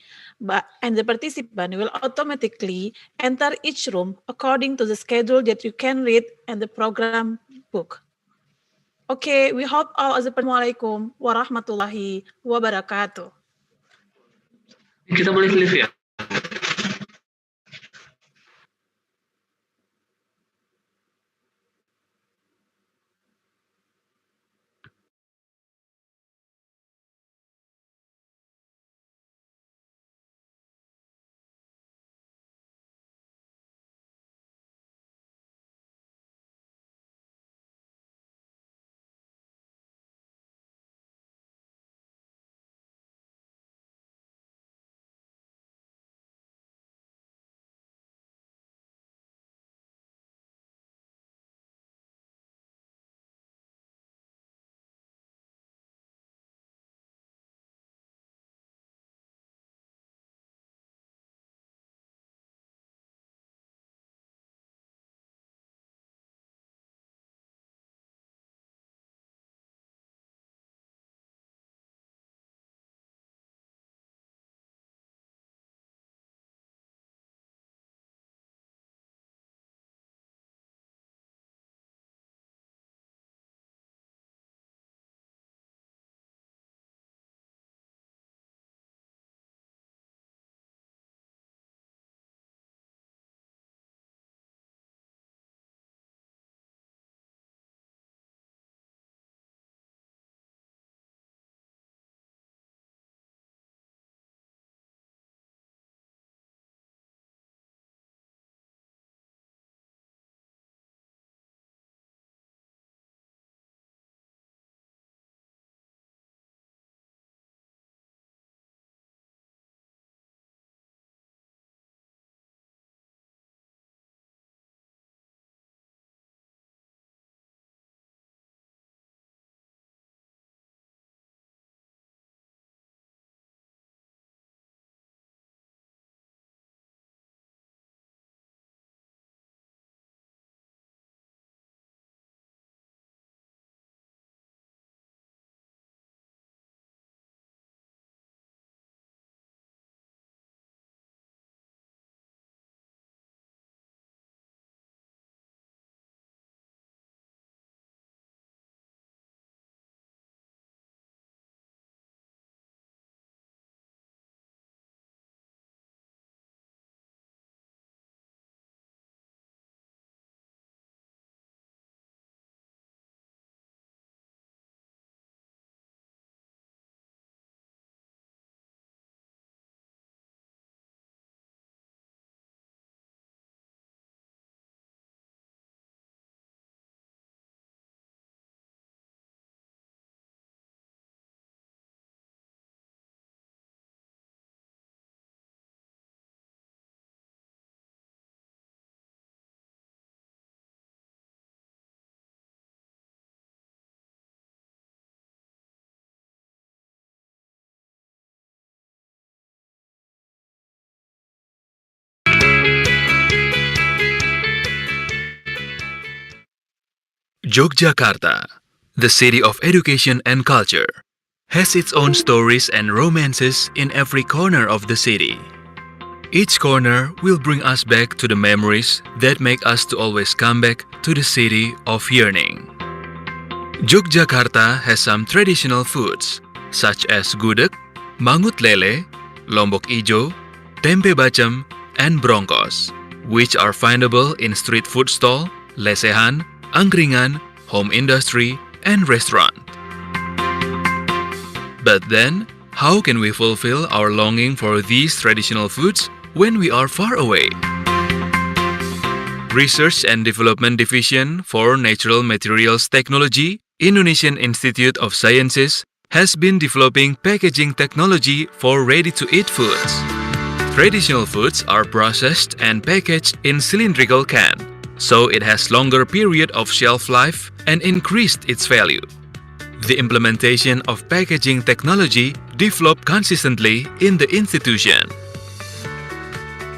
[SPEAKER 2] And the participant will automatically enter each room according to the schedule that you can read in the program book. Okay, we hope all. Assalamualaikum warahmatullahi wabarakatuh.
[SPEAKER 5] Kita boleh live ya?
[SPEAKER 12] Yogyakarta, the city of education and culture, has its own stories and romances in every corner of the city. Each corner will bring us back to the memories that make us to always come back to the city of yearning. Yogyakarta has some traditional foods such as gudeg, mangut lele, lombok ijo, tempe bacem, and brongkos, which are findable in street food stall, lesehan, angkringan, home industry, and restaurant. But then, how can we fulfill our longing for these traditional foods when we are far away? Research and Development Division for Natural Materials Technology, Indonesian Institute of Sciences, has been developing packaging technology for ready-to-eat foods. Traditional foods are processed and packaged in cylindrical can, so it has longer period of shelf life and increased its value. The implementation of packaging technology developed consistently in the institution.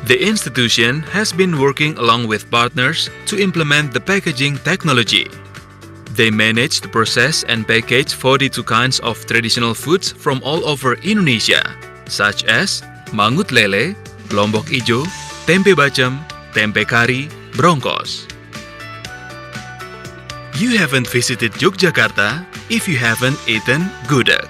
[SPEAKER 12] The institution has been working along with partners to implement the packaging technology. They manage to process and package 42 kinds of traditional foods from all over Indonesia, such as mangut lele, lombok ijo, tempe bacem, tempe kari, brongkos. You haven't visited Yogyakarta if you haven't eaten gudeg.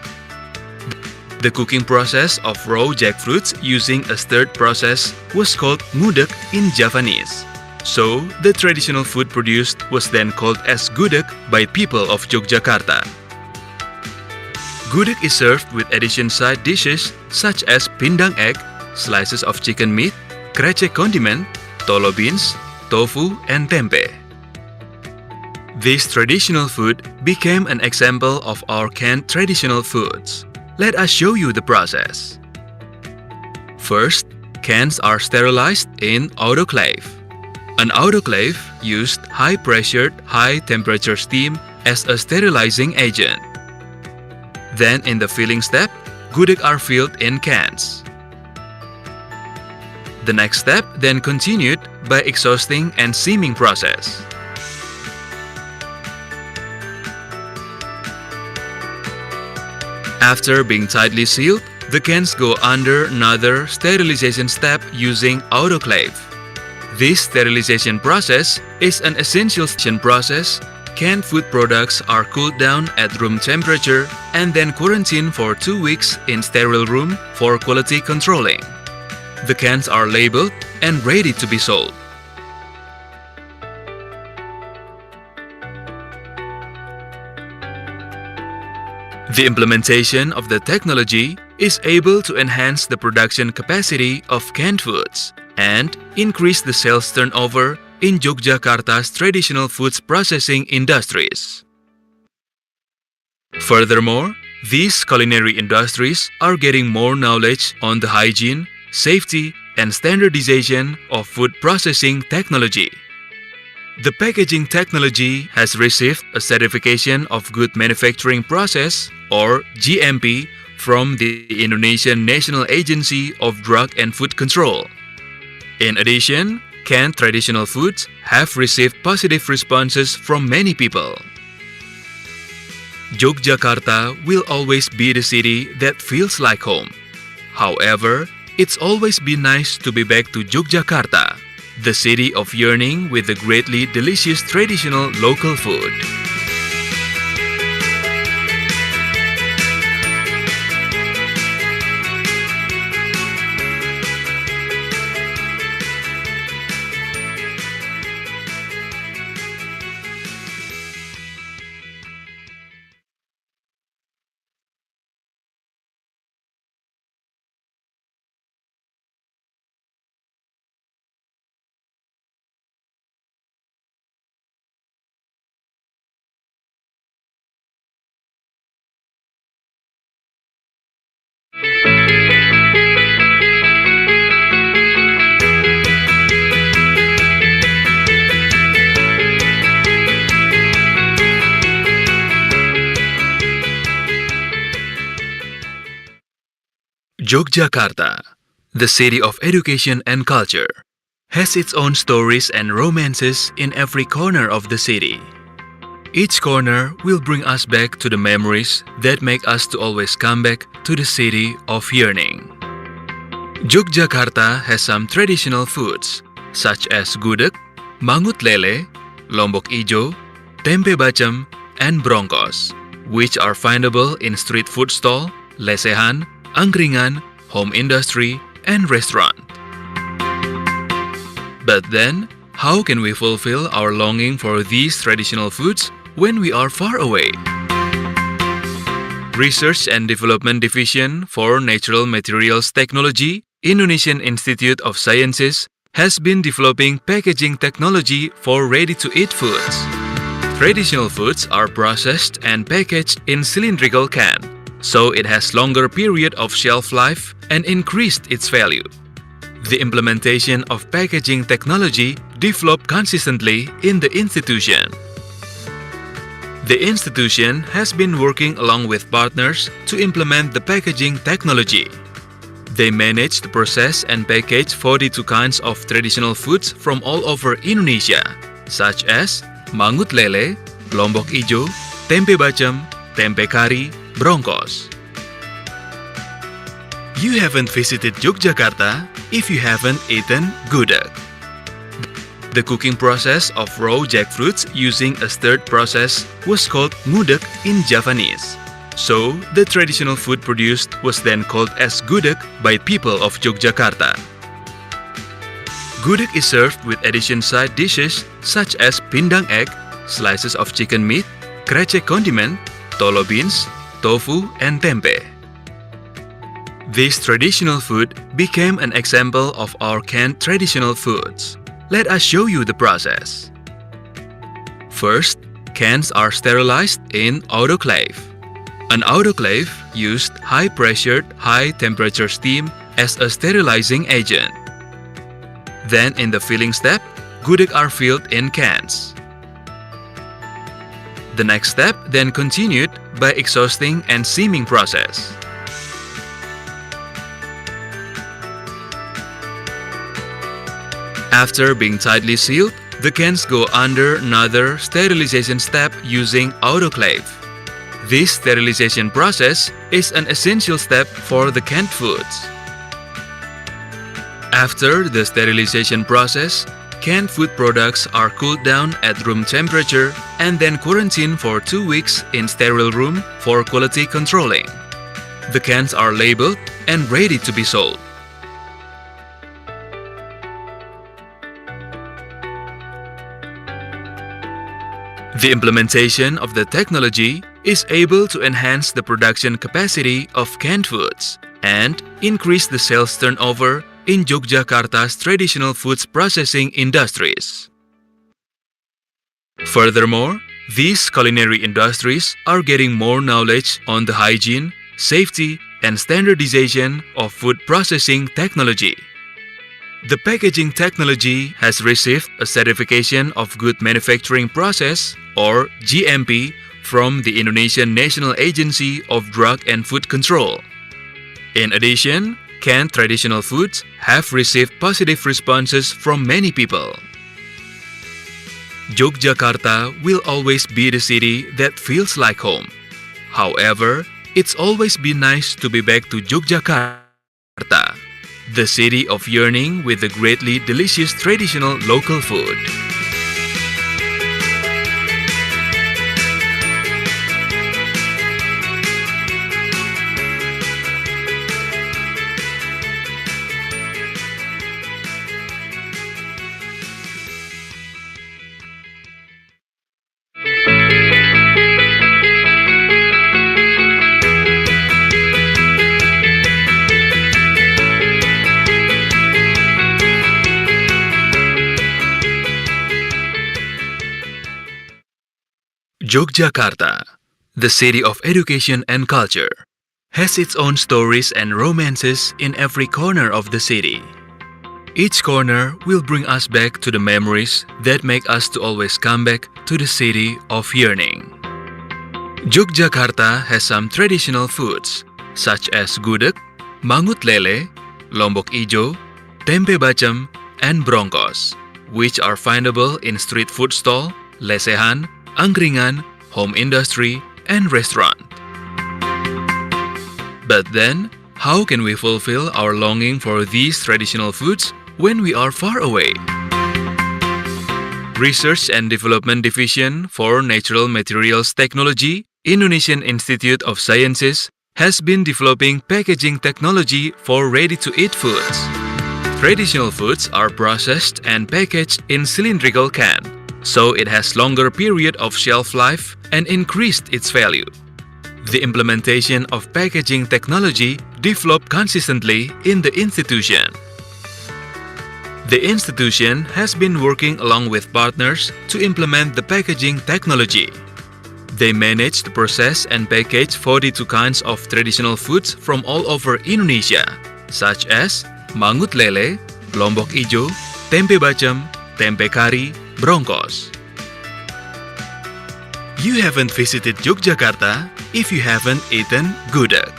[SPEAKER 12] The cooking process of raw jackfruits using a stirred process was called ngudeg in Javanese. So, the traditional food produced was then called as gudeg by people of Yogyakarta. Gudeg is served with addition side dishes such as pindang egg, slices of chicken meat, krecek condiment, tolo beans, tofu, and tempe. This traditional food became an example of our canned traditional foods. Let us show you the process. First, cans are sterilized in autoclave. An autoclave used high-pressured, high-temperature steam as a sterilizing agent. Then in the filling step, gudeg are filled in cans. The next step then continued by exhausting and seaming process. After being tightly sealed, the cans go under another sterilization step using autoclave. This sterilization process is an essential process. Canned food products are cooled down at room temperature and then quarantined for 2 weeks in sterile room for quality controlling. The cans are labeled and ready to be sold. The implementation of the technology is able to enhance the production capacity of canned foods and increase the sales turnover in Yogyakarta's traditional foods processing industries. Furthermore, these culinary industries are getting more knowledge on the hygiene, safety, and standardization of food processing technology. The packaging technology has received a certification of good manufacturing process or GMP from the Indonesian National Agency of Drug and Food Control. In addition, canned traditional foods have received positive responses from many people. Yogyakarta will always be the city that feels like home. However, it's always been nice to be back to Yogyakarta, the city of yearning with the greatly delicious traditional local food. Yogyakarta, the city of education and culture, has its own stories and romances in every corner of the city. Each corner will bring us back to the memories that make us to always come back to the city of yearning. Yogyakarta has some traditional foods such as gudeg, mangut lele, lombok ijo, tempe bacem, and brongkos, which are findable in street food stall, lesehan, angkringan, home industry, and restaurant. But then, how can we fulfill our longing for these traditional foods when we are far away? Research and Development Division for Natural Materials Technology, Indonesian Institute of Sciences, has been developing packaging technology for ready-to-eat foods. Traditional foods are processed and packaged in cylindrical can, so it has longer period of shelf life and increased its value. The implementation of packaging technology developed consistently in the institution. The institution has been working along with partners to implement the packaging technology. They manage to process and package 42 kinds of traditional foods from all over Indonesia, such as mangut lele, lombok ijo, tempe bacem, tempe kari, brongkos. You haven't visited Yogyakarta if you haven't eaten gudeg. The cooking process of raw jackfruits using a stirred process was called ngudeg in Javanese. So, the traditional food produced was then called as gudeg by people of Yogyakarta. Gudeg is served with addition side dishes such as pindang egg, slices of chicken meat, krecek condiment, tolo beans, tofu, and tempe. This traditional food became an example of our canned traditional foods. Let us show you the process. First, cans are sterilized in autoclave. An autoclave used high-pressured, high-temperature steam as a sterilizing agent. Then in the filling step, gudeg are filled in cans. The next step then continued by exhausting and seaming process. After being tightly sealed, the cans go under another sterilization step using autoclave. This sterilization process is an essential step for the canned foods. After the sterilization process, canned food products are cooled down at room temperature and then quarantined for 2 weeks in sterile room for quality controlling. The cans are labeled and ready to be sold. The implementation of the technology is able to enhance the production capacity of canned foods and increase the sales turnover in Yogyakarta's traditional foods processing industries. Furthermore, these culinary industries are getting more knowledge on the hygiene, safety, and standardization of food processing technology. The packaging technology has received a certification of Good Manufacturing Process or GMP from the Indonesian National Agency of Drug and Food Control. In addition, canned traditional foods have received positive responses from many people. Yogyakarta will always be the city that feels like home. However, it's always been nice to be back to Yogyakarta, the city of yearning with the greatly delicious traditional local food. Yogyakarta, the city of education and culture, has its own stories and romances in every corner of the city. Each corner will bring us back to the memories that make us to always come back to the city of yearning. Yogyakarta has some traditional foods such as gudeg, mangut lele, lombok ijo, tempe bacem, and brongkos, which are findable in street food stall, lesehan, angkringan, home industry, and restaurant. But then, how can we fulfill our longing for these traditional foods when we are far away? Research and Development Division for Natural Materials Technology, Indonesian Institute of Sciences, has been developing packaging technology for ready-to-eat foods. Traditional foods are processed and packaged in cylindrical can, so it has longer period of shelf life and increased its value. The implementation of packaging technology developed consistently in the institution. The institution has been working along with partners to implement the packaging technology. They manage to process and package 42 kinds of traditional foods from all over Indonesia, such as mangut lele, lombok ijo, tempe bacem, tempe kari, brongkos. You haven't visited Yogyakarta if you haven't eaten gudeg.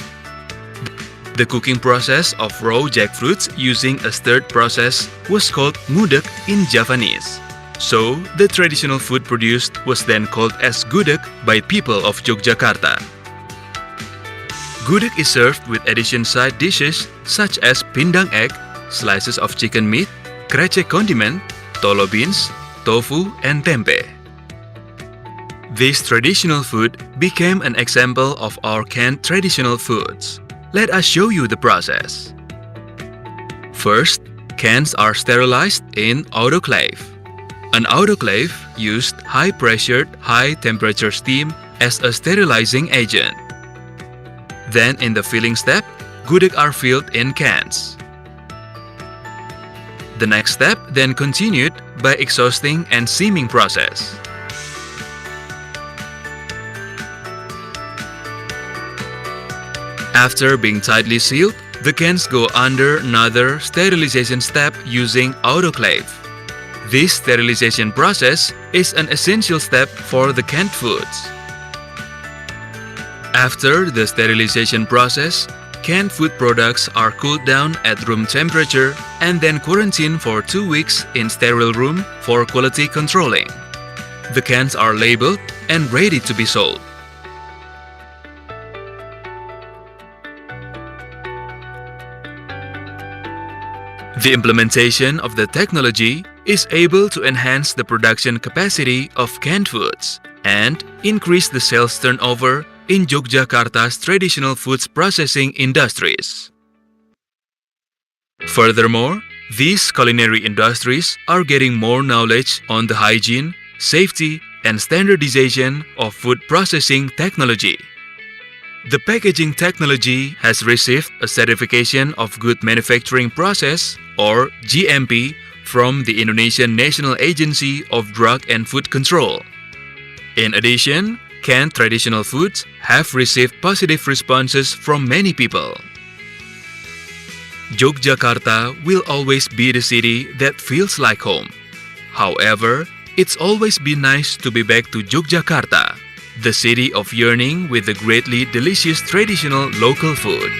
[SPEAKER 12] The cooking process of raw jackfruits using a stirred process was called ngudeg in Javanese. So, the traditional food produced was then called as gudeg by people of Yogyakarta. Gudeg is served with addition side dishes such as pindang egg, slices of chicken meat, krecek condiment, tolo beans, tofu, and tempe. This traditional food became an example of our canned traditional foods. Let us show you the process. First, cans are sterilized in autoclave. An autoclave used high-pressured, high-temperature steam as a sterilizing agent. Then in the filling step, gudeg are filled in cans. The next step then continued by exhausting and seaming process. After being tightly sealed, the cans go under another sterilization step using autoclave. This sterilization process is an essential step for the canned foods. After the sterilization process, canned food products are cooled down at room temperature and then quarantined for 2 weeks in sterile room for quality controlling. The cans are labeled and ready to be sold. The implementation of the technology is able to enhance the production capacity of canned foods and increase the sales turnover in Yogyakarta's traditional foods processing industries. Furthermore, these culinary industries are getting more knowledge on the hygiene, safety, and standardization of food processing technology. The packaging technology has received a certification of Good Manufacturing Process or GMP from the Indonesian National Agency of Drug and Food Control. In addition, canned traditional foods have received positive responses from many people. Yogyakarta will always be the city that feels like home. However, it's always been nice to be back to Yogyakarta, the city of yearning with the greatly delicious traditional local food.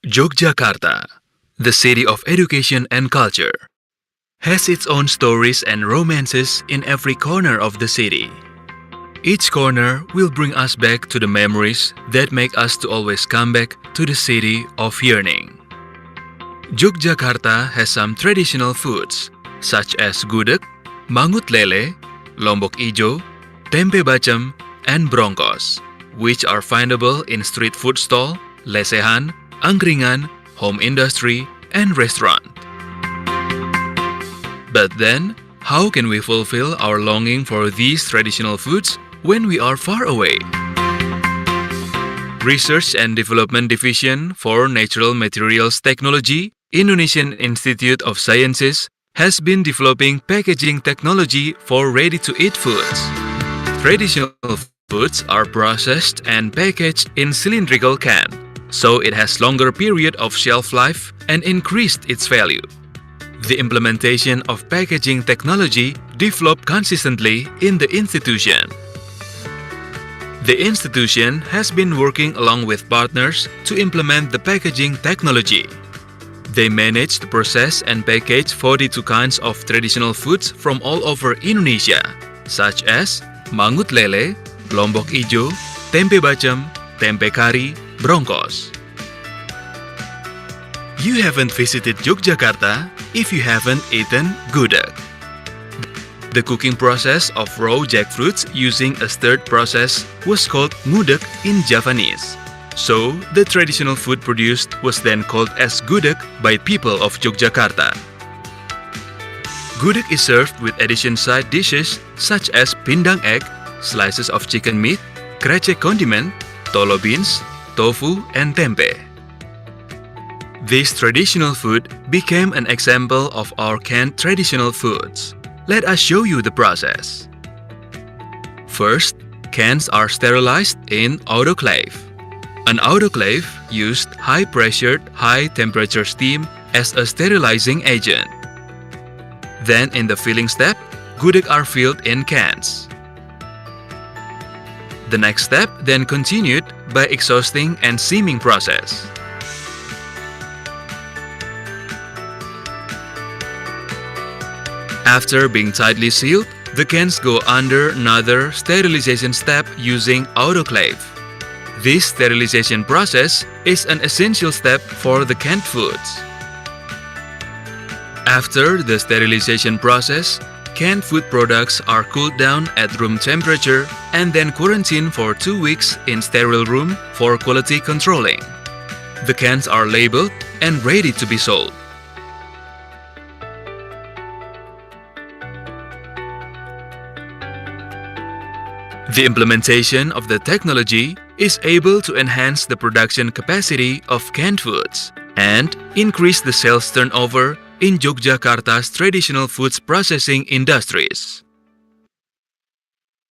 [SPEAKER 12] Yogyakarta, the city of education and culture. has its own stories and romances in every corner of the city. Each corner will bring us back to the memories that make us to always come back to the city of yearning. Yogyakarta has some traditional foods such as gudeg, mangut lele, lombok ijo, tempe bacem, and brongkos, which are findable in street food stall, lesehan, angkringan, home industry, and restaurant. But then, how can we fulfill our longing for these traditional foods when we are far away? Research and Development Division for Natural Materials Technology, Indonesian Institute of Sciences, has been developing packaging technology for ready-to-eat foods. Traditional foods are processed and packaged in cylindrical can, so it has longer period of shelf life and increased its value. The implementation of packaging technology developed consistently in the institution. The institution has been working along with partners to implement the packaging technology. They manage to process and package 42 kinds of traditional foods from all over Indonesia, such as mangut lele, lombok ijo, tempe bacem, tempe kari, brongkos. You haven't visited Yogyakarta if you haven't eaten gudeg. The cooking process of raw jackfruits using a stirred process was called ngudeg in Javanese. So, the traditional food produced was then called as gudeg by people of Yogyakarta. Gudeg is served with addition side dishes such as pindang egg, slices of chicken meat, krecek condiment, tolo beans, tofu, and tempe. This traditional food became an example of our canned traditional foods. Let us show you the process. First, cans are sterilized in autoclave. An autoclave used high-pressured, high-temperature steam as a sterilizing agent. Then in the filling step, gudeg are filled in cans. The next step then continued by exhausting and seaming process. After being tightly sealed, the cans go under another sterilization step using autoclave. This sterilization process is an essential step for the canned foods. After the sterilization process, canned food products are cooled down at room temperature and then quarantined for 2 weeks in sterile room for quality controlling. The cans are labeled and ready to be sold. The implementation of the technology is able to enhance the production capacity of canned foods and increase the sales turnover in Yogyakarta's traditional foods processing industries.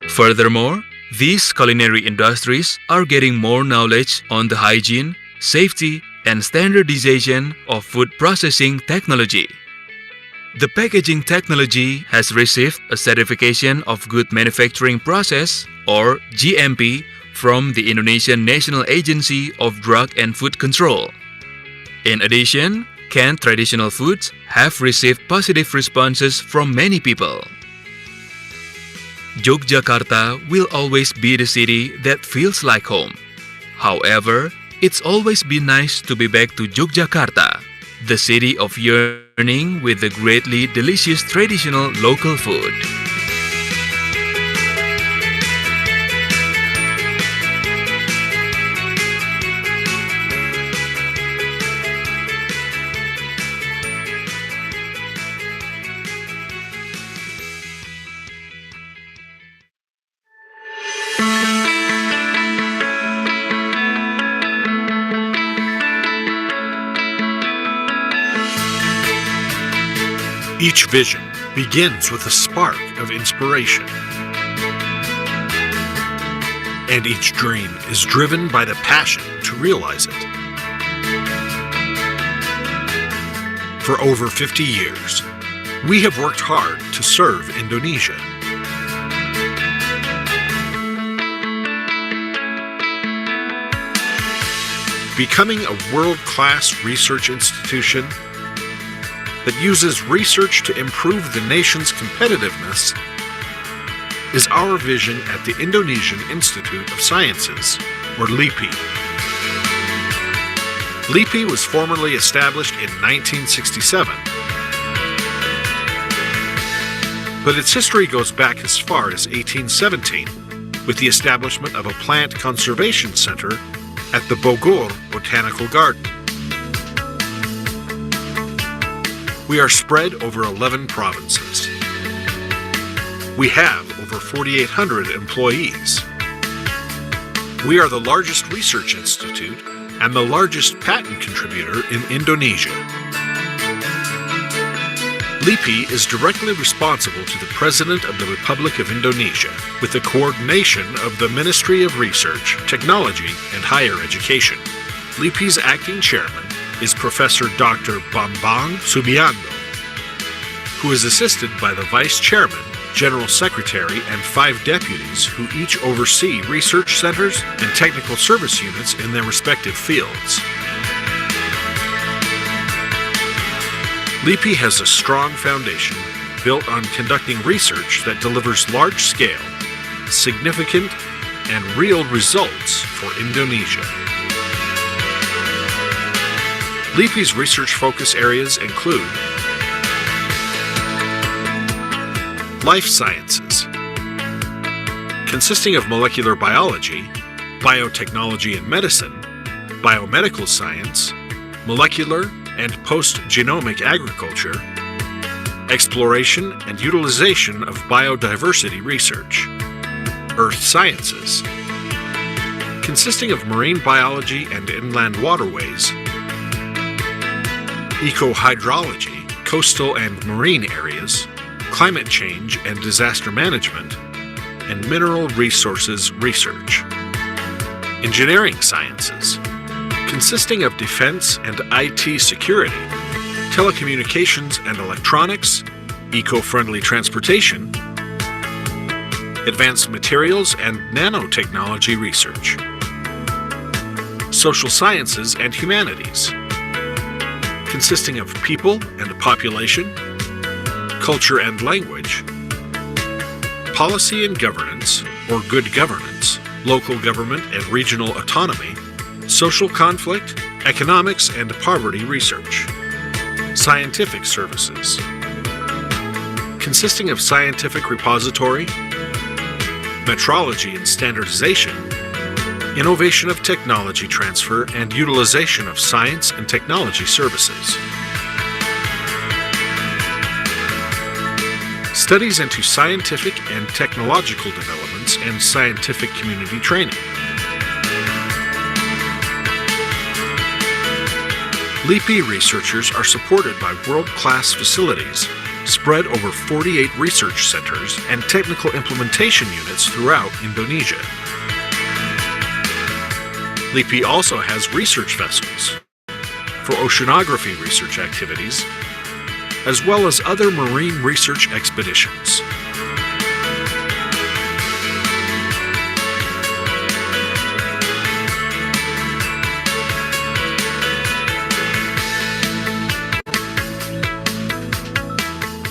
[SPEAKER 12] Furthermore, these culinary industries are getting more knowledge on the hygiene, safety, and standardization of food processing technology. The packaging technology has received a certification of Good Manufacturing Process or GMP from the Indonesian National Agency of Drug and Food Control. In addition, canned traditional foods have received positive responses from many people. Yogyakarta will always be the city that feels like home. However, it's always been nice to be back to Yogyakarta, the city of yearning with the greatly delicious traditional local food.
[SPEAKER 1] Each vision begins with a spark of inspiration. And each dream is driven by the passion to realize it. For over 50 years, we have worked hard to serve Indonesia. Becoming a world-class research institution that uses research to improve the nation's competitiveness is our vision at the Indonesian Institute of Sciences, or LIPI. LIPI was formally established in 1967, but its history goes back as far as 1817, with the establishment of a plant conservation center at the Bogor Botanical Garden. We are spread over 11 provinces. We have over 4,800 employees. We are the largest research institute and the largest patent contributor in Indonesia. LIPI is directly responsible to the President of the Republic of Indonesia, with the coordination of the Ministry of Research, Technology, and Higher Education. LIPI's acting chairman is Professor Dr. Bambang Subianto, who is assisted by the Vice Chairman, General Secretary, and 5 deputies who each oversee research centers and technical service units in their respective fields. LIPI has a strong foundation built on conducting research that delivers large-scale, significant, and real results for Indonesia. LIPI's research focus areas include life sciences, consisting of molecular biology, biotechnology and medicine, biomedical science, molecular and post-genomic agriculture, exploration and utilization of biodiversity research, earth sciences, consisting of marine biology and inland waterways, eco-hydrology, coastal and marine areas, climate change and disaster management, and mineral resources research. Engineering sciences, consisting of defense and IT security, telecommunications and electronics, eco-friendly transportation, advanced materials and nanotechnology research. Social sciences and humanities, consisting of people and population, culture and language, policy and governance, or good governance, local government and regional autonomy, social conflict, economics and poverty research. Scientific services, consisting of scientific repository, metrology and standardization, innovation of technology transfer and utilization of science and technology services. Studies into scientific and technological developments and scientific community training. LIPI researchers are supported by world-class facilities spread over 48 research centers and technical implementation units throughout Indonesia. LIPI also has research vessels for oceanography research activities, as well as other marine research expeditions.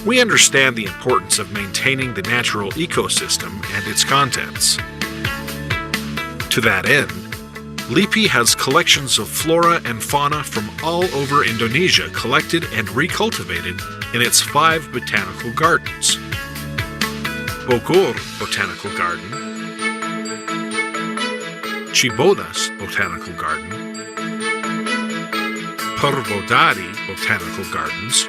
[SPEAKER 1] We understand the importance of maintaining the natural ecosystem and its contents. To that end, LIPI has collections of flora and fauna from all over Indonesia collected and recultivated in its 5 botanical gardens: Bogor Botanical Garden, Cibodas Botanical Garden, Purwodadi Botanical Gardens,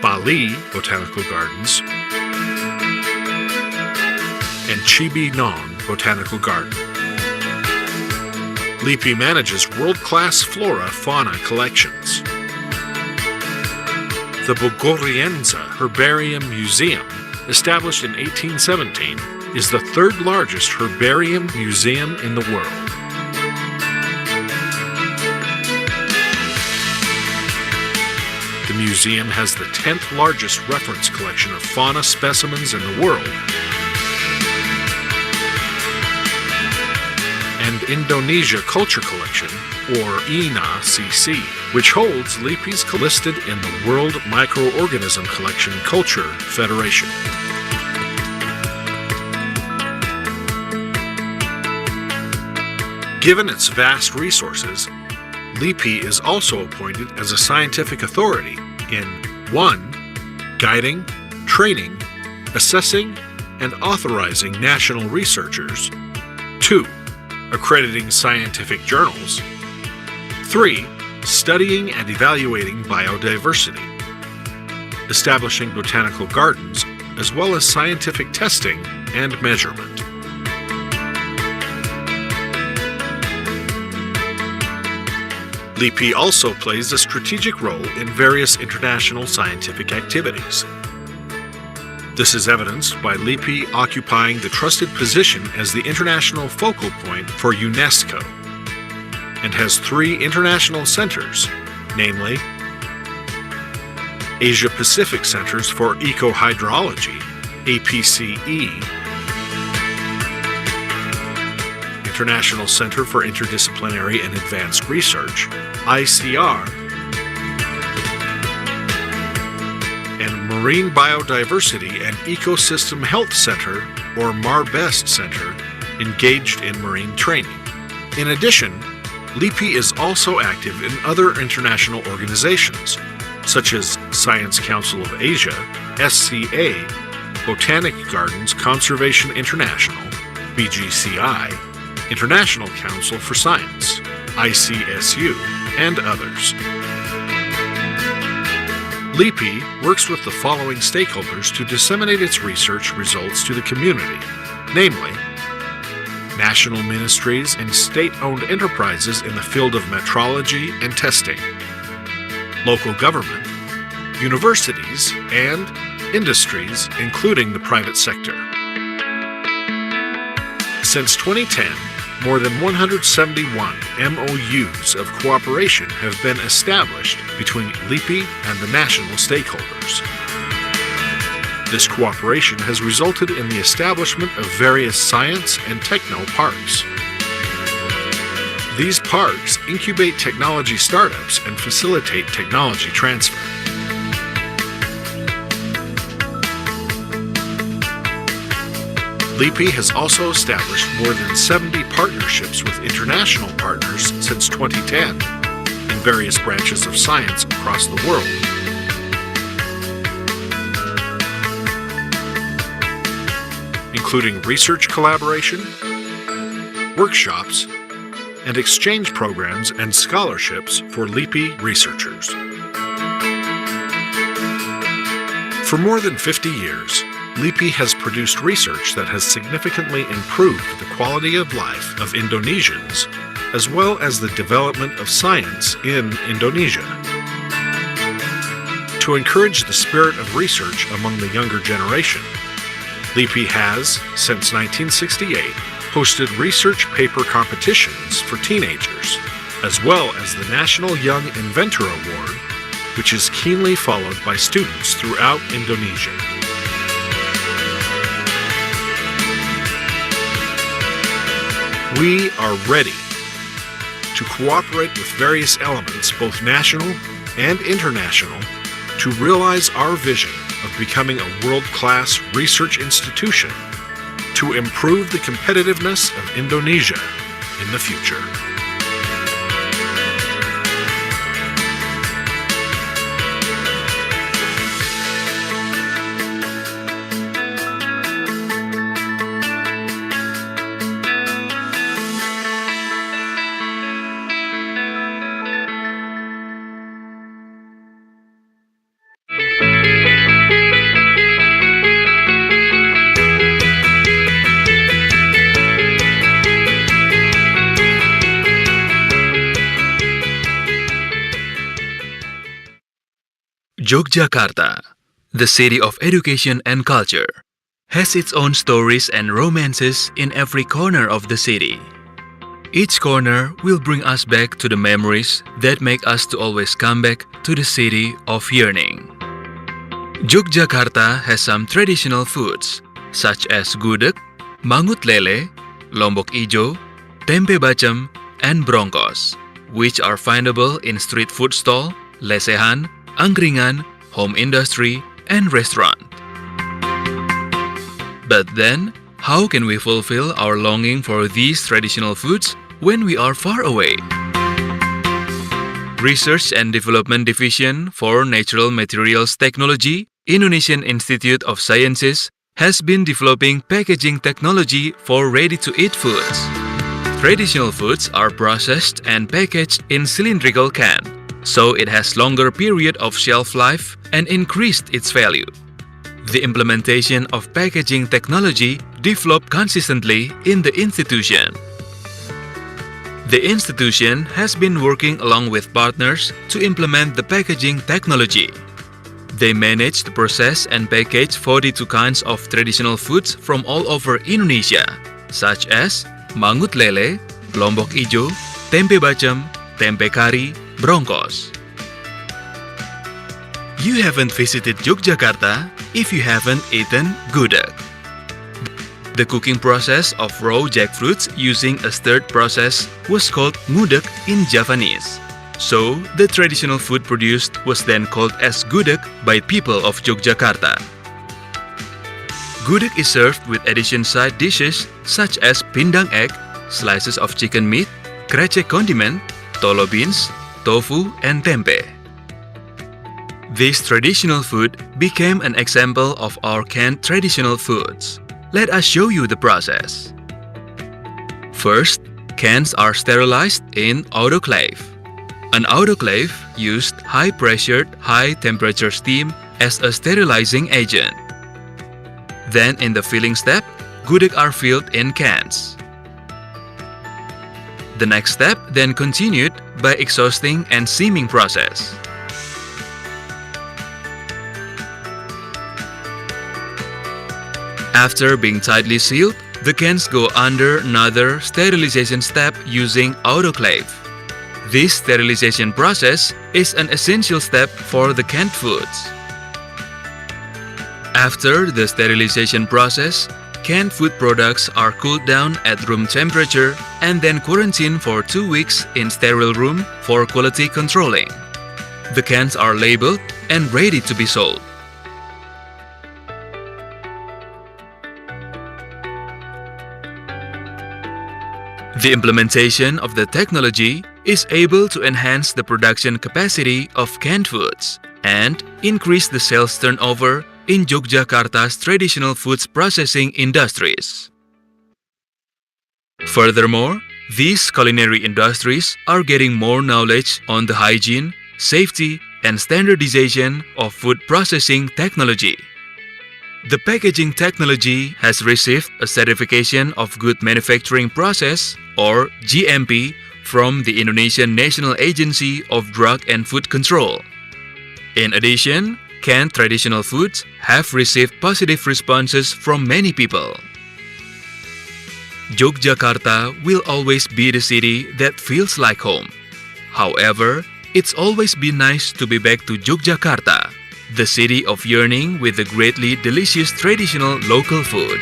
[SPEAKER 1] Bali Botanical Gardens, and Cibinong Botanical Garden. LIPI manages world-class flora-fauna collections. The Bogoriense Herbarium Museum, established in 1817, is the 3rd largest herbarium museum in the world. The museum has the 10th largest reference collection of fauna specimens in the world and and Indonesia Culture Collection, or INA-CC, which holds LIPI's listed in the World Microorganism Collection Culture Federation. Given its vast resources, LIPI is also appointed as a scientific authority in 1. Guiding, training, assessing, and authorizing national researchers. 2. Accrediting scientific journals. 3. Studying and evaluating biodiversity. Establishing botanical gardens, as well as scientific testing and measurement. LIPI also plays a strategic role in various international scientific activities. This is evidenced by LIPI occupying the trusted position as the international focal point for UNESCO, and has 3 international centers, namely Asia Pacific Centers for Ecohydrology, APCE, International Center for Interdisciplinary and Advanced Research, ICR, and Marine Biodiversity and Ecosystem Health Center, or MARBEST Center, engaged in marine training. In addition, LIPI is also active in other international organizations, such as Science Council of Asia, SCA, Botanic Gardens Conservation International, BGCI, International Council for Science, ICSU, and others. LIPI works with the following stakeholders to disseminate its research results to the community, namely, national ministries and state-owned enterprises in the field of metrology and testing, local government, universities, and industries, including the private sector. Since 2010, more than 171 MOUs of cooperation have been established between LIPI and the national stakeholders. This cooperation has resulted in the establishment of various science and techno parks. These parks incubate technology startups and facilitate technology transfer. LIPI has also established more than 70 partnerships with international partners since 2010 in various branches of science across the world. Including research collaboration, workshops, and exchange programs and scholarships for LIPI researchers. For more than 50 years, LIPI has produced research that has significantly improved the quality of life of Indonesians, as well as the development of science in Indonesia. To encourage the spirit of research among the younger generation, LIPI has, since 1968, hosted research paper competitions for teenagers, as well as the National Young Inventor Award, which is keenly followed by students throughout Indonesia. We are ready to cooperate with various elements, both national and international, to realize our vision of becoming a world-class research institution to improve the competitiveness of Indonesia in the future.
[SPEAKER 12] Yogyakarta, the city of education and culture, has its own stories and romances in every corner of the city. Each corner will bring us back to the memories that make us to always come back to the city of yearning. Yogyakarta has some traditional foods, such as gudeg, mangut lele, lombok ijo, tempe bacem, and bronkos, which are findable in street food stall, lesehan, angkringan, home industry, and restaurant. But then, how can we fulfill our longing for these traditional foods when we are far away? Research and Development Division for Natural Materials Technology, Indonesian Institute of Sciences, has been developing packaging technology for ready-to-eat foods. Traditional foods are processed and packaged in cylindrical can, so it has longer period of shelf life and increased its value. The implementation of packaging technology developed consistently in the institution. The institution has been working along with partners to implement the packaging technology. They manage to process and package 42 kinds of traditional foods from all over Indonesia, such as mangut lele, lombok ijo, tempe bacem, tempe kari, bronkos. You haven't visited Yogyakarta if you haven't eaten gudeg. The cooking process of raw jackfruits using a stirred process was called ngudeg in Javanese. So, the traditional food produced was then called as gudeg by people of Yogyakarta. Gudeg is served with addition side dishes such as pindang egg, slices of chicken meat, krecek condiment, tolo beans, tofu, and tempe. This traditional food became an example of our canned traditional foods. Let us show you the process. First, cans are sterilized in autoclave. An autoclave used high-pressured, high-temperature steam as a sterilizing agent. Then in the filling step, gudeg are filled in cans. The next step then continued by exhausting and seaming process. After being tightly sealed, the cans go under another sterilization step using autoclave. This sterilization process is an essential step for the canned foods. After the sterilization process, canned food products are cooled down at room temperature and then quarantined for 2 weeks in sterile room for quality controlling. The cans are labeled and ready to be sold. The implementation of the technology is able to enhance the production capacity of canned foods and increase the sales turnover in Yogyakarta's traditional foods processing industries. Furthermore, these culinary industries are getting more knowledge on the hygiene, safety, and standardization of food processing technology. The packaging technology has received a certification of Good Manufacturing Process or GMP from the Indonesian National Agency of Drug and Food Control. In addition, canned traditional foods have received positive responses from many people. Yogyakarta will always be the city that feels like home. However, it's always been nice to be back to Yogyakarta, the city of yearning with the greatly delicious traditional local food.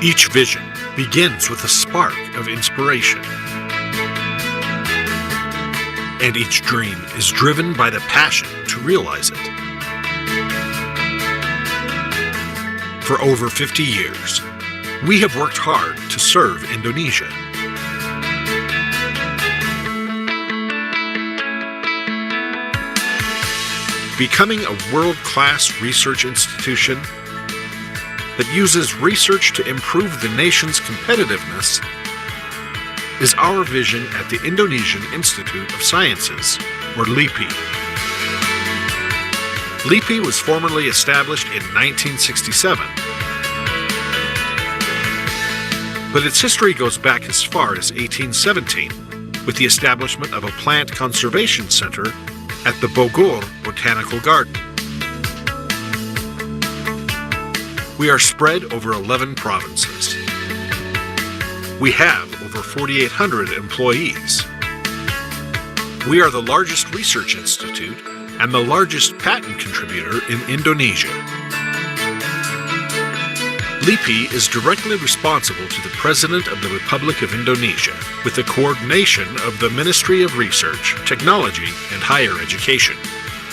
[SPEAKER 1] Each vision begins with a spark of inspiration. And each dream is driven by the passion to realize it. For over 50 years, we have worked hard to serve Indonesia. Becoming a world-class research institution that uses research to improve the nation's competitiveness is our vision at the Indonesian Institute of Sciences, or LIPI. LIPI was formally established in 1967, but its history goes back as far as 1817, with the establishment of a plant conservation center at the Bogor Botanical Garden. We are spread over 11 provinces. We have over 4,800 employees. We are the largest research institute and the largest patent contributor in Indonesia. LIPI is directly responsible to the President of the Republic of Indonesia with the coordination of the Ministry of Research, Technology, and Higher Education.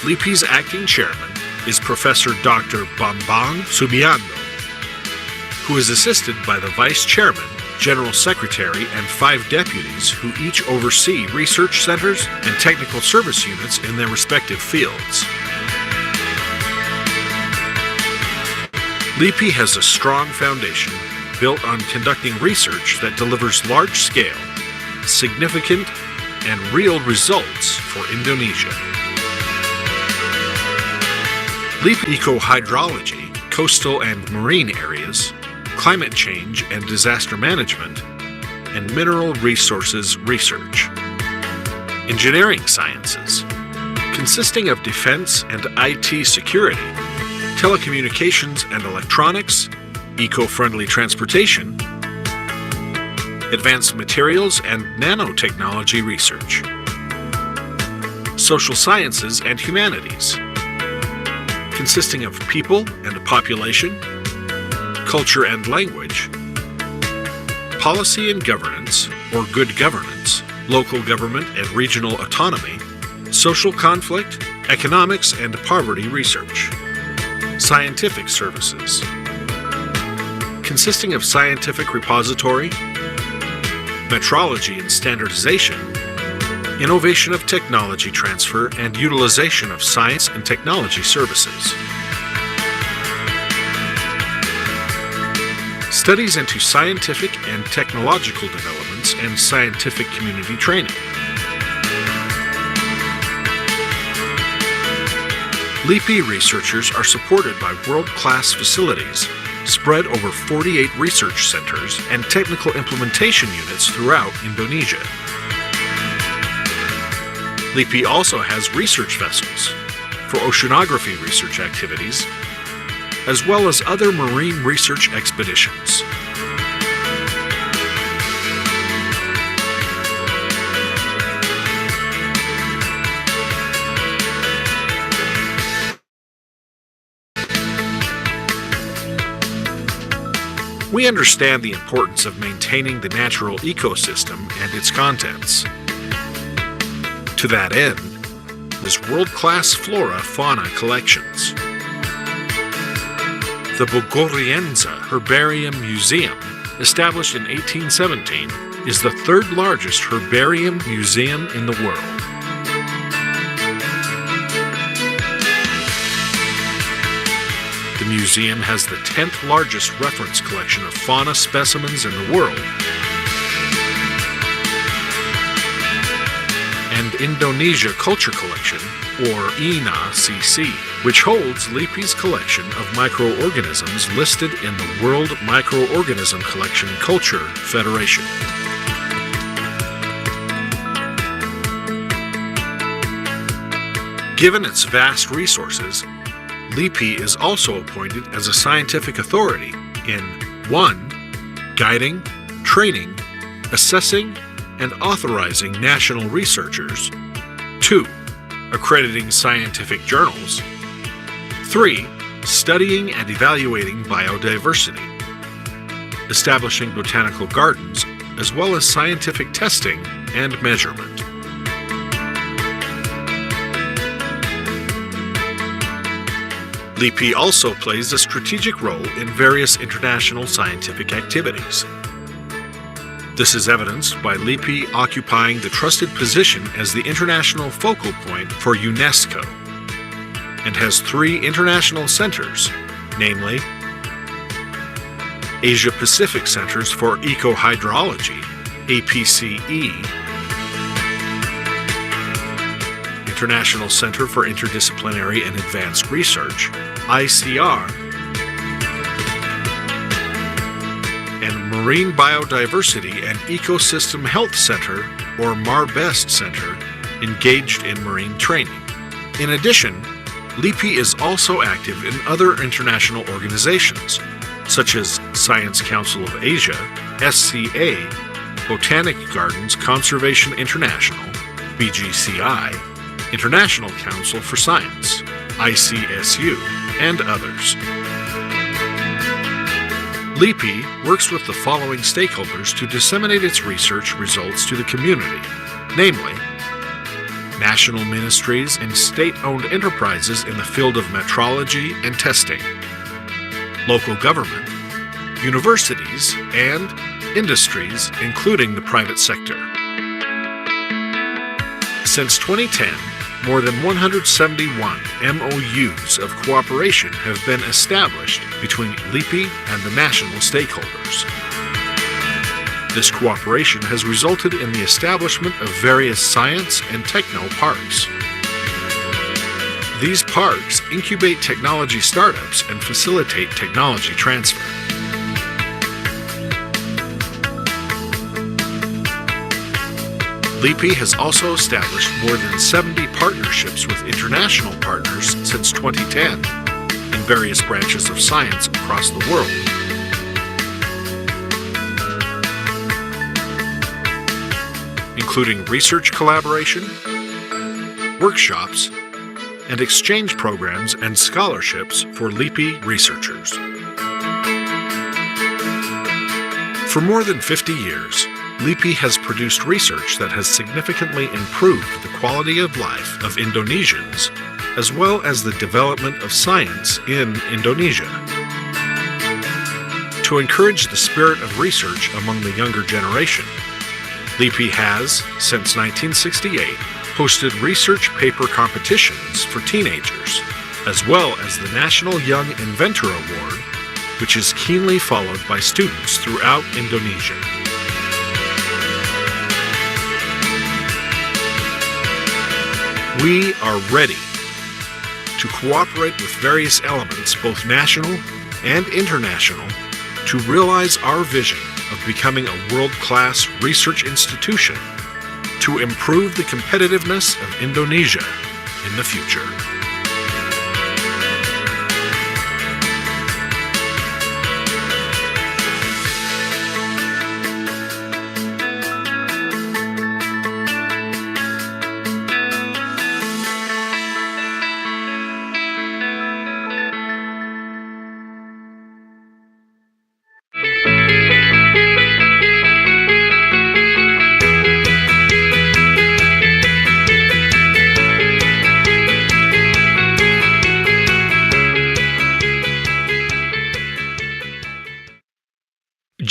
[SPEAKER 1] LIPI's acting chairman is Professor Dr. Bambang Subianto, who is assisted by the Vice Chairman, General Secretary, and 5 deputies who each oversee research centers and technical service units in their respective fields. LIPI has a strong foundation built on conducting research that delivers large-scale, significant, and real results for Indonesia. LIPI eco-hydrology, coastal and marine areas, climate change and disaster management, and mineral resources research. Engineering sciences, consisting of defense and IT security, telecommunications and electronics, eco-friendly transportation, advanced materials and nanotechnology research. Social sciences and humanities, consisting of people and population, culture and language, policy and governance or good governance, local government and regional autonomy, social conflict, economics and poverty research. Scientific services, consisting of scientific repository, metrology and standardization, innovation of technology transfer and utilization of science and technology services. Studies into scientific and technological developments and scientific community training. LIPI researchers are supported by world-class facilities spread over 48 research centers and technical implementation units throughout Indonesia. LIPI also has research vessels for oceanography research activities, as well as other marine research expeditions. We understand the importance of maintaining the natural ecosystem and its contents. To that end, there's world-class flora-fauna collections. The Bogoriense Herbarium Museum, established in 1817, is the 3rd largest herbarium museum in the world. The museum has the 10th largest reference collection of fauna specimens in the world, and Indonesia Culture Collection, or INA-CC, which holds LIPI's collection of microorganisms listed in the World Microorganism Collection Culture Federation. Given its vast resources, LIPI is also appointed as a scientific authority in 1. Guiding, training, assessing, and authorizing national researchers. 2. Accrediting scientific journals. 3. Studying and evaluating biodiversity. Establishing botanical gardens, as well as scientific testing and measurement. LIPI also plays a strategic role in various international scientific activities. This is evidenced by LIPI occupying the trusted position as the international focal point for UNESCO, and has 3 international centers, namely Asia Pacific Centers for Eco-Hydrology, APCE, International Center for Interdisciplinary and Advanced Research, ICR, and Marine Biodiversity and Ecosystem Health Center, or Marbest Center, engaged in marine training. In addition, LIPI is also active in other international organizations, such as Science Council of Asia, SCA, Botanic Gardens Conservation International, BGCI, International Council for Science, ICSU, and others. LIPI works with the following stakeholders to disseminate its research results to the community, namely, national ministries and state-owned enterprises in the field of metrology and testing, local government, universities, and industries, including the private sector. Since 2010, more than 171 MOUs of cooperation have been established between LIPI and the national stakeholders. This cooperation has resulted in the establishment of various science and techno parks. These parks incubate technology startups and facilitate technology transfer. LIPI has also established more than 70 partnerships with international partners since 2010 in various branches of science across the world. Including research collaboration, workshops, and exchange programs and scholarships for LIPI researchers. For more than 50 years, LIPI has produced research that has significantly improved the quality of life of Indonesians, as well as the development of science in Indonesia. To encourage the spirit of research among the younger generation, LIPI has, since 1968, hosted research paper competitions for teenagers, as well as the National Young Inventor Award, which is keenly followed by students throughout Indonesia. We are ready to cooperate with various elements, both national and international, to realize our vision of becoming a world-class research institution to improve the competitiveness of Indonesia in the future.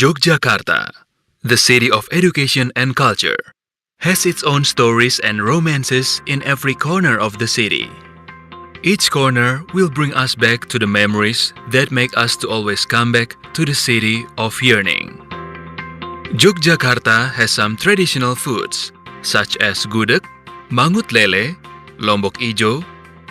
[SPEAKER 12] Yogyakarta, the city of education and culture, has its own stories and romances in every corner of the city. Each corner will bring us back to the memories that make us to always come back to the city of yearning. Yogyakarta has some traditional foods, such as gudeg, mangut lele, lombok ijo,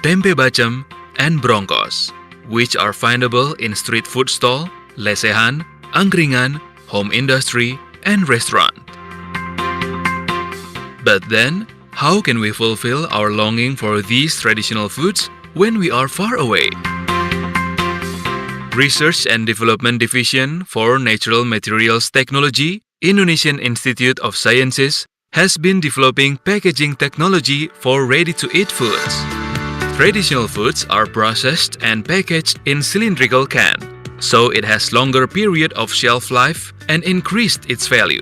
[SPEAKER 12] tempe bacem, and brongkos, which are findable in street food stall, lesehan, angkringan, home industry, and restaurant. But then, how can we fulfill our longing for these traditional foods when we are far away? Research and Development Division for Natural Materials Technology, Indonesian Institute of Sciences, has been developing packaging technology for ready-to-eat foods. Traditional foods are processed and packaged in cylindrical can, so it has longer period of shelf life and increased its value.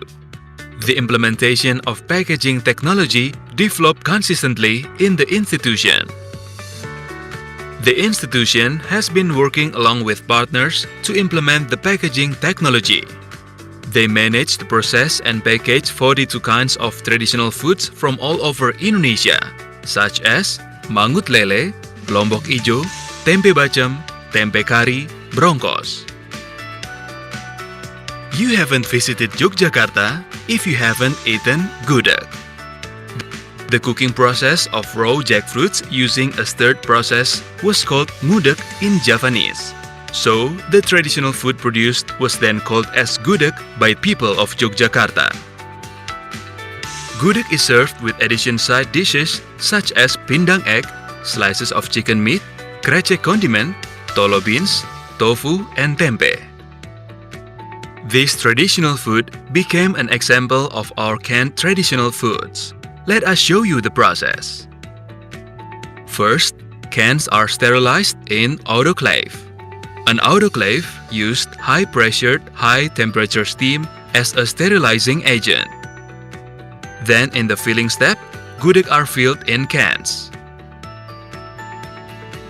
[SPEAKER 12] The implementation of packaging technology developed consistently in the institution. The institution has been working along with partners to implement the packaging technology. They manage to process and package 42 kinds of traditional foods from all over Indonesia, such as mangut lele, lombok ijo, tempe bacem, tempe kari, brongkos. You haven't visited Yogyakarta if you haven't eaten gudeg. The cooking process of raw jackfruits using a stirred process was called ngudeg in Javanese. So, the traditional food produced was then called as gudeg by people of Yogyakarta. Gudeg is served with addition side dishes such as pindang egg, slices of chicken meat, krecek condiment, tolo beans, tofu, and tempe. This traditional food became an example of our canned traditional foods. Let us show you the process. First, cans are sterilized in autoclave. An autoclave used high-pressured, high-temperature steam as a sterilizing agent. Then in the filling step, gudeg are filled in cans.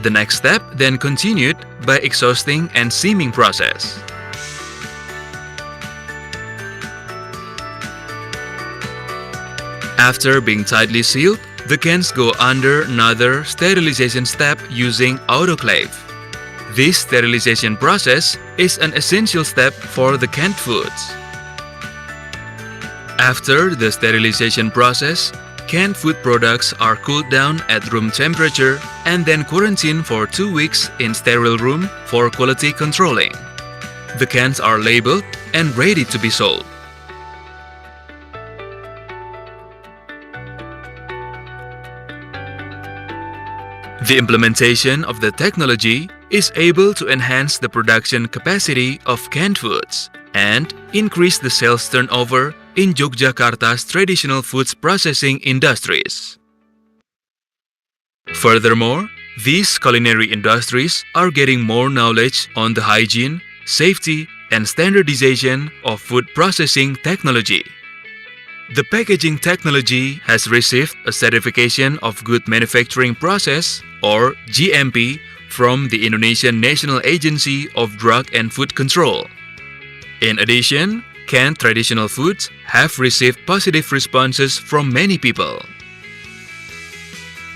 [SPEAKER 12] The next step then continued by exhausting and seaming process. After being tightly sealed, the cans go under another sterilization step using autoclave. This sterilization process is an essential step for the canned foods. After the sterilization process, canned food products are cooled down at room temperature and then quarantined for 2 weeks in sterile room for quality controlling. The cans are labeled and ready to be sold. The implementation of the technology is able to enhance the production capacity of canned foods and increase the sales turnover in Yogyakarta's traditional foods processing industries. Furthermore, these culinary industries are getting more knowledge on the hygiene, safety, and standardization of food processing technology. The packaging technology has received a certification of good manufacturing process or GMP from the Indonesian National Agency of Drug and Food Control. In addition, canned traditional foods have received positive responses from many people.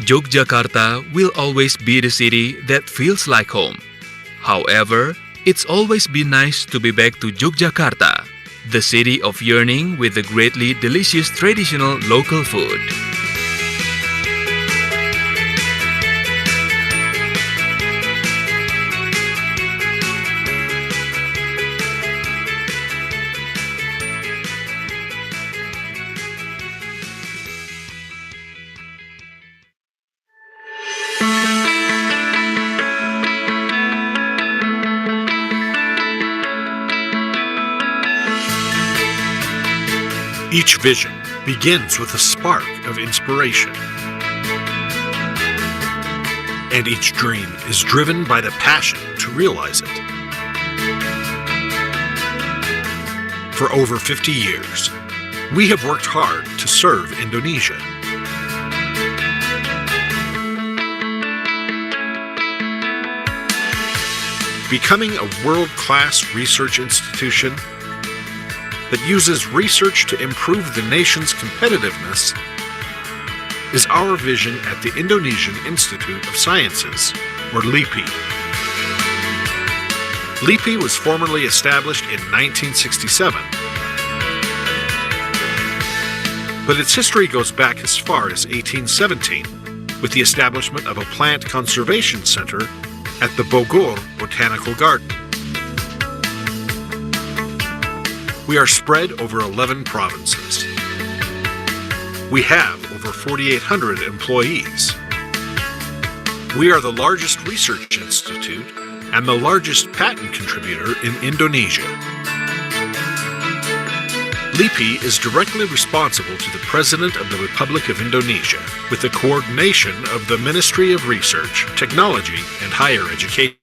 [SPEAKER 12] Yogyakarta will always be the city that feels like home. However, it's always been nice to be back to Yogyakarta, the city of yearning with the greatly delicious traditional local food.
[SPEAKER 1] Each vision begins with a spark of inspiration. And each dream is driven by the passion to realize it. For over 50 years, we have worked hard to serve Indonesia. Becoming a world-class research institution that uses research to improve the nation's competitiveness is our vision at the Indonesian Institute of Sciences, or LIPI. LIPI was formally established in 1967, but its history goes back as far as 1817, with the establishment of a plant conservation center at the Bogor Botanical Garden. We are spread over 11 provinces. We have over 4,800 employees. We are the largest research institute and the largest patent contributor in Indonesia. LIPI is directly responsible to the President of the Republic of Indonesia, with the coordination of the Ministry of Research, Technology, and Higher Education.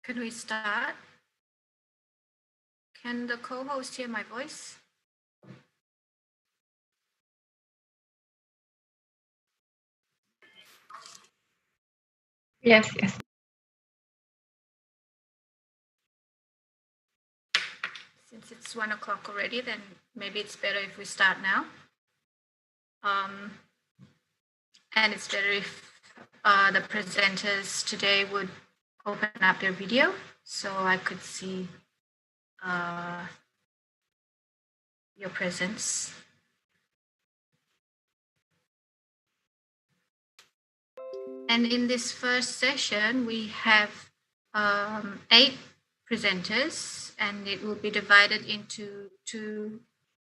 [SPEAKER 13] Can we start? Can the co-host hear my voice?
[SPEAKER 10] Yes, yes.
[SPEAKER 13] Since it's 1 o'clock already, then maybe it's better if we start now. And it's better if the presenters today would open up their video so I could see your presence. And in this first session, we have 8 presenters, and it will be divided into 2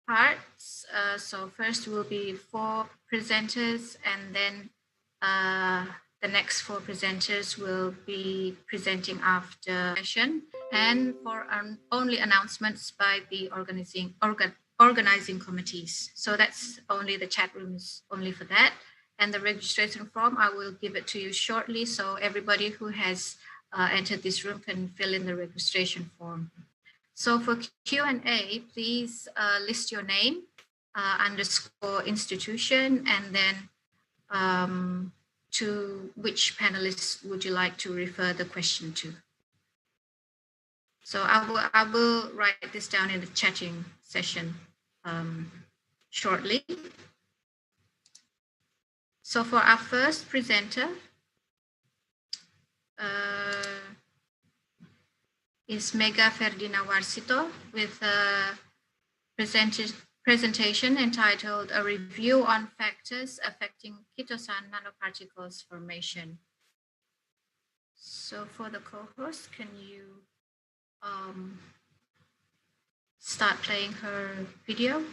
[SPEAKER 13] parts. So first will be 4 presenters, and then the next 4 presenters will be presenting after session, and for only announcements by the organizing committees. So that's only the chat rooms, only for that. And the registration form, I will give it to you shortly, so everybody who has entered this room can fill in the registration form. So for Q&A, please list your name, underscore institution, and then to which panelists would you like to refer the question to. So I will write this down in the chatting session shortly. So for our first presenter is Mega Ferdina Warsito with a presentation entitled A Review on Factors Affecting Kitosan Nanoparticles Formation. So for the co-host, can you start playing her video?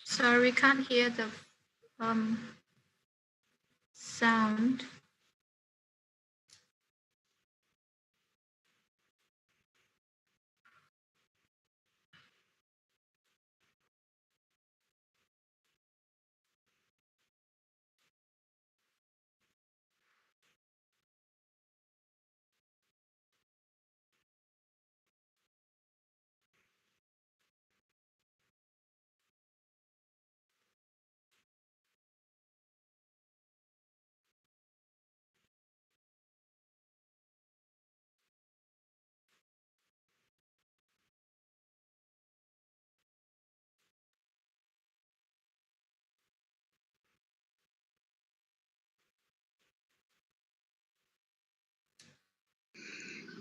[SPEAKER 13] Sorry, we can't hear the sound.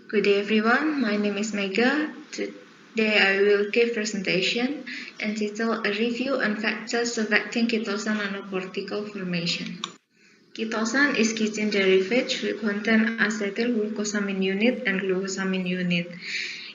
[SPEAKER 14] Good day everyone, my name is Mega. Today I will give presentation entitled A Review on Factors Affecting Kitosan Nanoparticle Formation. Kitosan is ketone derivative which contain acetylglucosamine unit and glucosamine unit.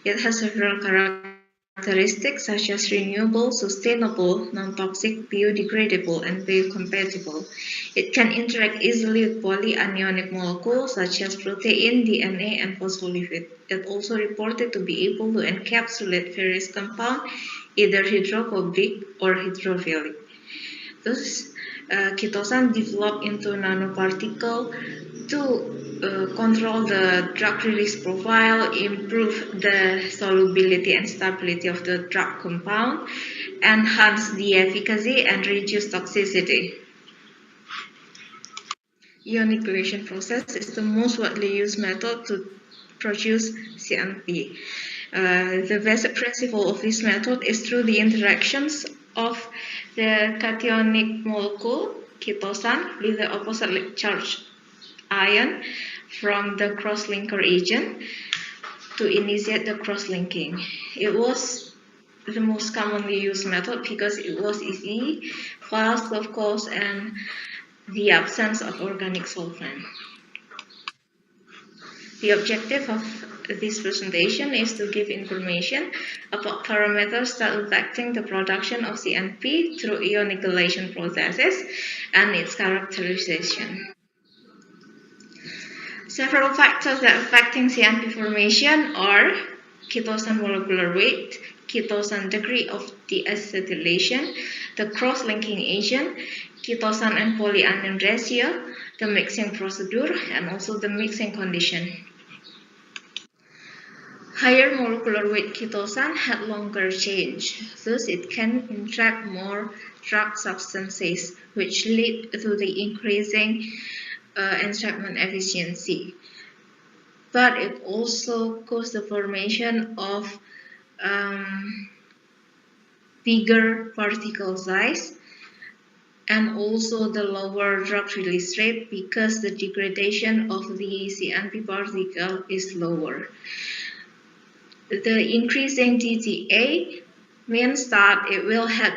[SPEAKER 14] It has several characteristics such as renewable, sustainable, non-toxic, biodegradable, and biocompatible. It can interact easily with polyanionic molecules such as protein, DNA, and phospholipid. It also reported to be able to encapsulate various compounds, either hydrophobic or hydrophilic. Thus, kitosan developed into nanoparticle to control the drug release profile, improve the solubility and stability of the drug compound, enhance the efficacy, and reduce toxicity. Ionic reaction process is the most widely used method to produce CNT. The basic principle of this method is through the interactions of the cationic molecule, kitosan, with the oppositely charged ion from the cross-linker agent to initiate the cross-linking. It was the most commonly used method because it was easy, fast, of course, and the absence of organic solvent. The objective of this presentation is to give information about parameters that affecting the production of CNP through ionization processes and its characterization. Several factors that affecting CNP formation are ketosane molecular weight, ketosane degree of deacetylation, the cross-linking agent, ketosane and polyanion ratio, the mixing procedure, and also the mixing condition. Higher molecular weight ketosane had longer chain, thus it can interact more drug substances, which lead to the increasing entrapment efficiency. But it also causes the formation of bigger particle size and also the lower drug release rate because the degradation of the CNP particle is lower. The increasing DTA means that it will have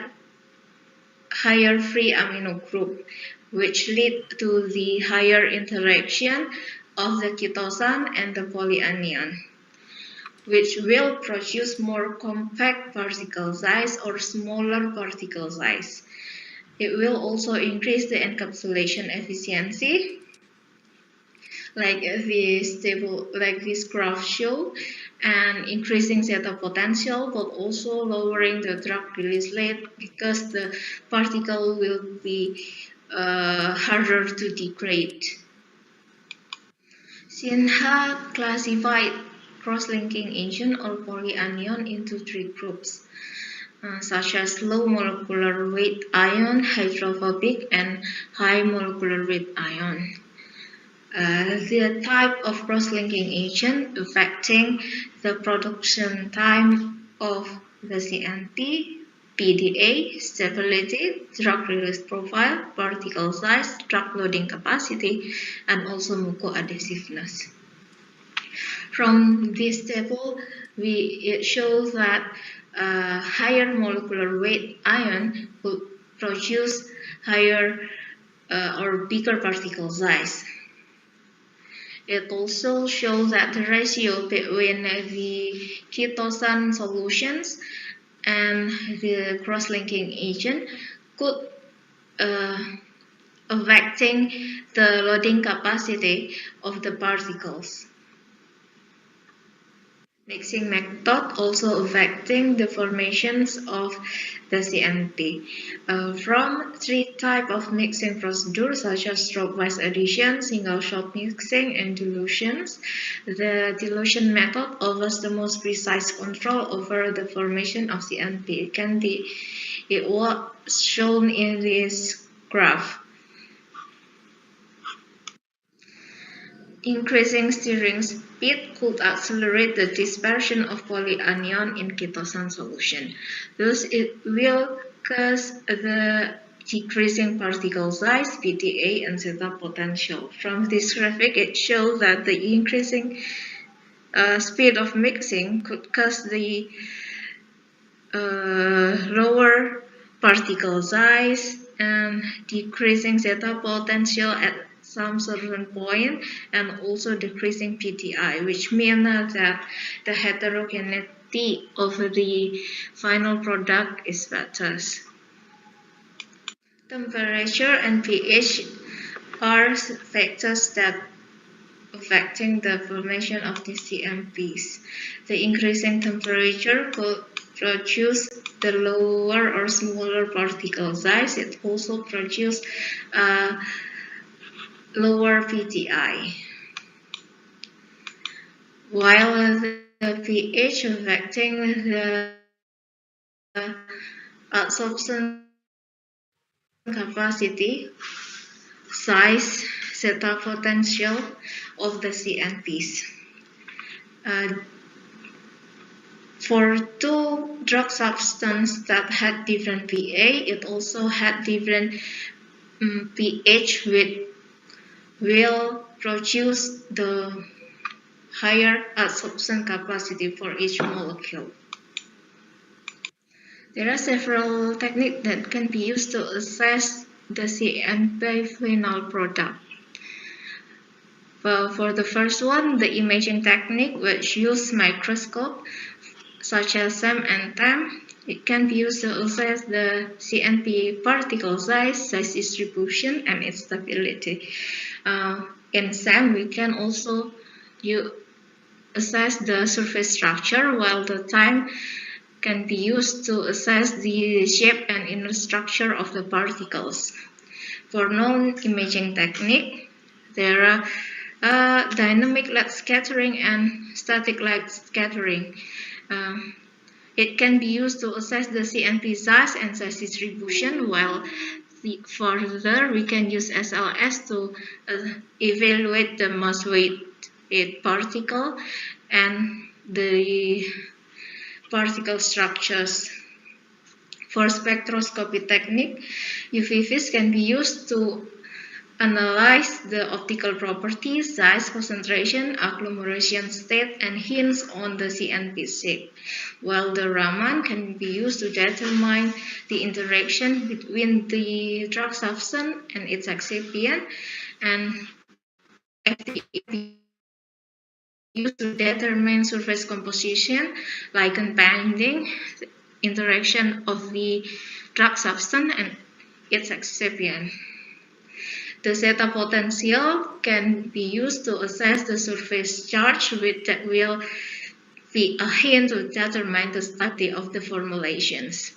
[SPEAKER 14] higher free amino group, which lead to the higher interaction of the ketosane and the polyanion, which will produce more compact particle size or smaller particle size. It will also increase the encapsulation efficiency, like this graph show, and increasing zeta potential, but also lowering the drug release rate because the particle will be harder to degrade. Sinha classified cross-linking agent or polyanion into three groups, such as low molecular weight ion, hydrophobic, and high molecular weight ion. The type of cross-linking agent affecting the production time of the CNP, PDA, stability, drug release profile, particle size, drug loading capacity, and also mucoadhesiveness. From this table, it shows that higher molecular weight ion will produce higher or bigger particle size. It also shows that the ratio between the ketosane solutions and the cross-linking agent could affecting the loading capacity of the particles. Mixing method also affecting the formations of the CNP. From three types of mixing procedures such as stroke-wise addition, single-shot mixing, and dilutions, the dilution method offers the most precise control over the formation of CNP. It was shown in this graph. Increasing stirring speed could accelerate the dispersion of polyanion in ketosane solution. Thus, it will cause the decreasing particle size, PTA, and zeta potential. From this graphic, it shows that the increasing speed of mixing could cause the lower particle size and decreasing zeta potential at some certain point, and also decreasing PTI, which means that the heterogeneity of the final product is better. Temperature and pH are factors that affecting the formation of the CNPs. The increasing temperature could produce the lower or smaller particle size. It also produces lower PTI, while the pH affecting the absorption capacity, size, zeta potential of the CNPs. For two drug substances that had different pH, it also had different pH, which will produce the higher absorption capacity for each molecule. There are several techniques that can be used to assess the CNP final product. Well, for the first one, the imaging technique, which use microscope such as SEM and TEM, it can be used to assess the CNP particle size distribution, and its stability. In SEM, we can also assess the surface structure, while the TEM can be used to assess the shape and inner structure of the particles. For non-imaging technique, there are dynamic light scattering and static light scattering. It can be used to assess the CNP size and size distribution, while further we can use SLS to evaluate the mass weight particle and the particle structures. For spectroscopy technique, UV vis can be used to analyze the optical properties, size, concentration, agglomeration state, and hints on the CNP shape, while the Raman can be used to determine the interaction between the drug substance and its excipient, and FT used to determine surface composition, ligand binding, interaction of the drug substance and its excipient. The zeta potential can be used to assess the surface charge, which that will be a hint to determine the stability of the formulations.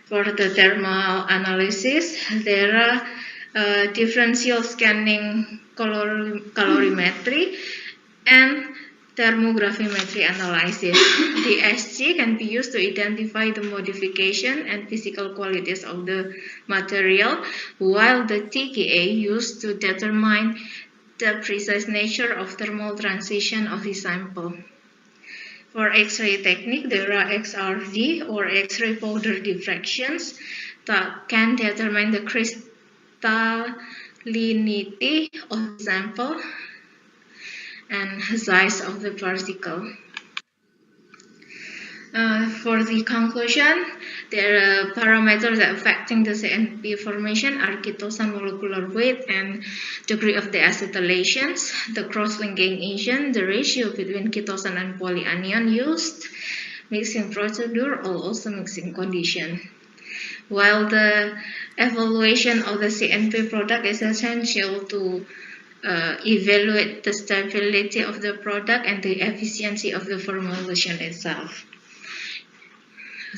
[SPEAKER 14] For the thermal analysis, there are differential scanning colorimetry and thermographimetry analysis. The SG can be used to identify the modification and physical qualities of the material, while the TKA used to determine the precise nature of thermal transition of the sample. For X-ray technique, there are XRD or X-ray powder diffractions that can determine the crystallinity of the sample and size of the particle. For the conclusion, there are parameters affecting the CNP formation are ketone molecular weight and degree of the acetylations, the cross-linking agent, the ratio between ketone and polyanion used, mixing procedure, or also mixing condition. While the evaluation of the CNP product is essential to evaluate the stability of the product and the efficiency of the formulation itself.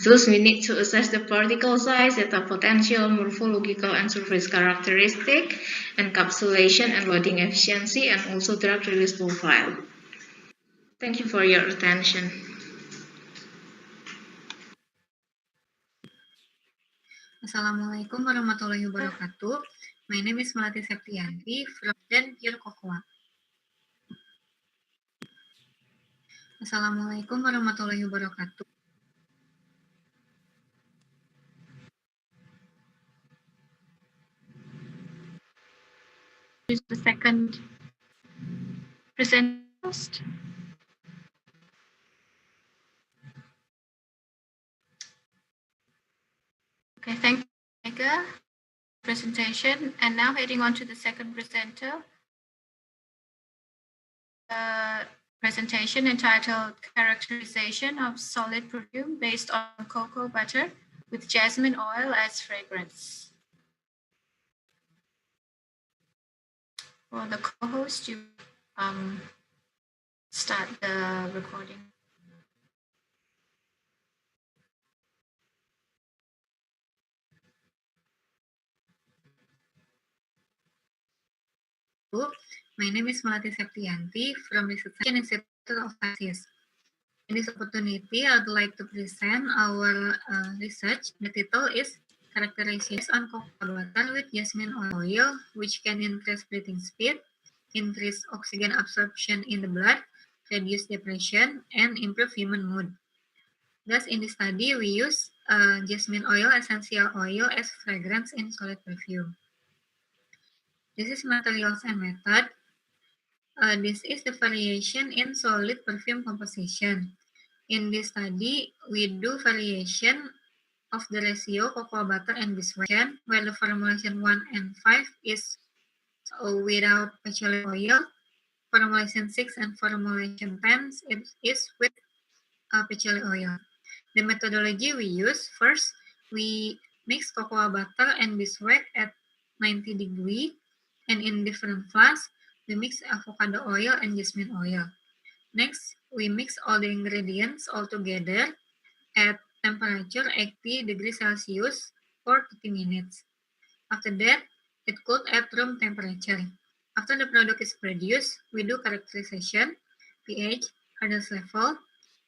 [SPEAKER 14] Thus, we need to assess the particle size, zeta potential, morphological and surface characteristic, encapsulation and loading efficiency, and also drug release profile. Thank you for your attention.
[SPEAKER 15] Assalamualaikum warahmatullahi wabarakatuh. My name is Melati Septianti from Pure Cocoa. Assalamualaikum warahmatullahi wabarakatuh. Is the second present first? Okay, thank you, Mega, presentation. And now heading on to the second presenter. Presentation entitled Characterization of Solid Perfume Based on Cocoa Butter with Jasmine Oil as Fragrance. For the co-host, you start the recording. My name is Melati Septianti from Research Institute of Sciences. In this opportunity, I would like to present our research. The title is Characterization on cocoa butter with jasmine oil, which can increase breathing speed, increase oxygen absorption in the blood, reduce depression, and improve human mood. Thus, in this study, we use jasmine oil, essential oil, as fragrance in solid perfume. This is materials and method. This is the variation in solid perfume composition. In this study, we do variation of the ratio cocoa butter and beeswax, where the formulation 1 and 5 is without petroleum oil, Formulation 6 and formulation 10 is with peculiar oil. The methodology we use, first, we mix cocoa butter and beeswax at 90 degrees, and in different flasks, we mix avocado oil and jasmine oil. Next, we mix all the ingredients all together at temperature 80 degrees Celsius for 30 minutes. After that, it cooled at room temperature. After the product is produced, we do characterization, pH, hardness level,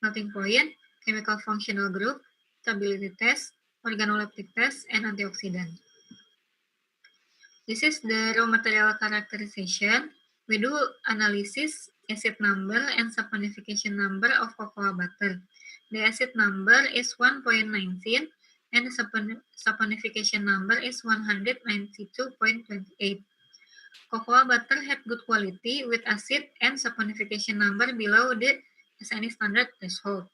[SPEAKER 15] melting point, chemical functional group, stability test, organoleptic test, and antioxidant. This is the raw material characterization. We do analysis, acid number, and saponification number of cocoa butter. The acid number is 1.19, and the saponification number is 192.28. Cocoa butter had good quality with acid and saponification number below the SNE standard threshold.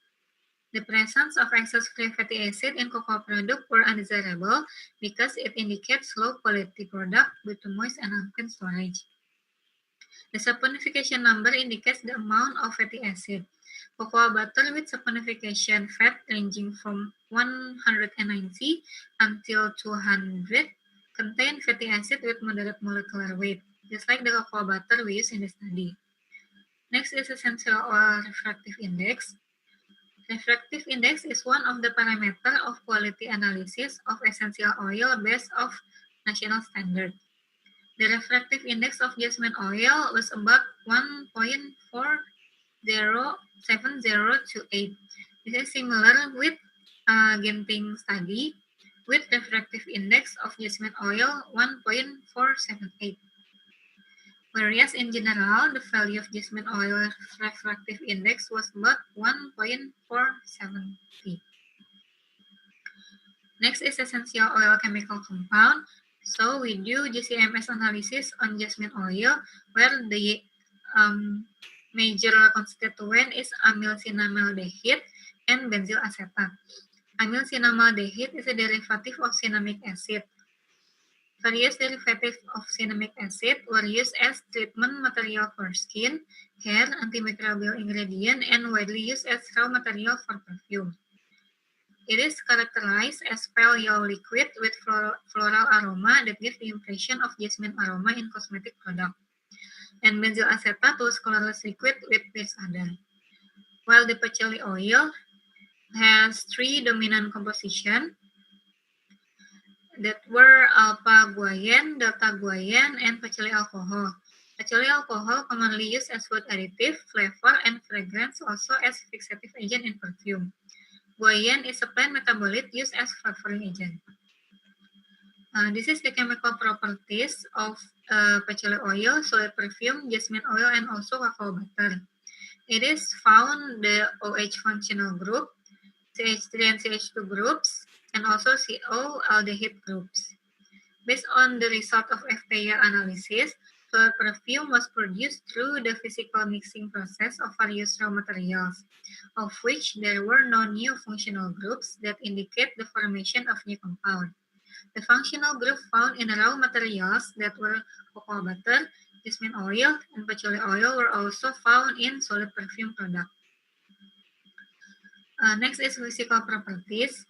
[SPEAKER 15] The presence of excess free fatty acid in cocoa product were undesirable because it indicates low quality product due to moist and unclean storage. The saponification number indicates the amount of fatty acid. Cocoa butter with saponification fat ranging from 190 until 200 contain fatty acid with moderate molecular weight, just like the cocoa butter we use in the study. Next is essential oil refractive index. Refractive index is one of the parameters of quality analysis of essential oil based off national standard. The refractive index of jasmine oil was about 1.407028. This is similar with Genting study with refractive index of jasmine oil 1.478. Whereas in general, the value of jasmine oil refractive index was about 1.470. Next is essential oil chemical compound. So we do GCMS analysis on jasmine oil, where the major constituent is amylcinnamaldehyde and benzyl acetate. Amylcinnamaldehyde is a derivative of cinnamic acid. Various derivatives of cinnamic acid were used as treatment material for skin, hair, antimicrobial ingredient, and widely used as raw material for perfume. It is characterized as pale yellow liquid with floral aroma that gives the impression of jasmine aroma in cosmetic product. And benzyl acetate was colorless liquid with pierced adder. While the patchouli oil has three dominant compositions that were alpha-guaian, delta-guaian, and patchouli alcohol. Patchouli alcohol commonly used as food additive, flavor, and fragrance, also as fixative agent in perfume. Guaian is a plant metabolite used as flavoring agent. This is the chemical properties of patchouli oil, solid perfume, jasmine oil, and also cacao butter. It is found the OH functional group, CH3 and CH2 groups, and also CO aldehyde groups. Based on the result of FPA analysis, solid perfume was produced through the physical mixing process of various raw materials, of which there were no new functional groups that indicate the formation of new compound. The functional group found in raw materials that were cocoa butter, jasmine oil, and patchouli oil were also found in solid perfume product. Next is physical properties.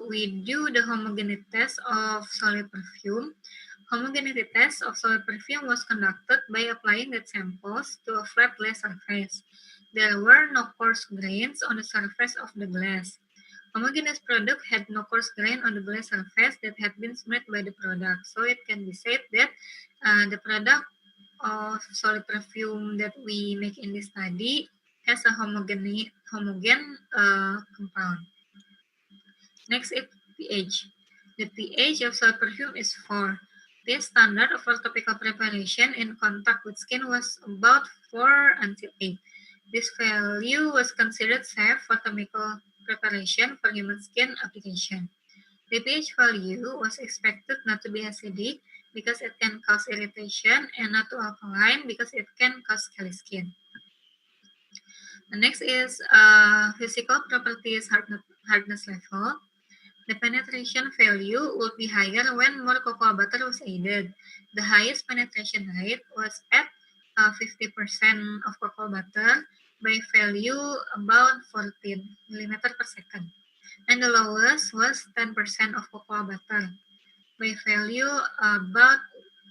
[SPEAKER 15] We do the homogeneity test of solid perfume. Homogeneity test of solid perfume was conducted by applying the samples to a flat glass surface. There were no coarse grains on the surface of the glass. Homogeneous product had no coarse grain on the glass surface that had been smeared by the product. So it can be said that the product of solid perfume that we make in this study has a homogen compound. Next is pH. The pH of solid perfume is 4. The standard for topical preparation in contact with skin was about 4 until 8. This value was considered safe for topical preparation for human skin application. The pH value was expected not to be acidic because it can cause irritation, and not too alkaline because it can cause scaly skin. The next is physical properties hardness level. The penetration value would be higher when more cocoa butter was added. The highest penetration rate was at 50% of cocoa butter by value about 14 millimeter per second. And the lowest was 10% of cocoa butter by value about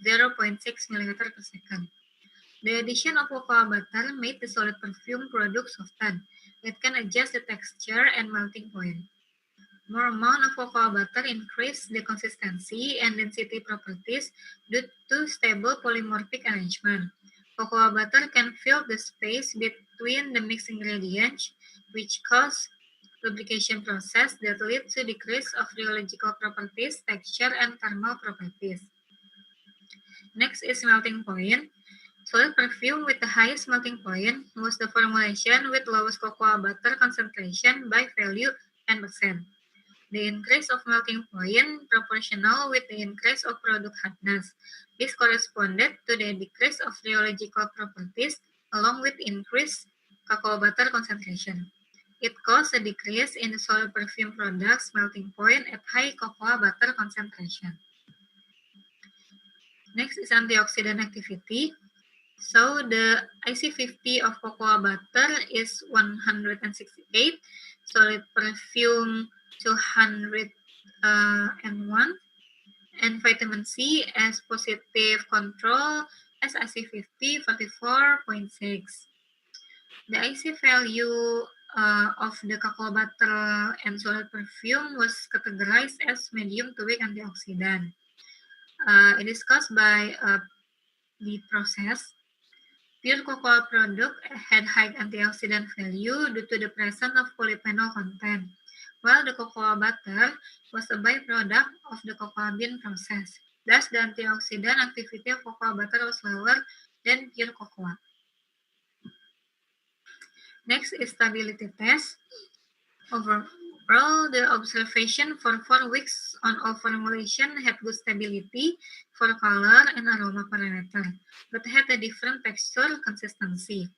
[SPEAKER 15] 0.6 millimeter per second. The addition of cocoa butter made the solid perfume product soften. It can adjust the texture and melting point. More amount of cocoa butter increase the consistency and density properties due to stable polymorphic arrangement. Cocoa butter can fill the space between the mixed ingredients, which cause lubrication process that lead to decrease of rheological properties, texture, and thermal properties. Next is melting point. Solid perfume with the highest melting point was the formulation with lowest cocoa butter concentration by value 10%. The increase of melting point proportional with the increase of product hardness. This corresponded to the decrease of rheological properties along with increased cocoa butter concentration. It caused a decrease in the solid perfume product's melting point at high cocoa butter concentration. Next is antioxidant activity. So the IC50 of cocoa butter is 168, solid perfume 201, and vitamin C as positive control as IC50 44.6. The IC value of the cocoa butter and solid perfume was categorized as medium to weak antioxidant. It is caused by the process. Pure cocoa product had high antioxidant value due to the presence of polyphenol content, while the cocoa butter was a byproduct of the cocoa bean process. Thus, the antioxidant activity of cocoa butter was lower than pure cocoa. Next is stability test. Overall, the observation for 4 weeks on all formulation had good stability for color and aroma parameter, but had a different texture consistency.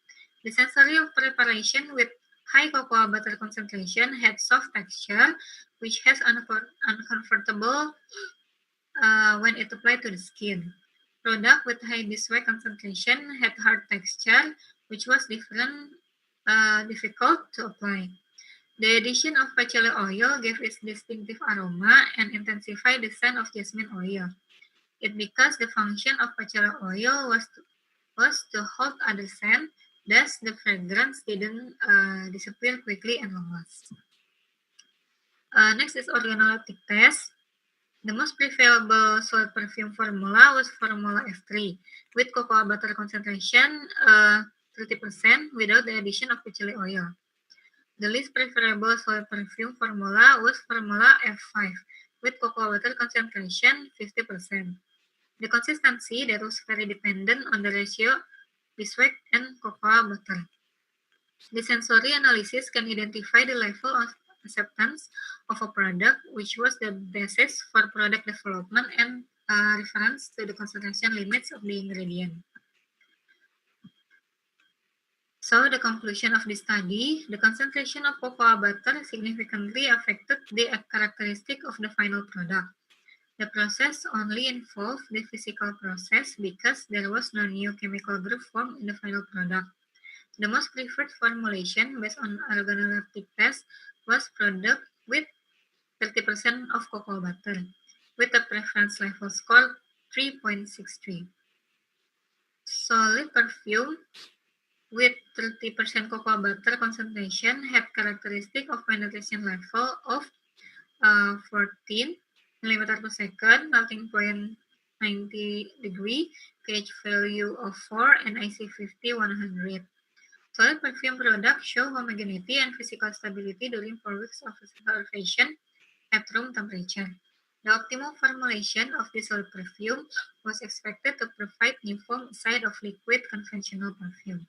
[SPEAKER 15] The sensory of preparation with high cocoa butter concentration had soft texture, which has uncomfortable when it applied to the skin. Product with high beeswax concentration had hard texture, which was difficult to apply. The addition of patchouli oil gave its distinctive aroma and intensified the scent of jasmine oil. It because the function of patchouli oil was to hold other scent, thus the fragrance didn't disappear quickly and long-last. Next is organoleptic test. The most preferable solid perfume formula was formula F3 with cocoa butter concentration 30% without the addition of patchouli oil. The least preferable solid perfume formula was formula F5 with cocoa butter concentration 50%. The consistency that was very dependent on the ratio beeswax and cocoa butter. The sensory analysis can identify the level of acceptance of a product, which was the basis for product development and reference to the concentration limits of the ingredient. So the conclusion of this study, the concentration of cocoa butter significantly affected the characteristic of the final product. The process only involved the physical process because there was no new chemical group formed in the final product. The most preferred formulation based on organoleptic test was product with 30% of cocoa butter, with a preference level score 3.63. Solid perfume with 30% cocoa butter concentration had characteristic of penetration level of 14 millimeter per second, melting point 90 degree, pH value of 4, and IC50 100. Solid perfume products show homogeneity and physical stability during 4 weeks of observation at room temperature. The optimal formulation of the solid perfume was expected to provide uniform side of liquid conventional perfume.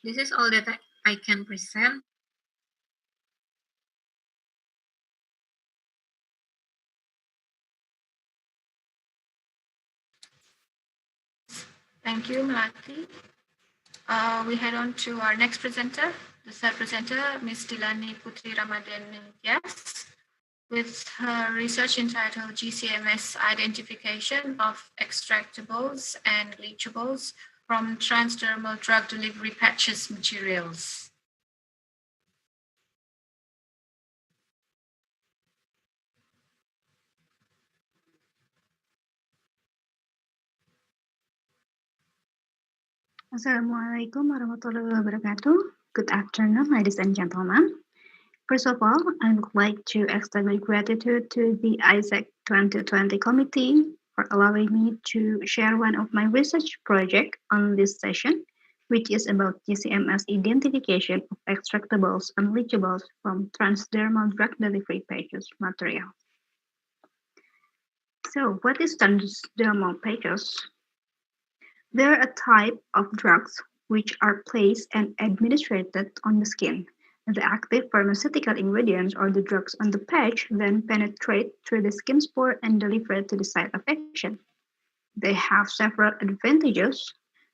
[SPEAKER 15] This is all that I can present.
[SPEAKER 13] Thank you, Melati. We head on to our next presenter, the third presenter, Ms. Dilani Putri Ramadan Yes. with her research entitled GCMS Identification of Extractables and Leachables from Transdermal Drug Delivery Patches Materials.
[SPEAKER 16] Assalamualaikum warahmatullahi wabarakatuh. Good afternoon, ladies and gentlemen. First of all, I would like to extend my gratitude to the ISAC 2020 committee for allowing me to share one of my research projects on this session, which is about GCMS identification of extractables and leachables from transdermal drug delivery patches material. So, what is transdermal patches? They're a type of drugs which are placed and administered on the skin. The active pharmaceutical ingredients or the drugs on the patch then penetrate through the skin pore and deliver to the site of action. They have several advantages.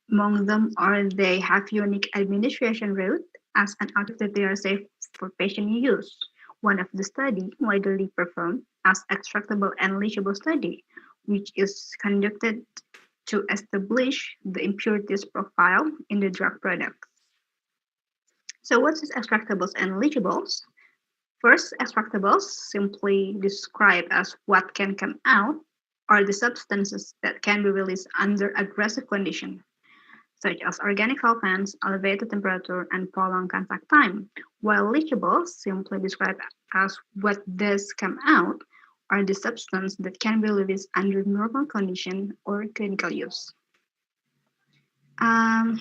[SPEAKER 16] Among them are they have unique administration route as an outcome that they are safe for patient use. One of the study widely performed as extractable and leachable study, which is conducted to establish the impurities profile in the drug products. So what is extractables and leachables? First, extractables, simply described as what can come out, are the substances that can be released under aggressive conditions, such as organic solvents, elevated temperature, and prolonged contact time, while leachables, simply described as what does come out, are the substances that can be released under normal condition or clinical use.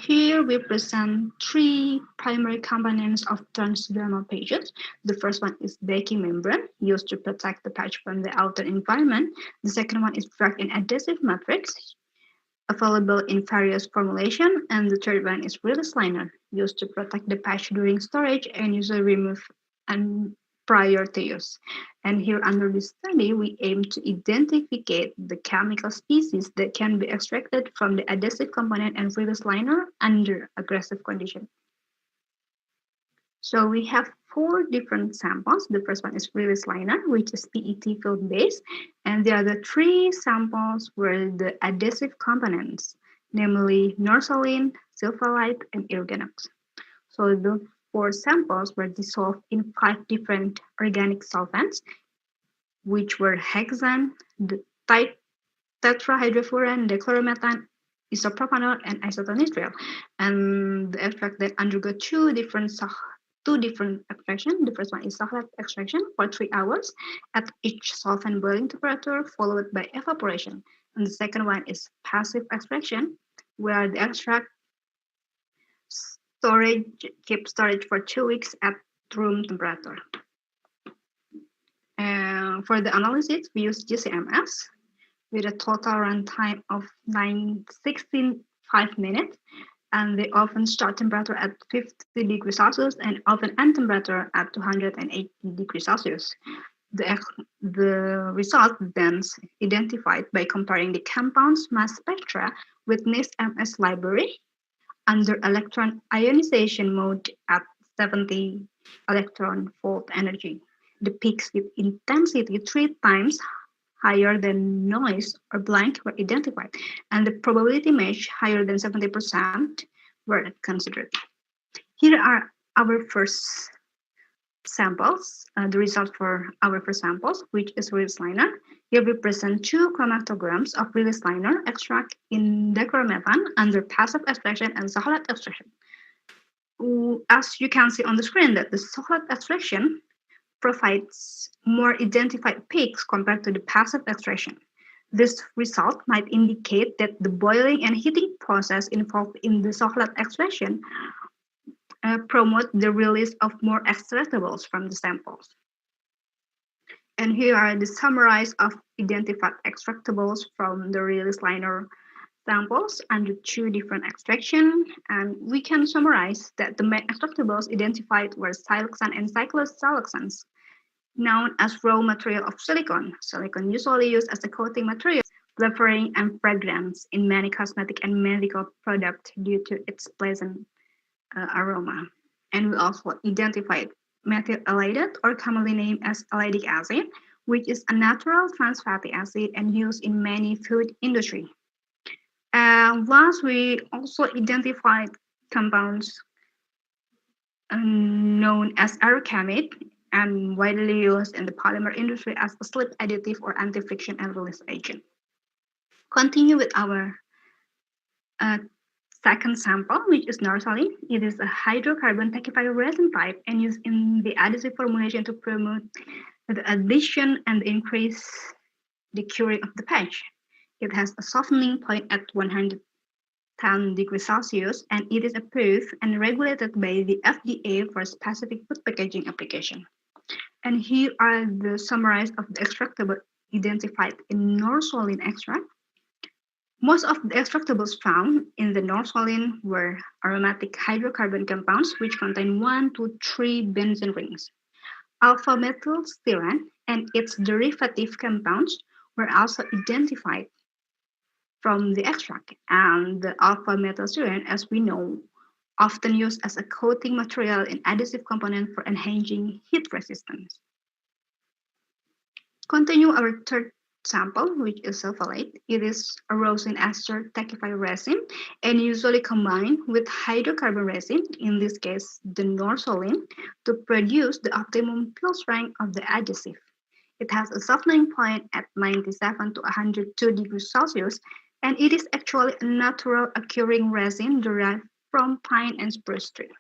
[SPEAKER 16] Here we present three primary components of transdermal patches. The first one is backing membrane, used to protect the patch from the outer environment. The second one is drug and adhesive matrix, available in various formulations. And the third one is release liner, used to protect the patch during storage and usually removed prior to use. And here under this study, we aim to identify the chemical species that can be extracted from the adhesive component and release liner under aggressive condition. So we have four different samples. The first one is release liner, which is PET film based. And the other three samples were the adhesive components, namely norsaline, sulfolite, and organox. So the four samples were dissolved in 5 different organic solvents, which were hexane, the tetrahydrofuran, dichloromethan, isopropanol, and isotonitril. And the extract that undergo two different extraction. The first one is solvent extraction for 3 hours at each solvent boiling temperature, followed by evaporation. And the second one is passive extraction, where the extract keep storage for 2 weeks at room temperature. For the analysis, we use GCMS with a total runtime of 16.5 minutes, and they often start temperature at 50 degrees Celsius and often end temperature at 280 degrees Celsius. The result then identified by comparing the compound's mass spectra with NIST-MS library under electron ionization mode at 70 electron volt energy. The peaks with intensity 3 times higher than noise or blank were identified, and the probability match higher than 70% were considered. Here are our first samples, the result for our first samples, which is release liner. Here we present 2 chromatograms of release liner extract in dichloromethan under passive extraction and solid extraction. As you can see on the screen, that the solid extraction provides more identified peaks compared to the passive extraction. This result might indicate that the boiling and heating process involved in the solid extraction promote the release of more extractables from the samples. And here are the summaries of identified extractables from the release liner samples under 2 different extractions. And we can summarize that the main extractables identified were siloxane and cyclosiloxanes, known as raw material of silicon. Silicon usually used as a coating material, flavoring and fragrance in many cosmetic and medical products due to its pleasant aroma. And we also identified methyl halide, or commonly named as halidic acid, which is a natural trans fatty acid and used in many food industry. And last, we also identified compounds known as aerocamide and widely used in the polymer industry as a slip additive or anti-friction and release agent. Continue with our second sample, which is norsaline. It is a hydrocarbon tachyphyll resin type and used in the adhesive formulation to promote the addition and increase the curing of the patch. It has a softening point at 110 degrees Celsius, and it is approved and regulated by the FDA for specific food packaging application. And here are the summaries of the extractable identified in norsaline extract. Most of the extractables found in the norsaline were aromatic hydrocarbon compounds which contain 1 to 3 benzene rings. Alpha-methylstyrene and its derivative compounds were also identified from the extract, and the alpha-methylstyrene, as we know, often used as a coating material in adhesive component for enhancing heat resistance. Continue our third sample, which is sulfolate. It is a rosin ester tachyphyll resin and usually combined with hydrocarbon resin, in this case the norsaline, to produce the optimum peel strength of the adhesive. It has a softening point at 97 to 102 degrees Celsius, and it is actually a natural occurring resin derived from pine and spruce tree.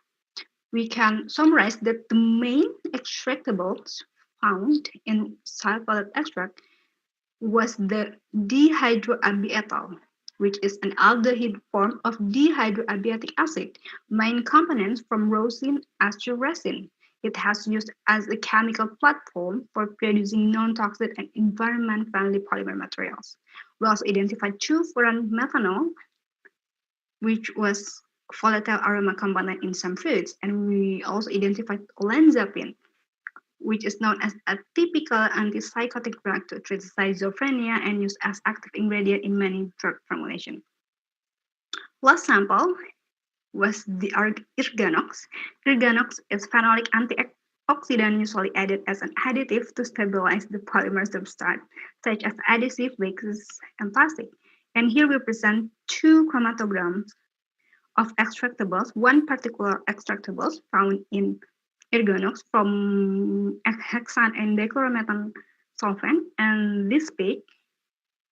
[SPEAKER 16] We can summarize that the main extractables found in sulfolate extract was the dihydroabietol, which is an aldehyde form of dihydroabiatic acid, main components from rosin ester resin. It has used as a chemical platform for producing non-toxic and environment-friendly polymer materials. We also identified 2,4 methanol, which was volatile aroma component in some foods, and we also identified olanzapine, which is known as a typical antipsychotic drug to treat schizophrenia and used as active ingredient in many drug formulations. Last sample was the erganox. Erganox is phenolic antioxidant usually added as an additive to stabilize the polymer substrate, such as adhesive, waxes, and plastic. And here we present 2 chromatograms of extractables, one particular extractables found in erganox from hexane and dichloromethan solvent, and this peak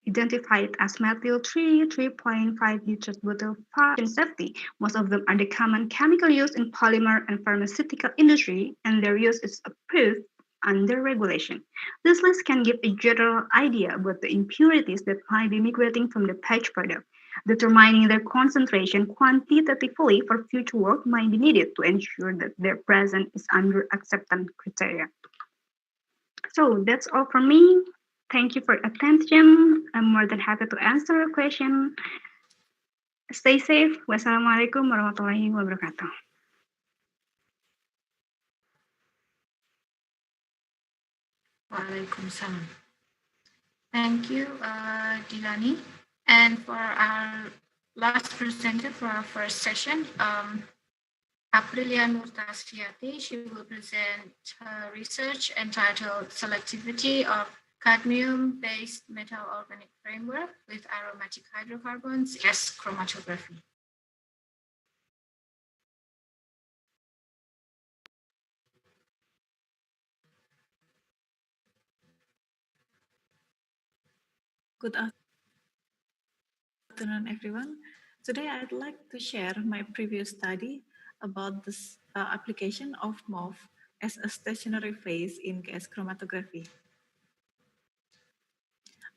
[SPEAKER 16] identified as methyl 3.5 nitrate bottle function safety. Most of them are the common chemical used in polymer and pharmaceutical industry, and their use is approved under regulation. This list can give a general idea about the impurities that might be migrating from the patch product. Determining their concentration quantitatively for future work might be needed to ensure that their presence is under acceptance criteria. So that's all from me. Thank you for attention. I'm more than happy to answer a question. Stay safe. Wassalamualaikum warahmatullahi wabarakatuh.
[SPEAKER 13] Waalaikumsalam. Thank you, Dilani. And for our last presenter for our first session, Aprilia Nurtasyati, she will present her research entitled Selectivity of Cadmium-Based Metal Organic Framework with Aromatic Hydrocarbons as Chromatography.
[SPEAKER 2] Good afternoon, everyone. Today, I'd like to share my previous study about the application of MOF as a stationary phase in gas chromatography.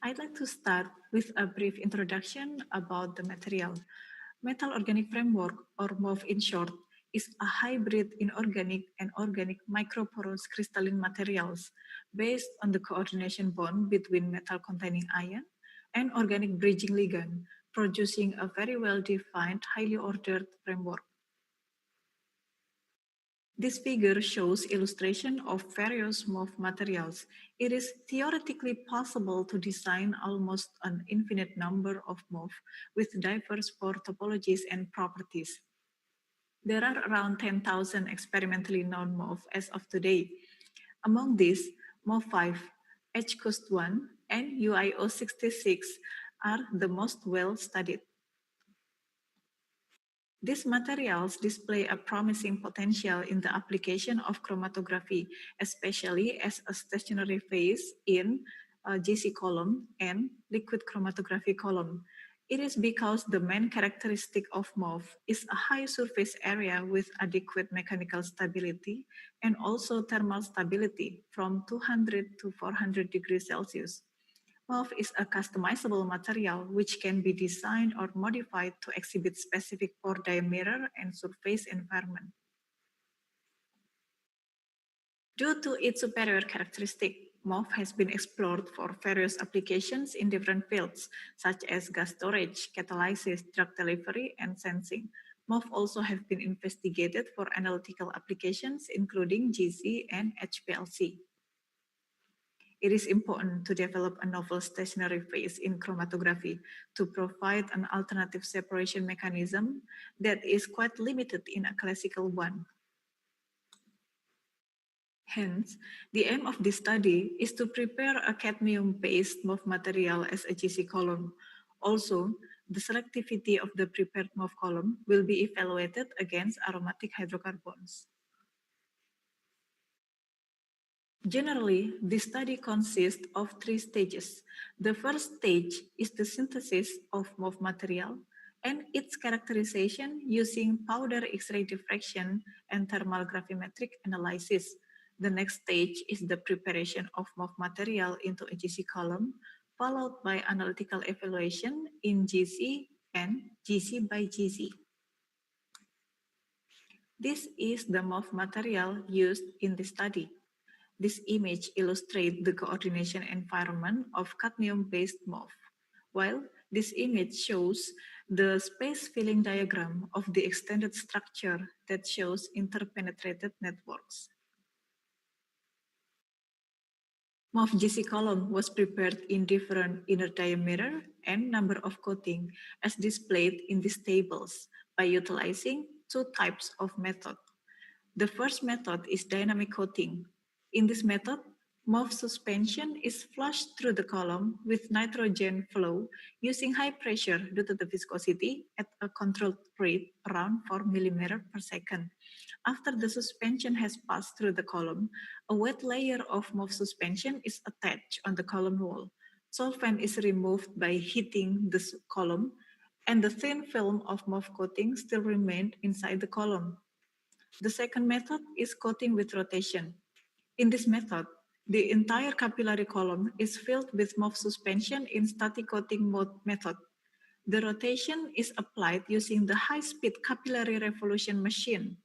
[SPEAKER 2] I'd like to start with a brief introduction about the material. Metal Organic Framework, or MOF in short, is a hybrid inorganic and organic microporous crystalline materials based on the coordination bond between metal-containing ion and organic bridging ligand, producing a very well-defined, highly ordered framework. This figure shows illustration of various MOF materials. It is theoretically possible to design almost an infinite number of MOF with diverse pore topologies and properties.
[SPEAKER 17] There are around 10,000 experimentally known MOV as of today. Among these, MOV5, HCOST1, and UIO66 are the most well studied. These materials display a promising potential in the application of chromatography, especially as a stationary phase in GC column and liquid chromatography column. It is because the main characteristic of MOV is a high surface area with adequate mechanical stability and also thermal stability from 200 to 400 degrees Celsius. MOV is a customizable material which can be designed or modified to exhibit specific pore diameter and surface environment. Due to its superior characteristic, MOV has been explored for various applications in different fields, such as gas storage, catalysis, drug delivery, and sensing. MOV also have been investigated for analytical applications, including GC and HPLC. It is important to develop a novel stationary phase in chromatography to provide an alternative separation mechanism that is quite limited in a classical one. Hence, the aim of this study is to prepare a cadmium-based MOV material as a GC column. Also, the selectivity of the prepared MOV column will be evaluated against aromatic hydrocarbons. Generally, this study consists of 3 stages. The first stage is the synthesis of MOV material and its characterization using powder X-ray diffraction and thermal gravimetric analysis. The next stage is the preparation of MOV material into a GC column, followed by analytical evaluation in GC and GC by GC. This is the MOV material used in the study. This image illustrates the coordination environment of cadmium-based MOV, while this image shows the space filling diagram of the extended structure that shows interpenetrated networks. MOV GC column was prepared in different inner diameter and number of coating as displayed in these tables by utilizing 2 types of method. The first method is dynamic coating. In this method, MOV suspension is flushed through the column with nitrogen flow using high pressure due to the viscosity at a controlled rate around 4 mm per second. After the suspension has passed through the column, a wet layer of MOV suspension is attached on the column wall. Solvent is removed by heating the column, and the thin film of MOV coating still remained inside the column. The second method is coating with rotation. In this method, the entire capillary column is filled with MOV suspension in static coating mode method. The rotation is applied using the high-speed capillary revolution machine,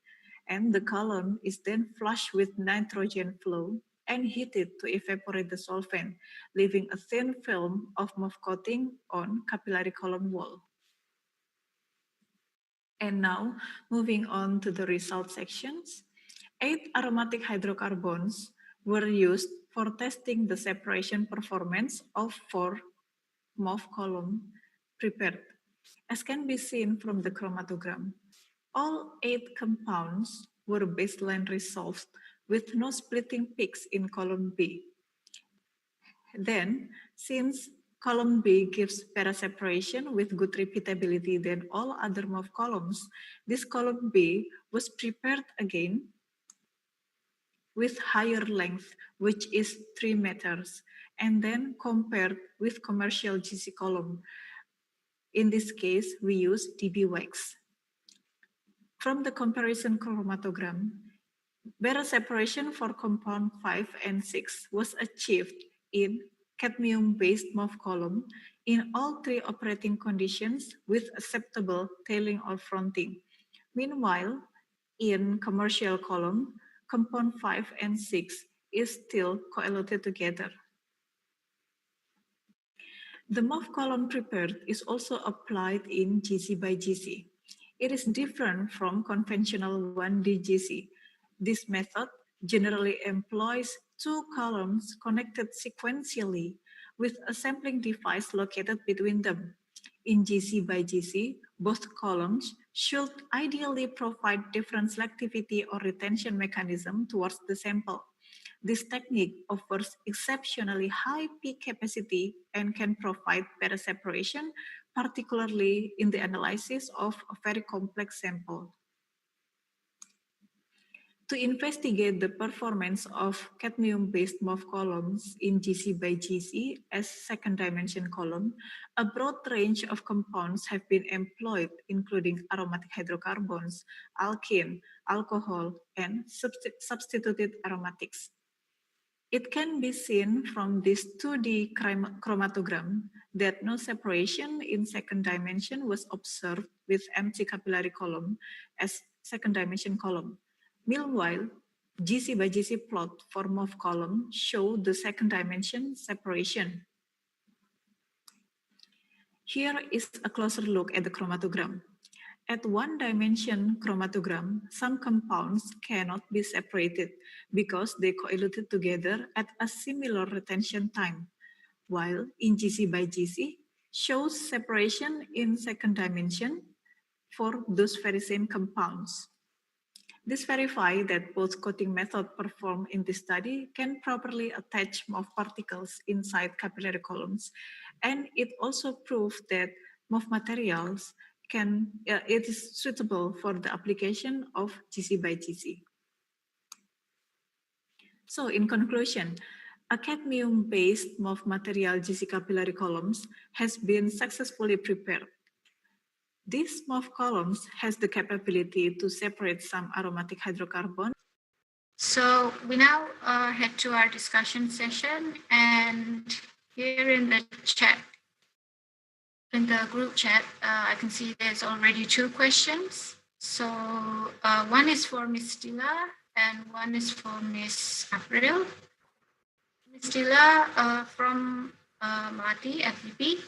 [SPEAKER 17] and the column is then flushed with nitrogen flow and heated to evaporate the solvent, leaving a thin film of MOV coating on capillary column wall. And now, moving on to the result sections. 8 aromatic hydrocarbons were used for testing the separation performance of 4 MOV column prepared. As can be seen from the chromatogram, all 8 compounds were baseline resolved with no splitting peaks in column B. Then, since column B gives para separation with good repeatability than all other MOV columns, this column B was prepared again with higher length, which is 3 meters, and then compared with commercial GC column. In this case, we use DB wax. From the comparison chromatogram, bara separation for compound 5 and 6 was achieved in cadmium-based MOV column in all 3 operating conditions with acceptable tailing or fronting. Meanwhile, in commercial column, compound 5 and 6 is still coeluted together. The MOV column prepared is also applied in GC by GC. It is different from conventional 1D GC. This method generally employs 2 columns connected sequentially with a sampling device located between them. In GC by GC, both columns should ideally provide different selectivity or retention mechanism towards the sample. This technique offers exceptionally high peak capacity and can provide better separation, particularly in the analysis of a very complex sample. To investigate the performance of cadmium-based MOF columns in GC by GC as second dimension column, a broad range of compounds have been employed, including aromatic hydrocarbons, alkene, alcohol, and substituted aromatics. It can be seen from this 2D chromatogram that no separation in second dimension was observed with empty capillary column as second dimension column. Meanwhile, GC by GC plot for MOF column show the second dimension separation. Here is a closer look at the chromatogram. At one dimension chromatogram, some compounds cannot be separated because they coeluted together at a similar retention time, while in GC by GC shows separation in second dimension for those very same compounds. This verifies that both coating method performed in this study can properly attach MOF particles inside capillary columns, and it also proves that MOF materials it is suitable for the application of GC by GC. So in conclusion, a cadmium-based MOF material GC capillary columns has been successfully prepared. This MOF columns has the capability to separate some aromatic hydrocarbons.
[SPEAKER 13] So we now head to our discussion session, and here in the chat, in the group chat, I can see there's already 2 questions. So one is for Ms. Dila and one is for Ms. April. Ms. Dila from Melati at LIPI.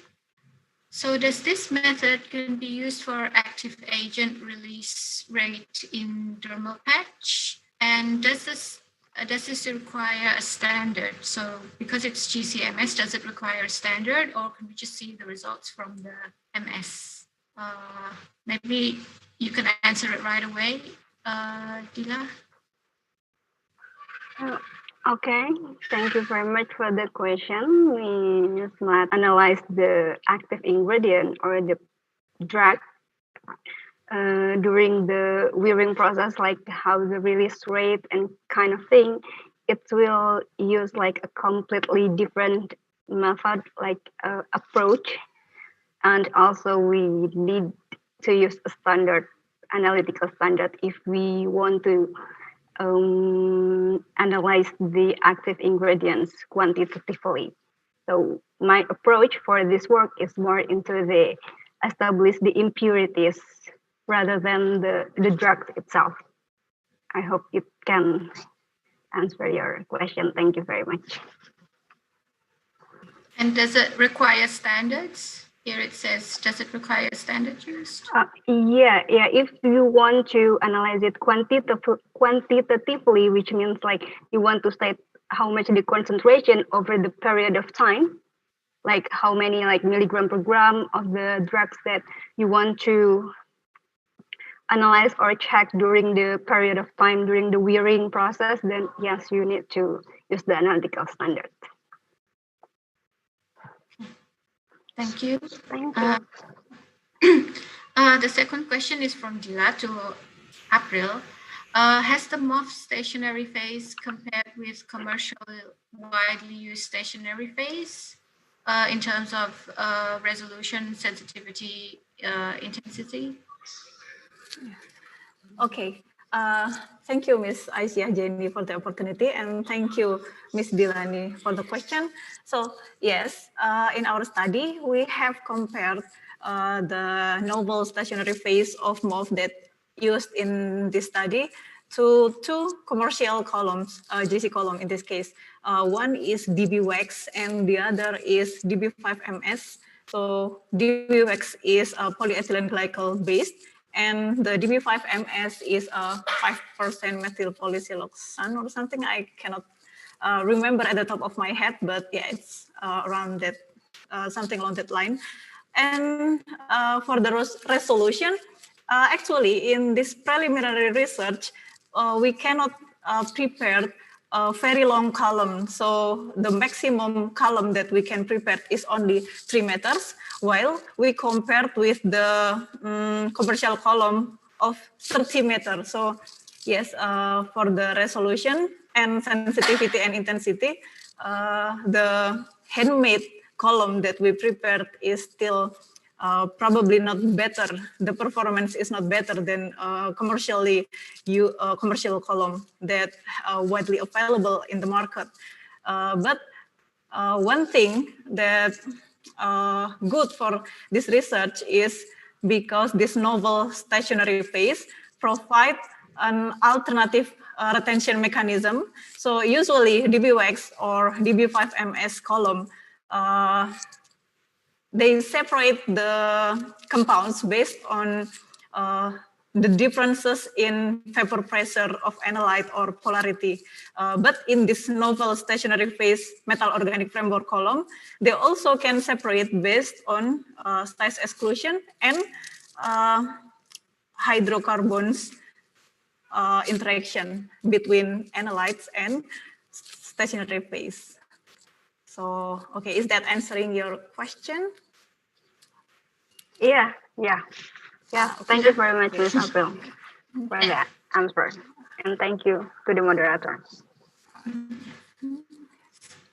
[SPEAKER 13] So does this method can be used for active agent release rate in dermal patch? And does this require a standard? So because it's GCMS, does it require a standard, or can we just see the results from the MS? Maybe you can answer it right away, Dila.
[SPEAKER 16] Okay, thank you very much for the question. We just might analyze the active ingredient or the drug during the wearing process, like how the release rate and kind of thing. It will use like a completely different method, like approach, and also we need to use a standard, analytical standard, if we want to analyze the active ingredients quantitatively. So my approach for this work is more into the establish the impurities rather than the drug itself. I hope it can answer your question. Thank you very much.
[SPEAKER 13] And does it require standards? Here it says, does it require standard use?
[SPEAKER 16] Yeah. If you want to analyze it quantitatively, which means like you want to state how much the concentration over the period of time, like how many like milligram per gram of the drugs that you want to analyze or check during the period of time during the wearing process, then yes, you need to use the analytical standard.
[SPEAKER 13] Thank you.
[SPEAKER 16] Thank you.
[SPEAKER 13] The second question is from Dila to April. Has the MOF stationary phase compared with commercial widely used stationary phase in terms of resolution, sensitivity, intensity?
[SPEAKER 2] Okay. Thank you, Ms. Aisyah Jenny, for the opportunity, and thank you, Ms. Dilani, for the question. So yes, in our study, we have compared the novel stationary phase of MOF that used in this study to 2 commercial columns, GC column in this case. One is DB-WAX and the other is DB5MS. So DB-WAX is polyethylene glycol based, and the DB5MS is a 5% methyl polysiloxane or something. I cannot remember at the top of my head, but yeah, it's around that, something along that line. And for the resolution,
[SPEAKER 17] actually, in this preliminary research, we cannot prepare a very long column. So the maximum column that we can prepare is only 3 meters, while we compared with the commercial column of 30 meters. So yes, for the resolution and sensitivity and intensity, the handmade column that we prepared is still probably not better. The performance is not better than commercial column that widely available in the market. But one thing that good for this research is because this novel stationary phase provide an alternative retention mechanism. So usually DB-wax or DB5MS column, they separate the compounds based on the differences in vapor pressure of analyte or polarity. But in this novel stationary phase metal organic framework column, they also can separate based on size exclusion and hydrocarbons interaction between analytes and stationary phase. So, okay, is that answering your question?
[SPEAKER 16] Yeah. Thank you very much, Ms. April, for that answer. And thank you to the moderator.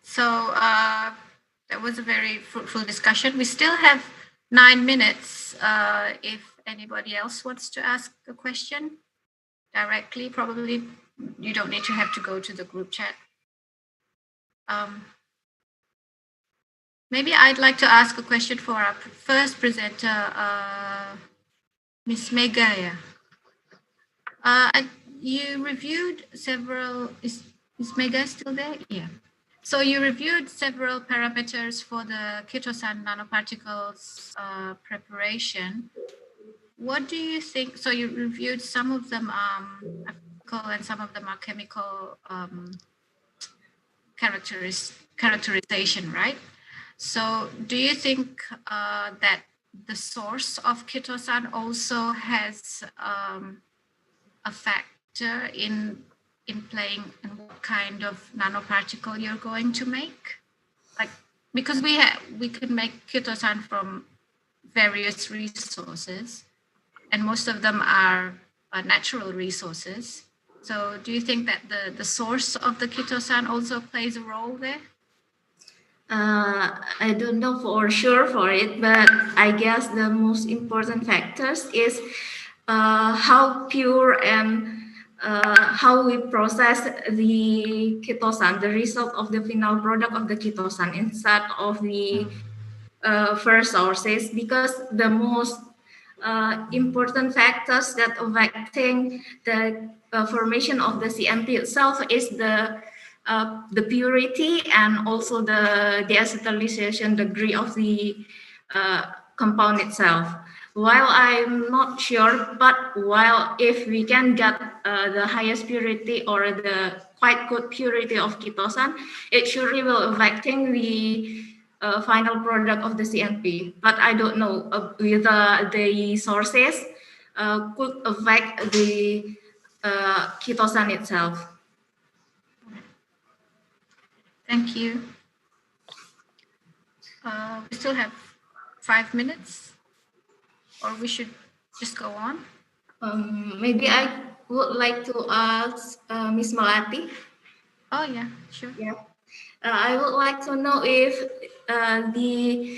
[SPEAKER 13] So that was a very fruitful discussion. We still have 9 minutes. If anybody else wants to ask a question directly, probably you don't need to have to go to the group chat. Maybe I'd like to ask a question for our first presenter, Ms. Megha. You reviewed several, is Megha still there? Yeah. So you reviewed several parameters for the chitosan nanoparticles preparation. What do you think? So you reviewed some of them physical and some of them are chemical characterization, right? So do you think that the source of chitosan also has a factor in playing in what kind of nanoparticle you're going to make? Like, because we could make chitosan from various resources, and most of them are natural resources. So do you think that the source of the chitosan also plays a role there?
[SPEAKER 14] I don't know for sure for it, but I guess the most important factors is how pure and how we process the chitosan, the result of the final product of the chitosan instead of the first sources, because the most important factors that affecting the formation of the CNT itself is the purity and also the deacetylation degree of the compound itself. While I'm not sure, but if we can get the highest purity or the quite good purity of chitosan, it surely will affecting the final product of the CNP. But I don't know whether the sources could affect the chitosan itself.
[SPEAKER 13] Thank you. We still have 5 minutes, or we should just go on?
[SPEAKER 14] Maybe I would like to ask Ms. Melati.
[SPEAKER 13] Oh yeah, sure.
[SPEAKER 14] Yeah. I would like to know if the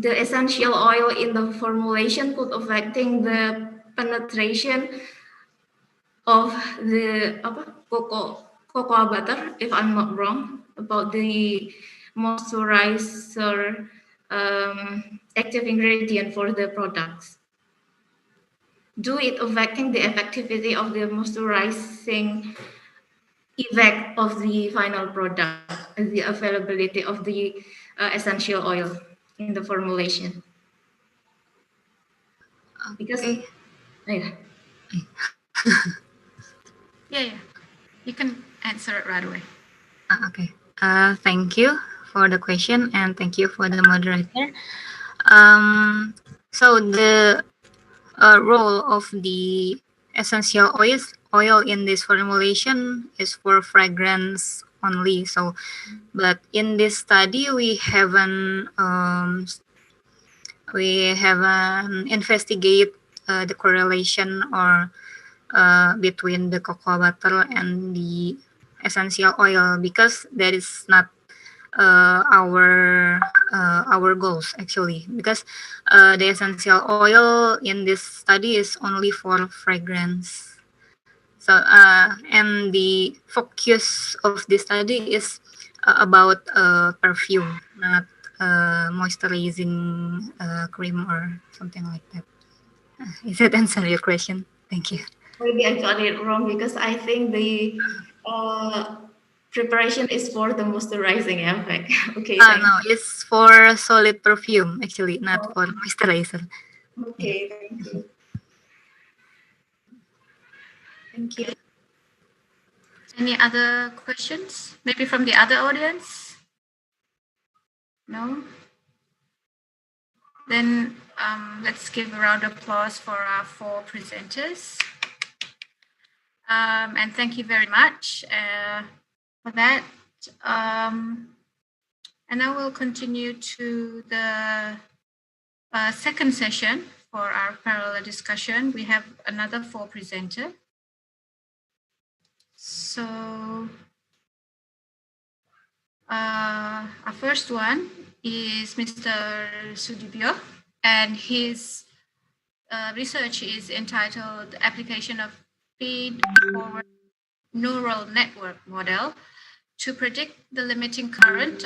[SPEAKER 14] essential oil in the formulation could affecting the penetration of the cocoa butter, if I'm not wrong, about the moisturizer active ingredient for the products. Do it affecting the effectivity of the moisturizing effect of the final product, the availability of the essential oil in the formulation? Because
[SPEAKER 13] yeah, you can answer it right away.
[SPEAKER 15] Okay. Thank you for the question and thank you for the moderator. So the role of the essential oil in this formulation is for fragrance only. So, but in this study we haven't investigate the correlation or between the cocoa butter and the essential oil, because that is not our goals actually, because the essential oil in this study is only for fragrance. So and the focus of this study is about perfume, not moisturizing cream or something like that. Is that answer your question? Thank you.
[SPEAKER 14] Maybe I got it wrong because I think the preparation is for the moisturizing effect. Okay, thanks.
[SPEAKER 15] No, it's for solid perfume actually, not for moisturizer.
[SPEAKER 14] Okay, thank you.
[SPEAKER 13] Thank you. Any other questions? Maybe from the other audience? No? Then let's give a round of applause for our 4 presenters. And thank you very much for that. And I will continue to the second session for our parallel discussion. We have another 4 presenters. So our first one is Mr. Sudibyo, and his research is entitled Application of Feed-Forward Neural Network Model to Predict the Limiting Current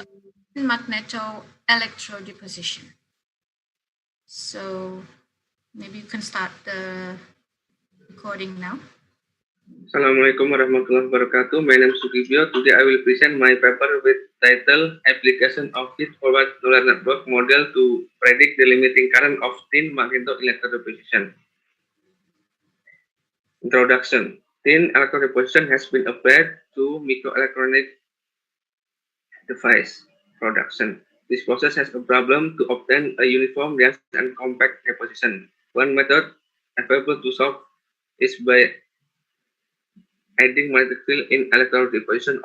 [SPEAKER 13] in Magneto-Electrode Deposition. So maybe you can start the recording now.
[SPEAKER 18] Assalamualaikum warahmatullahi wabarakatuh. My name is Sudibyo. Today I will present my paper with title Application of Feed-Forward Neural Network Model to Predict the Limiting Current of Thin Magneto-Electrode Deposition. Introduction. Thin electrode deposition has been applied to microelectronic device production. This process has a problem to obtain a uniform, dense, and compact deposition. One method available to solve is by adding magnetic field in electrode deposition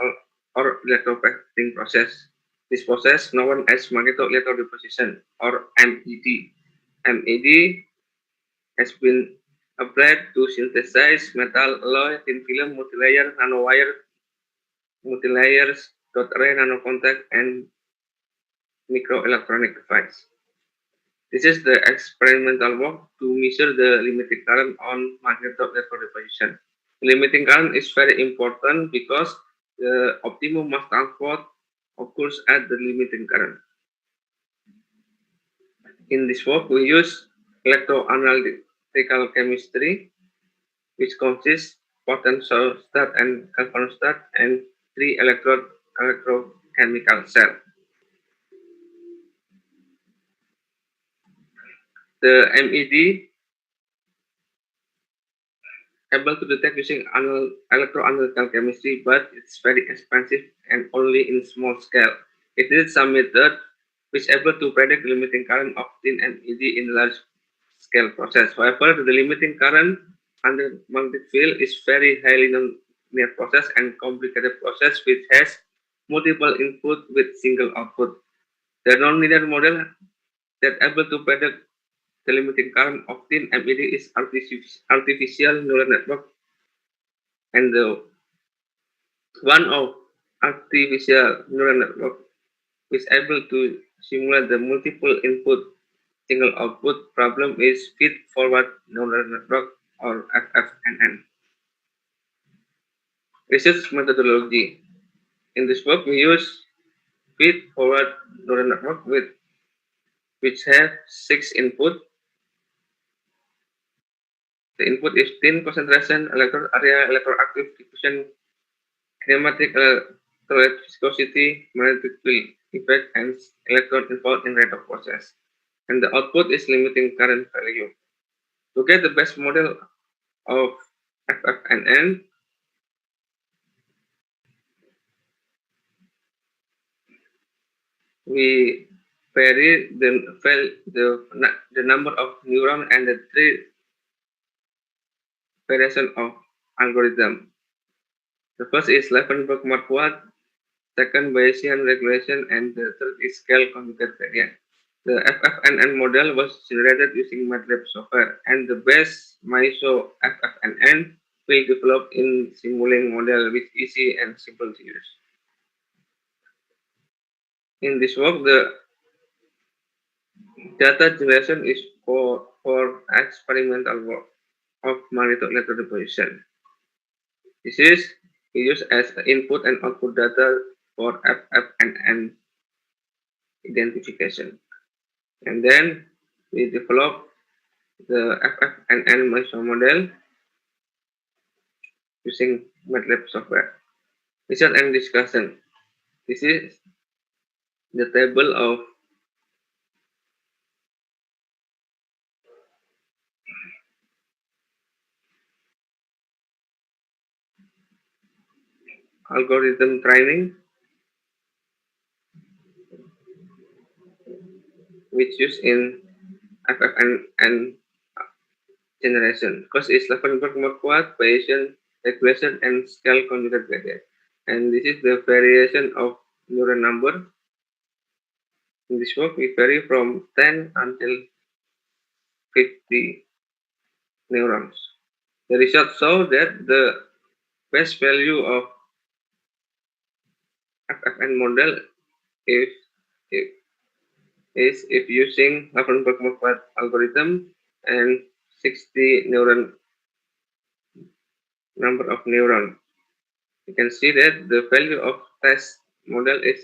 [SPEAKER 18] or electroplating process. This process, known as magneto-electrode deposition or MED. MED has been applied to synthesize metal alloy, thin film, multilayer, nanowire, multilayers, dot array, nanocontact, and microelectronic device. This is the experimental work to measure the limiting current on magneto-electrode deposition. Limiting current is very important because the optimum mass transport occurs at the limiting current. In this work, we use electroanalytical chemistry, which consists potential stat and galvanostat and 3 electrochemical cells. The MED able to detect using electroanalytical chemistry, but it's very expensive and only in small scale. It needs some method which is able to predict the limiting current of thin MED in large scale process. However, the limiting current under magnetic field is very highly nonlinear process and complicated process which has multiple input with single output. The nonlinear model that able to predict the limiting current of thin MED is artificial neural network, and the one of artificial neural network is able to simulate the multiple input single output problem is feed-forward neural network or FFNN. Research methodology. In this work, we use feed-forward neural network which have 6 input. The input is thin concentration, electrode area, electroactive diffusion, kinematic electrolyte viscosity, magnetic field effect, and electron involved in rate of process. And the output is limiting current value. To get the best model of FFNN, we vary the number of neurons and the three variation of algorithm. The first is Levenberg-Marquardt, second Bayesian regulation, and the third is scale computer gradient. The FFNN model was generated using MATLAB software, and the best MISO FFNN will develop in simulating model which is easy and simple to use. In this work, the data generation is for experimental work of magneto-electrode deposition. This is used as input and output data for FFNN identification. And then we develop the FFNN MISO model using MATLAB software. Result and discussion. This is the table of algorithm training which used in FFNN generation. First is Levenberg-Marquardt, Bayesian regulation, and scale computer gradient. And this is the variation of neuron number. In this work, we vary from 10 until 50 neurons. The results show that the best value of FFN model is if using Levenberg-Marquardt algorithm and 60 number of neuron. You can see that the value of test model is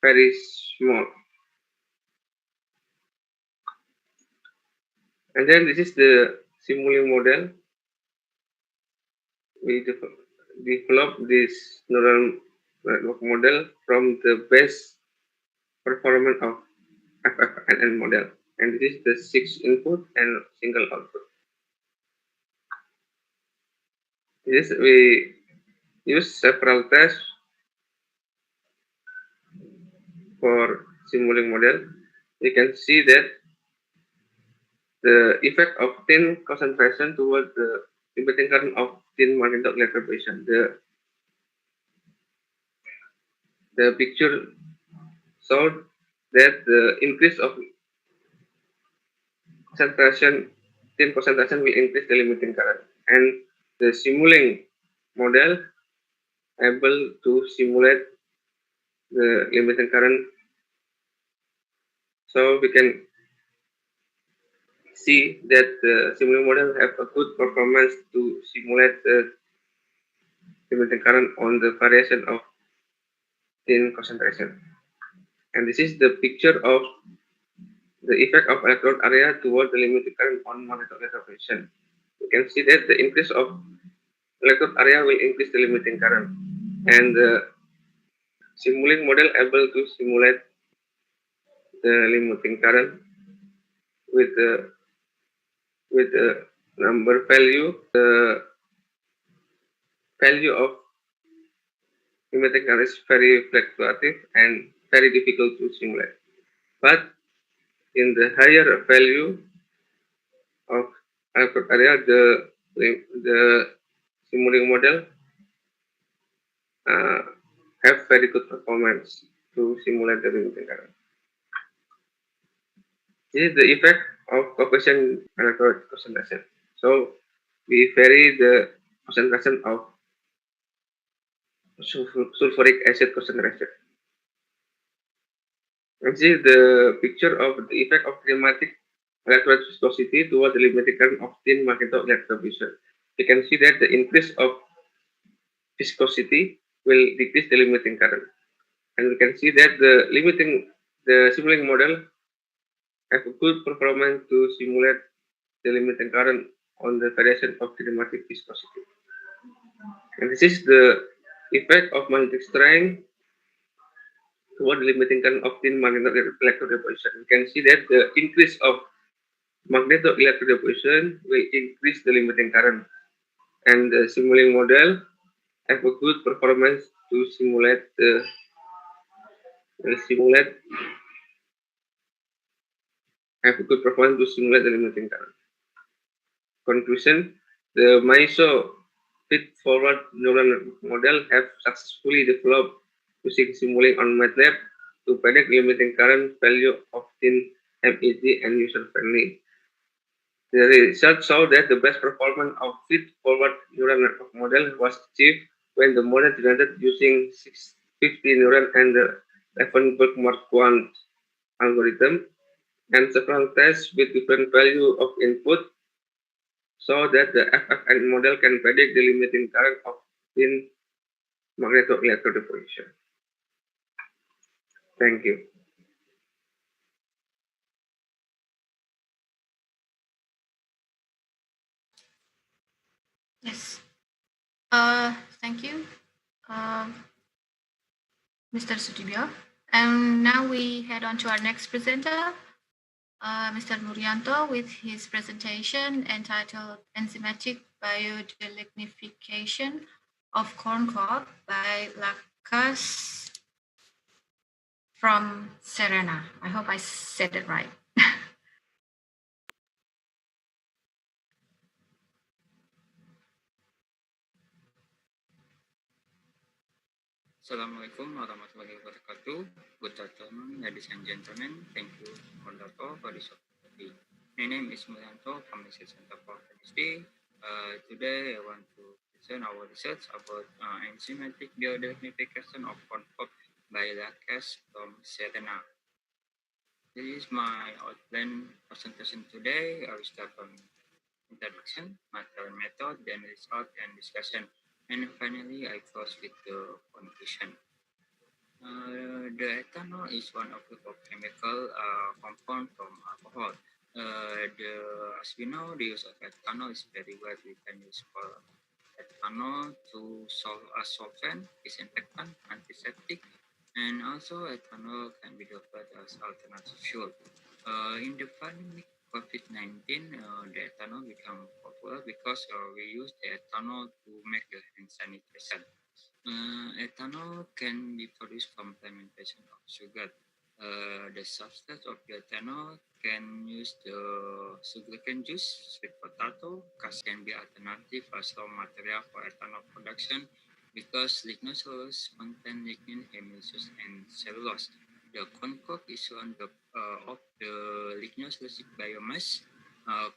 [SPEAKER 18] very small. And then this is the simulating model. We develop this neural network model from the best performance of FFNN model. And this is the 6 input and single output. This we use several tests for simulating model. You can see that the effect of thin concentration toward the limiting current of thin magneto-electrode deposition. The picture showed that the increase of concentration, thin concentration will increase the limiting current, and the simulating model able to simulate the limiting current. So we can see that the simulating model have a good performance to simulate the limiting current on the variation of thin concentration. And this is the picture of the effect of electrode area toward the limiting current on magneto-electrode deposition. You can see that the increase of electrode area will increase the limiting current, and the simulating model able to simulate the limiting current with the number value. The value of limiting current is very fluctuative and very difficult to simulate. But in the higher value of electrode area, the simulating model have very good performance to simulate the limiting current. This is the effect of coefficient electrode concentration. So we vary the concentration of sulfuric acid concentration. And this is the picture of the effect of kinematic electrode viscosity toward the limiting current of thin magneto-electrode deposition. You can see that the increase of viscosity will decrease the limiting current, and we can see that the simulating model have a good performance to simulate the limiting current on the variation of kinematic viscosity. And this is the effect of magnetic strength toward the limiting current of thin magneto-electrode deposition. You can see that the increase of magneto-electrode deposition will increase the limiting current, and the simulating model have a good performance to simulate have a good performance to simulate the limiting current. Conclusion: the MISO feed-forward neural network model have successfully developed using simulating on MATLAB to predict limiting current value of thin MEG and user-friendly. The research showed that the best performance of feed-forward neural network model was achieved when the model generated using 650 neuron and the 11 Berkepribadian algorithm, and several tests with different value of input so that the FFN model can predict the limiting current of thin magneto-electrode deposition. Thank you.
[SPEAKER 13] Yes. Thank you, Mr. Sudibyo. And now we head on to our next presenter, Mr. Nurianto, with his presentation entitled Enzymatic Biodelignification of Corn Cob by Lakas from Serena. I hope I said it right.
[SPEAKER 19] Assalamualaikum warahmatullahi wabarakatuh. Good afternoon, ladies and gentlemen. Thank you, Moderator, for this opportunity. My name is Mulanto from the Center for Chemistry. Today, I want to present our research about enzymatic biodelignification of corn cob by Lakas from Serena. This is my outline presentation today. I will start from introduction, material method, then result and discussion. And finally, I close with the conclusion. The ethanol is one of the chemical compound from alcohol. As we know, the use of ethanol is very wide. We can use for ethanol to solve a solvent, disinfectant, antiseptic, and also ethanol can be developed as alternative fuel. In the pandemic COVID-19, the ethanol became popular because we use the ethanol to make the hand sanitizer. Ethanol can be produced from fermentation of sugar. The substance of the ethanol can use the sugarcane juice, sweet potato, can be alternative as raw material for ethanol production because lignocellulose contain lignin, amylose, and cellulose. The corn cob is one of the lignocellulosic biomass.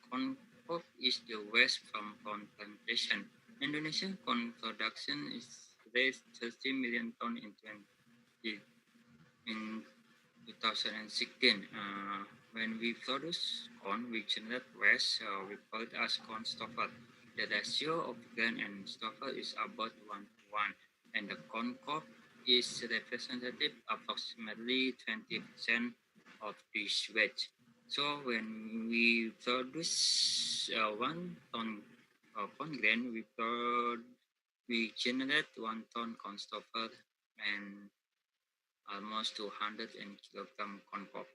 [SPEAKER 19] Corn cob is the waste from corn plantation. Indonesian corn production is raised 30 million ton in 2016. When we produce corn, we generate waste. We call it as corn stubble. The ratio of grain and stubble is about 1:1, and the corn cob is representative approximately 20% of this waste. So when we produce 1 ton corn grain, we generate 1 ton corn stubble and almost 200 kilogram corn cob.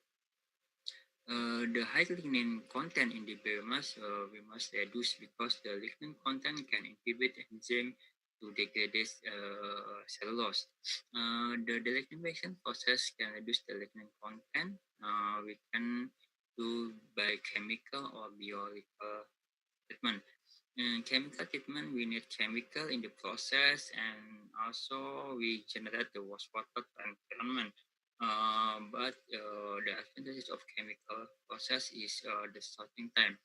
[SPEAKER 19] The high lignin content in the biomass we must reduce because the lignin content can inhibit enzyme to degrade cellulose. The delignification process can reduce the lignin content. We can do by chemical or biological treatment. In chemical treatment, we need chemical in the process, and also we generate the wastewater environment. But the advantages of chemical process is the sorting time.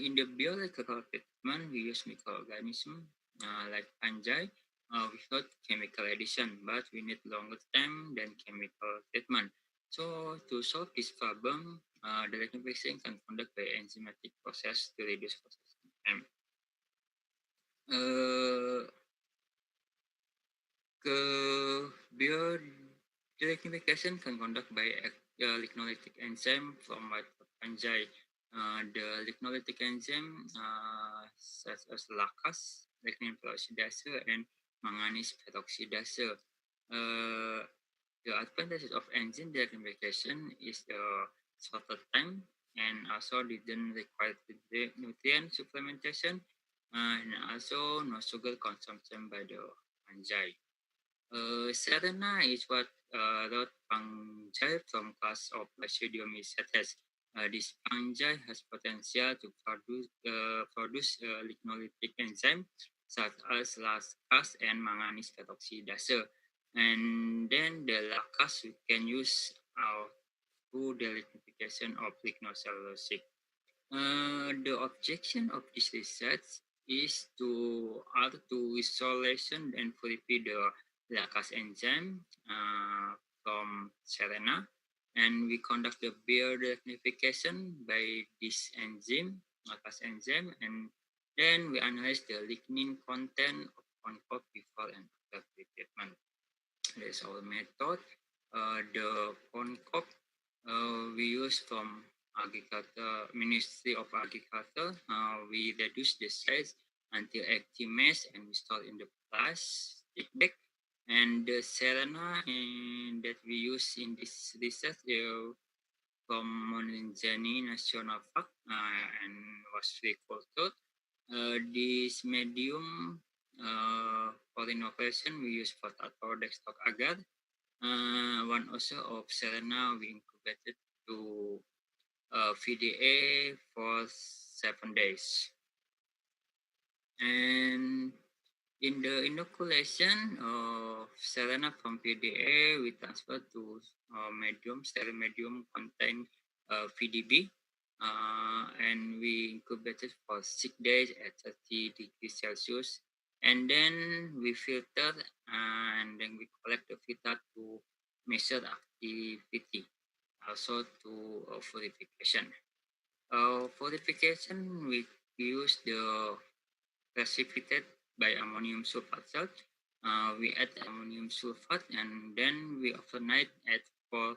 [SPEAKER 19] In the biological treatment, we use microorganisms like fungi without chemical addition, but we need longer time than chemical treatment. So to solve this problem, the lignifying can conduct by enzymatic process to reduce processing time. Biodelignification can conduct by lignolytic enzyme from fungi. The lignolytic enzyme such as lacase, lignin peroxidase, and manganese peroxidase. The advantages of enzyme delignification is the shorter time and also didn't require nutrient supplementation and also no sugar consumption by the fungi. Serena is what wrote fungi from class of Basidiomycetes. This fungi has potential to produce lignolytic enzyme such as lactase and manganese peroxidase. And then the lactase we can use through the liquefaction of lignocellulosic. The objection of this research is to isolation and purify the lactase enzyme from Serena, and we conduct the biolignification by this enzyme, lactase enzyme, and then we analyze the lignin content of concoct before and after treatment. That's our method. The concoct we use from Agriculture Ministry of Agriculture. We reduce the size until 80 mesh and we store in the plastic bag. And the Serena that we use in this research from Monzani National Park and was recollected. This medium for innovation we use potato desktop agar. One also of Serena we incubated to VDA for 7 days. And in the inoculation of Serena from PDA, we transfer to sterile medium contain VDB, and we incubated for 6 days at 30 degrees Celsius. And then we filter and then we collect the filter to measure activity, also to purification. Purification, we use the precipitate by ammonium sulfate salt. We add ammonium sulfate and then we overnight at 4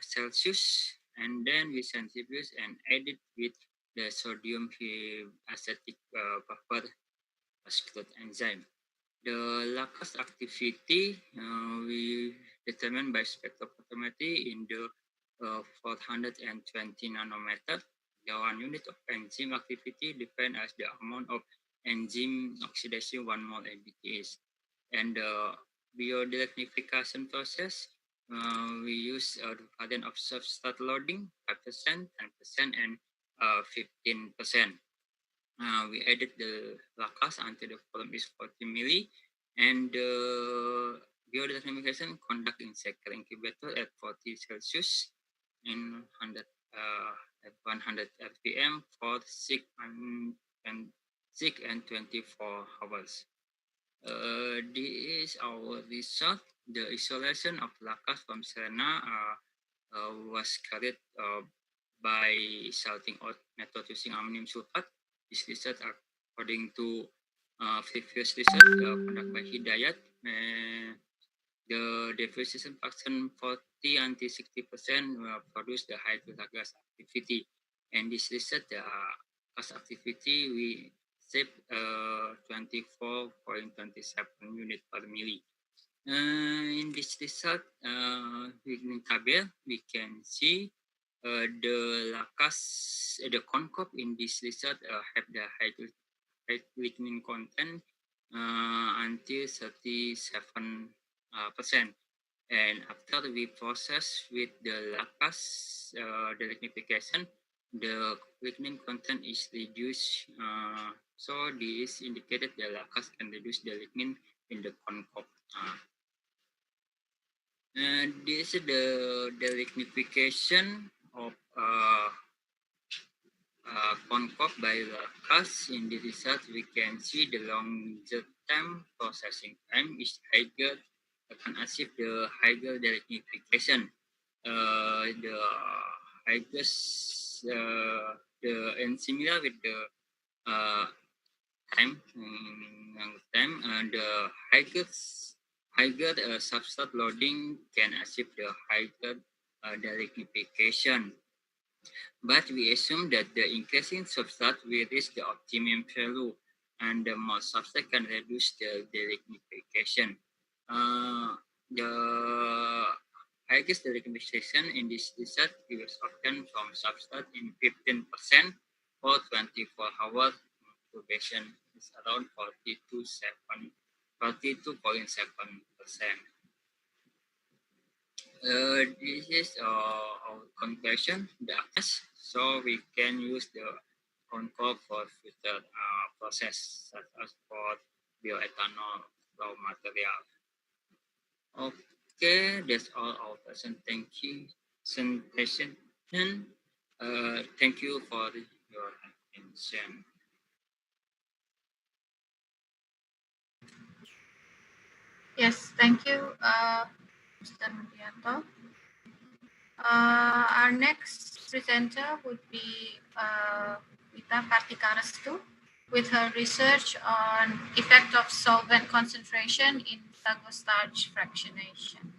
[SPEAKER 19] Celsius, and then we centrifuge and add it with the sodium acetic buffer scrut enzyme. The lactase activity we determine by spectrophotometry in the 420 nanometer. The 1 unit of enzyme activity depends as the amount of enzyme oxidation 1 mole ABTs. And the biolignification process, we use the variant of substrate loading 5%, 10%, and 15%. We added the lactase until the volume is 40 milli, and the biolignification conduct in second incubator at 40 Celsius in 100 rpm for 6 and 24 hours. This is our result. The isolation of lactase from Serena was carried by salting out method using ammonium sulfate. This research, according to previous research conducted by Hidayat, the diffusion fraction 40 until 60% produce the hydrogen activity. And this research, the gas activity, we save 24.27 unit per milli. In this result, in table, we can see the lactase, the concoct in this result have the lignin content until 37%. And after we process with the lactase, the lignification, the lignin content is reduced. So this indicated the lactase can reduce the lignin in the concoct. And this is the lignification of concoct by lactase. In the result, we can see the longer term processing time is higher, can achieve the higher lignification. The highest, and similar with the time, the higher substrate loading can achieve the higher lignification. But we assume that the increasing substrate will reach the optimum value, and the more substrate can reduce the lignification. The highest lignification in this research is obtained from substrate in 15% for 24 hours incubation is around 42.7%. This is our conversion the access, so we can use the on-call for future process such as for bioethanol raw material. Okay, that's all our present. Thank you. Presentation. Thank you for your attention.
[SPEAKER 13] Yes, thank you, Mr. Mudianto. Our next presenter would be Vita Kartikarastu with her research on effect of solvent concentration in sago starch fractionation.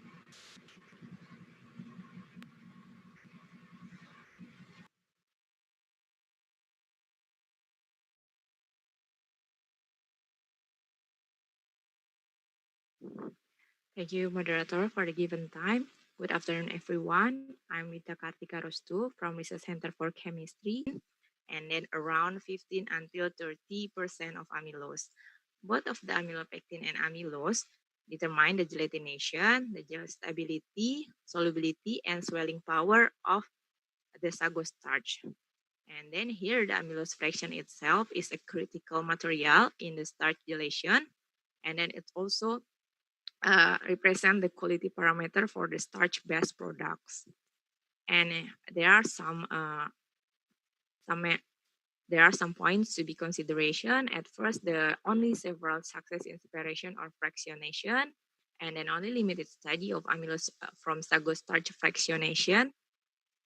[SPEAKER 20] Thank you, moderator, for the given time. Good afternoon, everyone. I'm Rita Kartika Rostu from Research Center for Chemistry, and then around 15 until 30% of amylose. Both of the amylopectin and amylose determine the gelatination, the stability, solubility, and swelling power of the sago starch. And then here, the amylose fraction itself is a critical material in the starch gelation, and then it's also represent the quality parameter for the starch-based products. And there are some points to be consideration. At first, the only several success in separation or fractionation, and then only limited study of amylose from sago starch fractionation.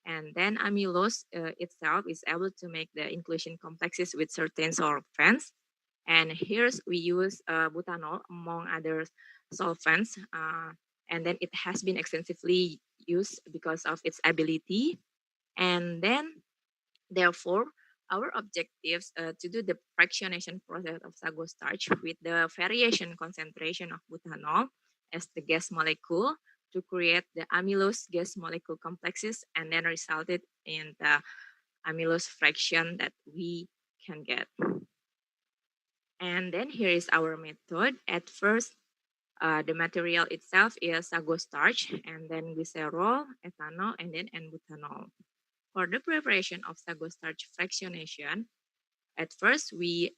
[SPEAKER 20] And then amylose itself is able to make the inclusion complexes with certain solvents. And here we use butanol among other solvents. And then it has been extensively used because of its ability. And then, therefore, our objectives to do the fractionation process of sago starch with the variation concentration of butanol as the gas molecule to create the amylose gas molecule complexes, and then resulted in the amylose fraction that we can get. And then here is our method. At first, the material itself is sago starch, and then glycerol, ethanol, and then N-butanol. For the preparation of sago starch fractionation, at first we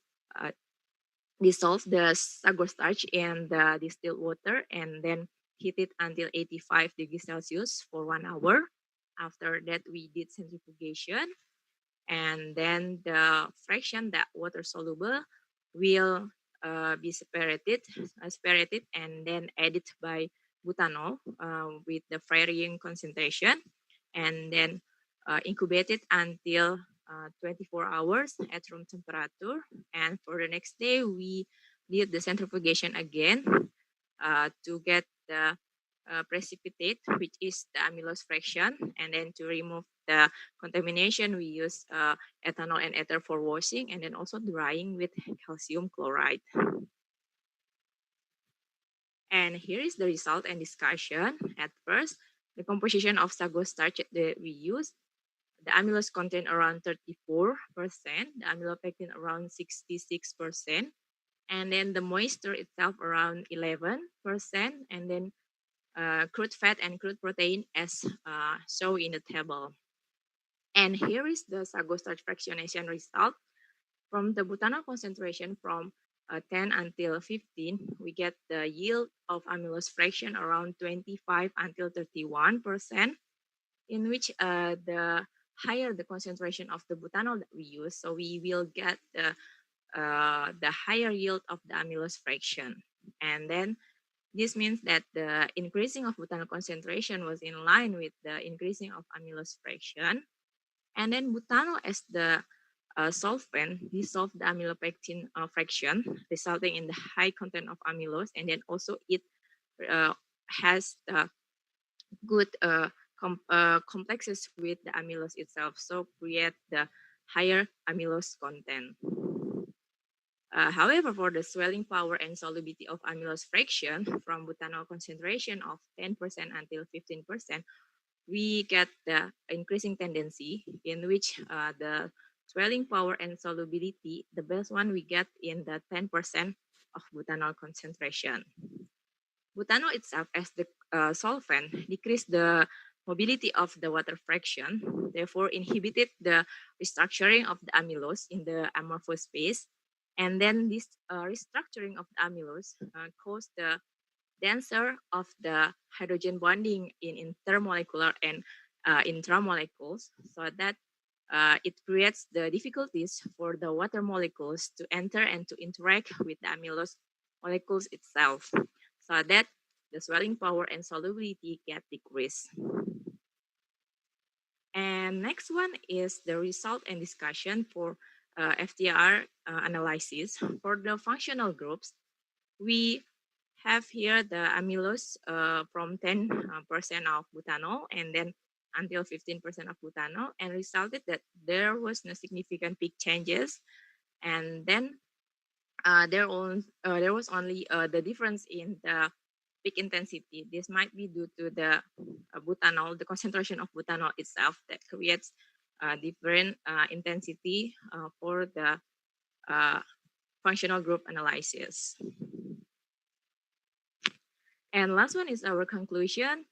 [SPEAKER 20] dissolve the sago starch in the distilled water and then heat it until 85 degrees Celsius for 1 hour. After that, we did centrifugation, and then the fraction that water soluble will be separated and then added by butanol with the varying concentration, and then incubated until 24 hours at room temperature. And for the next day, we did the centrifugation again to get the precipitate, which is the amylose fraction. And then to remove the contamination, we use ethanol and ether for washing, and then also drying with calcium chloride. And here is the result and discussion. At first, the composition of sago starch that we use, the amylose content around 34%, the amylopectin around 66%, and then the moisture itself around 11%, and then crude fat and crude protein as shown in the table. And here is the sago starch fractionation result. From the butanol concentration from 10 until 15, we get the yield of amylose fraction around 25 until 31%, in which the higher the concentration of the butanol that we use, so we will get the higher yield of the amylose fraction. And then this means that the increasing of butanol concentration was in line with the increasing of amylose fraction. And then butanol as the solvent dissolved the amylopectin fraction, resulting in the high content of amylose, and then also it has good complexes with the amylose itself, so create the higher amylose content. However, for the swelling power and solubility of amylose fraction from butanol concentration of 10% until 15%, we get the increasing tendency in which the swelling power and solubility, the best one we get in the 10% of butanol concentration. Butanol itself as the solvent decrease the mobility of the water fraction, therefore inhibited the restructuring of the amylose in the amorphous phase. And then this restructuring of the amylose caused the denser of the hydrogen bonding in intermolecular and intramolecules, so that it creates the difficulties for the water molecules to enter and to interact with the amylose molecules itself, so that the swelling power and solubility get decreased. And next one is the result and discussion for FTR analysis. For the functional groups, we have here the amylose from 10% of butanol and then until 15% of butanol, and resulted that there was no significant peak changes. And then there was only the difference in the peak intensity. This might be due to the butanol, the concentration of butanol itself that creates different intensity for the functional group analysis. And last one is our conclusion.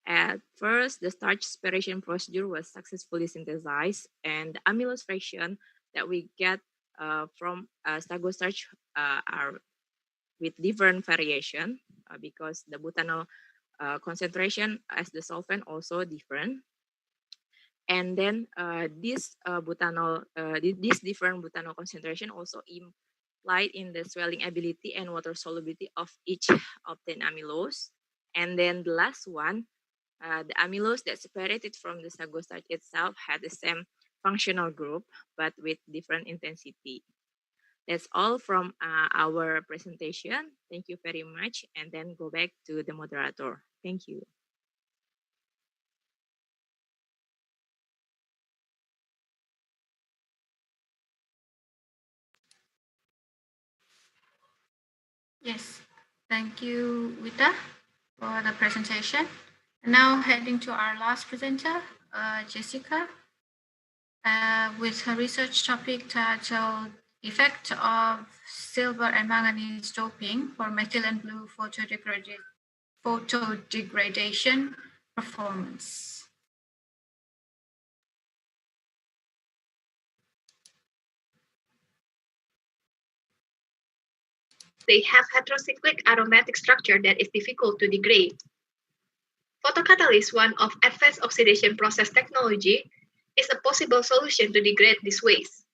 [SPEAKER 20] At first, the starch separation procedure was successfully synthesized, and the amylose fraction that we get from sago starch are with different variation because the butanol concentration as the solvent also different. And then this different butanol concentration also implied in the swelling ability and water solubility of each obtained amylose. And then the last one, the amylose that separated from the sago starch itself had the same functional group, but with different intensity. That's all from our presentation. Thank you very much. And then go back to the moderator. Thank you.
[SPEAKER 13] Yes, thank you, Wita, for the presentation. Now heading to our last presenter, Jessica, with her research topic titled Effect of Silver and Manganese Doping for Methylene Blue Photodegradation Performance.
[SPEAKER 21] They have heterocyclic aromatic structure that is difficult to degrade. Photocatalyst, one of advanced oxidation process technology, is a possible solution to degrade these waste.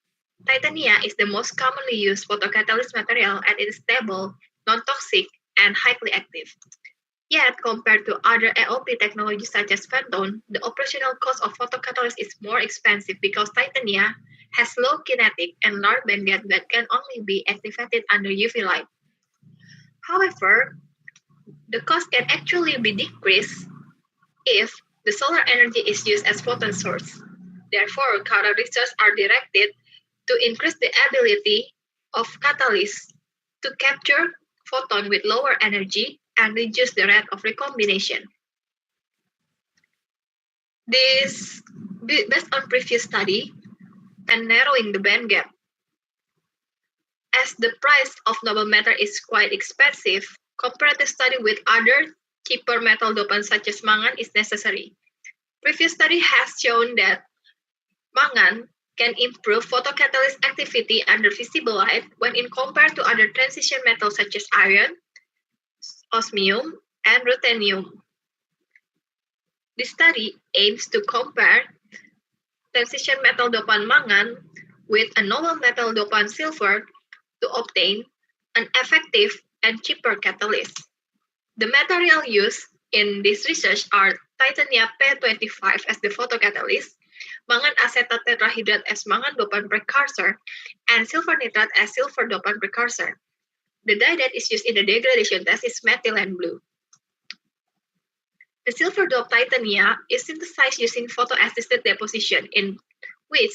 [SPEAKER 21] Titania is the most commonly used photocatalyst material and it is stable, non-toxic, and highly active. Yet, compared to other AOP technologies such as Pantone, the operational cost of photocatalyst is more expensive because titania has low kinetic and large bandgap that can only be activated under UV light. However, the cost can actually be decreased if the solar energy is used as photon source. Therefore, current research are directed to increase the ability of catalysts to capture photon with lower energy and reduce the rate of recombination. This based on previous study and narrowing the band gap. As the price of noble matter is quite expensive, comparative study with other cheaper metal dopants such as mangan is necessary. Previous study has shown that mangan can improve photocatalyst activity under visible light when compared to other transition metals such as iron, osmium, and ruthenium. This study aims to compare transition metal dopant mangan with a noble metal dopant silver to obtain an effective and cheaper catalyst. The material used in this research are titania P25 as the photocatalyst, mangan acetate tetrahydride as mangan dopant precursor, and silver nitrate as silver dopant precursor. The dye that is used in the degradation test is methylene blue. The silver doped titania is synthesized using photoassisted deposition, in which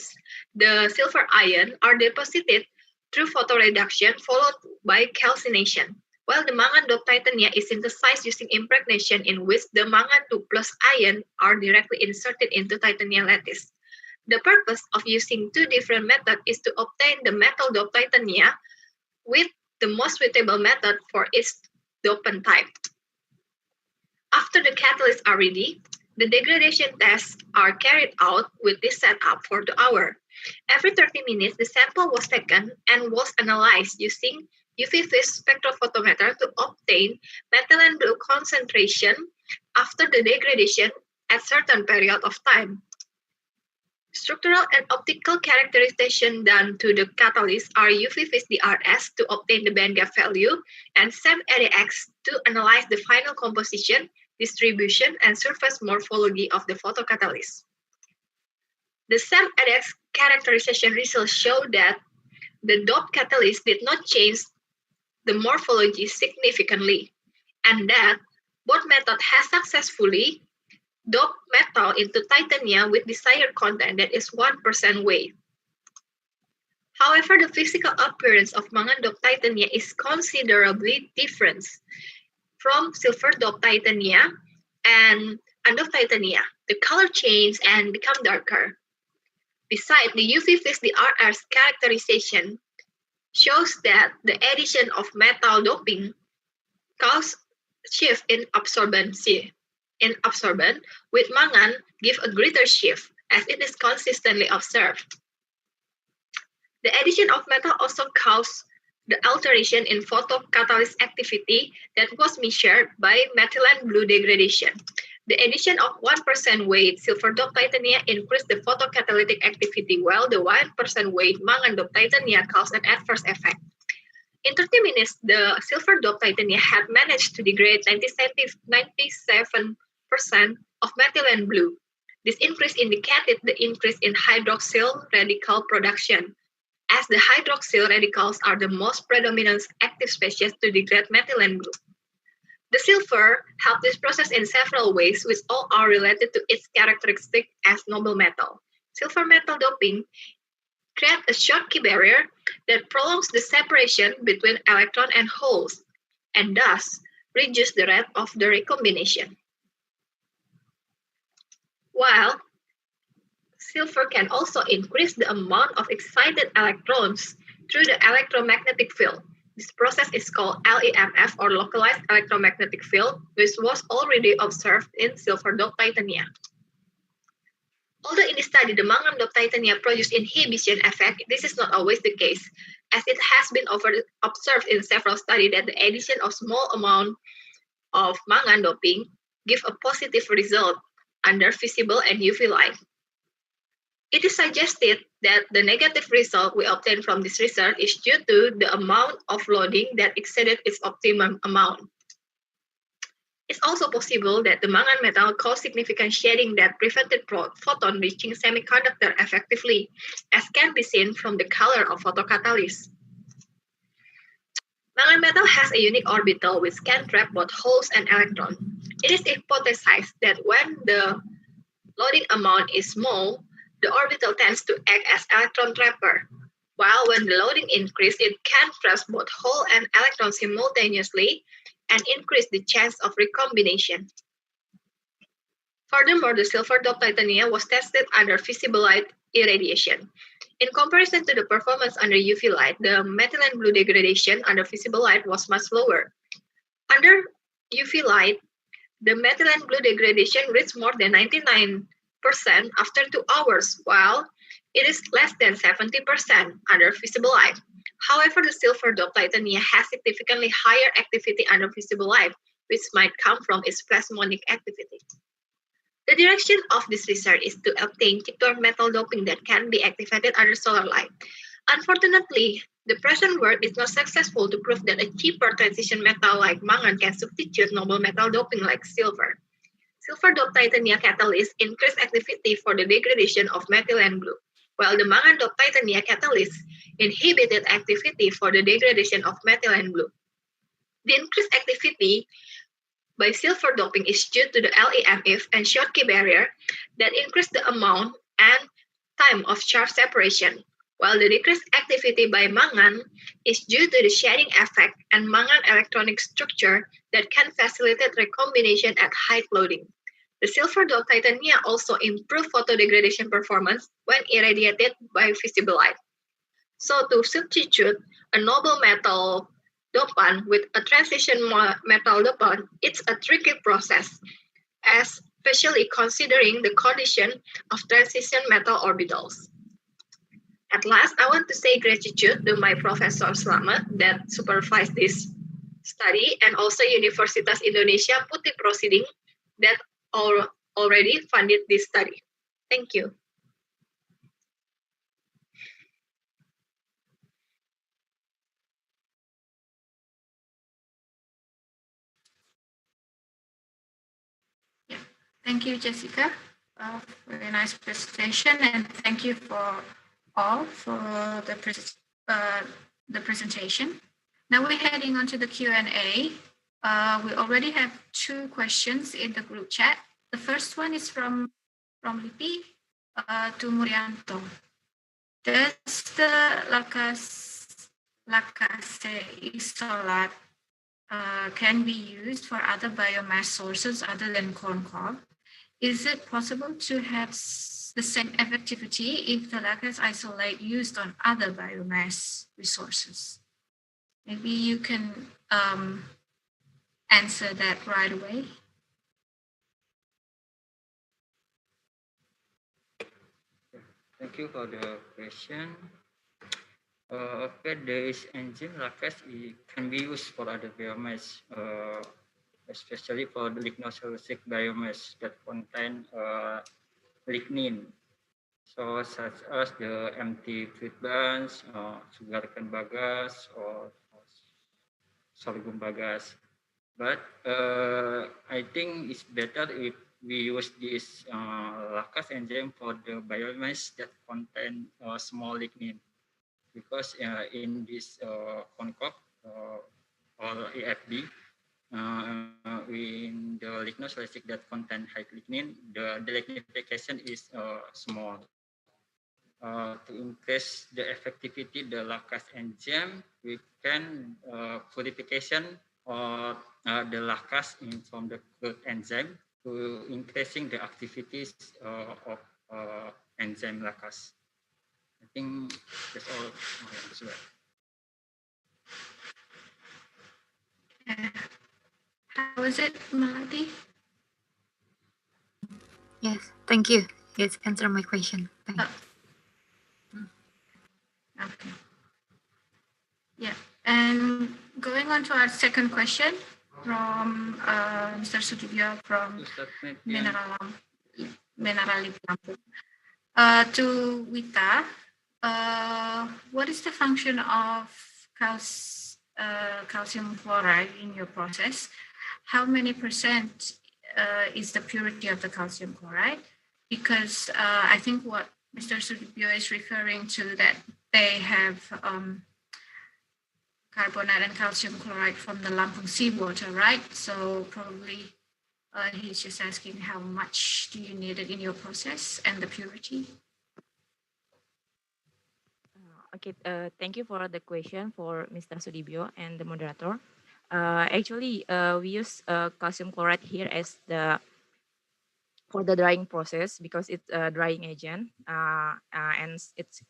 [SPEAKER 21] the silver ion are deposited through photoreduction followed by calcination, while the mangan doped titania is synthesized using impregnation, in which the mangan 2+ ion are directly inserted into titania lattice. The purpose of using two different methods is to obtain the metal doped titania with the most suitable method for each dopant type. After the catalysts are ready, The degradation tests are carried out with this setup for the hour. Every 30 minutes, the sample was taken and was analyzed using UV vis spectrophotometer to obtain methylene blue concentration after the degradation at certain period of time. Structural and optical characterization done to the catalyst are UV vis DRS to obtain the bandgap value and SEM-ADX to analyze the final composition, distribution, and surface morphology of the photocatalyst. The SEM-ADX characterization results show that the doped catalyst did not change the morphology significantly, and that both methods have successfully doped metal into titanium with desired content that is 1% weight. However, the physical appearance of mangan-doped titania is considerably different from silver-doped titania and undoped titania. The color changes and become darker. Besides, the UV vis DRS characterization shows that the addition of metal doping causes shift in absorbency. In absorbent, with mangan give a greater shift as it is consistently observed. The addition of metal also caused the alteration in photocatalyst activity that was measured by methylene blue degradation. The addition of 1% weight silver-doped titania increased the photocatalytic activity, while the 1% weight mangan-doped titania caused an adverse effect. In 30 minutes, the silver-doped titania had managed to degrade 97% of methylene blue. This increase indicated the increase in hydroxyl radical production, as the hydroxyl radicals are the most predominant active species to degrade methylene blue. The silver helped this process in several ways, which all are related to its characteristic as noble metal. Silver metal doping creates a Schottky barrier that prolongs the separation between electron and holes, and thus reduces the rate of the recombination. While silver can also increase the amount of excited electrons through the electromagnetic field. This process is called LEMF, or localized electromagnetic field, which was already observed in silver-doped titania. Although in this study the mangan-doped titania produced inhibition effect, this is not always the case, as it has been observed in several studies that the addition of small amount of mangan doping give a positive result under visible and UV light. It is suggested that the negative result we obtained from this research is due to the amount of loading that exceeded its optimum amount. It's also possible that the mangan metal caused significant shedding that prevented photon reaching semiconductor effectively, as can be seen from the color of photocatalyst. Mangan metal has a unique orbital which can trap both holes and electrons. It is hypothesized that when the loading amount is small, the orbital tends to act as electron trapper, while when the loading increases, it can trap both hole and electron simultaneously and increase the chance of recombination. Furthermore, the silver-doped titania was tested under visible light irradiation. In comparison to the performance under UV light, the methylene blue degradation under visible light was much lower. Under UV light, the methylene blue degradation reached more than 99% after 2 hours, while it is less than 70% under visible light. However, the silver-doped titania has significantly higher activity under visible light, which might come from its plasmonic activity. The direction of this research is to obtain cheaper metal doping that can be activated under solar light. Unfortunately, the present work is not successful to prove that a cheaper transition metal like mangan can substitute noble metal doping like silver. Silver-doped titania catalyst increase activity for the degradation of methylene blue, while the mangan-doped titania catalyst inhibited activity for the degradation of methylene blue. The increased activity by silver doping is due to the LEMF and Schottky barrier that increase the amount and time of charge separation, while the decreased activity by mangan is due to the shedding effect and mangan electronic structure that can facilitate recombination at high loading. The silver-doped titania also improve photodegradation performance when irradiated by visible light. So to substitute a noble metal dopant with a transition metal dopant, it's a tricky process. especially considering the condition of transition metal orbitals. At last, I want to say gratitude to my Professor Slamet that supervised this study, and also Universitas Indonesia Putih Proceeding that already funded this study. Thank you.
[SPEAKER 13] Thank you, Jessica. Very nice presentation, and thank you for all for the presentation. Now we're heading on to the Q&A. We already have 2 questions in the group chat. The first one is from LIPI to Murianto. Does the lacase isolate can be used for other biomass sources other than corn cob? Is it possible to have the same effectivity if the lacase isolate used on other biomass resources? Maybe you can answer that right away.
[SPEAKER 19] Thank you for the question. Okay, this enzyme lacase can be used for other biomass, especially for the lignocellulosic biomass that contain lignin. So, such as the empty fruit buns, sugarcane bagasse, or sorghum bagasse. But I think it's better if we use this lacase enzyme for the biomass that contain small lignin, because in this corn cob or EFD, in the lignocellulosic that contain high lignin, the lignification is small. To increase the effectivity, the lacase enzyme, we can purification or the lacase from the curd enzyme to increasing the activities of enzyme lacase. I think that's all my answer.
[SPEAKER 13] How is it, Melody?
[SPEAKER 15] Yes, thank you. Yes, answer my question. Thanks.
[SPEAKER 13] Okay. Yeah, and going on to our second question from Mr. Sudibyo from Mineral Lampung. To Wita, what is the function of calcium chloride in your process? How many percent is the purity of the calcium chloride? Because I think what Mr. Sudibyo is referring to, that they have carbonate and calcium chloride from the Lampung seawater, right? So probably he's just asking how much do you need it in your process and the purity.
[SPEAKER 20] Okay, thank you for the question for Mr. Sudibyo and the moderator. Actually, we use calcium chloride here as for the drying process, because it's a drying agent and it's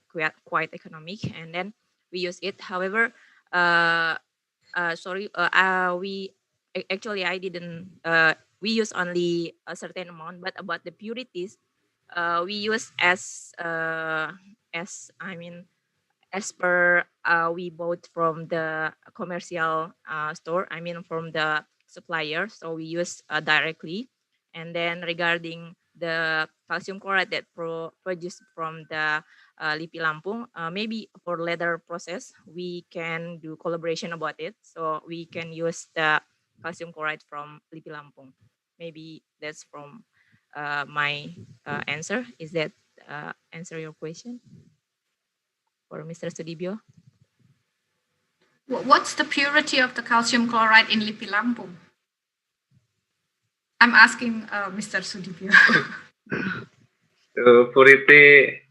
[SPEAKER 20] quite economic, and then we use it. However, we use only a certain amount, but about the purities, we use as per we bought from the commercial store, from the supplier, so we use directly. And then regarding the calcium chloride that produced from the LIPI Lampung, maybe for later process, we can do collaboration about it. So we can use the calcium chloride from LIPI Lampung. Maybe that's from my answer. Is that answer your question for Mr. Sudibyo?
[SPEAKER 13] What's the purity of the calcium chloride in LIPI Lampung? I'm asking Mr. Sudibyo.
[SPEAKER 18] Purity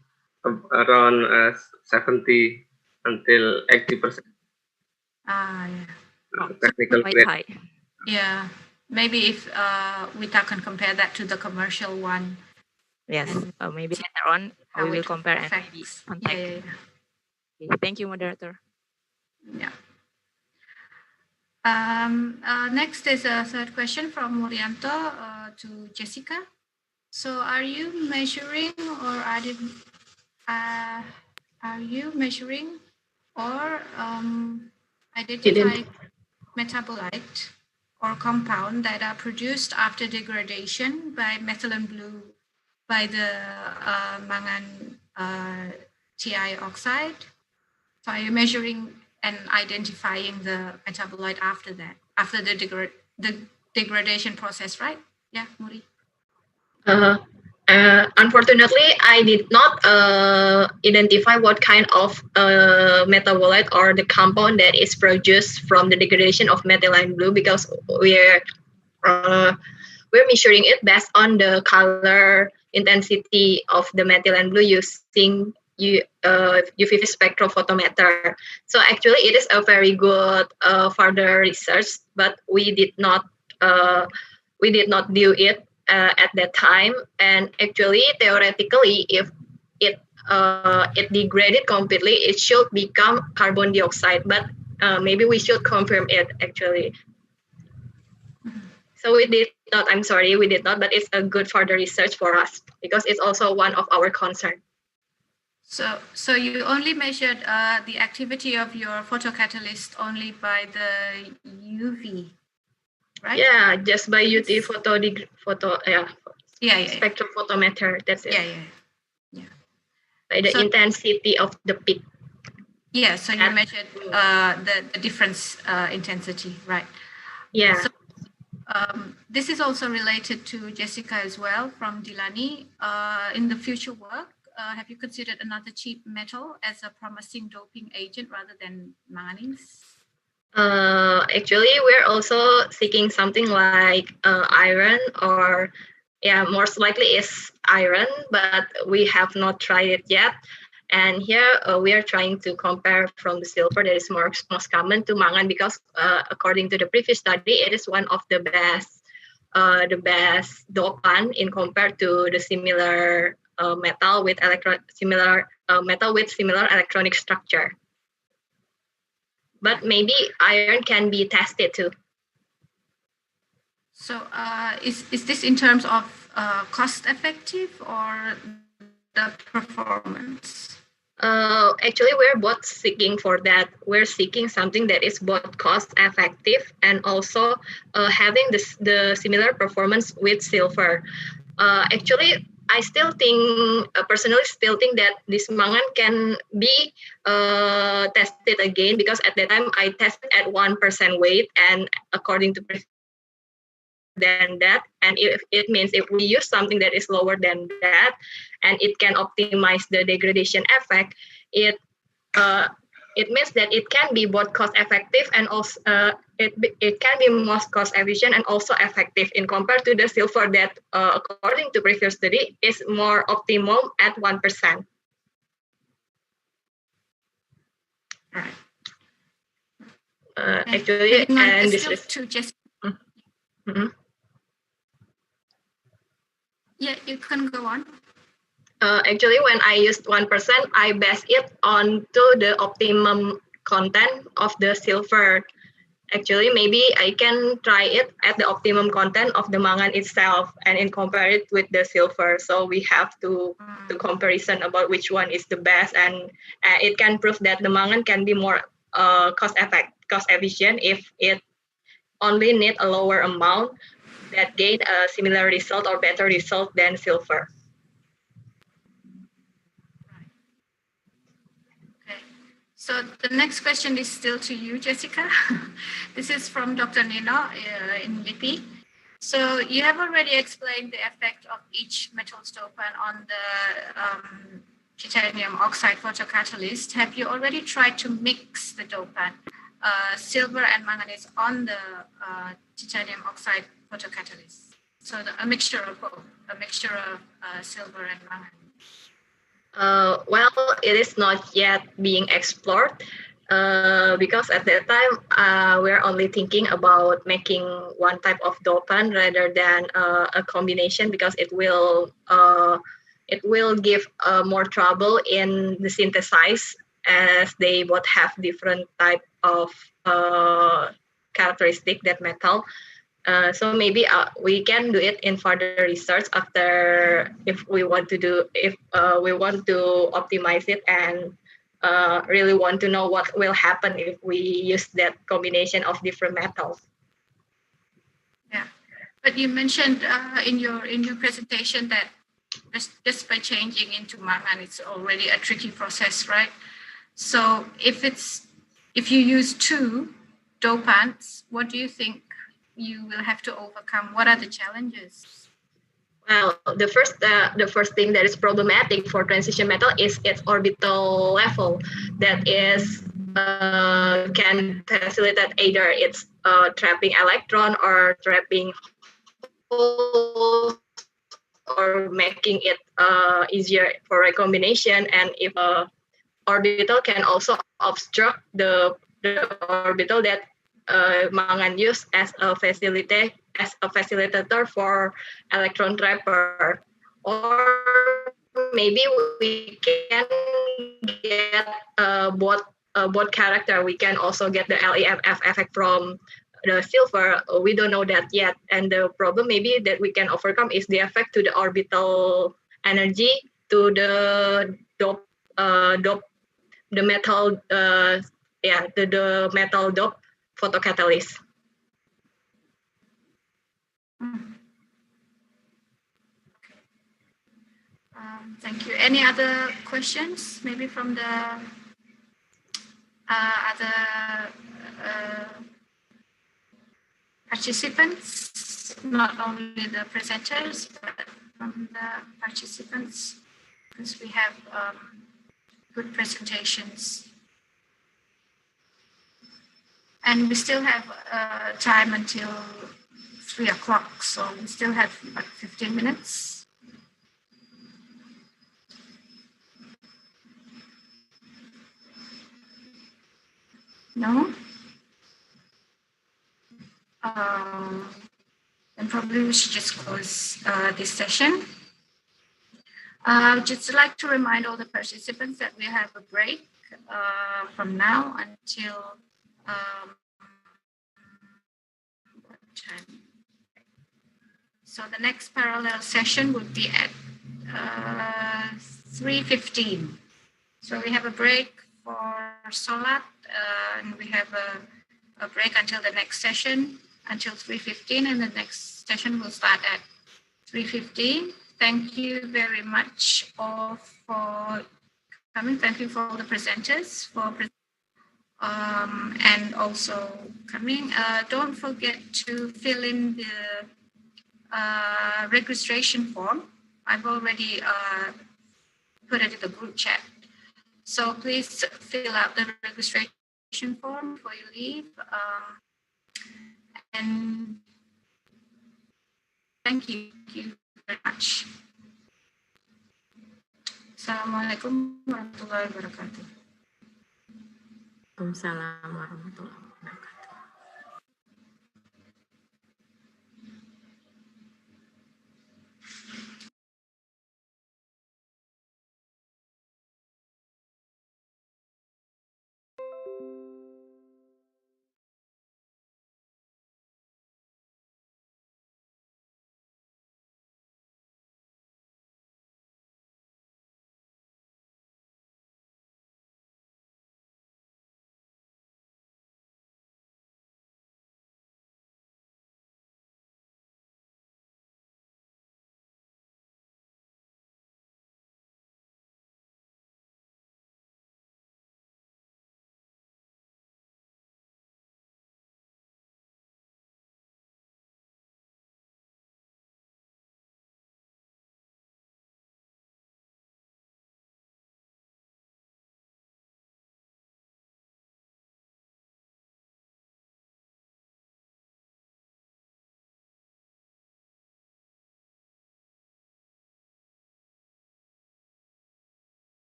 [SPEAKER 18] around 70 until 80%.
[SPEAKER 13] Yeah.
[SPEAKER 18] Technical grade.
[SPEAKER 20] High.
[SPEAKER 13] Yeah. Maybe if Wita can compare that to the commercial one.
[SPEAKER 20] Yes. Maybe later on we will compare and maybe contact.
[SPEAKER 13] Yeah.
[SPEAKER 20] Okay, thank you, moderator.
[SPEAKER 13] Yeah. Next is a third question from Murianto to Jessica. So are you measuring or identifying metabolite or compound that are produced after degradation by methylene blue by the mangan TI oxide? So are you measuring and identifying the metabolite after that, after the degradation process, right? Yeah, Muri.
[SPEAKER 21] Unfortunately, I did not identify what kind of metabolite or the compound that is produced from the degradation of methylene blue, because we're measuring it based on the color intensity of the methylene blue using UV spectrophotometer. So actually, it is a very good further research, but we did not do it at that time. And actually, theoretically, if it degraded completely, it should become carbon dioxide. But maybe we should confirm it actually. So we did not. I'm sorry, we did not. But it's a good further research for us because it's also one of our concerns.
[SPEAKER 13] So you only measured the activity of your photocatalyst only by the UV, right?
[SPEAKER 21] Yeah, just by UV spectrophotometer. That's it.
[SPEAKER 13] Yeah.
[SPEAKER 21] By the intensity of the peak.
[SPEAKER 13] Yeah, so you measured the difference intensity, right?
[SPEAKER 21] Yeah.
[SPEAKER 13] So, this is also related to Jessica as well from Dilani. In the future work, have you considered another cheap metal as a promising doping agent rather than manganese?
[SPEAKER 21] Actually, we're also seeking something like iron, or most likely is iron, but we have not tried it yet. And here we are trying to compare from the silver that is most common to mangan, because according to the previous study, it is one of the best dopant in compared to the similar metal with similar electronic structure. But maybe iron can be tested too.
[SPEAKER 13] So is this in terms of cost effective or the performance?
[SPEAKER 21] Actually, we're both seeking for that. We're seeking something that is both cost effective and also having the similar performance with silver. Actually, I still think, personally still think that this mangan can be tested again, because at that time I tested at 1% weight, and according to than that, and if it means if we use something that is lower than that and it can optimize the degradation effect, it means that it can be both cost effective and also it can be most cost efficient and also effective in compared to the silver that according to previous study is more optimum at 1%.
[SPEAKER 13] Right.
[SPEAKER 21] Actually, and this is
[SPEAKER 13] to just. Yeah, you can go on.
[SPEAKER 21] Actually, when I used 1%, I base it onto the optimum content of the silver. Actually, maybe I can try it at the optimum content of the mangan itself and compare it with the silver. So we have to comparison about which one is the best, and it can prove that the mangan can be more cost efficient if it only need a lower amount that gain a similar result or better result than silver.
[SPEAKER 13] Okay. So the next question is still to you, Jessica. This is from Dr. Nino in LIPI. So you have already explained the effect of each metal dopant on the titanium oxide photocatalyst. Have you already tried to mix the dopant, silver and manganese, on the titanium oxide photocatalyst? So a mixture of both, a mixture of silver and manganese.
[SPEAKER 21] Well, it is not yet being explored because at that time we're only thinking about making one type of dopant rather than a combination, because it will give more trouble in the synthesis, as they both have different type of characteristic that metal. So maybe we can do it in further research after if we want to optimize it and really want to know what will happen if we use that combination of different metals.
[SPEAKER 13] Yeah, but you mentioned in your presentation that just by changing into mangan, it's already a tricky process, right? So if you use two dopants, what do you think you will have to overcome? What are the challenges?
[SPEAKER 21] Well, the first thing that is problematic for transition metal is its orbital level. That is can facilitate either it's trapping electron or trapping holes or making it easier for recombination. And if orbital can also obstruct the orbital that mangan use as a facilitator for electron trapper. Or maybe we can get both character. We can also get the LEFF effect from the silver. We don't know that yet. And the problem maybe that we can overcome is the effect to the orbital energy to the metal the metal dope photocatalyst.
[SPEAKER 13] Thank you. Any other questions? Maybe from the other participants, not only the presenters, but from the participants, because we have good presentations. And we still have time until 3 o'clock, so we still have about 15 minutes. No? Then probably we should just close this session. I would just like to remind all the participants that we have a break from now until what time? So the next parallel session would be at 3:15. So we have a break for Solat, and we have a break until the next session, until 3:15, and the next session will start at 3:15. Thank you very much all for coming. Thank you for all the presenters and also coming. Don't forget to fill in the registration form. I've already put it in the group chat. So please fill out the registration form before you leave. And thank you very much. Assalamualaikum warahmatullahi wabarakatuh.
[SPEAKER 20] Waalaikumsalam warahmatullahi wabarakatuh.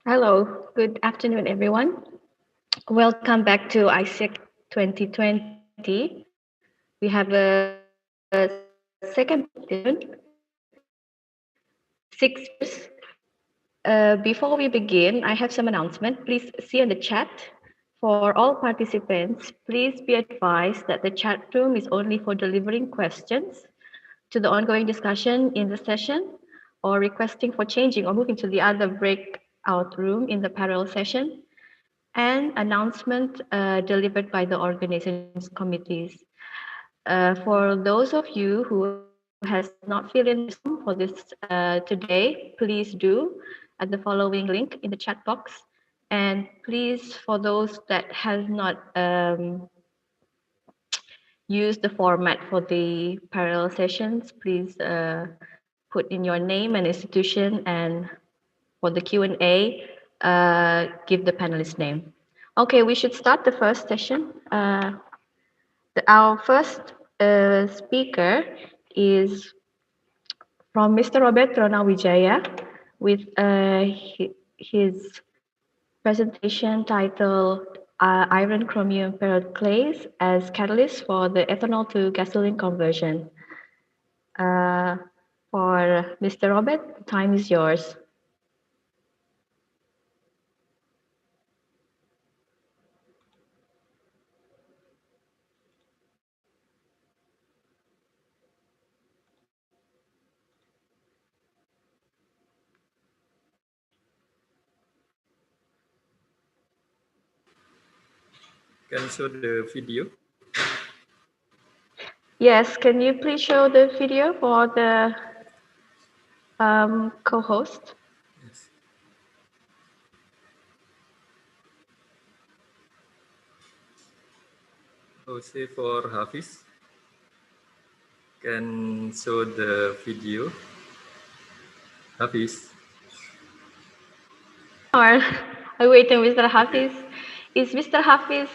[SPEAKER 3] Hello, good afternoon, everyone. Welcome back to ISAC 2020. We have a second six years. Before we begin, I have some announcement. Please see in the chat. For all participants, please be advised that the chat room is only for delivering questions to the ongoing discussion in the session or requesting for changing or moving to the other breakout room in the parallel session, and announcement delivered by the organizations committees. For those of you who has not filled in the form for this today, please do at the following link in the chat box. And please, for those that have not used the format for the parallel sessions, please put in your name and institution, and for the Q&A, give the panelist name. Okay, we should start the first session. Our first speaker is from Mr. Robert Ronawijaya with his presentation titled Iron Chromium Ferrite Clays as Catalyst for the Ethanol to Gasoline Conversion. For Mr. Robert, the time is yours.
[SPEAKER 22] Can you show the video?
[SPEAKER 3] Yes, can you please show the video for the co-host?
[SPEAKER 22] Yes. Also for Hafiz, can show the video. Hafiz.
[SPEAKER 3] Or I waiting, Mr. Hafiz. Is Mr. Hafiz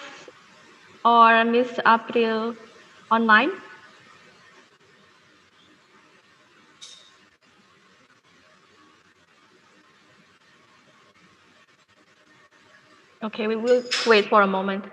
[SPEAKER 3] or Miss April online? Okay, we will wait for a moment.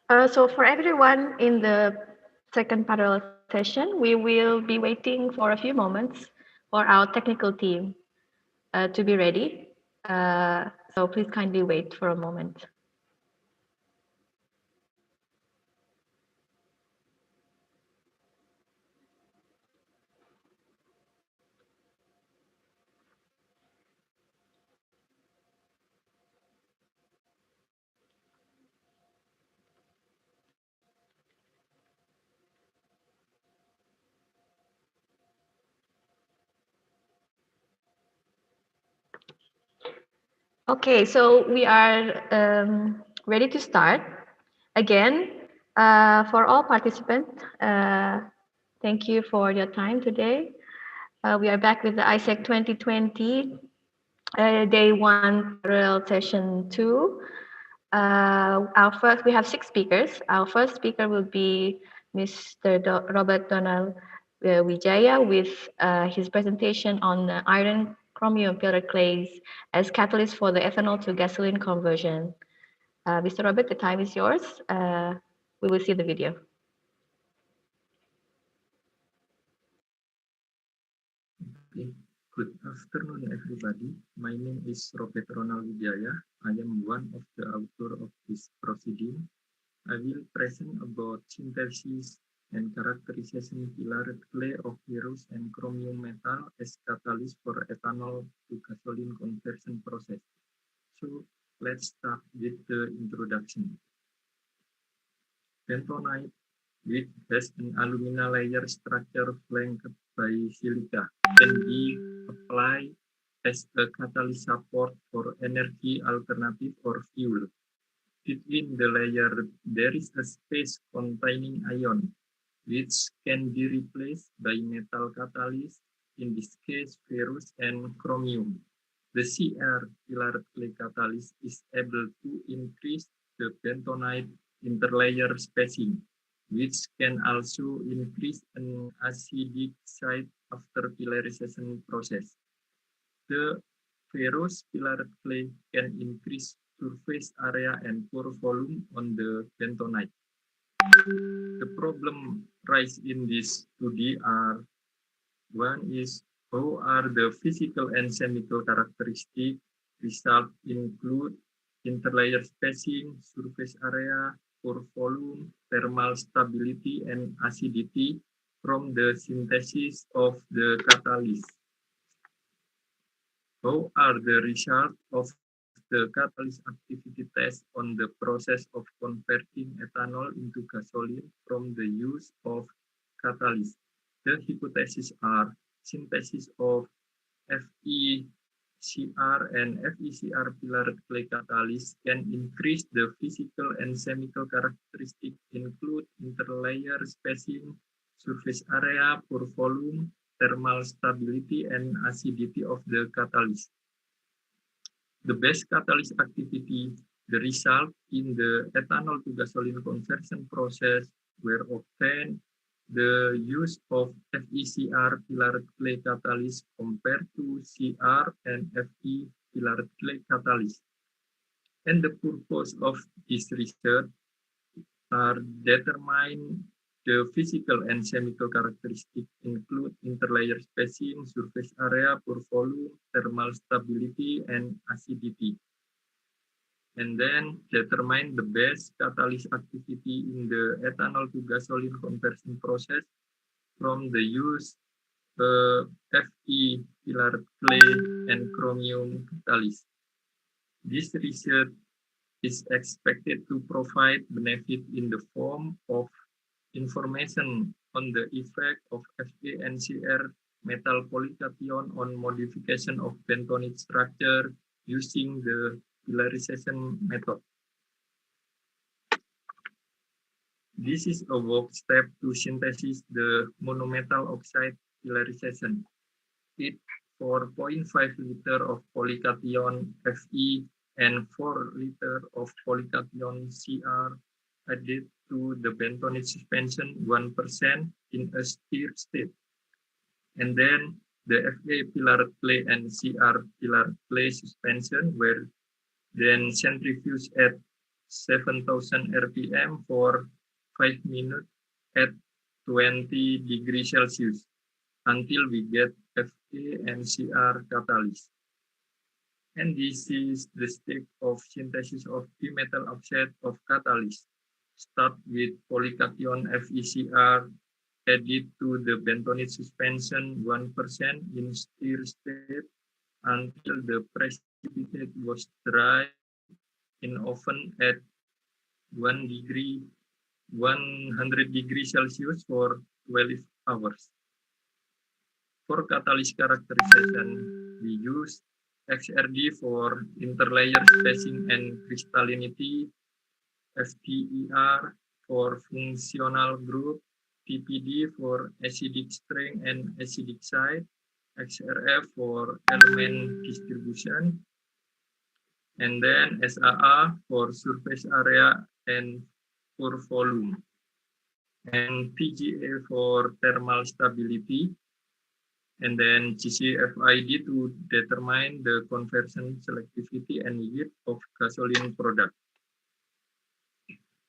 [SPEAKER 3] So for everyone in the second parallel session, we will be waiting for a few moments for our technical team to be ready. So please kindly wait for a moment. Okay, so we are ready to start. Again, for all participants, thank you for your time today. We are back with the ISAC 2020, Day 1, Parallel Session 2. We have 6 speakers. Our first speaker will be Mr. Robert Donald Wijaya with his presentation on iron chromium pillar clays as catalyst for the ethanol to gasoline conversion. Mr. Robert, the time is yours. We will see the video.
[SPEAKER 4] Good afternoon, everybody. My name is Robert Ronald Wijaya. I am one of the authors of this proceeding. I will present about synthesis and characterization pillared clay of ferrous and chromium metal as catalyst for ethanol to gasoline conversion process. So let's start with the introduction. Bentonite, which has an alumina layer structure flanked by silica, can be applied as a catalyst support for energy alternative or fuel. Between the layer, there is a space containing ion, which can be replaced by metal catalyst, in this case ferrous and chromium. The CR pillar clay catalyst is able to increase the bentonite interlayer spacing, which can also increase an acidic site after pillarization process. The ferrous pillar clay can increase surface area and pore volume on the bentonite. The problem raised in this 2D are: one is, how are the physical and chemical characteristics? Result include interlayer spacing, surface area, pore volume, thermal stability, and acidity from the synthesis of the catalyst. How are the results of the catalyst activity test on the process of converting ethanol into gasoline from the use of catalyst? The hypotheses are: synthesis of FeCr and FeCr pillared clay catalyst can increase the physical and chemical characteristics, include interlayer spacing, surface area, pore volume, thermal stability, and acidity of the catalyst. The best catalyst activity, the result in the ethanol to gasoline conversion process were obtained the use of FeCr pillared clay catalyst compared to Cr and Fe pillared clay catalyst. And the purpose of this research are determine the physical and chemical characteristics, include interlayer spacing, surface area, pore volume, thermal stability, and acidity. And then determine the best catalyst activity in the ethanol to gasoline conversion process from the use Fe pillared clay and chromium catalyst. This research is expected to provide benefit in the form of information on the effect of Fe and Cr metal polycation on modification of bentonite structure using the pillarization method. This is a work step to synthesize the monometal oxide pillarization. It 4.5 liter of polycation Fe and 4 liter of polycation Cr added to the bentonite suspension 1% in a stir state. And then the Fe pillared clay and Cr pillared clay suspension were then centrifuged at 7,000 RPM for 5 minutes at 20 degrees Celsius until we get Fe and Cr catalyst. And this is the step of synthesis of bimetal oxide of catalyst. Start with polycation FeCr added to the bentonite suspension 1% in stir state until the precipitate was dry in oven at 100 degrees Celsius for 12 hours. For catalyst characterization, we use XRD for interlayer spacing and crystallinity, FTER for functional group, TPD for acidic strength and acidic site, XRF for element distribution, And then SAA for surface area and pore volume. And PGA for thermal stability. And then GCFID to determine the conversion selectivity and yield of gasoline product.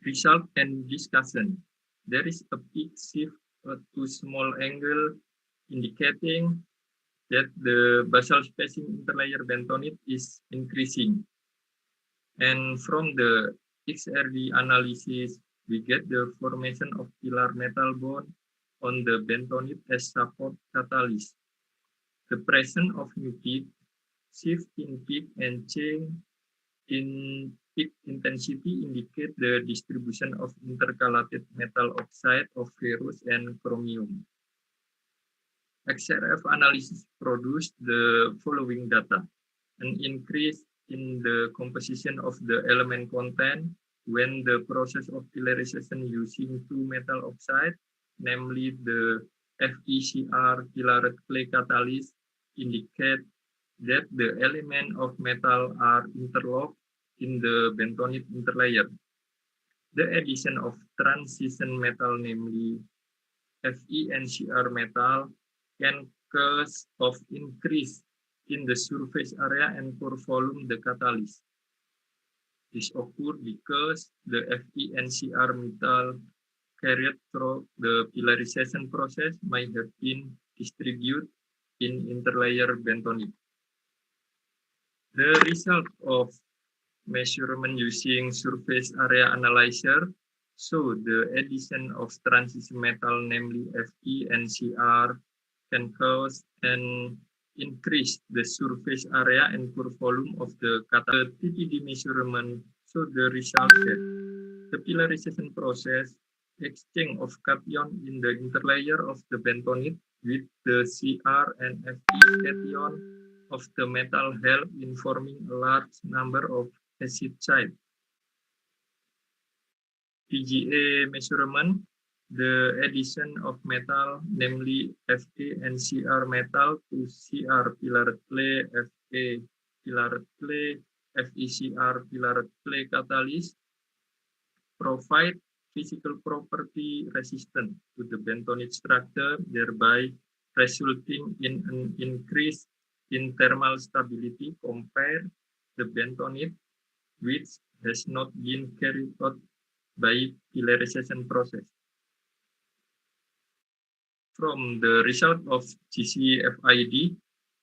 [SPEAKER 4] Result and discussion. There is a peak shift to small angle indicating that the basal spacing interlayer bentonite is increasing. And from the XRD analysis, we get the formation of pilar metal bond on the bentonite as support catalyst. The presence of new peak, shift in peak and change in peak intensity indicate the distribution of intercalated metal oxide of ferrous and chromium. XRF analysis produced the following data. An increase in the composition of the element content when the process of pillarization using two metal oxide, namely the FECR pillared clay catalyst, indicate that the element of metal are interlocked in the bentonite interlayer. The addition of transition metal, namely Fe and Cr metal, can cause of increase in the surface area and pore volume the catalyst. This occurred because the Fe and Cr metal carried through the pillarization process might have been distributed in interlayer bentonite. The result of measurement using surface area analyzer show the addition of transition metal, namely Fe and Cr, can cause an increase the surface area and pore volume of the catalyst. The TPD measurement show the result that the pillarization process exchange of cation in the interlayer of the bentonite with the Cr and Fe cation of the metal help in forming a large number of acid site. PGA measurement, the addition of metal, namely Fe and Cr metal to Cr pillared clay, Fe pillared clay, FeCr pillared clay catalyst, provide physical property resistant to the bentonite structure, thereby resulting in an increase in thermal stability compared the bentonite, which has not been carried out by pillarization process. From the result of GCFID,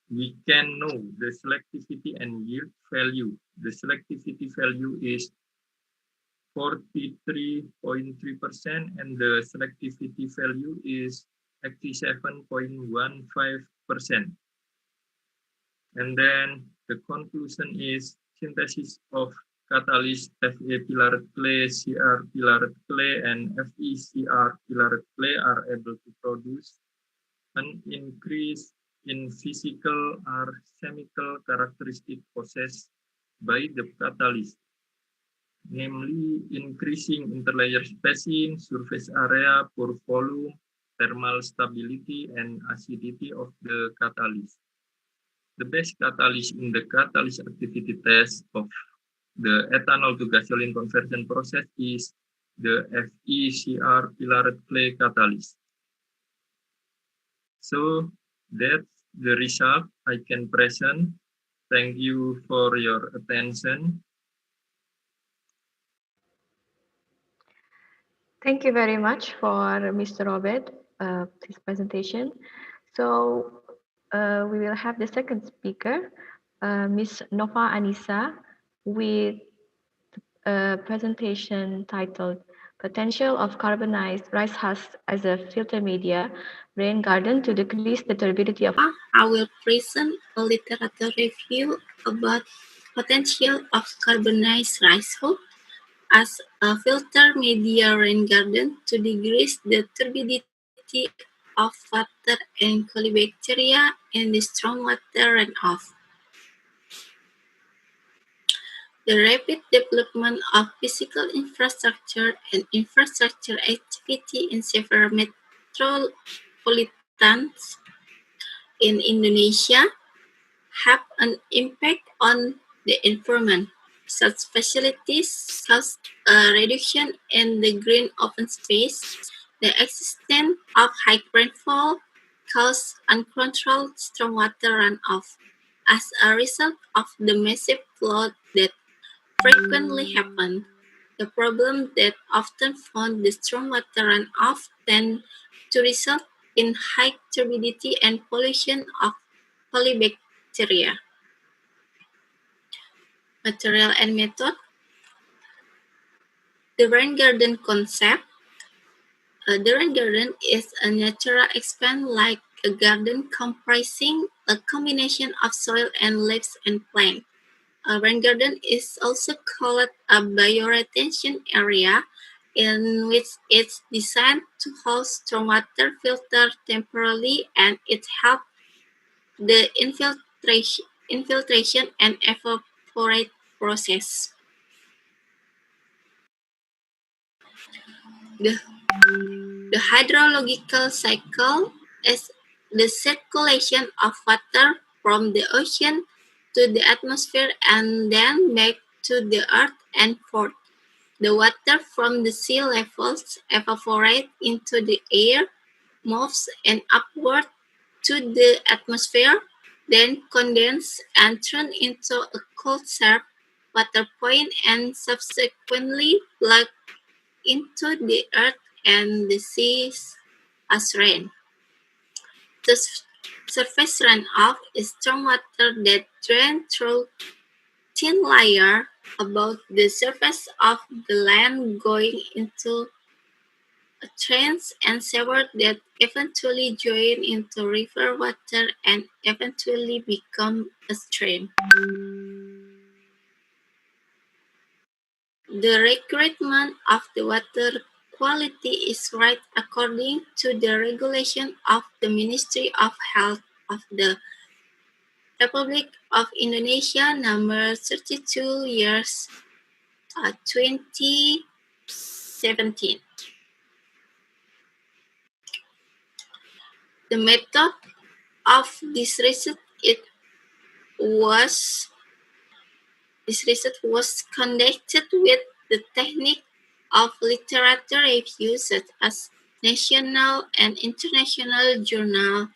[SPEAKER 4] we can know the selectivity and yield value. The selectivity value is 43.3% and the selectivity value is 87.15%. And then the conclusion is synthesis of catalyst Fe pillared clay, Cr pillared clay, and FeCr pillared clay are able to produce an increase in physical or chemical characteristic possessed by the catalyst, namely increasing interlayer spacing, surface area, pore volume, thermal stability, and acidity of the catalyst. The best catalyst in the catalyst activity test of the ethanol to gasoline conversion process is the FeCr pillared clay catalyst. So that's the result I can present. Thank you for your attention.
[SPEAKER 3] Thank you very much for Mr. Robert, his presentation. So we will have the second speaker, Ms. Nova Anissa, with a presentation titled Potential of Carbonized Rice Husk as a Filter Media, Rain Garden to Decrease the Turbidity of...
[SPEAKER 7] I will present a literature review about potential of carbonized rice husk as a filter media rain garden to decrease the turbidity of water and colibacteria and the strong water runoff. The rapid development of physical infrastructure and infrastructure activity in several metropolitans in Indonesia have an impact on the environment. Such facilities cause a reduction in the green open space. The existence of high rainfall causes uncontrolled stormwater runoff. As a result of the massive flood that frequently happen, the problem that often found the stormwater runoff tend to result in high turbidity and pollution of polybacteria. Material and method. The rain garden concept. The rain garden is a natural expanse like a garden comprising a combination of soil and leaves and plants. A rain garden is also called a bioretention area, in which it's designed to host stormwater filter temporarily, and it helps the infiltration and evaporate process. The hydrological cycle is the circulation of water from the ocean to the atmosphere and then back to the earth and forth. The water from the sea levels evaporate into the air, moves and upward to the atmosphere, then condense and turn into a cold sharp water point and subsequently plug into the earth and the seas as rain. The surface runoff is stormwater that drains through thin layer above the surface of the land, going into trains and sewers that eventually join into river water and eventually become a stream. The requirement of the water quality is right according to the regulation of the Ministry of Health of the Republic of Indonesia number 32 years 2017. The method of this research was conducted with the technique of literature review, such as national and international journal,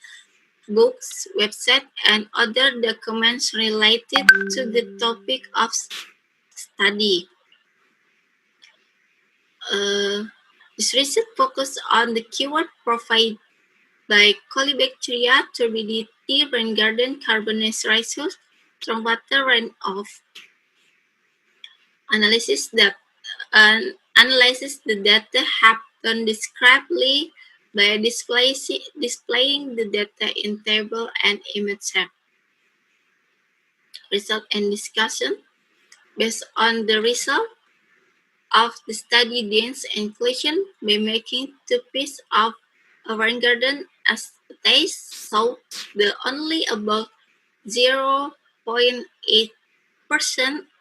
[SPEAKER 7] books, websites, and other documents related to the topic of study. This research focused on the keyword provided by colibacteria, turbidity, rain garden, carbonate ratios, stormwater runoff. Analyzes the data happen descriptively by displaying the data in table and image shape. Result and discussion. Based on the result of the study gains inclusion by making two pieces of a rain garden as a test, so the only about 0.8%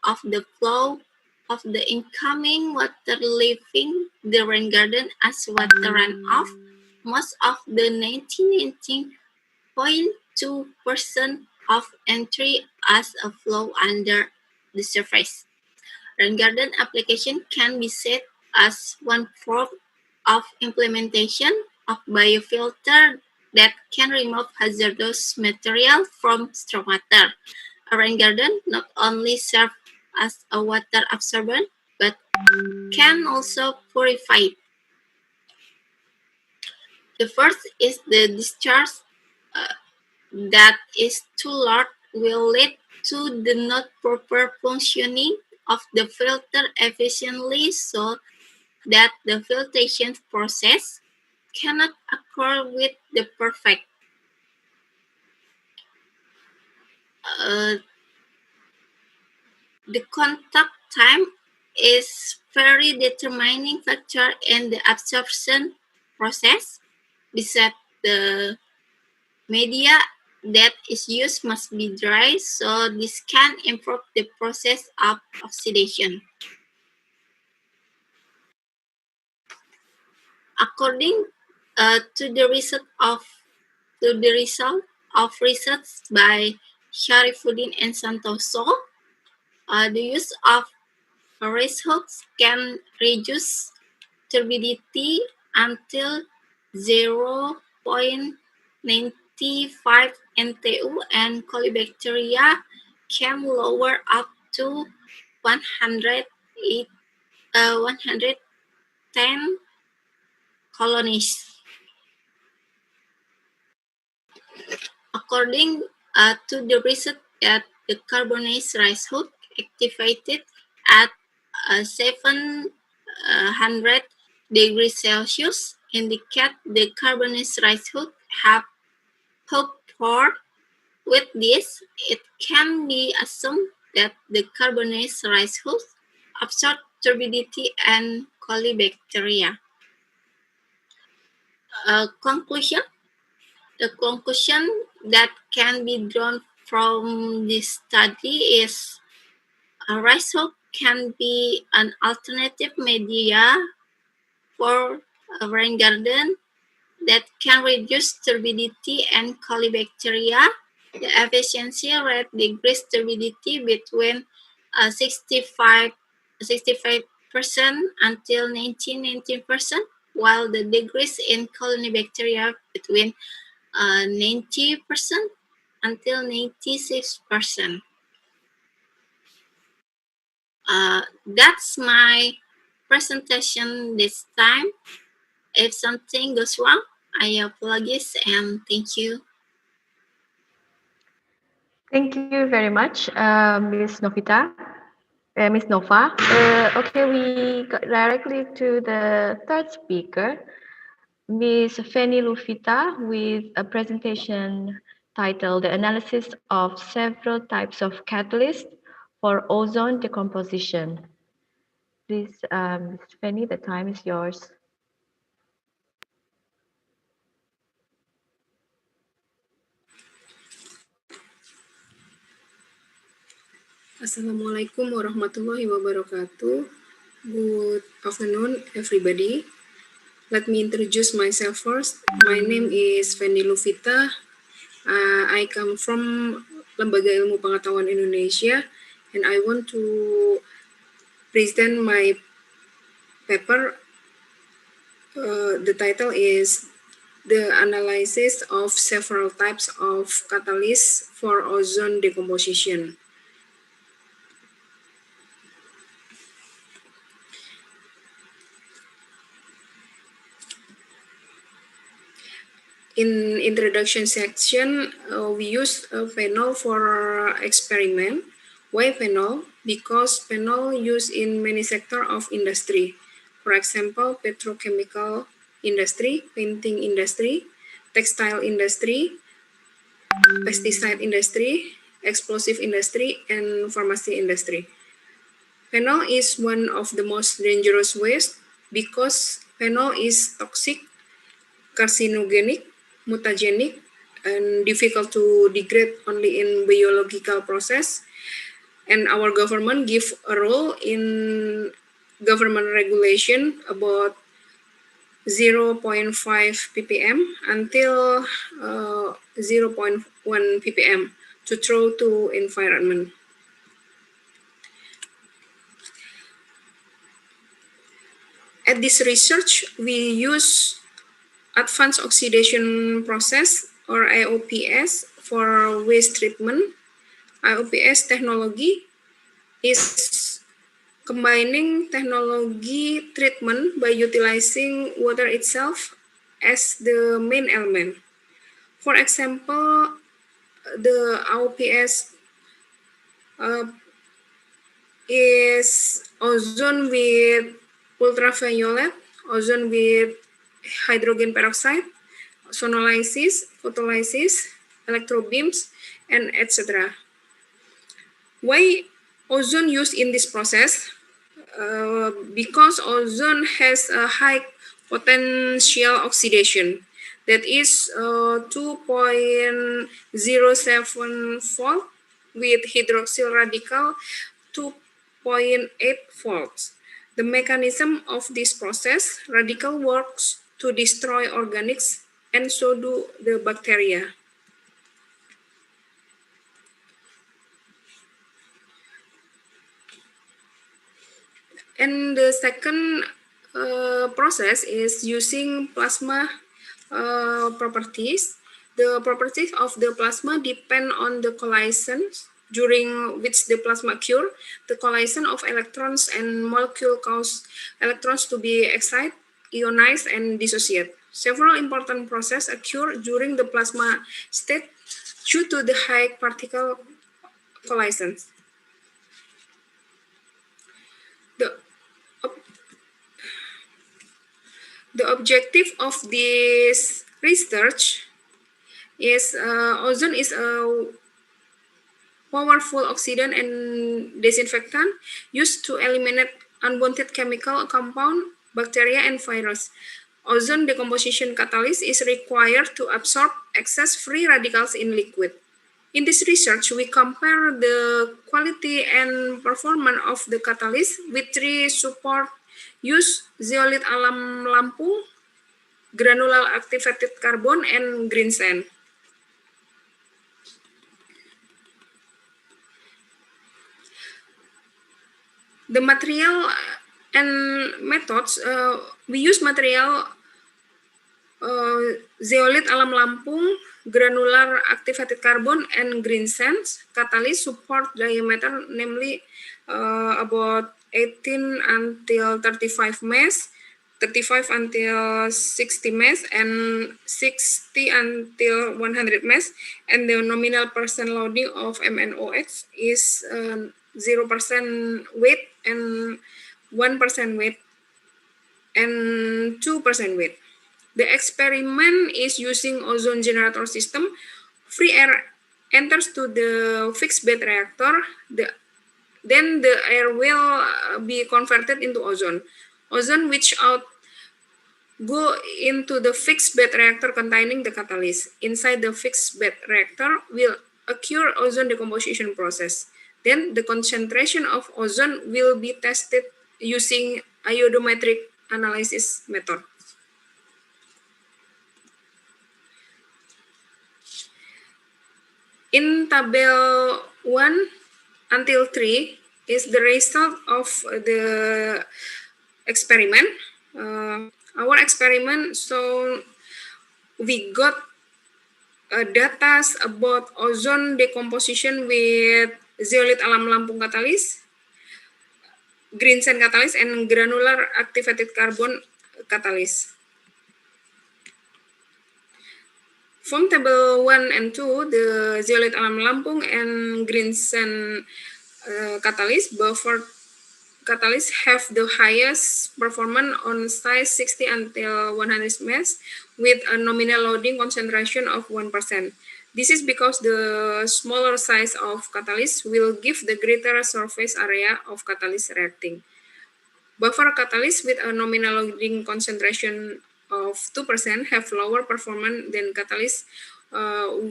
[SPEAKER 7] of the flow of the incoming water leaving the rain garden as water runoff. Most of the 19.2% of entry as a flow under the surface. Rain garden application can be set as one form of implementation of biofilter that can remove hazardous material from stormwater. A rain garden not only serves as a water absorbent, but can also purify it. The first is the discharge that is too large will lead to the not proper functioning of the filter efficiently, so that the filtration process cannot occur with the perfect. The contact time is very determining factor in the absorption process. Besides, the media that is used must be dry, so this can improve the process of oxidation. According to the result of research by Sharifuddin and Santoso, The use of rice hooks can reduce turbidity until 0.95 NTU, and colibacteria can lower up to 110 colonies. According to the research that the carbonate rice hook activated at 700 degrees Celsius indicate the carbonate rice hook have power. With this, it can be assumed that the carbonate rice hook absorb turbidity and colibacteria. Conclusion. The conclusion that can be drawn from this study is a rice hook can be an alternative media for a rain garden that can reduce turbidity and colibacteria. The efficiency rate decrease turbidity between 65% until 19%, while the decrease in colonibacteria between 90% until 96%. That's my presentation this time. If something goes wrong, I apologize and thank you.
[SPEAKER 3] Thank you very much, Ms. Ms. Nova. Okay, we go directly to the third speaker, Ms. Feni Lufita, with a presentation titled The Analysis of Several Types of Catalysts for Ozone Decomposition. Please, Ms. Feni, the time is yours.
[SPEAKER 8] Assalamualaikum warahmatullahi wabarakatuh. Good afternoon, everybody. Let me introduce myself first. My name is Feni Lufita. I come from Lembaga Ilmu Pengetahuan Indonesia, and I want to present my paper. The title is The Analysis of Several Types of Catalysts for Ozone Decomposition. In introduction section, we use phenol for experiment. Why phenol? Because phenol used in many sectors of industry. For example, petrochemical industry, painting industry, textile industry, pesticide industry, explosive industry, and pharmacy industry. Phenol is one of the most dangerous waste because phenol is toxic, carcinogenic, mutagenic, and difficult to degrade only in biological process. And our government give a role in government regulation about 0.5 ppm until 0.1 ppm to throw to environment. At this research, we use advanced oxidation process or AOPS for waste treatment. AOPS technology is combining technology treatment by utilizing water itself as the main element. For example, the AOPS is ozone with ultraviolet, ozone with hydrogen peroxide, sonolysis, photolysis, electrobeams, and etc. Why ozone used in this process? Because ozone has a high potential oxidation, that is 2.07 volt with hydroxyl radical 2.8 volts. The mechanism of this process, radical works to destroy organics, and so do the bacteria. And the second process is using plasma properties. The properties of the plasma depend on the collisions during which the plasma occur. The collision of electrons and molecule cause electrons to be excited, ionized, and dissociate. Several important processes occur during the plasma state due to the high particle collisions. The objective of this research is ozone is a powerful oxidant and disinfectant used to eliminate unwanted chemical compound, bacteria, and virus. Ozone decomposition catalyst is required to absorb excess free radicals in liquid. In this research, we compare the quality and performance of the catalyst with three support use: zeolite alam Lampung, granular activated carbon, and green sand. The material and methods, we use material zeolite alam Lampung, granular activated carbon, and green sands. Catalyst support diameter, namely about 18 until 35 mesh, 35 until 60 mesh, and 60 until 100 mesh, and the nominal percent loading of MnOx is 0% weight and 1% weight and 2% weight. The experiment is using ozone generator system. Free air enters to the fixed bed reactor. Then the air will be converted into ozone. Ozone which out go into the fixed bed reactor containing the catalyst. Inside the fixed bed reactor will occur ozone decomposition process. Then the concentration of ozone will be tested using iodometric analysis method. In table 1 until 3 is the result of the experiment. Our experiment, so we got data about ozone decomposition with zeolite alam Lampung catalyst, green sand catalyst, and granular activated carbon catalyst. From table 1 and 2, the zeolite alam Lampung and green sand catalyst, buffer catalysts have the highest performance on size 60 until 100 mesh with a nominal loading concentration of 1%. This is because the smaller size of catalyst will give the greater surface area of catalyst reacting. Buffer catalysts with a nominal loading concentration of 2% have lower performance than catalysts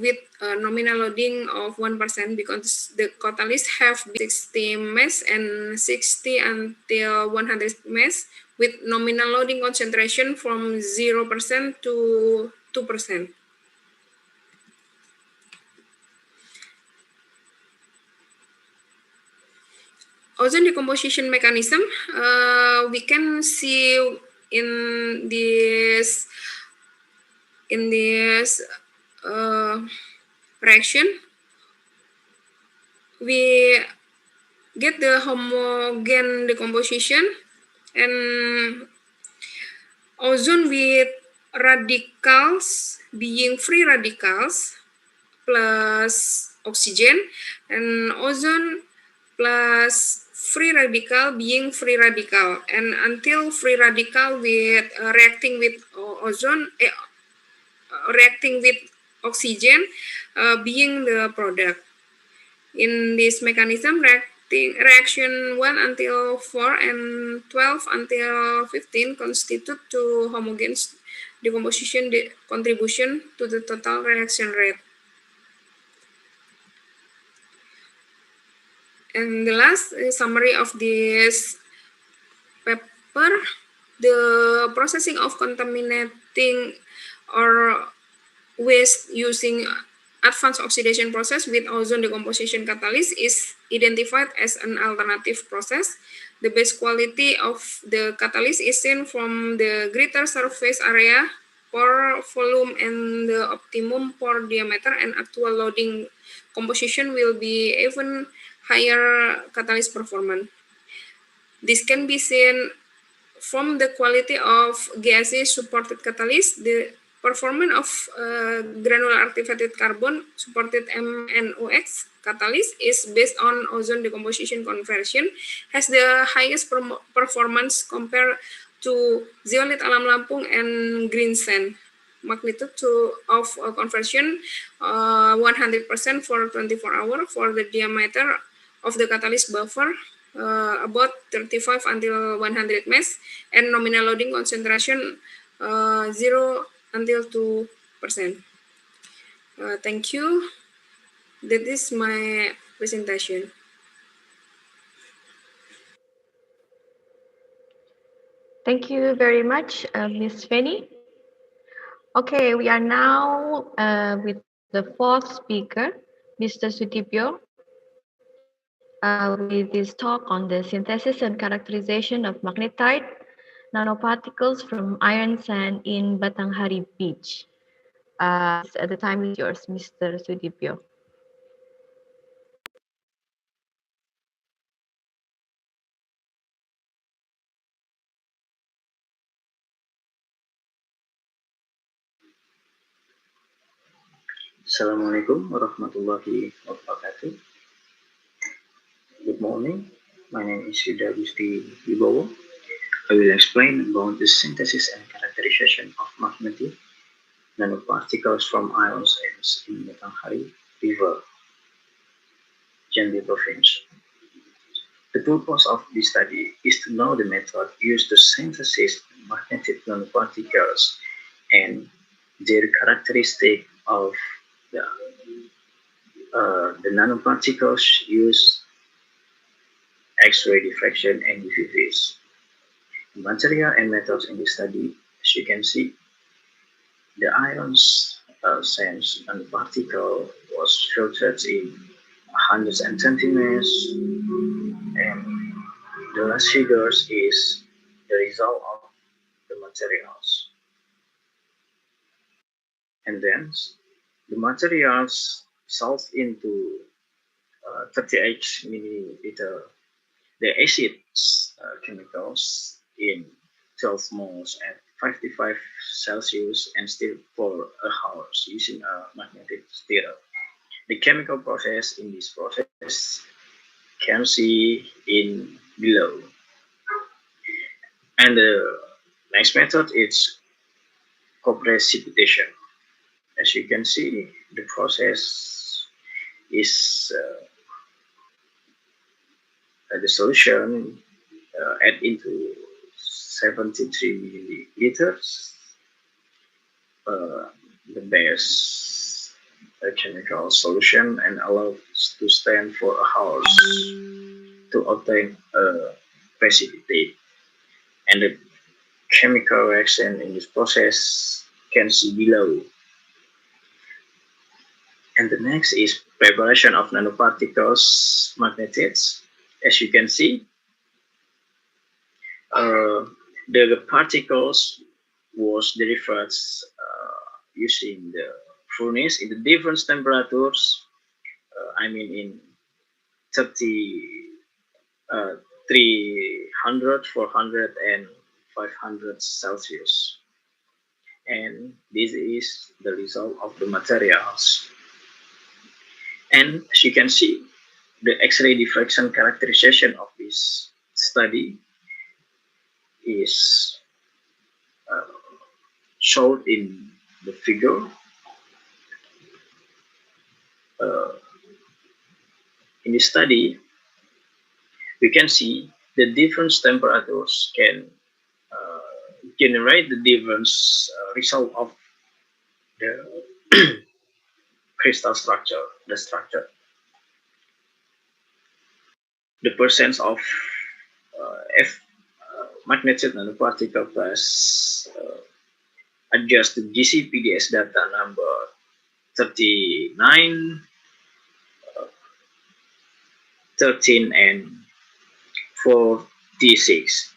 [SPEAKER 8] with a nominal loading of 1% because the catalysts have 60 mesh and 60 until 100 mesh with nominal loading concentration from 0% to 2%. Ozone decomposition mechanism, we can see in this reaction, we get the homogeneous decomposition, and ozone with radicals being free radicals plus oxygen, and ozone plus free radical being free radical, and until free radical with reacting with ozone, reacting with oxygen being the product. In this mechanism, reaction 1 until 4 and 12 until 15 constitute to homogeneous decomposition contribution to the total reaction rate. And the last summary of this paper, the processing of contaminating or waste using advanced oxidation process with ozone decomposition catalyst is identified as an alternative process. The best quality of the catalyst is seen from the greater surface area, pore volume, and the optimum pore diameter, and actual loading composition will be even higher catalyst performance. This can be seen from the quality of gaseous supported catalyst. The performance of granular activated carbon supported MNOx catalyst is based on ozone decomposition conversion, has the highest performance compared to zeolite alam Lampung and green sand. Magnitude of conversion 100% for 24 hours for the diameter of the catalyst buffer, about 35 until 100 mesh, and nominal loading concentration 0 until 2%. Thank you. That is my presentation.
[SPEAKER 3] Thank you very much, Ms. Fanny. Okay, we are now with the fourth speaker, Mr. Sudipyo, with his talk on the synthesis and characterization of magnetite nanoparticles from iron sand in Batanghari Beach. The time is yours, Mr. Sudipyo.
[SPEAKER 9] Assalamualaikum warahmatullahi wabarakatuh. Good morning. My name is Yuda Gusti Wibowo. I will explain about the synthesis and characterization of magnetic nanoparticles from iron sands in Batanghari River, Jambi Province. The purpose of this study is to know the method used to synthesize magnetic nanoparticles and their characteristic of the nanoparticles use X-ray diffraction and UV rays. The material and methods in this study, as you can see, the iron sands nanoparticle was filtered in hundreds and centimeters, and the last figures is the result of the materials. And then the materials dissolved into 38 milliliter the acid chemicals in 12 moles at 55 Celsius and still for a hours using a magnetic stirrer. The chemical process in this process can see in below. And the next method is co-precipitation. As you can see, the process is the solution add into 73 milliliters the base chemical solution and allow to stand for hours to obtain a precipitate. And the chemical reaction in this process can see below. And the next is preparation of nanoparticles magnetics. As you can see, the particles was delivered using the furnace in the different temperatures. I mean in 300, 400, and 500 Celsius. And this is the result of the materials. And as you can see, the X-ray diffraction characterization of this study is shown in the figure. In this study, we can see the different temperatures can generate the different result of the crystal structure, the structure. The percent of magnetic nanoparticle plus adjust the GCPDS data number 39, 13, and 46.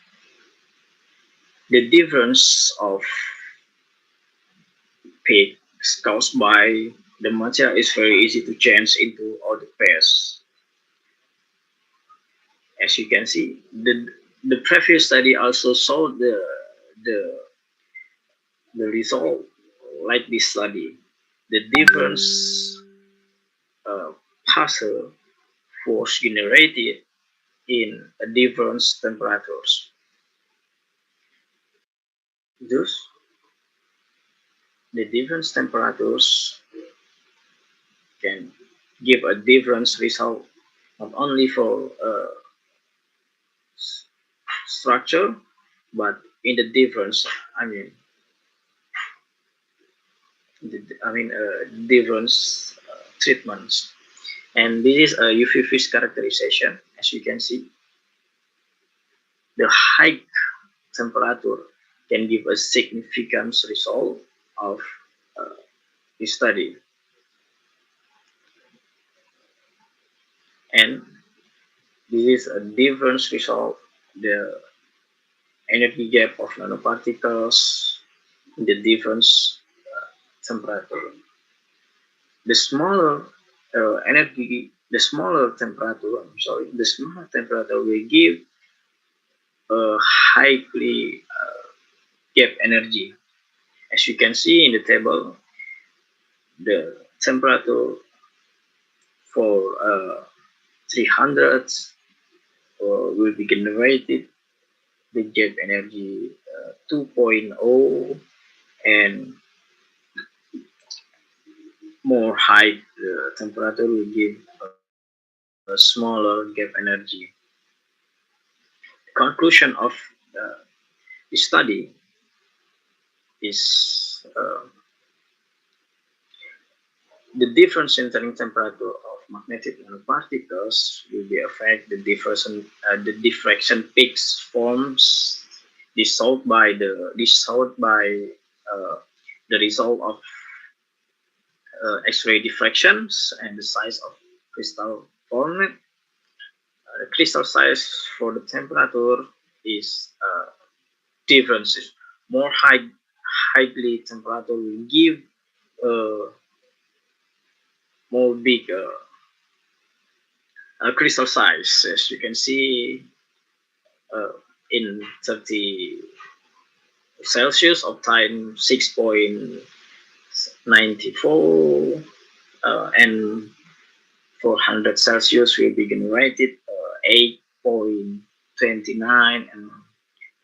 [SPEAKER 9] The difference of peaks caused by the material is very easy to change into other pairs. As you can see, the previous study also showed the result like this study. The difference puzzle was generated in different temperatures. Thus, the different temperatures can give a different result not only for structure but in the difference. Different treatments. And this is a UV fish characterization. As you can see, the high temperature can give a significant result of the study. And this is a different result, the energy gap of nanoparticles in the different temperature. The smaller the smaller temperature will give a highly gap energy. As you can see in the table, the temperature for 300 will be generated the gap energy 2.0, and more high temperature will give a smaller gap energy. The conclusion of the study is the different centering temperature of magnetic nanoparticles will be affect the diffraction peaks forms dissolved by the result of X-ray diffractions and the size of crystal formed. The crystal size for the temperature is differences. More highly temperature will give more big crystal size. As you can see in 30 Celsius obtain 6.94 and 400 Celsius will be generated 8.29, and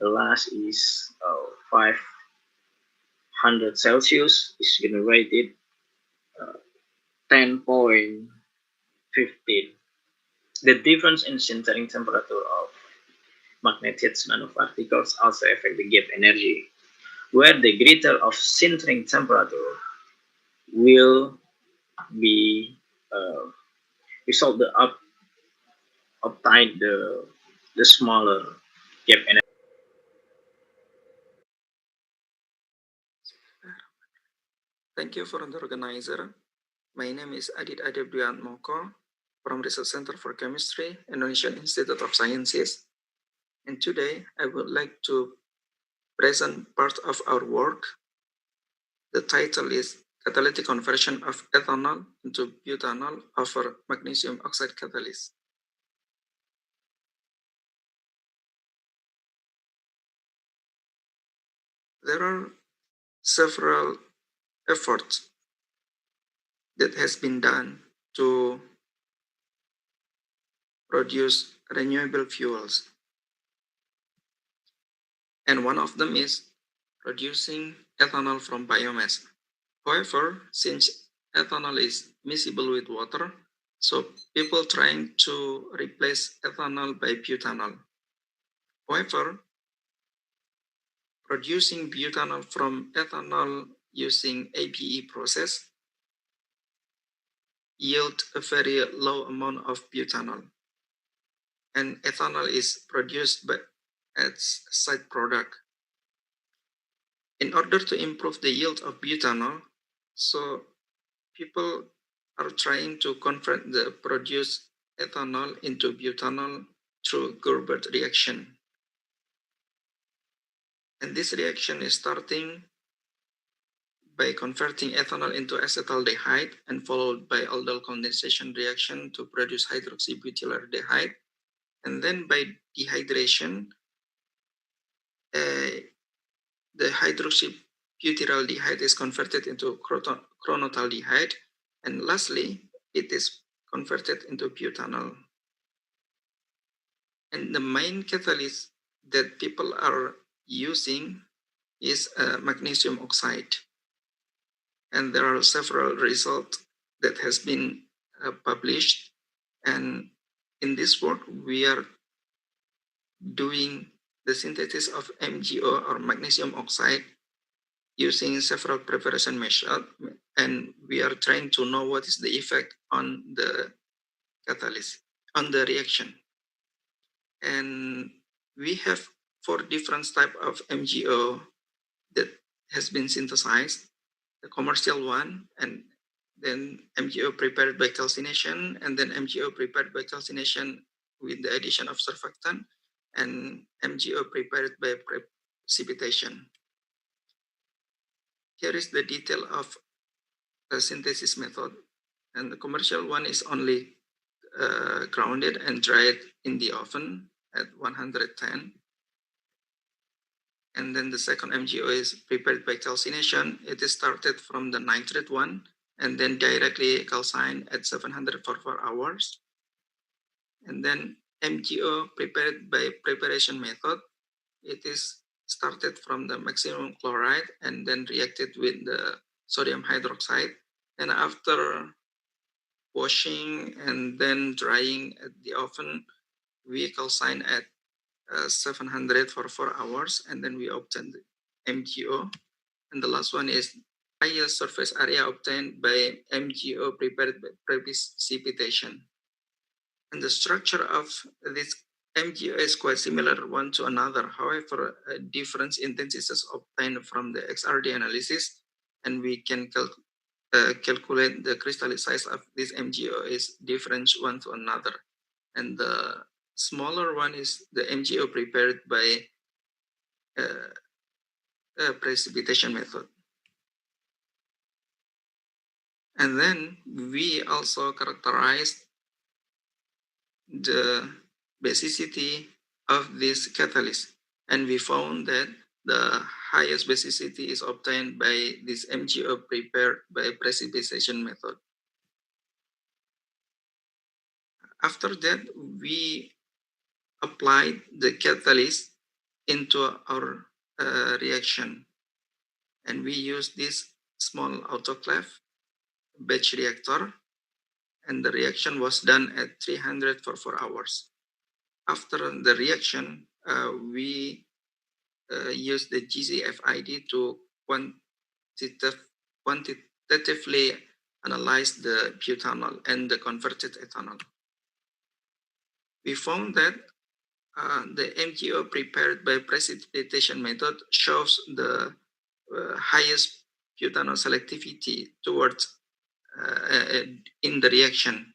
[SPEAKER 9] the last is 500 Celsius is generated 10.15. The difference in sintering temperature of magnetic nanoparticles also affect the gap energy, where the greater of sintering temperature will be result the obtain the smaller gap energy.
[SPEAKER 6] Thank you for the organizer. My name is Adit Adebduan Moko from Research Center for Chemistry, Indonesian Institute of Sciences. And today I would like to present part of our work. The title is Catalytic Conversion of Ethanol into Butanol over Magnesium Oxide Catalyst. There are several efforts that has been done to produce renewable fuels. And one of them is producing ethanol from biomass. However, since ethanol is miscible with water, so people trying to replace ethanol by butanol. However, producing butanol from ethanol using APE process yield a very low amount of butanol. And ethanol is produced as a side product. In order to improve the yield of butanol, so people are trying to convert the produced ethanol into butanol through Gerber reaction. And this reaction is starting by converting ethanol into acetaldehyde and followed by aldol condensation reaction to produce hydroxybutylaldehyde. And then by dehydration, the hydroxybutyraldehyde is converted into chronotaldehyde. And lastly, it is converted into butanol. And the main catalyst that people are using is magnesium oxide. And there are several results that has been published. And in this work, we are doing the synthesis of MgO or magnesium oxide using several preparation methods. And we are trying to know what is the effect on the catalyst, on the reaction. And we have 4 different types of MgO that has been synthesized. The commercial one, and then MgO prepared by calcination, and then MgO prepared by calcination with the addition of surfactant, and MgO prepared by precipitation. Here is the detail of the synthesis method. And the commercial one is only grounded and dried in the oven at 110. And then the second MgO is prepared by calcination. It is started from the nitrate one and then directly calcined at 700 for 4 hours. And then MgO prepared by preparation method. It is started from the maximum chloride and then reacted with the sodium hydroxide. And after washing and then drying at the oven, we calcine at 700 for 4 hours, and then we obtain the MgO. And the last one is highest surface area obtained by MgO prepared by precipitation. And the structure of this MgO is quite similar one to another. However, different intensities obtained from the XRD analysis, and we can calculate the crystalline size of this MgO is different one to another. And the smaller one is the MgO prepared by precipitation method. And then we also characterized the basicity of this catalyst. And we found that the highest basicity is obtained by this MgO prepared by precipitation method. After that, we applied the catalyst into our reaction. And we use this small autoclave batch reactor, and the reaction was done at 300 for 4 hours. After the reaction, we use the GCFID to quantitatively analyze the butanol and the converted ethanol. We found that the MgO prepared by precipitation method shows the highest butanol selectivity towards in the reaction.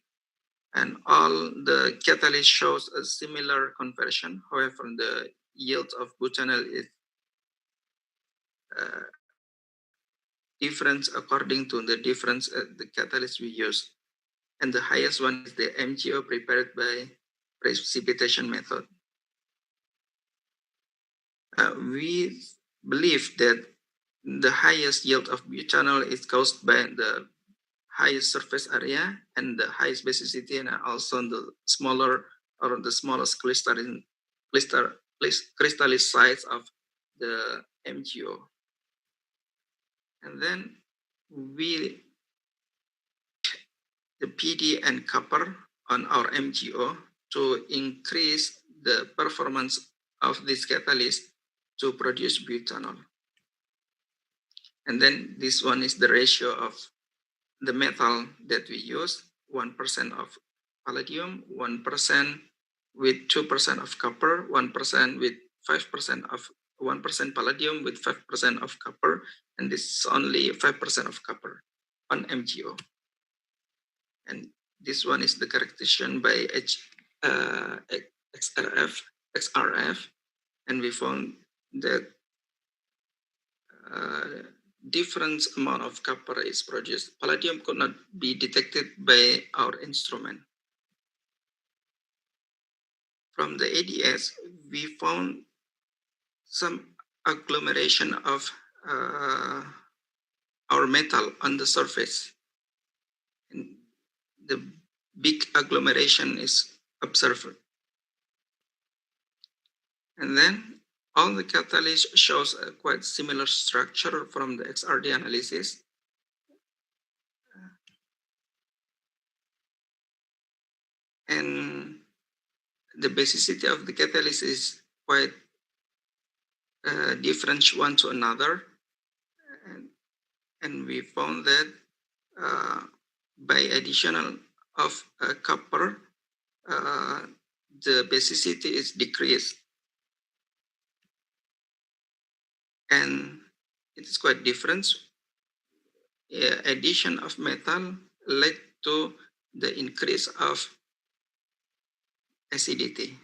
[SPEAKER 6] And all the catalyst shows a similar conversion. However, the yield of butanol is different according to the difference the catalyst we use. And the highest one is the MgO prepared by precipitation method. We believe that the highest yield of butanol is caused by the highest surface area and the highest basicity, and also the smaller or the smallest crystalline size of the MgO. And then we the PD and copper on our MgO to increase the performance of this catalyst to produce butanol. And then this one is the ratio of the metal that we use: 1% of palladium, 1% with 2% of copper, 1% with 5% of 1% palladium with 5% of copper, and this is only 5% of copper. on MGO. And this one is the characterization by XRF, and we found that different amount of copper is produced. Palladium could not be detected by our instrument. From the ADS, we found some agglomeration of our metal on the surface. And the big agglomeration is observed. And then all the catalysts shows a quite similar structure from the XRD analysis. And the basicity of the catalyst is quite different one to another. And we found that by additional of copper, the basicity is decreased. And it is quite different. Addition of metal led to the increase of acidity.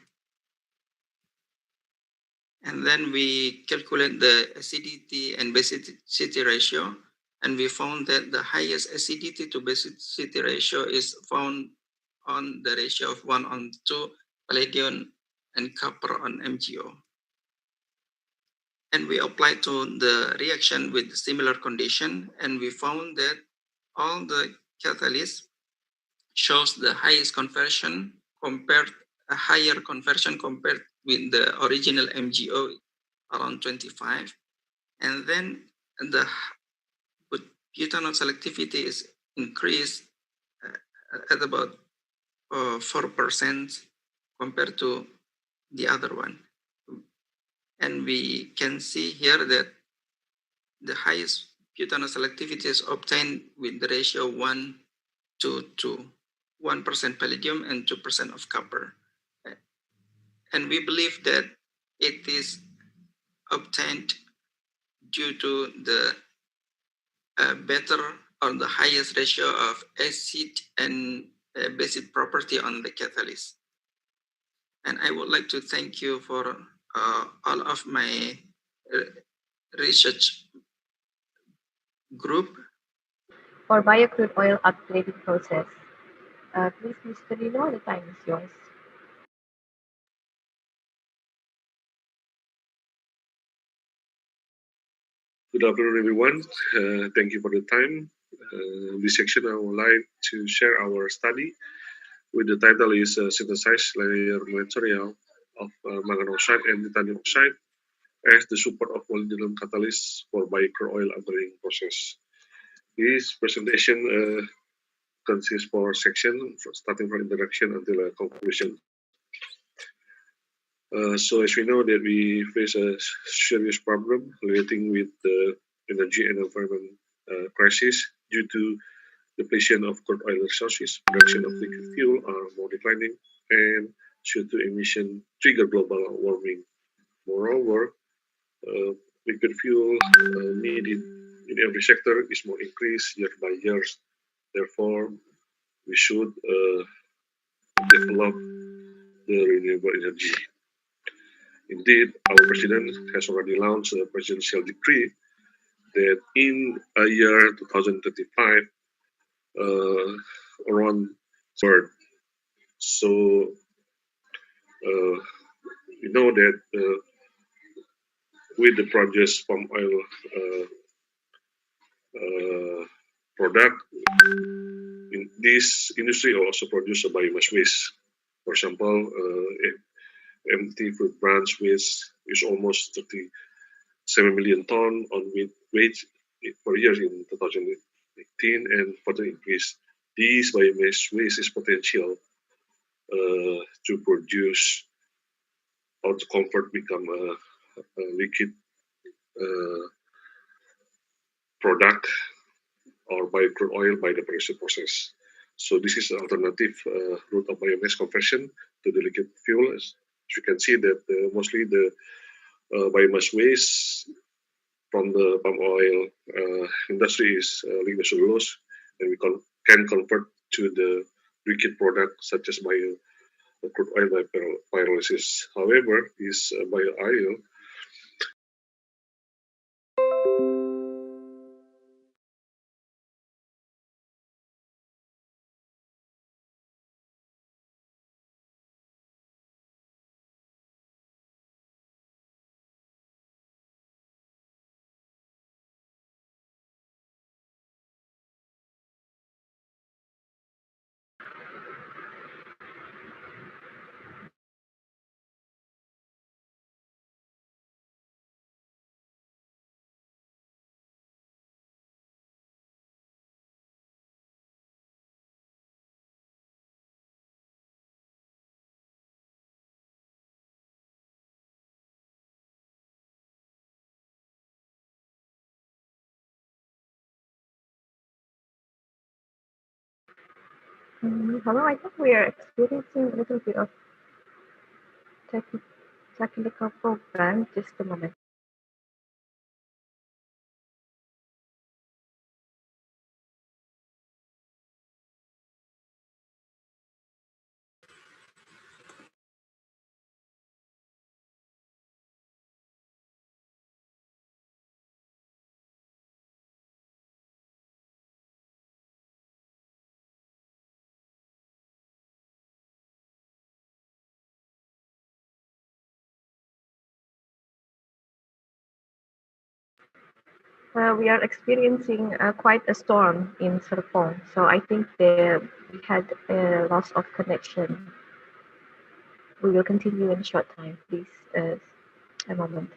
[SPEAKER 6] And then we calculate the acidity and basicity ratio, and we found that the highest acidity to basicity ratio is found on the ratio of 1:2 palladium and copper on MgO. And we applied to the reaction with similar condition, and we found that all the catalysts shows the highest conversion compared, a higher conversion compared with the original MgO, around 25. And then the butanol selectivity is increased at about 4% compared to the other one. And we can see here that the highest butanol selectivity is obtained with the ratio 1:2, 1% palladium and 2% of copper. And we believe that it is obtained due to the better or the highest ratio of acid and basic property on the catalyst. And I would like to thank you for all of my research group.
[SPEAKER 3] For biocrude oil upgrading process, please, Mr. Lino, the time is yours.
[SPEAKER 5] Good afternoon, everyone. Thank you for the time. This section, I would like to share our study with the title is Synthesized Layer Material of Manganese Oxide and Titanium Oxide as the support of molybdenum catalyst for biocrude oil upgrading process. This presentation consists of 4 sections, starting from introduction until conclusion. So as we know that we face a serious problem relating with the energy and environment crisis due to depletion of crude oil resources, production of liquid fuel are more declining, and CO2 emission trigger global warming. Moreover, liquid fuel needed in every sector is more increased year by year. Therefore, we should develop the renewable energy. Indeed, our president has already launched a presidential decree that in a year 2035, around third. So we know that with the produced palm oil product, in this industry also produce a biomass waste. For example, empty fruit branch waste is almost 37 million ton on waste per year in 2018 and further increase. This biomass waste is potential to produce or to convert become a liquid product or biocrude oil by the production process. So this is an alternative route of biomass conversion to the liquid fuel. As you can see that mostly the biomass waste from the palm oil industry is lignocellulose, and we can convert to the liquid product such as crude oil by pyrolysis. However, this bio oil
[SPEAKER 3] Hello, I think we are experiencing a little bit of technical problem. Just a moment. We are experiencing quite a storm in Serpong, so I think we had a loss of connection. We will continue in a short time, please. A moment.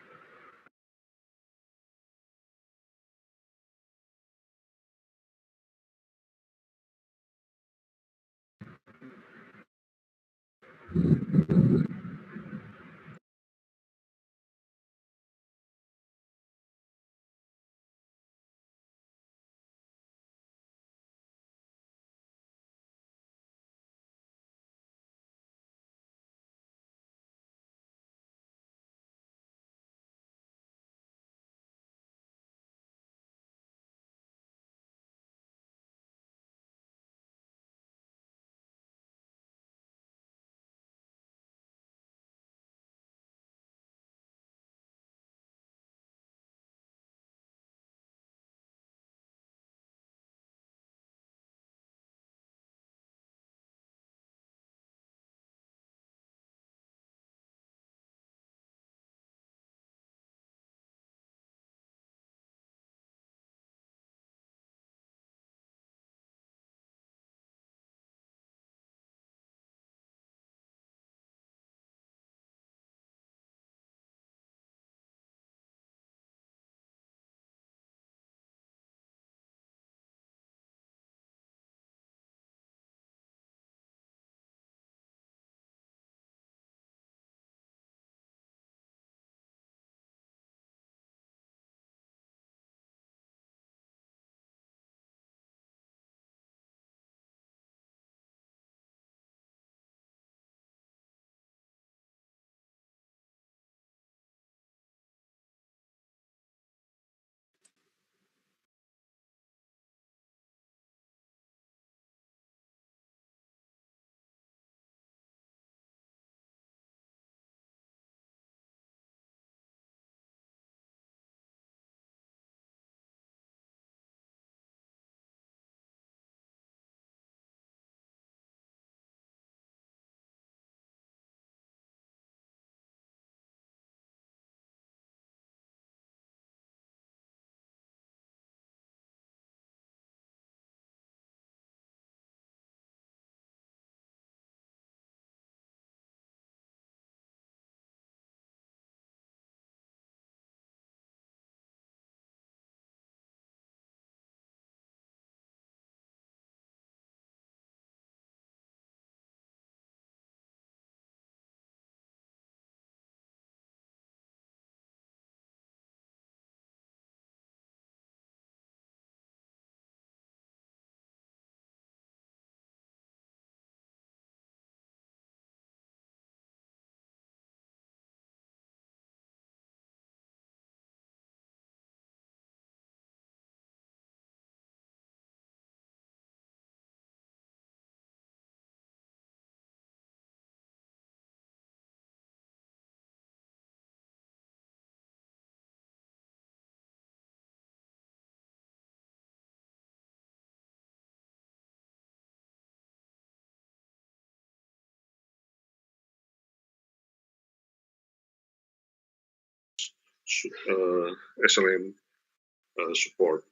[SPEAKER 5] SLM support,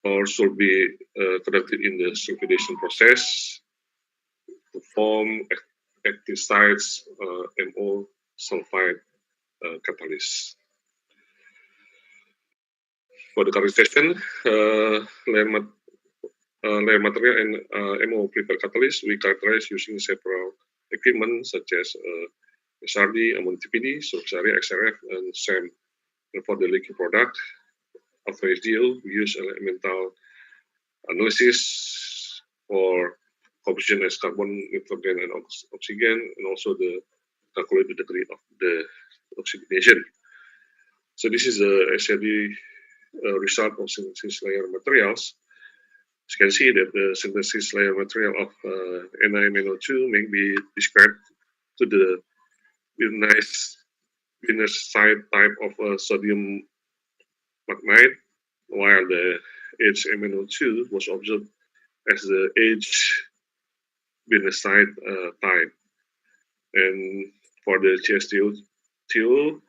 [SPEAKER 5] or should be conducted in the sulfidation process to form active sites MO sulfide catalyst. For the characterization, layer material and MO prepare catalyst, we characterize using several equipment such as SRD, ammonium TPD, surface area, XRF, and SAM. And for the liquid product, after HDO, we use elemental analysis for composition as carbon, nitrogen, and oxygen, and also the calculate the degree of the oxidation. So this is a SRD result of synthesis layer materials. As you can see that the synthesis layer material of NiMNO2 may be described to the side type of sodium magnite, while the HMNO2 was observed as the H-side type. And for the CSTO2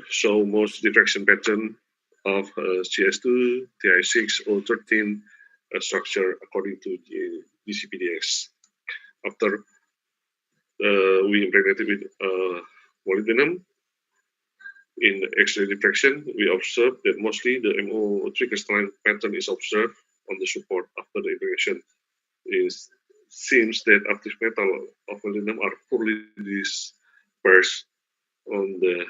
[SPEAKER 5] show most diffraction pattern of CS2, TI6, or 13 structure according to GCPDS. After we impregnated with molybdenum in X-ray diffraction, we observed that mostly the MO3 crystalline pattern is observed on the support after the impregnation. It seems that active metal of molybdenum are poorly dispersed on the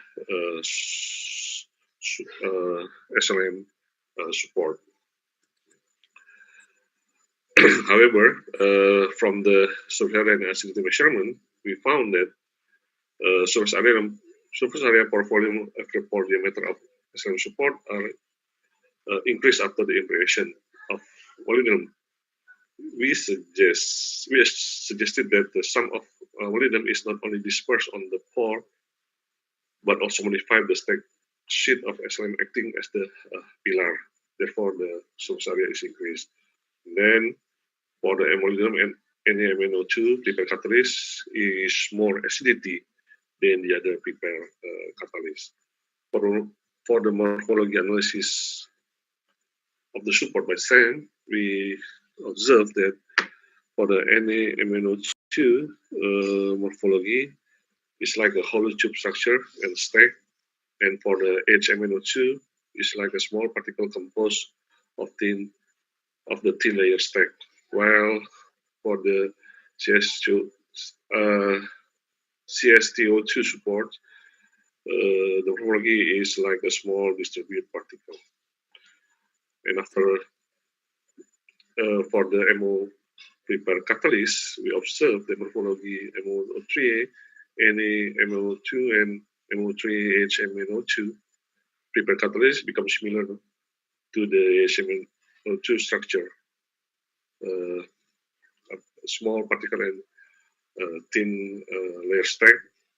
[SPEAKER 5] SLM support. However, from the surface area and acidity measurement, we found that surface area per volume per diameter of SLM support are increased after the impregnation of molybdenum. We suggested that the sum of molybdenum is not only dispersed on the pore, but also modified the stack sheet of SLM acting as the pillar. Therefore, the surface area is increased. And then, for the molybdenum and NiMNO2 prepare catalyst is more acidity than the other prepare catalyst. For the morphology analysis of the support by SAM, we observed that for the NiMNO2 morphology is like a hollow tube structure and stack, and for the HMNO2 is like a small particle composed of the thin layer stack. While for the CSTO2 support, the morphology is like a small distributed particle. And after for the MO prepare catalyst, we observe the morphology MO3A, NiMNO2, and MO3HMNO2 prepare catalyst become similar to the HMNO2 structure. A small particle and thin layer stack,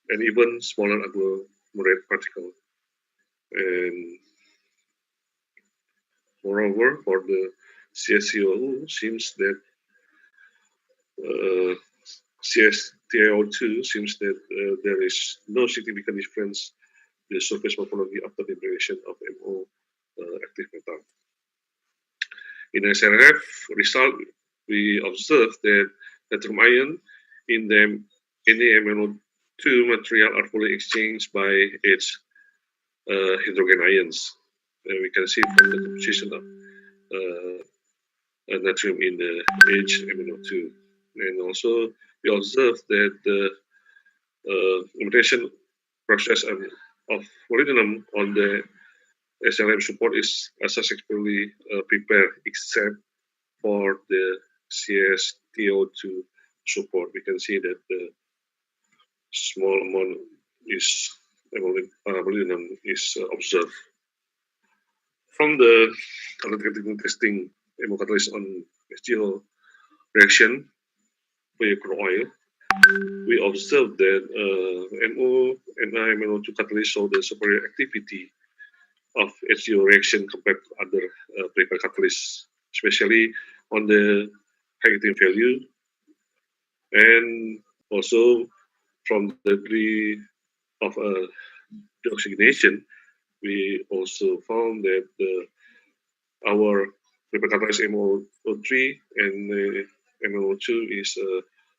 [SPEAKER 5] and even smaller agglomerate particle. And moreover, for the CSTO2 seems that CSTO2 seems that there is no significant difference in the surface morphology after the impregnation of MO active metal. In SRF result, we observed that natrium ion in the NiMNO2 material are fully exchanged by its hydrogen ions. And we can see from the composition of natrium in the HMNO2. And also, we observed that the impregnation process of molybdenum on the SLM support is successfully prepared, except for the CSTO2 support. We can see that the small amount is molybdenum is observed. From the analytical testing MO catalyst on HDO reaction with crude oil, we observed that MO and NiMNO2 catalyst show the superior activity of HDO reaction compared to other prepared catalysts, especially on the high activity value, and also from the degree of deoxygenation, we also found that our paper catalyst MO3 and MO2 is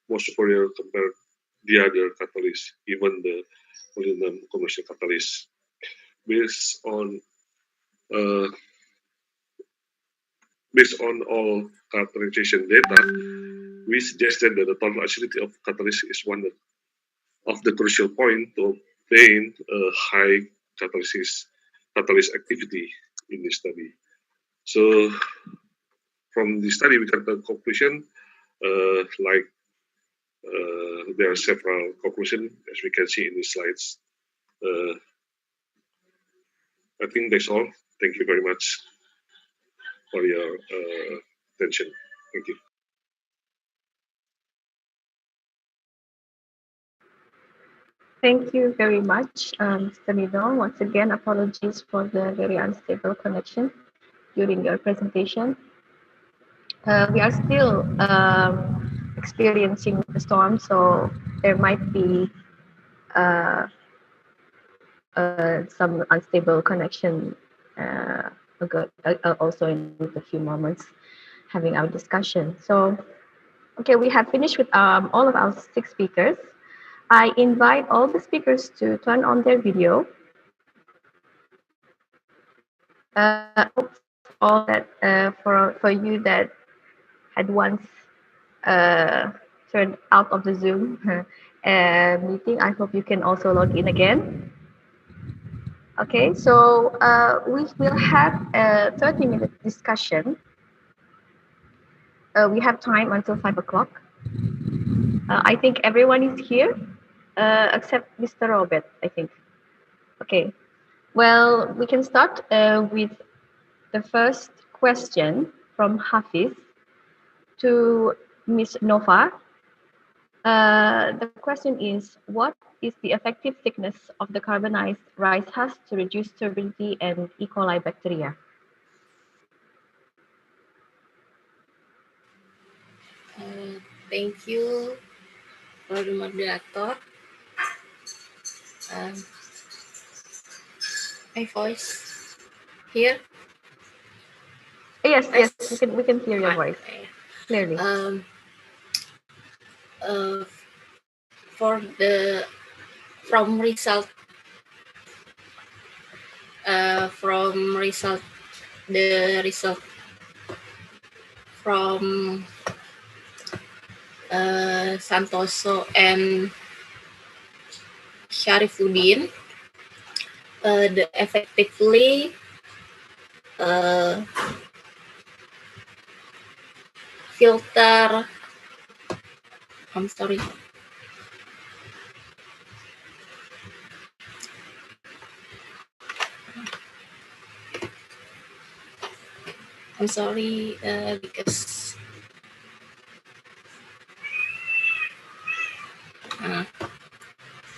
[SPEAKER 5] more superior compared the other catalyst, even the molybdenum commercial catalyst. Based on uh, all characterization data, we suggested that the total acidity of catalyst is one of the crucial point to obtain a high catalyst activity in this study. So from the study, we got the conclusion, there are several conclusions, as we can see in the slides. I think that's all. Thank you very much for your attention. Thank you.
[SPEAKER 3] Thank you very much, Mr. Nidong. Once again, apologies for the very unstable connection during your presentation. We are still experiencing the storm, so there might be some unstable connection also in a few moments having our discussion. So, okay, we have finished with all of our 6 speakers. I invite all the speakers to turn on their video. All that for you that had once turned out of the Zoom meeting, I hope you can also log in again. Okay, so we will have a 30-minute discussion. We have time until 5 o'clock. I think everyone is here except Mr. Robert, I think. Okay, well, we can start with the first question from Hafiz to Ms. Nova. The question is, what is the effective thickness of the carbonized rice husk to reduce turbidity and E. coli bacteria?
[SPEAKER 7] Thank you for the moderator. My voice here?
[SPEAKER 3] Yes, we can hear your voice clearly.
[SPEAKER 7] From result from Santoso and Sharifuddin, the effectively filter. I'm sorry. Because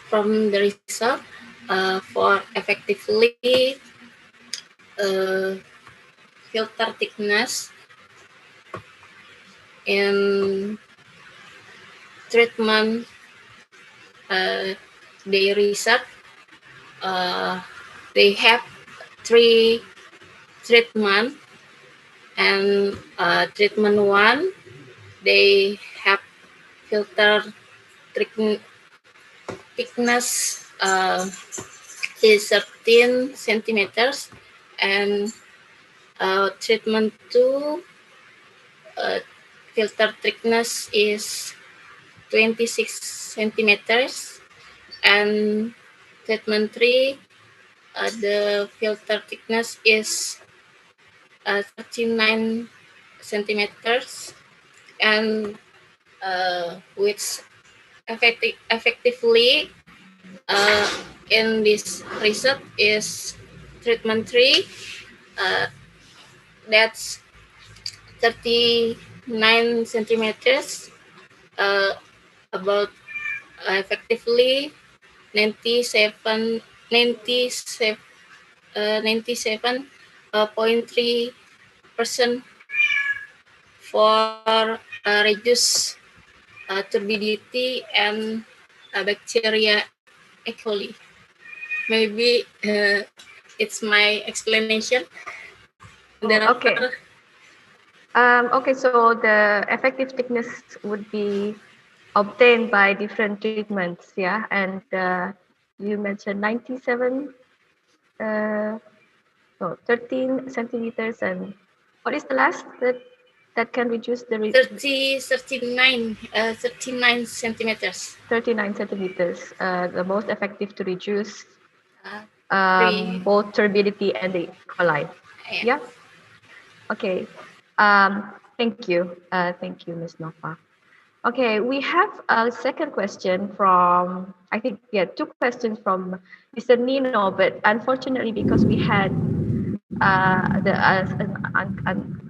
[SPEAKER 7] from the result for effectively filter thickness in treatment they research, they have 3 treatment, and treatment 1 they have filter thickness is 13 centimeters, and treatment 2 filter thickness is 26 centimeters, and treatment 3 the filter thickness is 39 centimeters, and which effectively in this research is treatment 3, that's 39 centimeters, about effectively 97.3% for reduce turbidity and bacteria E. coli. Maybe it's my explanation.
[SPEAKER 3] Okay. Okay, so the effective thickness would be obtained by different treatments, yeah, and you mentioned 97, no, 13 centimeters, and what is the last that can reduce the
[SPEAKER 7] 39 centimeters.
[SPEAKER 3] 39 centimeters, the most effective to reduce
[SPEAKER 7] Three.
[SPEAKER 3] both turbidity and the coli. Yeah. Okay. Thank you. Thank you, Ms. Nova. Okay, we have a second question from, I think, yeah, two questions from Mr. Nino, but unfortunately, because we had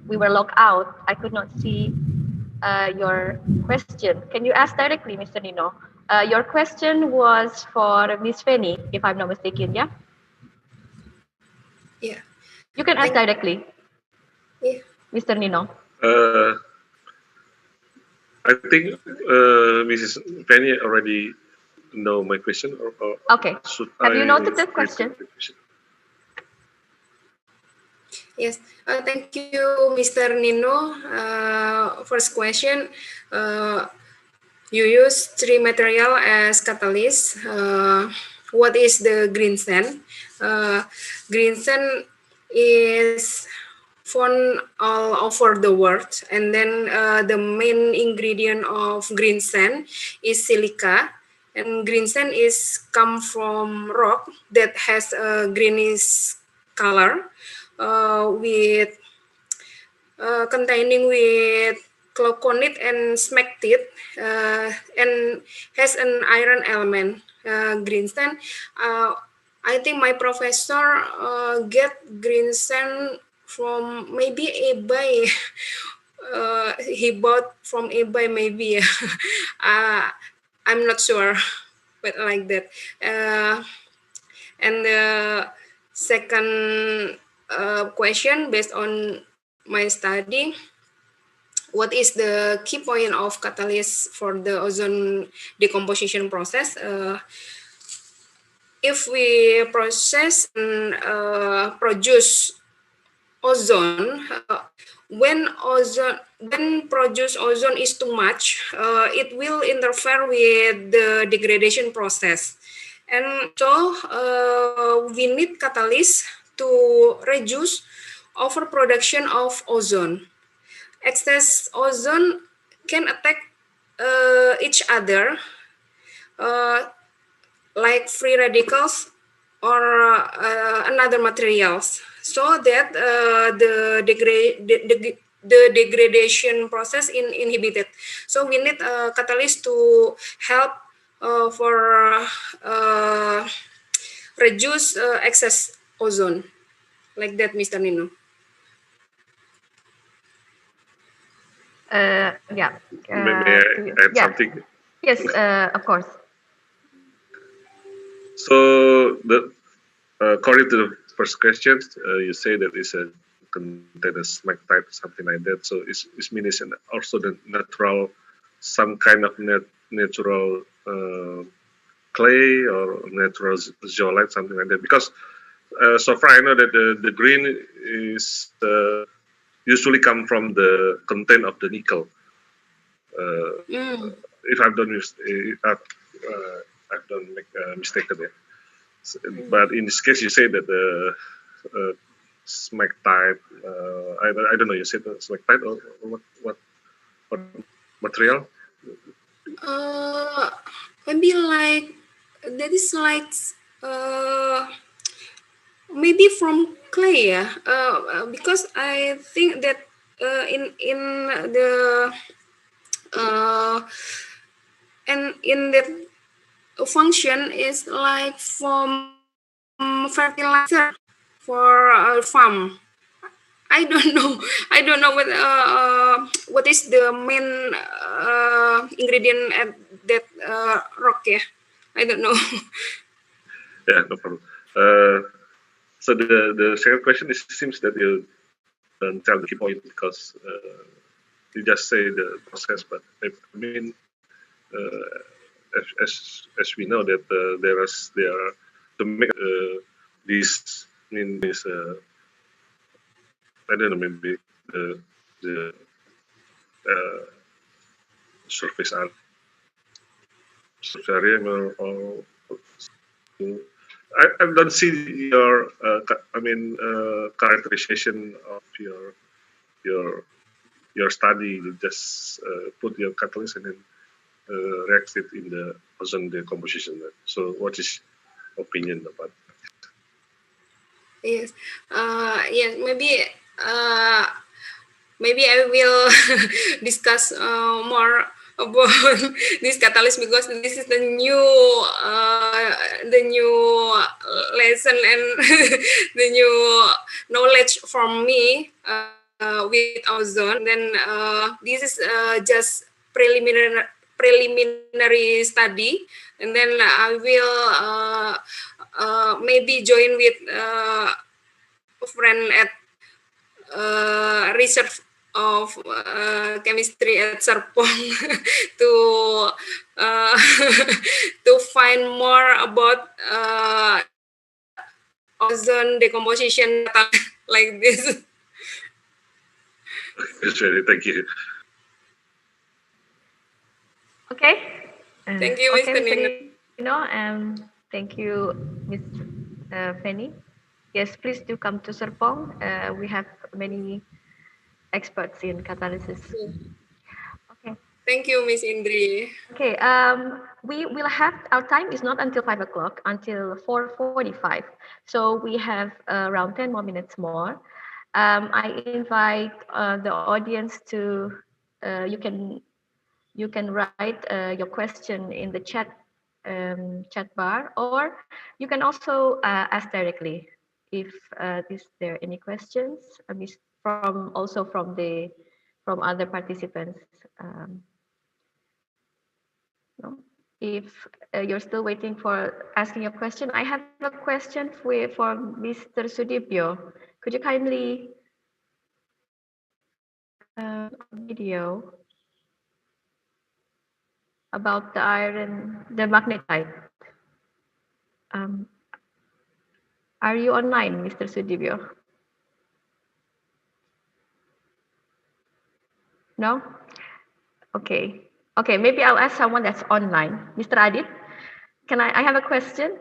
[SPEAKER 3] we were logged out, I could not see your question. Can you ask directly, Mr. Nino? Your question was for Miss Fanny, if I'm not mistaken, yeah?
[SPEAKER 8] Yeah.
[SPEAKER 3] You can ask directly,
[SPEAKER 8] Yeah.
[SPEAKER 3] Mr. Nino.
[SPEAKER 5] I think Mrs. Penny already know my question. Or
[SPEAKER 3] Okay. Have you noted the question?
[SPEAKER 8] Yes. Thank you, Mr. Nino. First question. You use three material as catalyst. What is the green sand? Green sand is found all over the world, and then the main ingredient of green sand is silica, and green sand is come from rock that has a greenish color with containing with glauconite and smectite and has an iron element. Green sand. I think my professor get green sand from maybe eBay. He bought from eBay maybe. I'm not sure, but like that. And the second question based on my study, what is the key point of catalyst for the ozone decomposition process? If we process and produce ozone, when produce ozone is too much, it will interfere with the degradation process. And so we need catalyst to reduce overproduction of ozone. Excess ozone can attack each other, like free radicals or another materials, so that the degradation process inhibited. So we need a catalyst to help for reduce excess ozone, like that, Mr. Nino.
[SPEAKER 3] Yeah.
[SPEAKER 5] May I add something?
[SPEAKER 3] Yes, of course.
[SPEAKER 5] So, according to the first question, you say that it's a container smectite, something like that. So, it means also the natural, some kind of natural clay or natural zeolite, something like that. Because so far I know that the green is usually come from the content of the nickel. If I've done I've done make a mistake there. But in this case, you say that the smectite. I don't know. You said smectite or what material?
[SPEAKER 8] Maybe like that is like maybe from clay, yeah. Because I think that in the and in the function is like from fertilizer for a farm. I don't know. I don't know what is the main ingredient at that rock. Yeah, I don't know.
[SPEAKER 5] Yeah, no problem. So the second question is, seems that you don't tell the key point because you just say the process, but I mean as we know that there are to make this I don't know, maybe the surface area or I don't see your characterization of your study. You just put your catalyst and then react it in the ozone decomposition. So what is opinion about that?
[SPEAKER 8] Yes. Yes. Maybe I will discuss more about this catalyst, because this is the new lesson and the new knowledge from me with ozone. Then this is just preliminary study, and then I will maybe join with a friend at research of chemistry at Serpong to to find more about ozone decomposition like this.
[SPEAKER 5] Thank you.
[SPEAKER 3] Okay.
[SPEAKER 8] Thank you,
[SPEAKER 3] Okay,
[SPEAKER 8] Mr.
[SPEAKER 3] Nino, and thank you, Ms. Fanny. Yes, please do come to Serpong. We have many experts in catalysis. Okay.
[SPEAKER 8] Thank you, Ms. Indri.
[SPEAKER 3] Okay. We will have, our time is not until 5 o'clock, until 4:45. So we have around 10 more minutes more. I invite the audience to you can write your question in the chat bar, or you can also ask directly if is there any questions from other participants. No? If you're still waiting for asking a question, I have a question for Mr. Sudipyo. Could you kindly video about the magnetite? Are you online, Mr. Sudipyo? No? Okay. Okay, maybe I'll ask someone that's online. Mr. Adit, I have a question.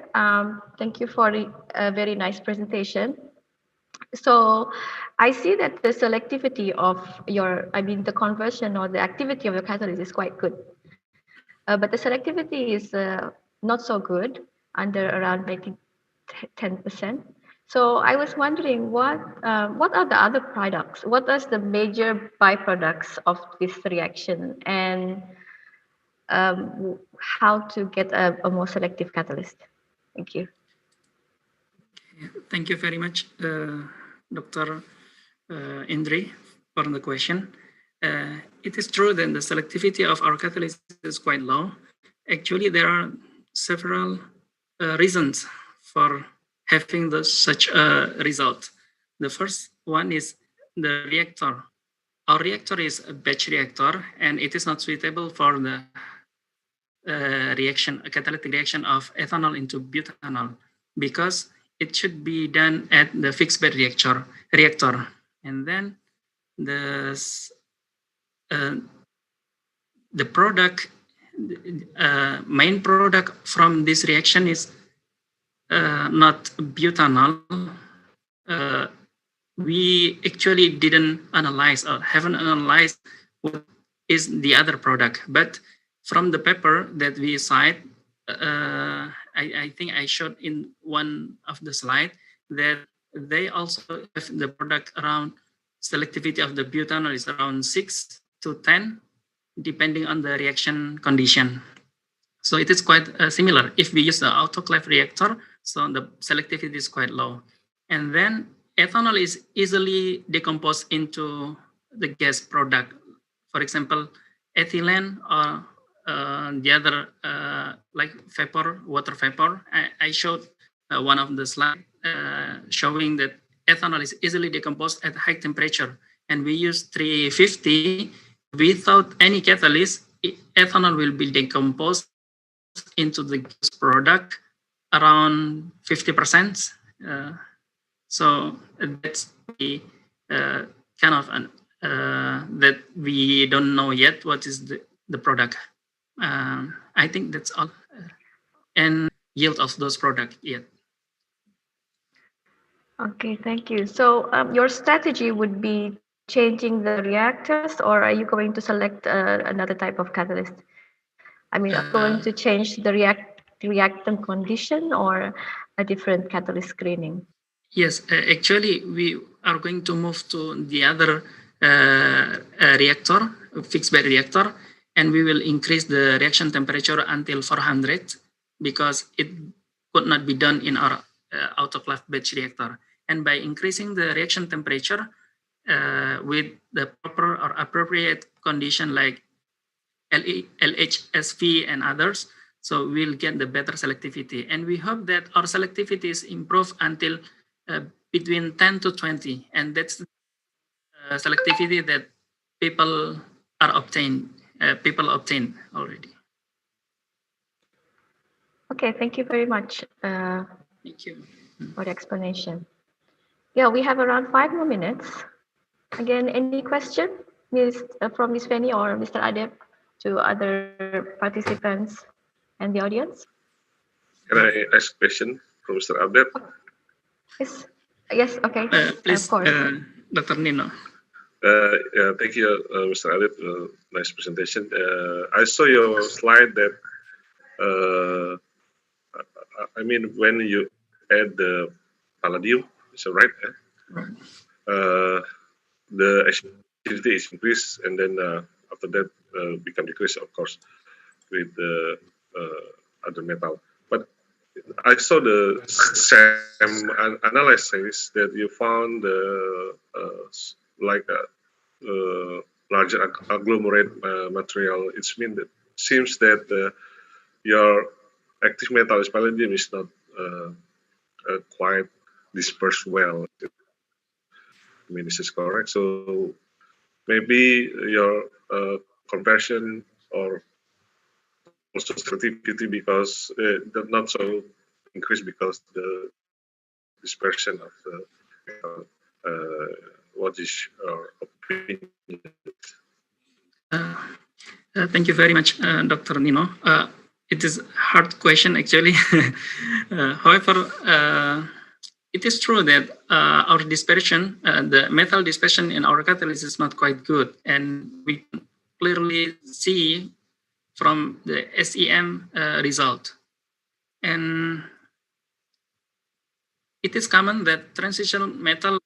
[SPEAKER 3] Thank you for a very nice presentation. So I see that the selectivity of the conversion or the activity of your catalyst is quite good. But the selectivity is not so good, under around maybe 10%. So I was wondering what are the other products? What are the major byproducts of this reaction, and how to get a more selective catalyst? Thank you.
[SPEAKER 6] Thank you very much, Dr. Indri, for the question. It is true that the selectivity of our catalyst is quite low. Actually, there are several reasons for having such a result. The first one is the reactor. Our reactor is a batch reactor, and it is not suitable for the catalytic reaction of ethanol into butanol, because it should be done at the fixed bed reactor. And then the product, main product from this reaction is not butanol. We actually didn't analyze or haven't analyzed what is the other product, but from the paper that we cite, I think I showed in one of the slides that they also have the product around selectivity of the butanol is around 6 to 10, depending on the reaction condition. So it is quite similar. If we use the autoclave reactor, so the selectivity is quite low. And then ethanol is easily decomposed into the gas product. For example, ethylene or the other like water vapor. I showed one of the slides showing that ethanol is easily decomposed at high temperature, and we use 350 without any catalyst. Ethanol will be decomposed
[SPEAKER 11] into the product around 50%. So that's the kind of that we don't know yet what is the product. I think that's all. And yield of those products yet.
[SPEAKER 3] Okay, thank you. So your strategy would be changing the reactors, or are you going to select another type of catalyst? I mean, are you going to change the reactant condition or a different catalyst screening?
[SPEAKER 11] Yes, actually, we are going to move to the other reactor, fixed bed reactor, and we will increase the reaction temperature until 400 because it could not be done in our autoclave batch reactor. And by increasing the reaction temperature with the proper or appropriate condition like LHSV and others, so we'll get the better selectivity. And we hope that our selectivity is improved until between 10 to 20, and that's the selectivity that people obtain already.
[SPEAKER 3] Okay, thank you very much.
[SPEAKER 11] Thank you
[SPEAKER 3] for the explanation. Yeah, we have around 5 more minutes. Again, any question from Ms. Fanny or Mr. Adeb to other participants and the audience?
[SPEAKER 5] Can I ask a question from Mr. Adeb?
[SPEAKER 3] Yes, okay.
[SPEAKER 11] Please,
[SPEAKER 3] of course.
[SPEAKER 11] Dr. Nino.
[SPEAKER 5] Yeah, thank you, Mr. Adeb. Nice presentation. I saw your slide that, I mean, when you add the palladium, is that right? The acidity is increased, and then after that become decreased, of course, with the other metal. But I saw the same analysis that you found like a larger agglomerate material. It seems that your active metal is palladium is not quite dispersed well. I mean, this is correct. So maybe your conversion or also selectivity because not so increased because the dispersion of the what is your opinion?
[SPEAKER 11] Thank you very much, Dr. Nino. It is a hard question, actually. However, it is true that our dispersion, the metal dispersion in our catalyst is not quite good. And we clearly see from the SEM result. And it is common that transitional metal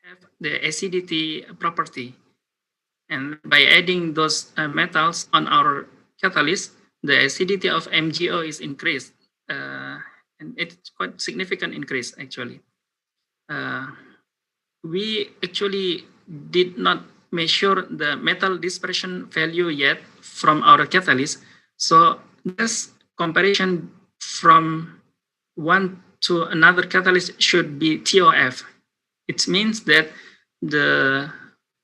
[SPEAKER 11] have the acidity property. And by adding those metals on our catalyst, the acidity of MgO is increased. And it's quite significant increase, actually. We actually did not measure the metal dispersion value yet from our catalyst. So this comparison from one to another catalyst should be TOF. It means that the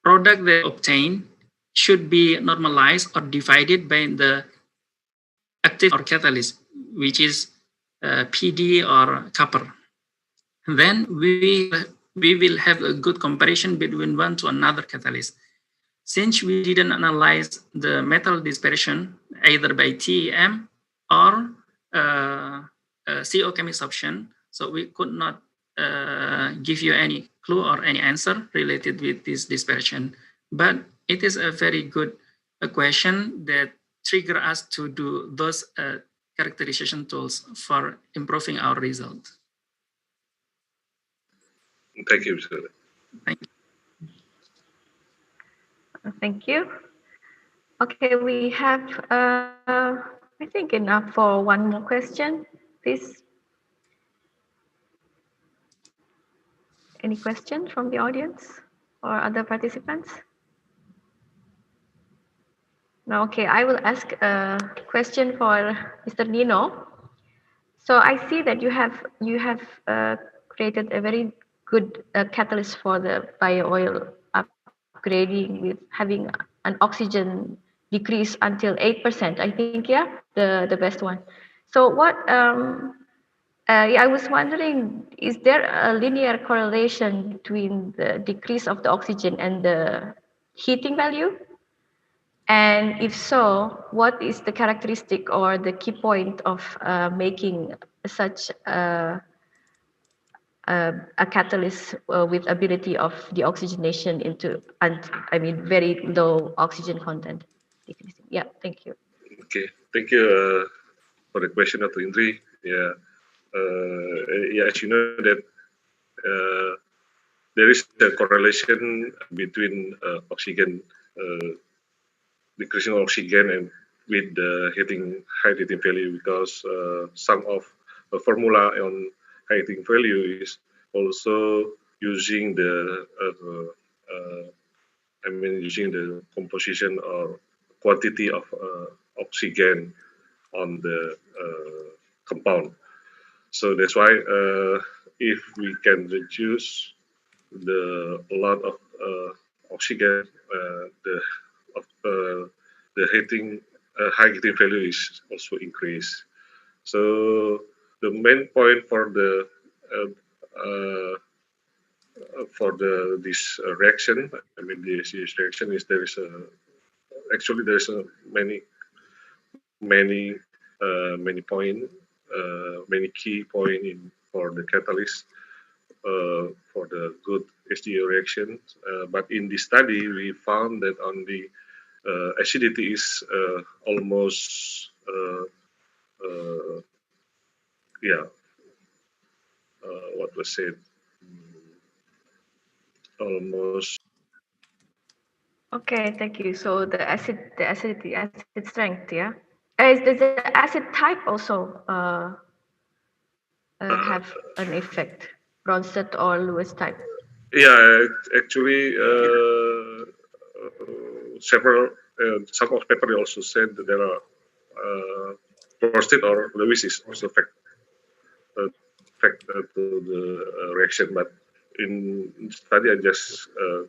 [SPEAKER 11] product they obtain should be normalized or divided by the active or catalyst, which is PD or copper. Then we will have a good comparison between one to another catalyst. Since we didn't analyze the metal dispersion either by TEM or CO chemistry option, so we could not give you any clue or any answer related with this dispersion. But it is a very good question that trigger us to do those characterization tools for improving our result.
[SPEAKER 5] Thank you, sir.
[SPEAKER 11] Thank you.
[SPEAKER 3] Thank you. Okay, we have, I think, enough for one more question, please. Any question from the audience or other participants? No, okay, I will ask a question for Mr. Nino. So I see that you have created a very good catalyst for the bio oil upgrading with having an oxygen decrease until 8%, I think, yeah, the best one. So what, I was wondering, is there a linear correlation between the decrease of the oxygen and the heating value? And if so, what is the characteristic or the key point of making such a catalyst with ability of the oxygenation into, very low oxygen content decreasing? Yeah, thank you.
[SPEAKER 5] Okay, thank you for the question, Dr. Indri. Yeah, as you know that there is a correlation between oxygen decreasing oxygen and with the high heating value, because some of the formula on high heating value is also using the using the composition or quantity of oxygen on the compound. So that's why if we can reduce the lot of oxygen, the high heating value is also increased. So the main point for this reaction, this reaction, is there is many key point for the catalyst for the good HDO reaction. But in this study, we found that on the acidity is almost what was said, almost.
[SPEAKER 3] Okay, thank you. So the acidity, acid strength, yeah. Does the acid type also have an effect, Bronsted or Lewis type?
[SPEAKER 5] Yeah, actually, several some of paper also said that there are Bronsted or Lewis is also affect to the reaction, but in study I just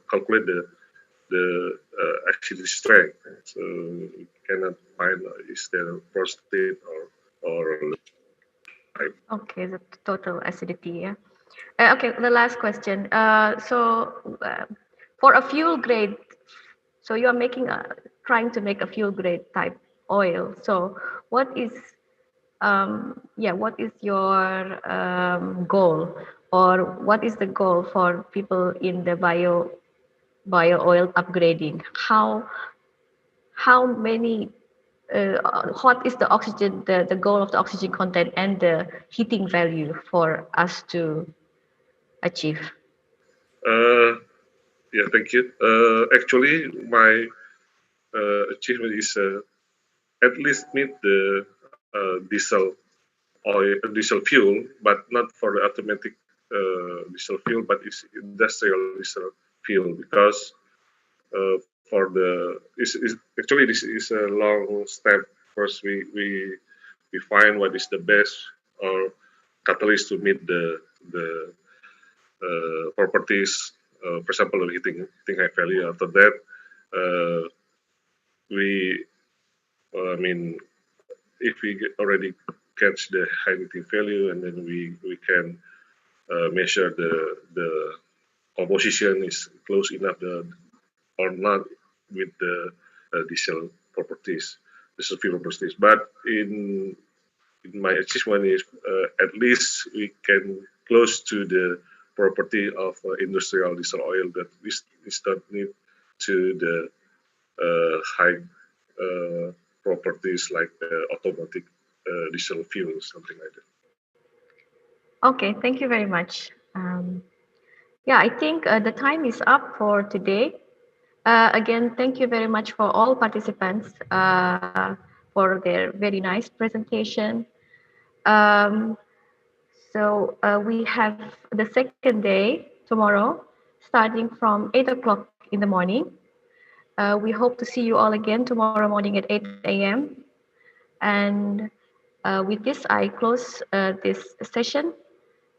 [SPEAKER 5] calculate the acidity strength, so you cannot find is there Bronsted or type.
[SPEAKER 3] Okay, the total acidity, yeah. Okay, the last question. For a fuel grade, so you are trying to make a fuel grade type oil. So what is your goal, or what is the goal for people in the bio oil upgrading? How many? What is the oxygen, the goal of the oxygen content and the heating value for us to achieve?
[SPEAKER 5] Yeah, thank you. Actually, my achievement is at least meet the diesel oil, diesel fuel, but not for the automatic diesel fuel, but it's industrial diesel fuel, because for the actually this is a long step. First, we find what is the best or catalyst to meet the properties, for example, heating high value. After that, if we already catch the high heating value, and then we can measure the composition is close enough or not with the diesel properties, diesel fuel properties. But in my achievement is at least we can close to the property of industrial diesel oil, that is not need to the high properties like automatic diesel fuel, something like that.
[SPEAKER 3] Okay, thank you very much. Yeah, I think the time is up for today. Again, thank you very much for all participants for their very nice presentation. So we have the second day tomorrow, starting from 8 o'clock in the morning. We hope to see you all again tomorrow morning at 8 a.m. And with this, I close this session.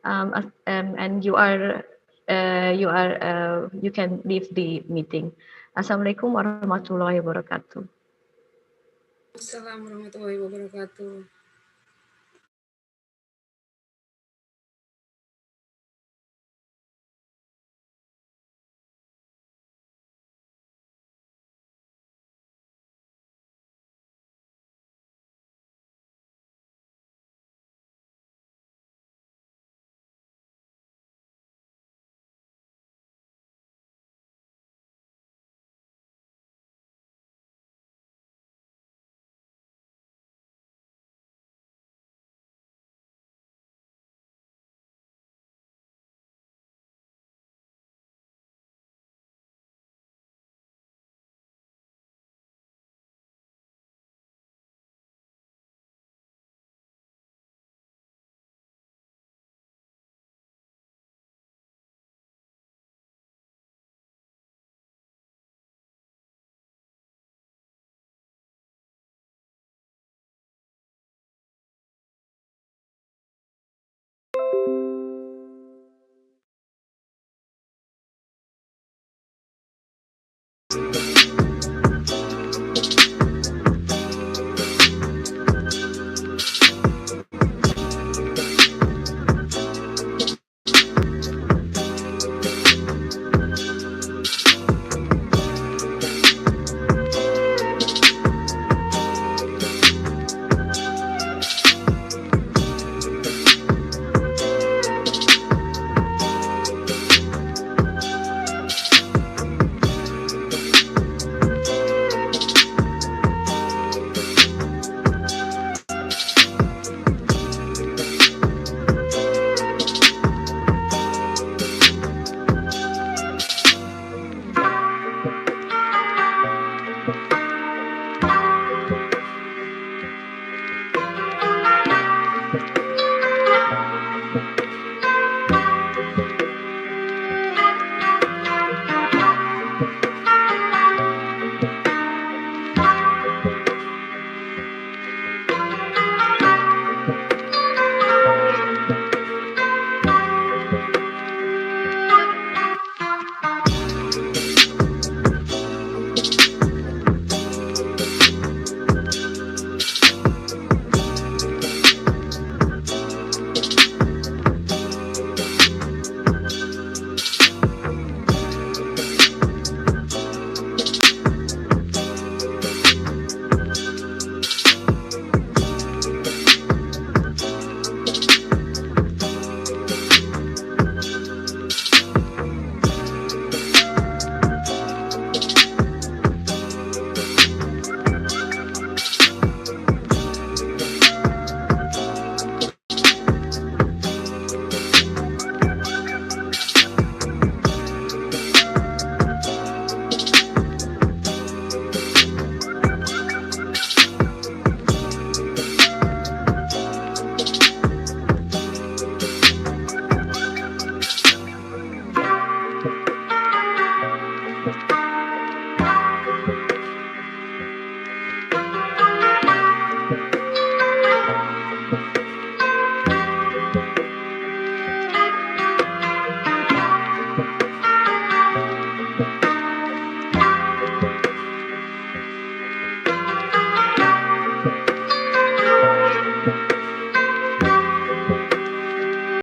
[SPEAKER 3] And you can leave the meeting. Assalamualaikum warahmatullahi wabarakatuh.
[SPEAKER 8] Assalamualaikum warahmatullahi wabarakatuh.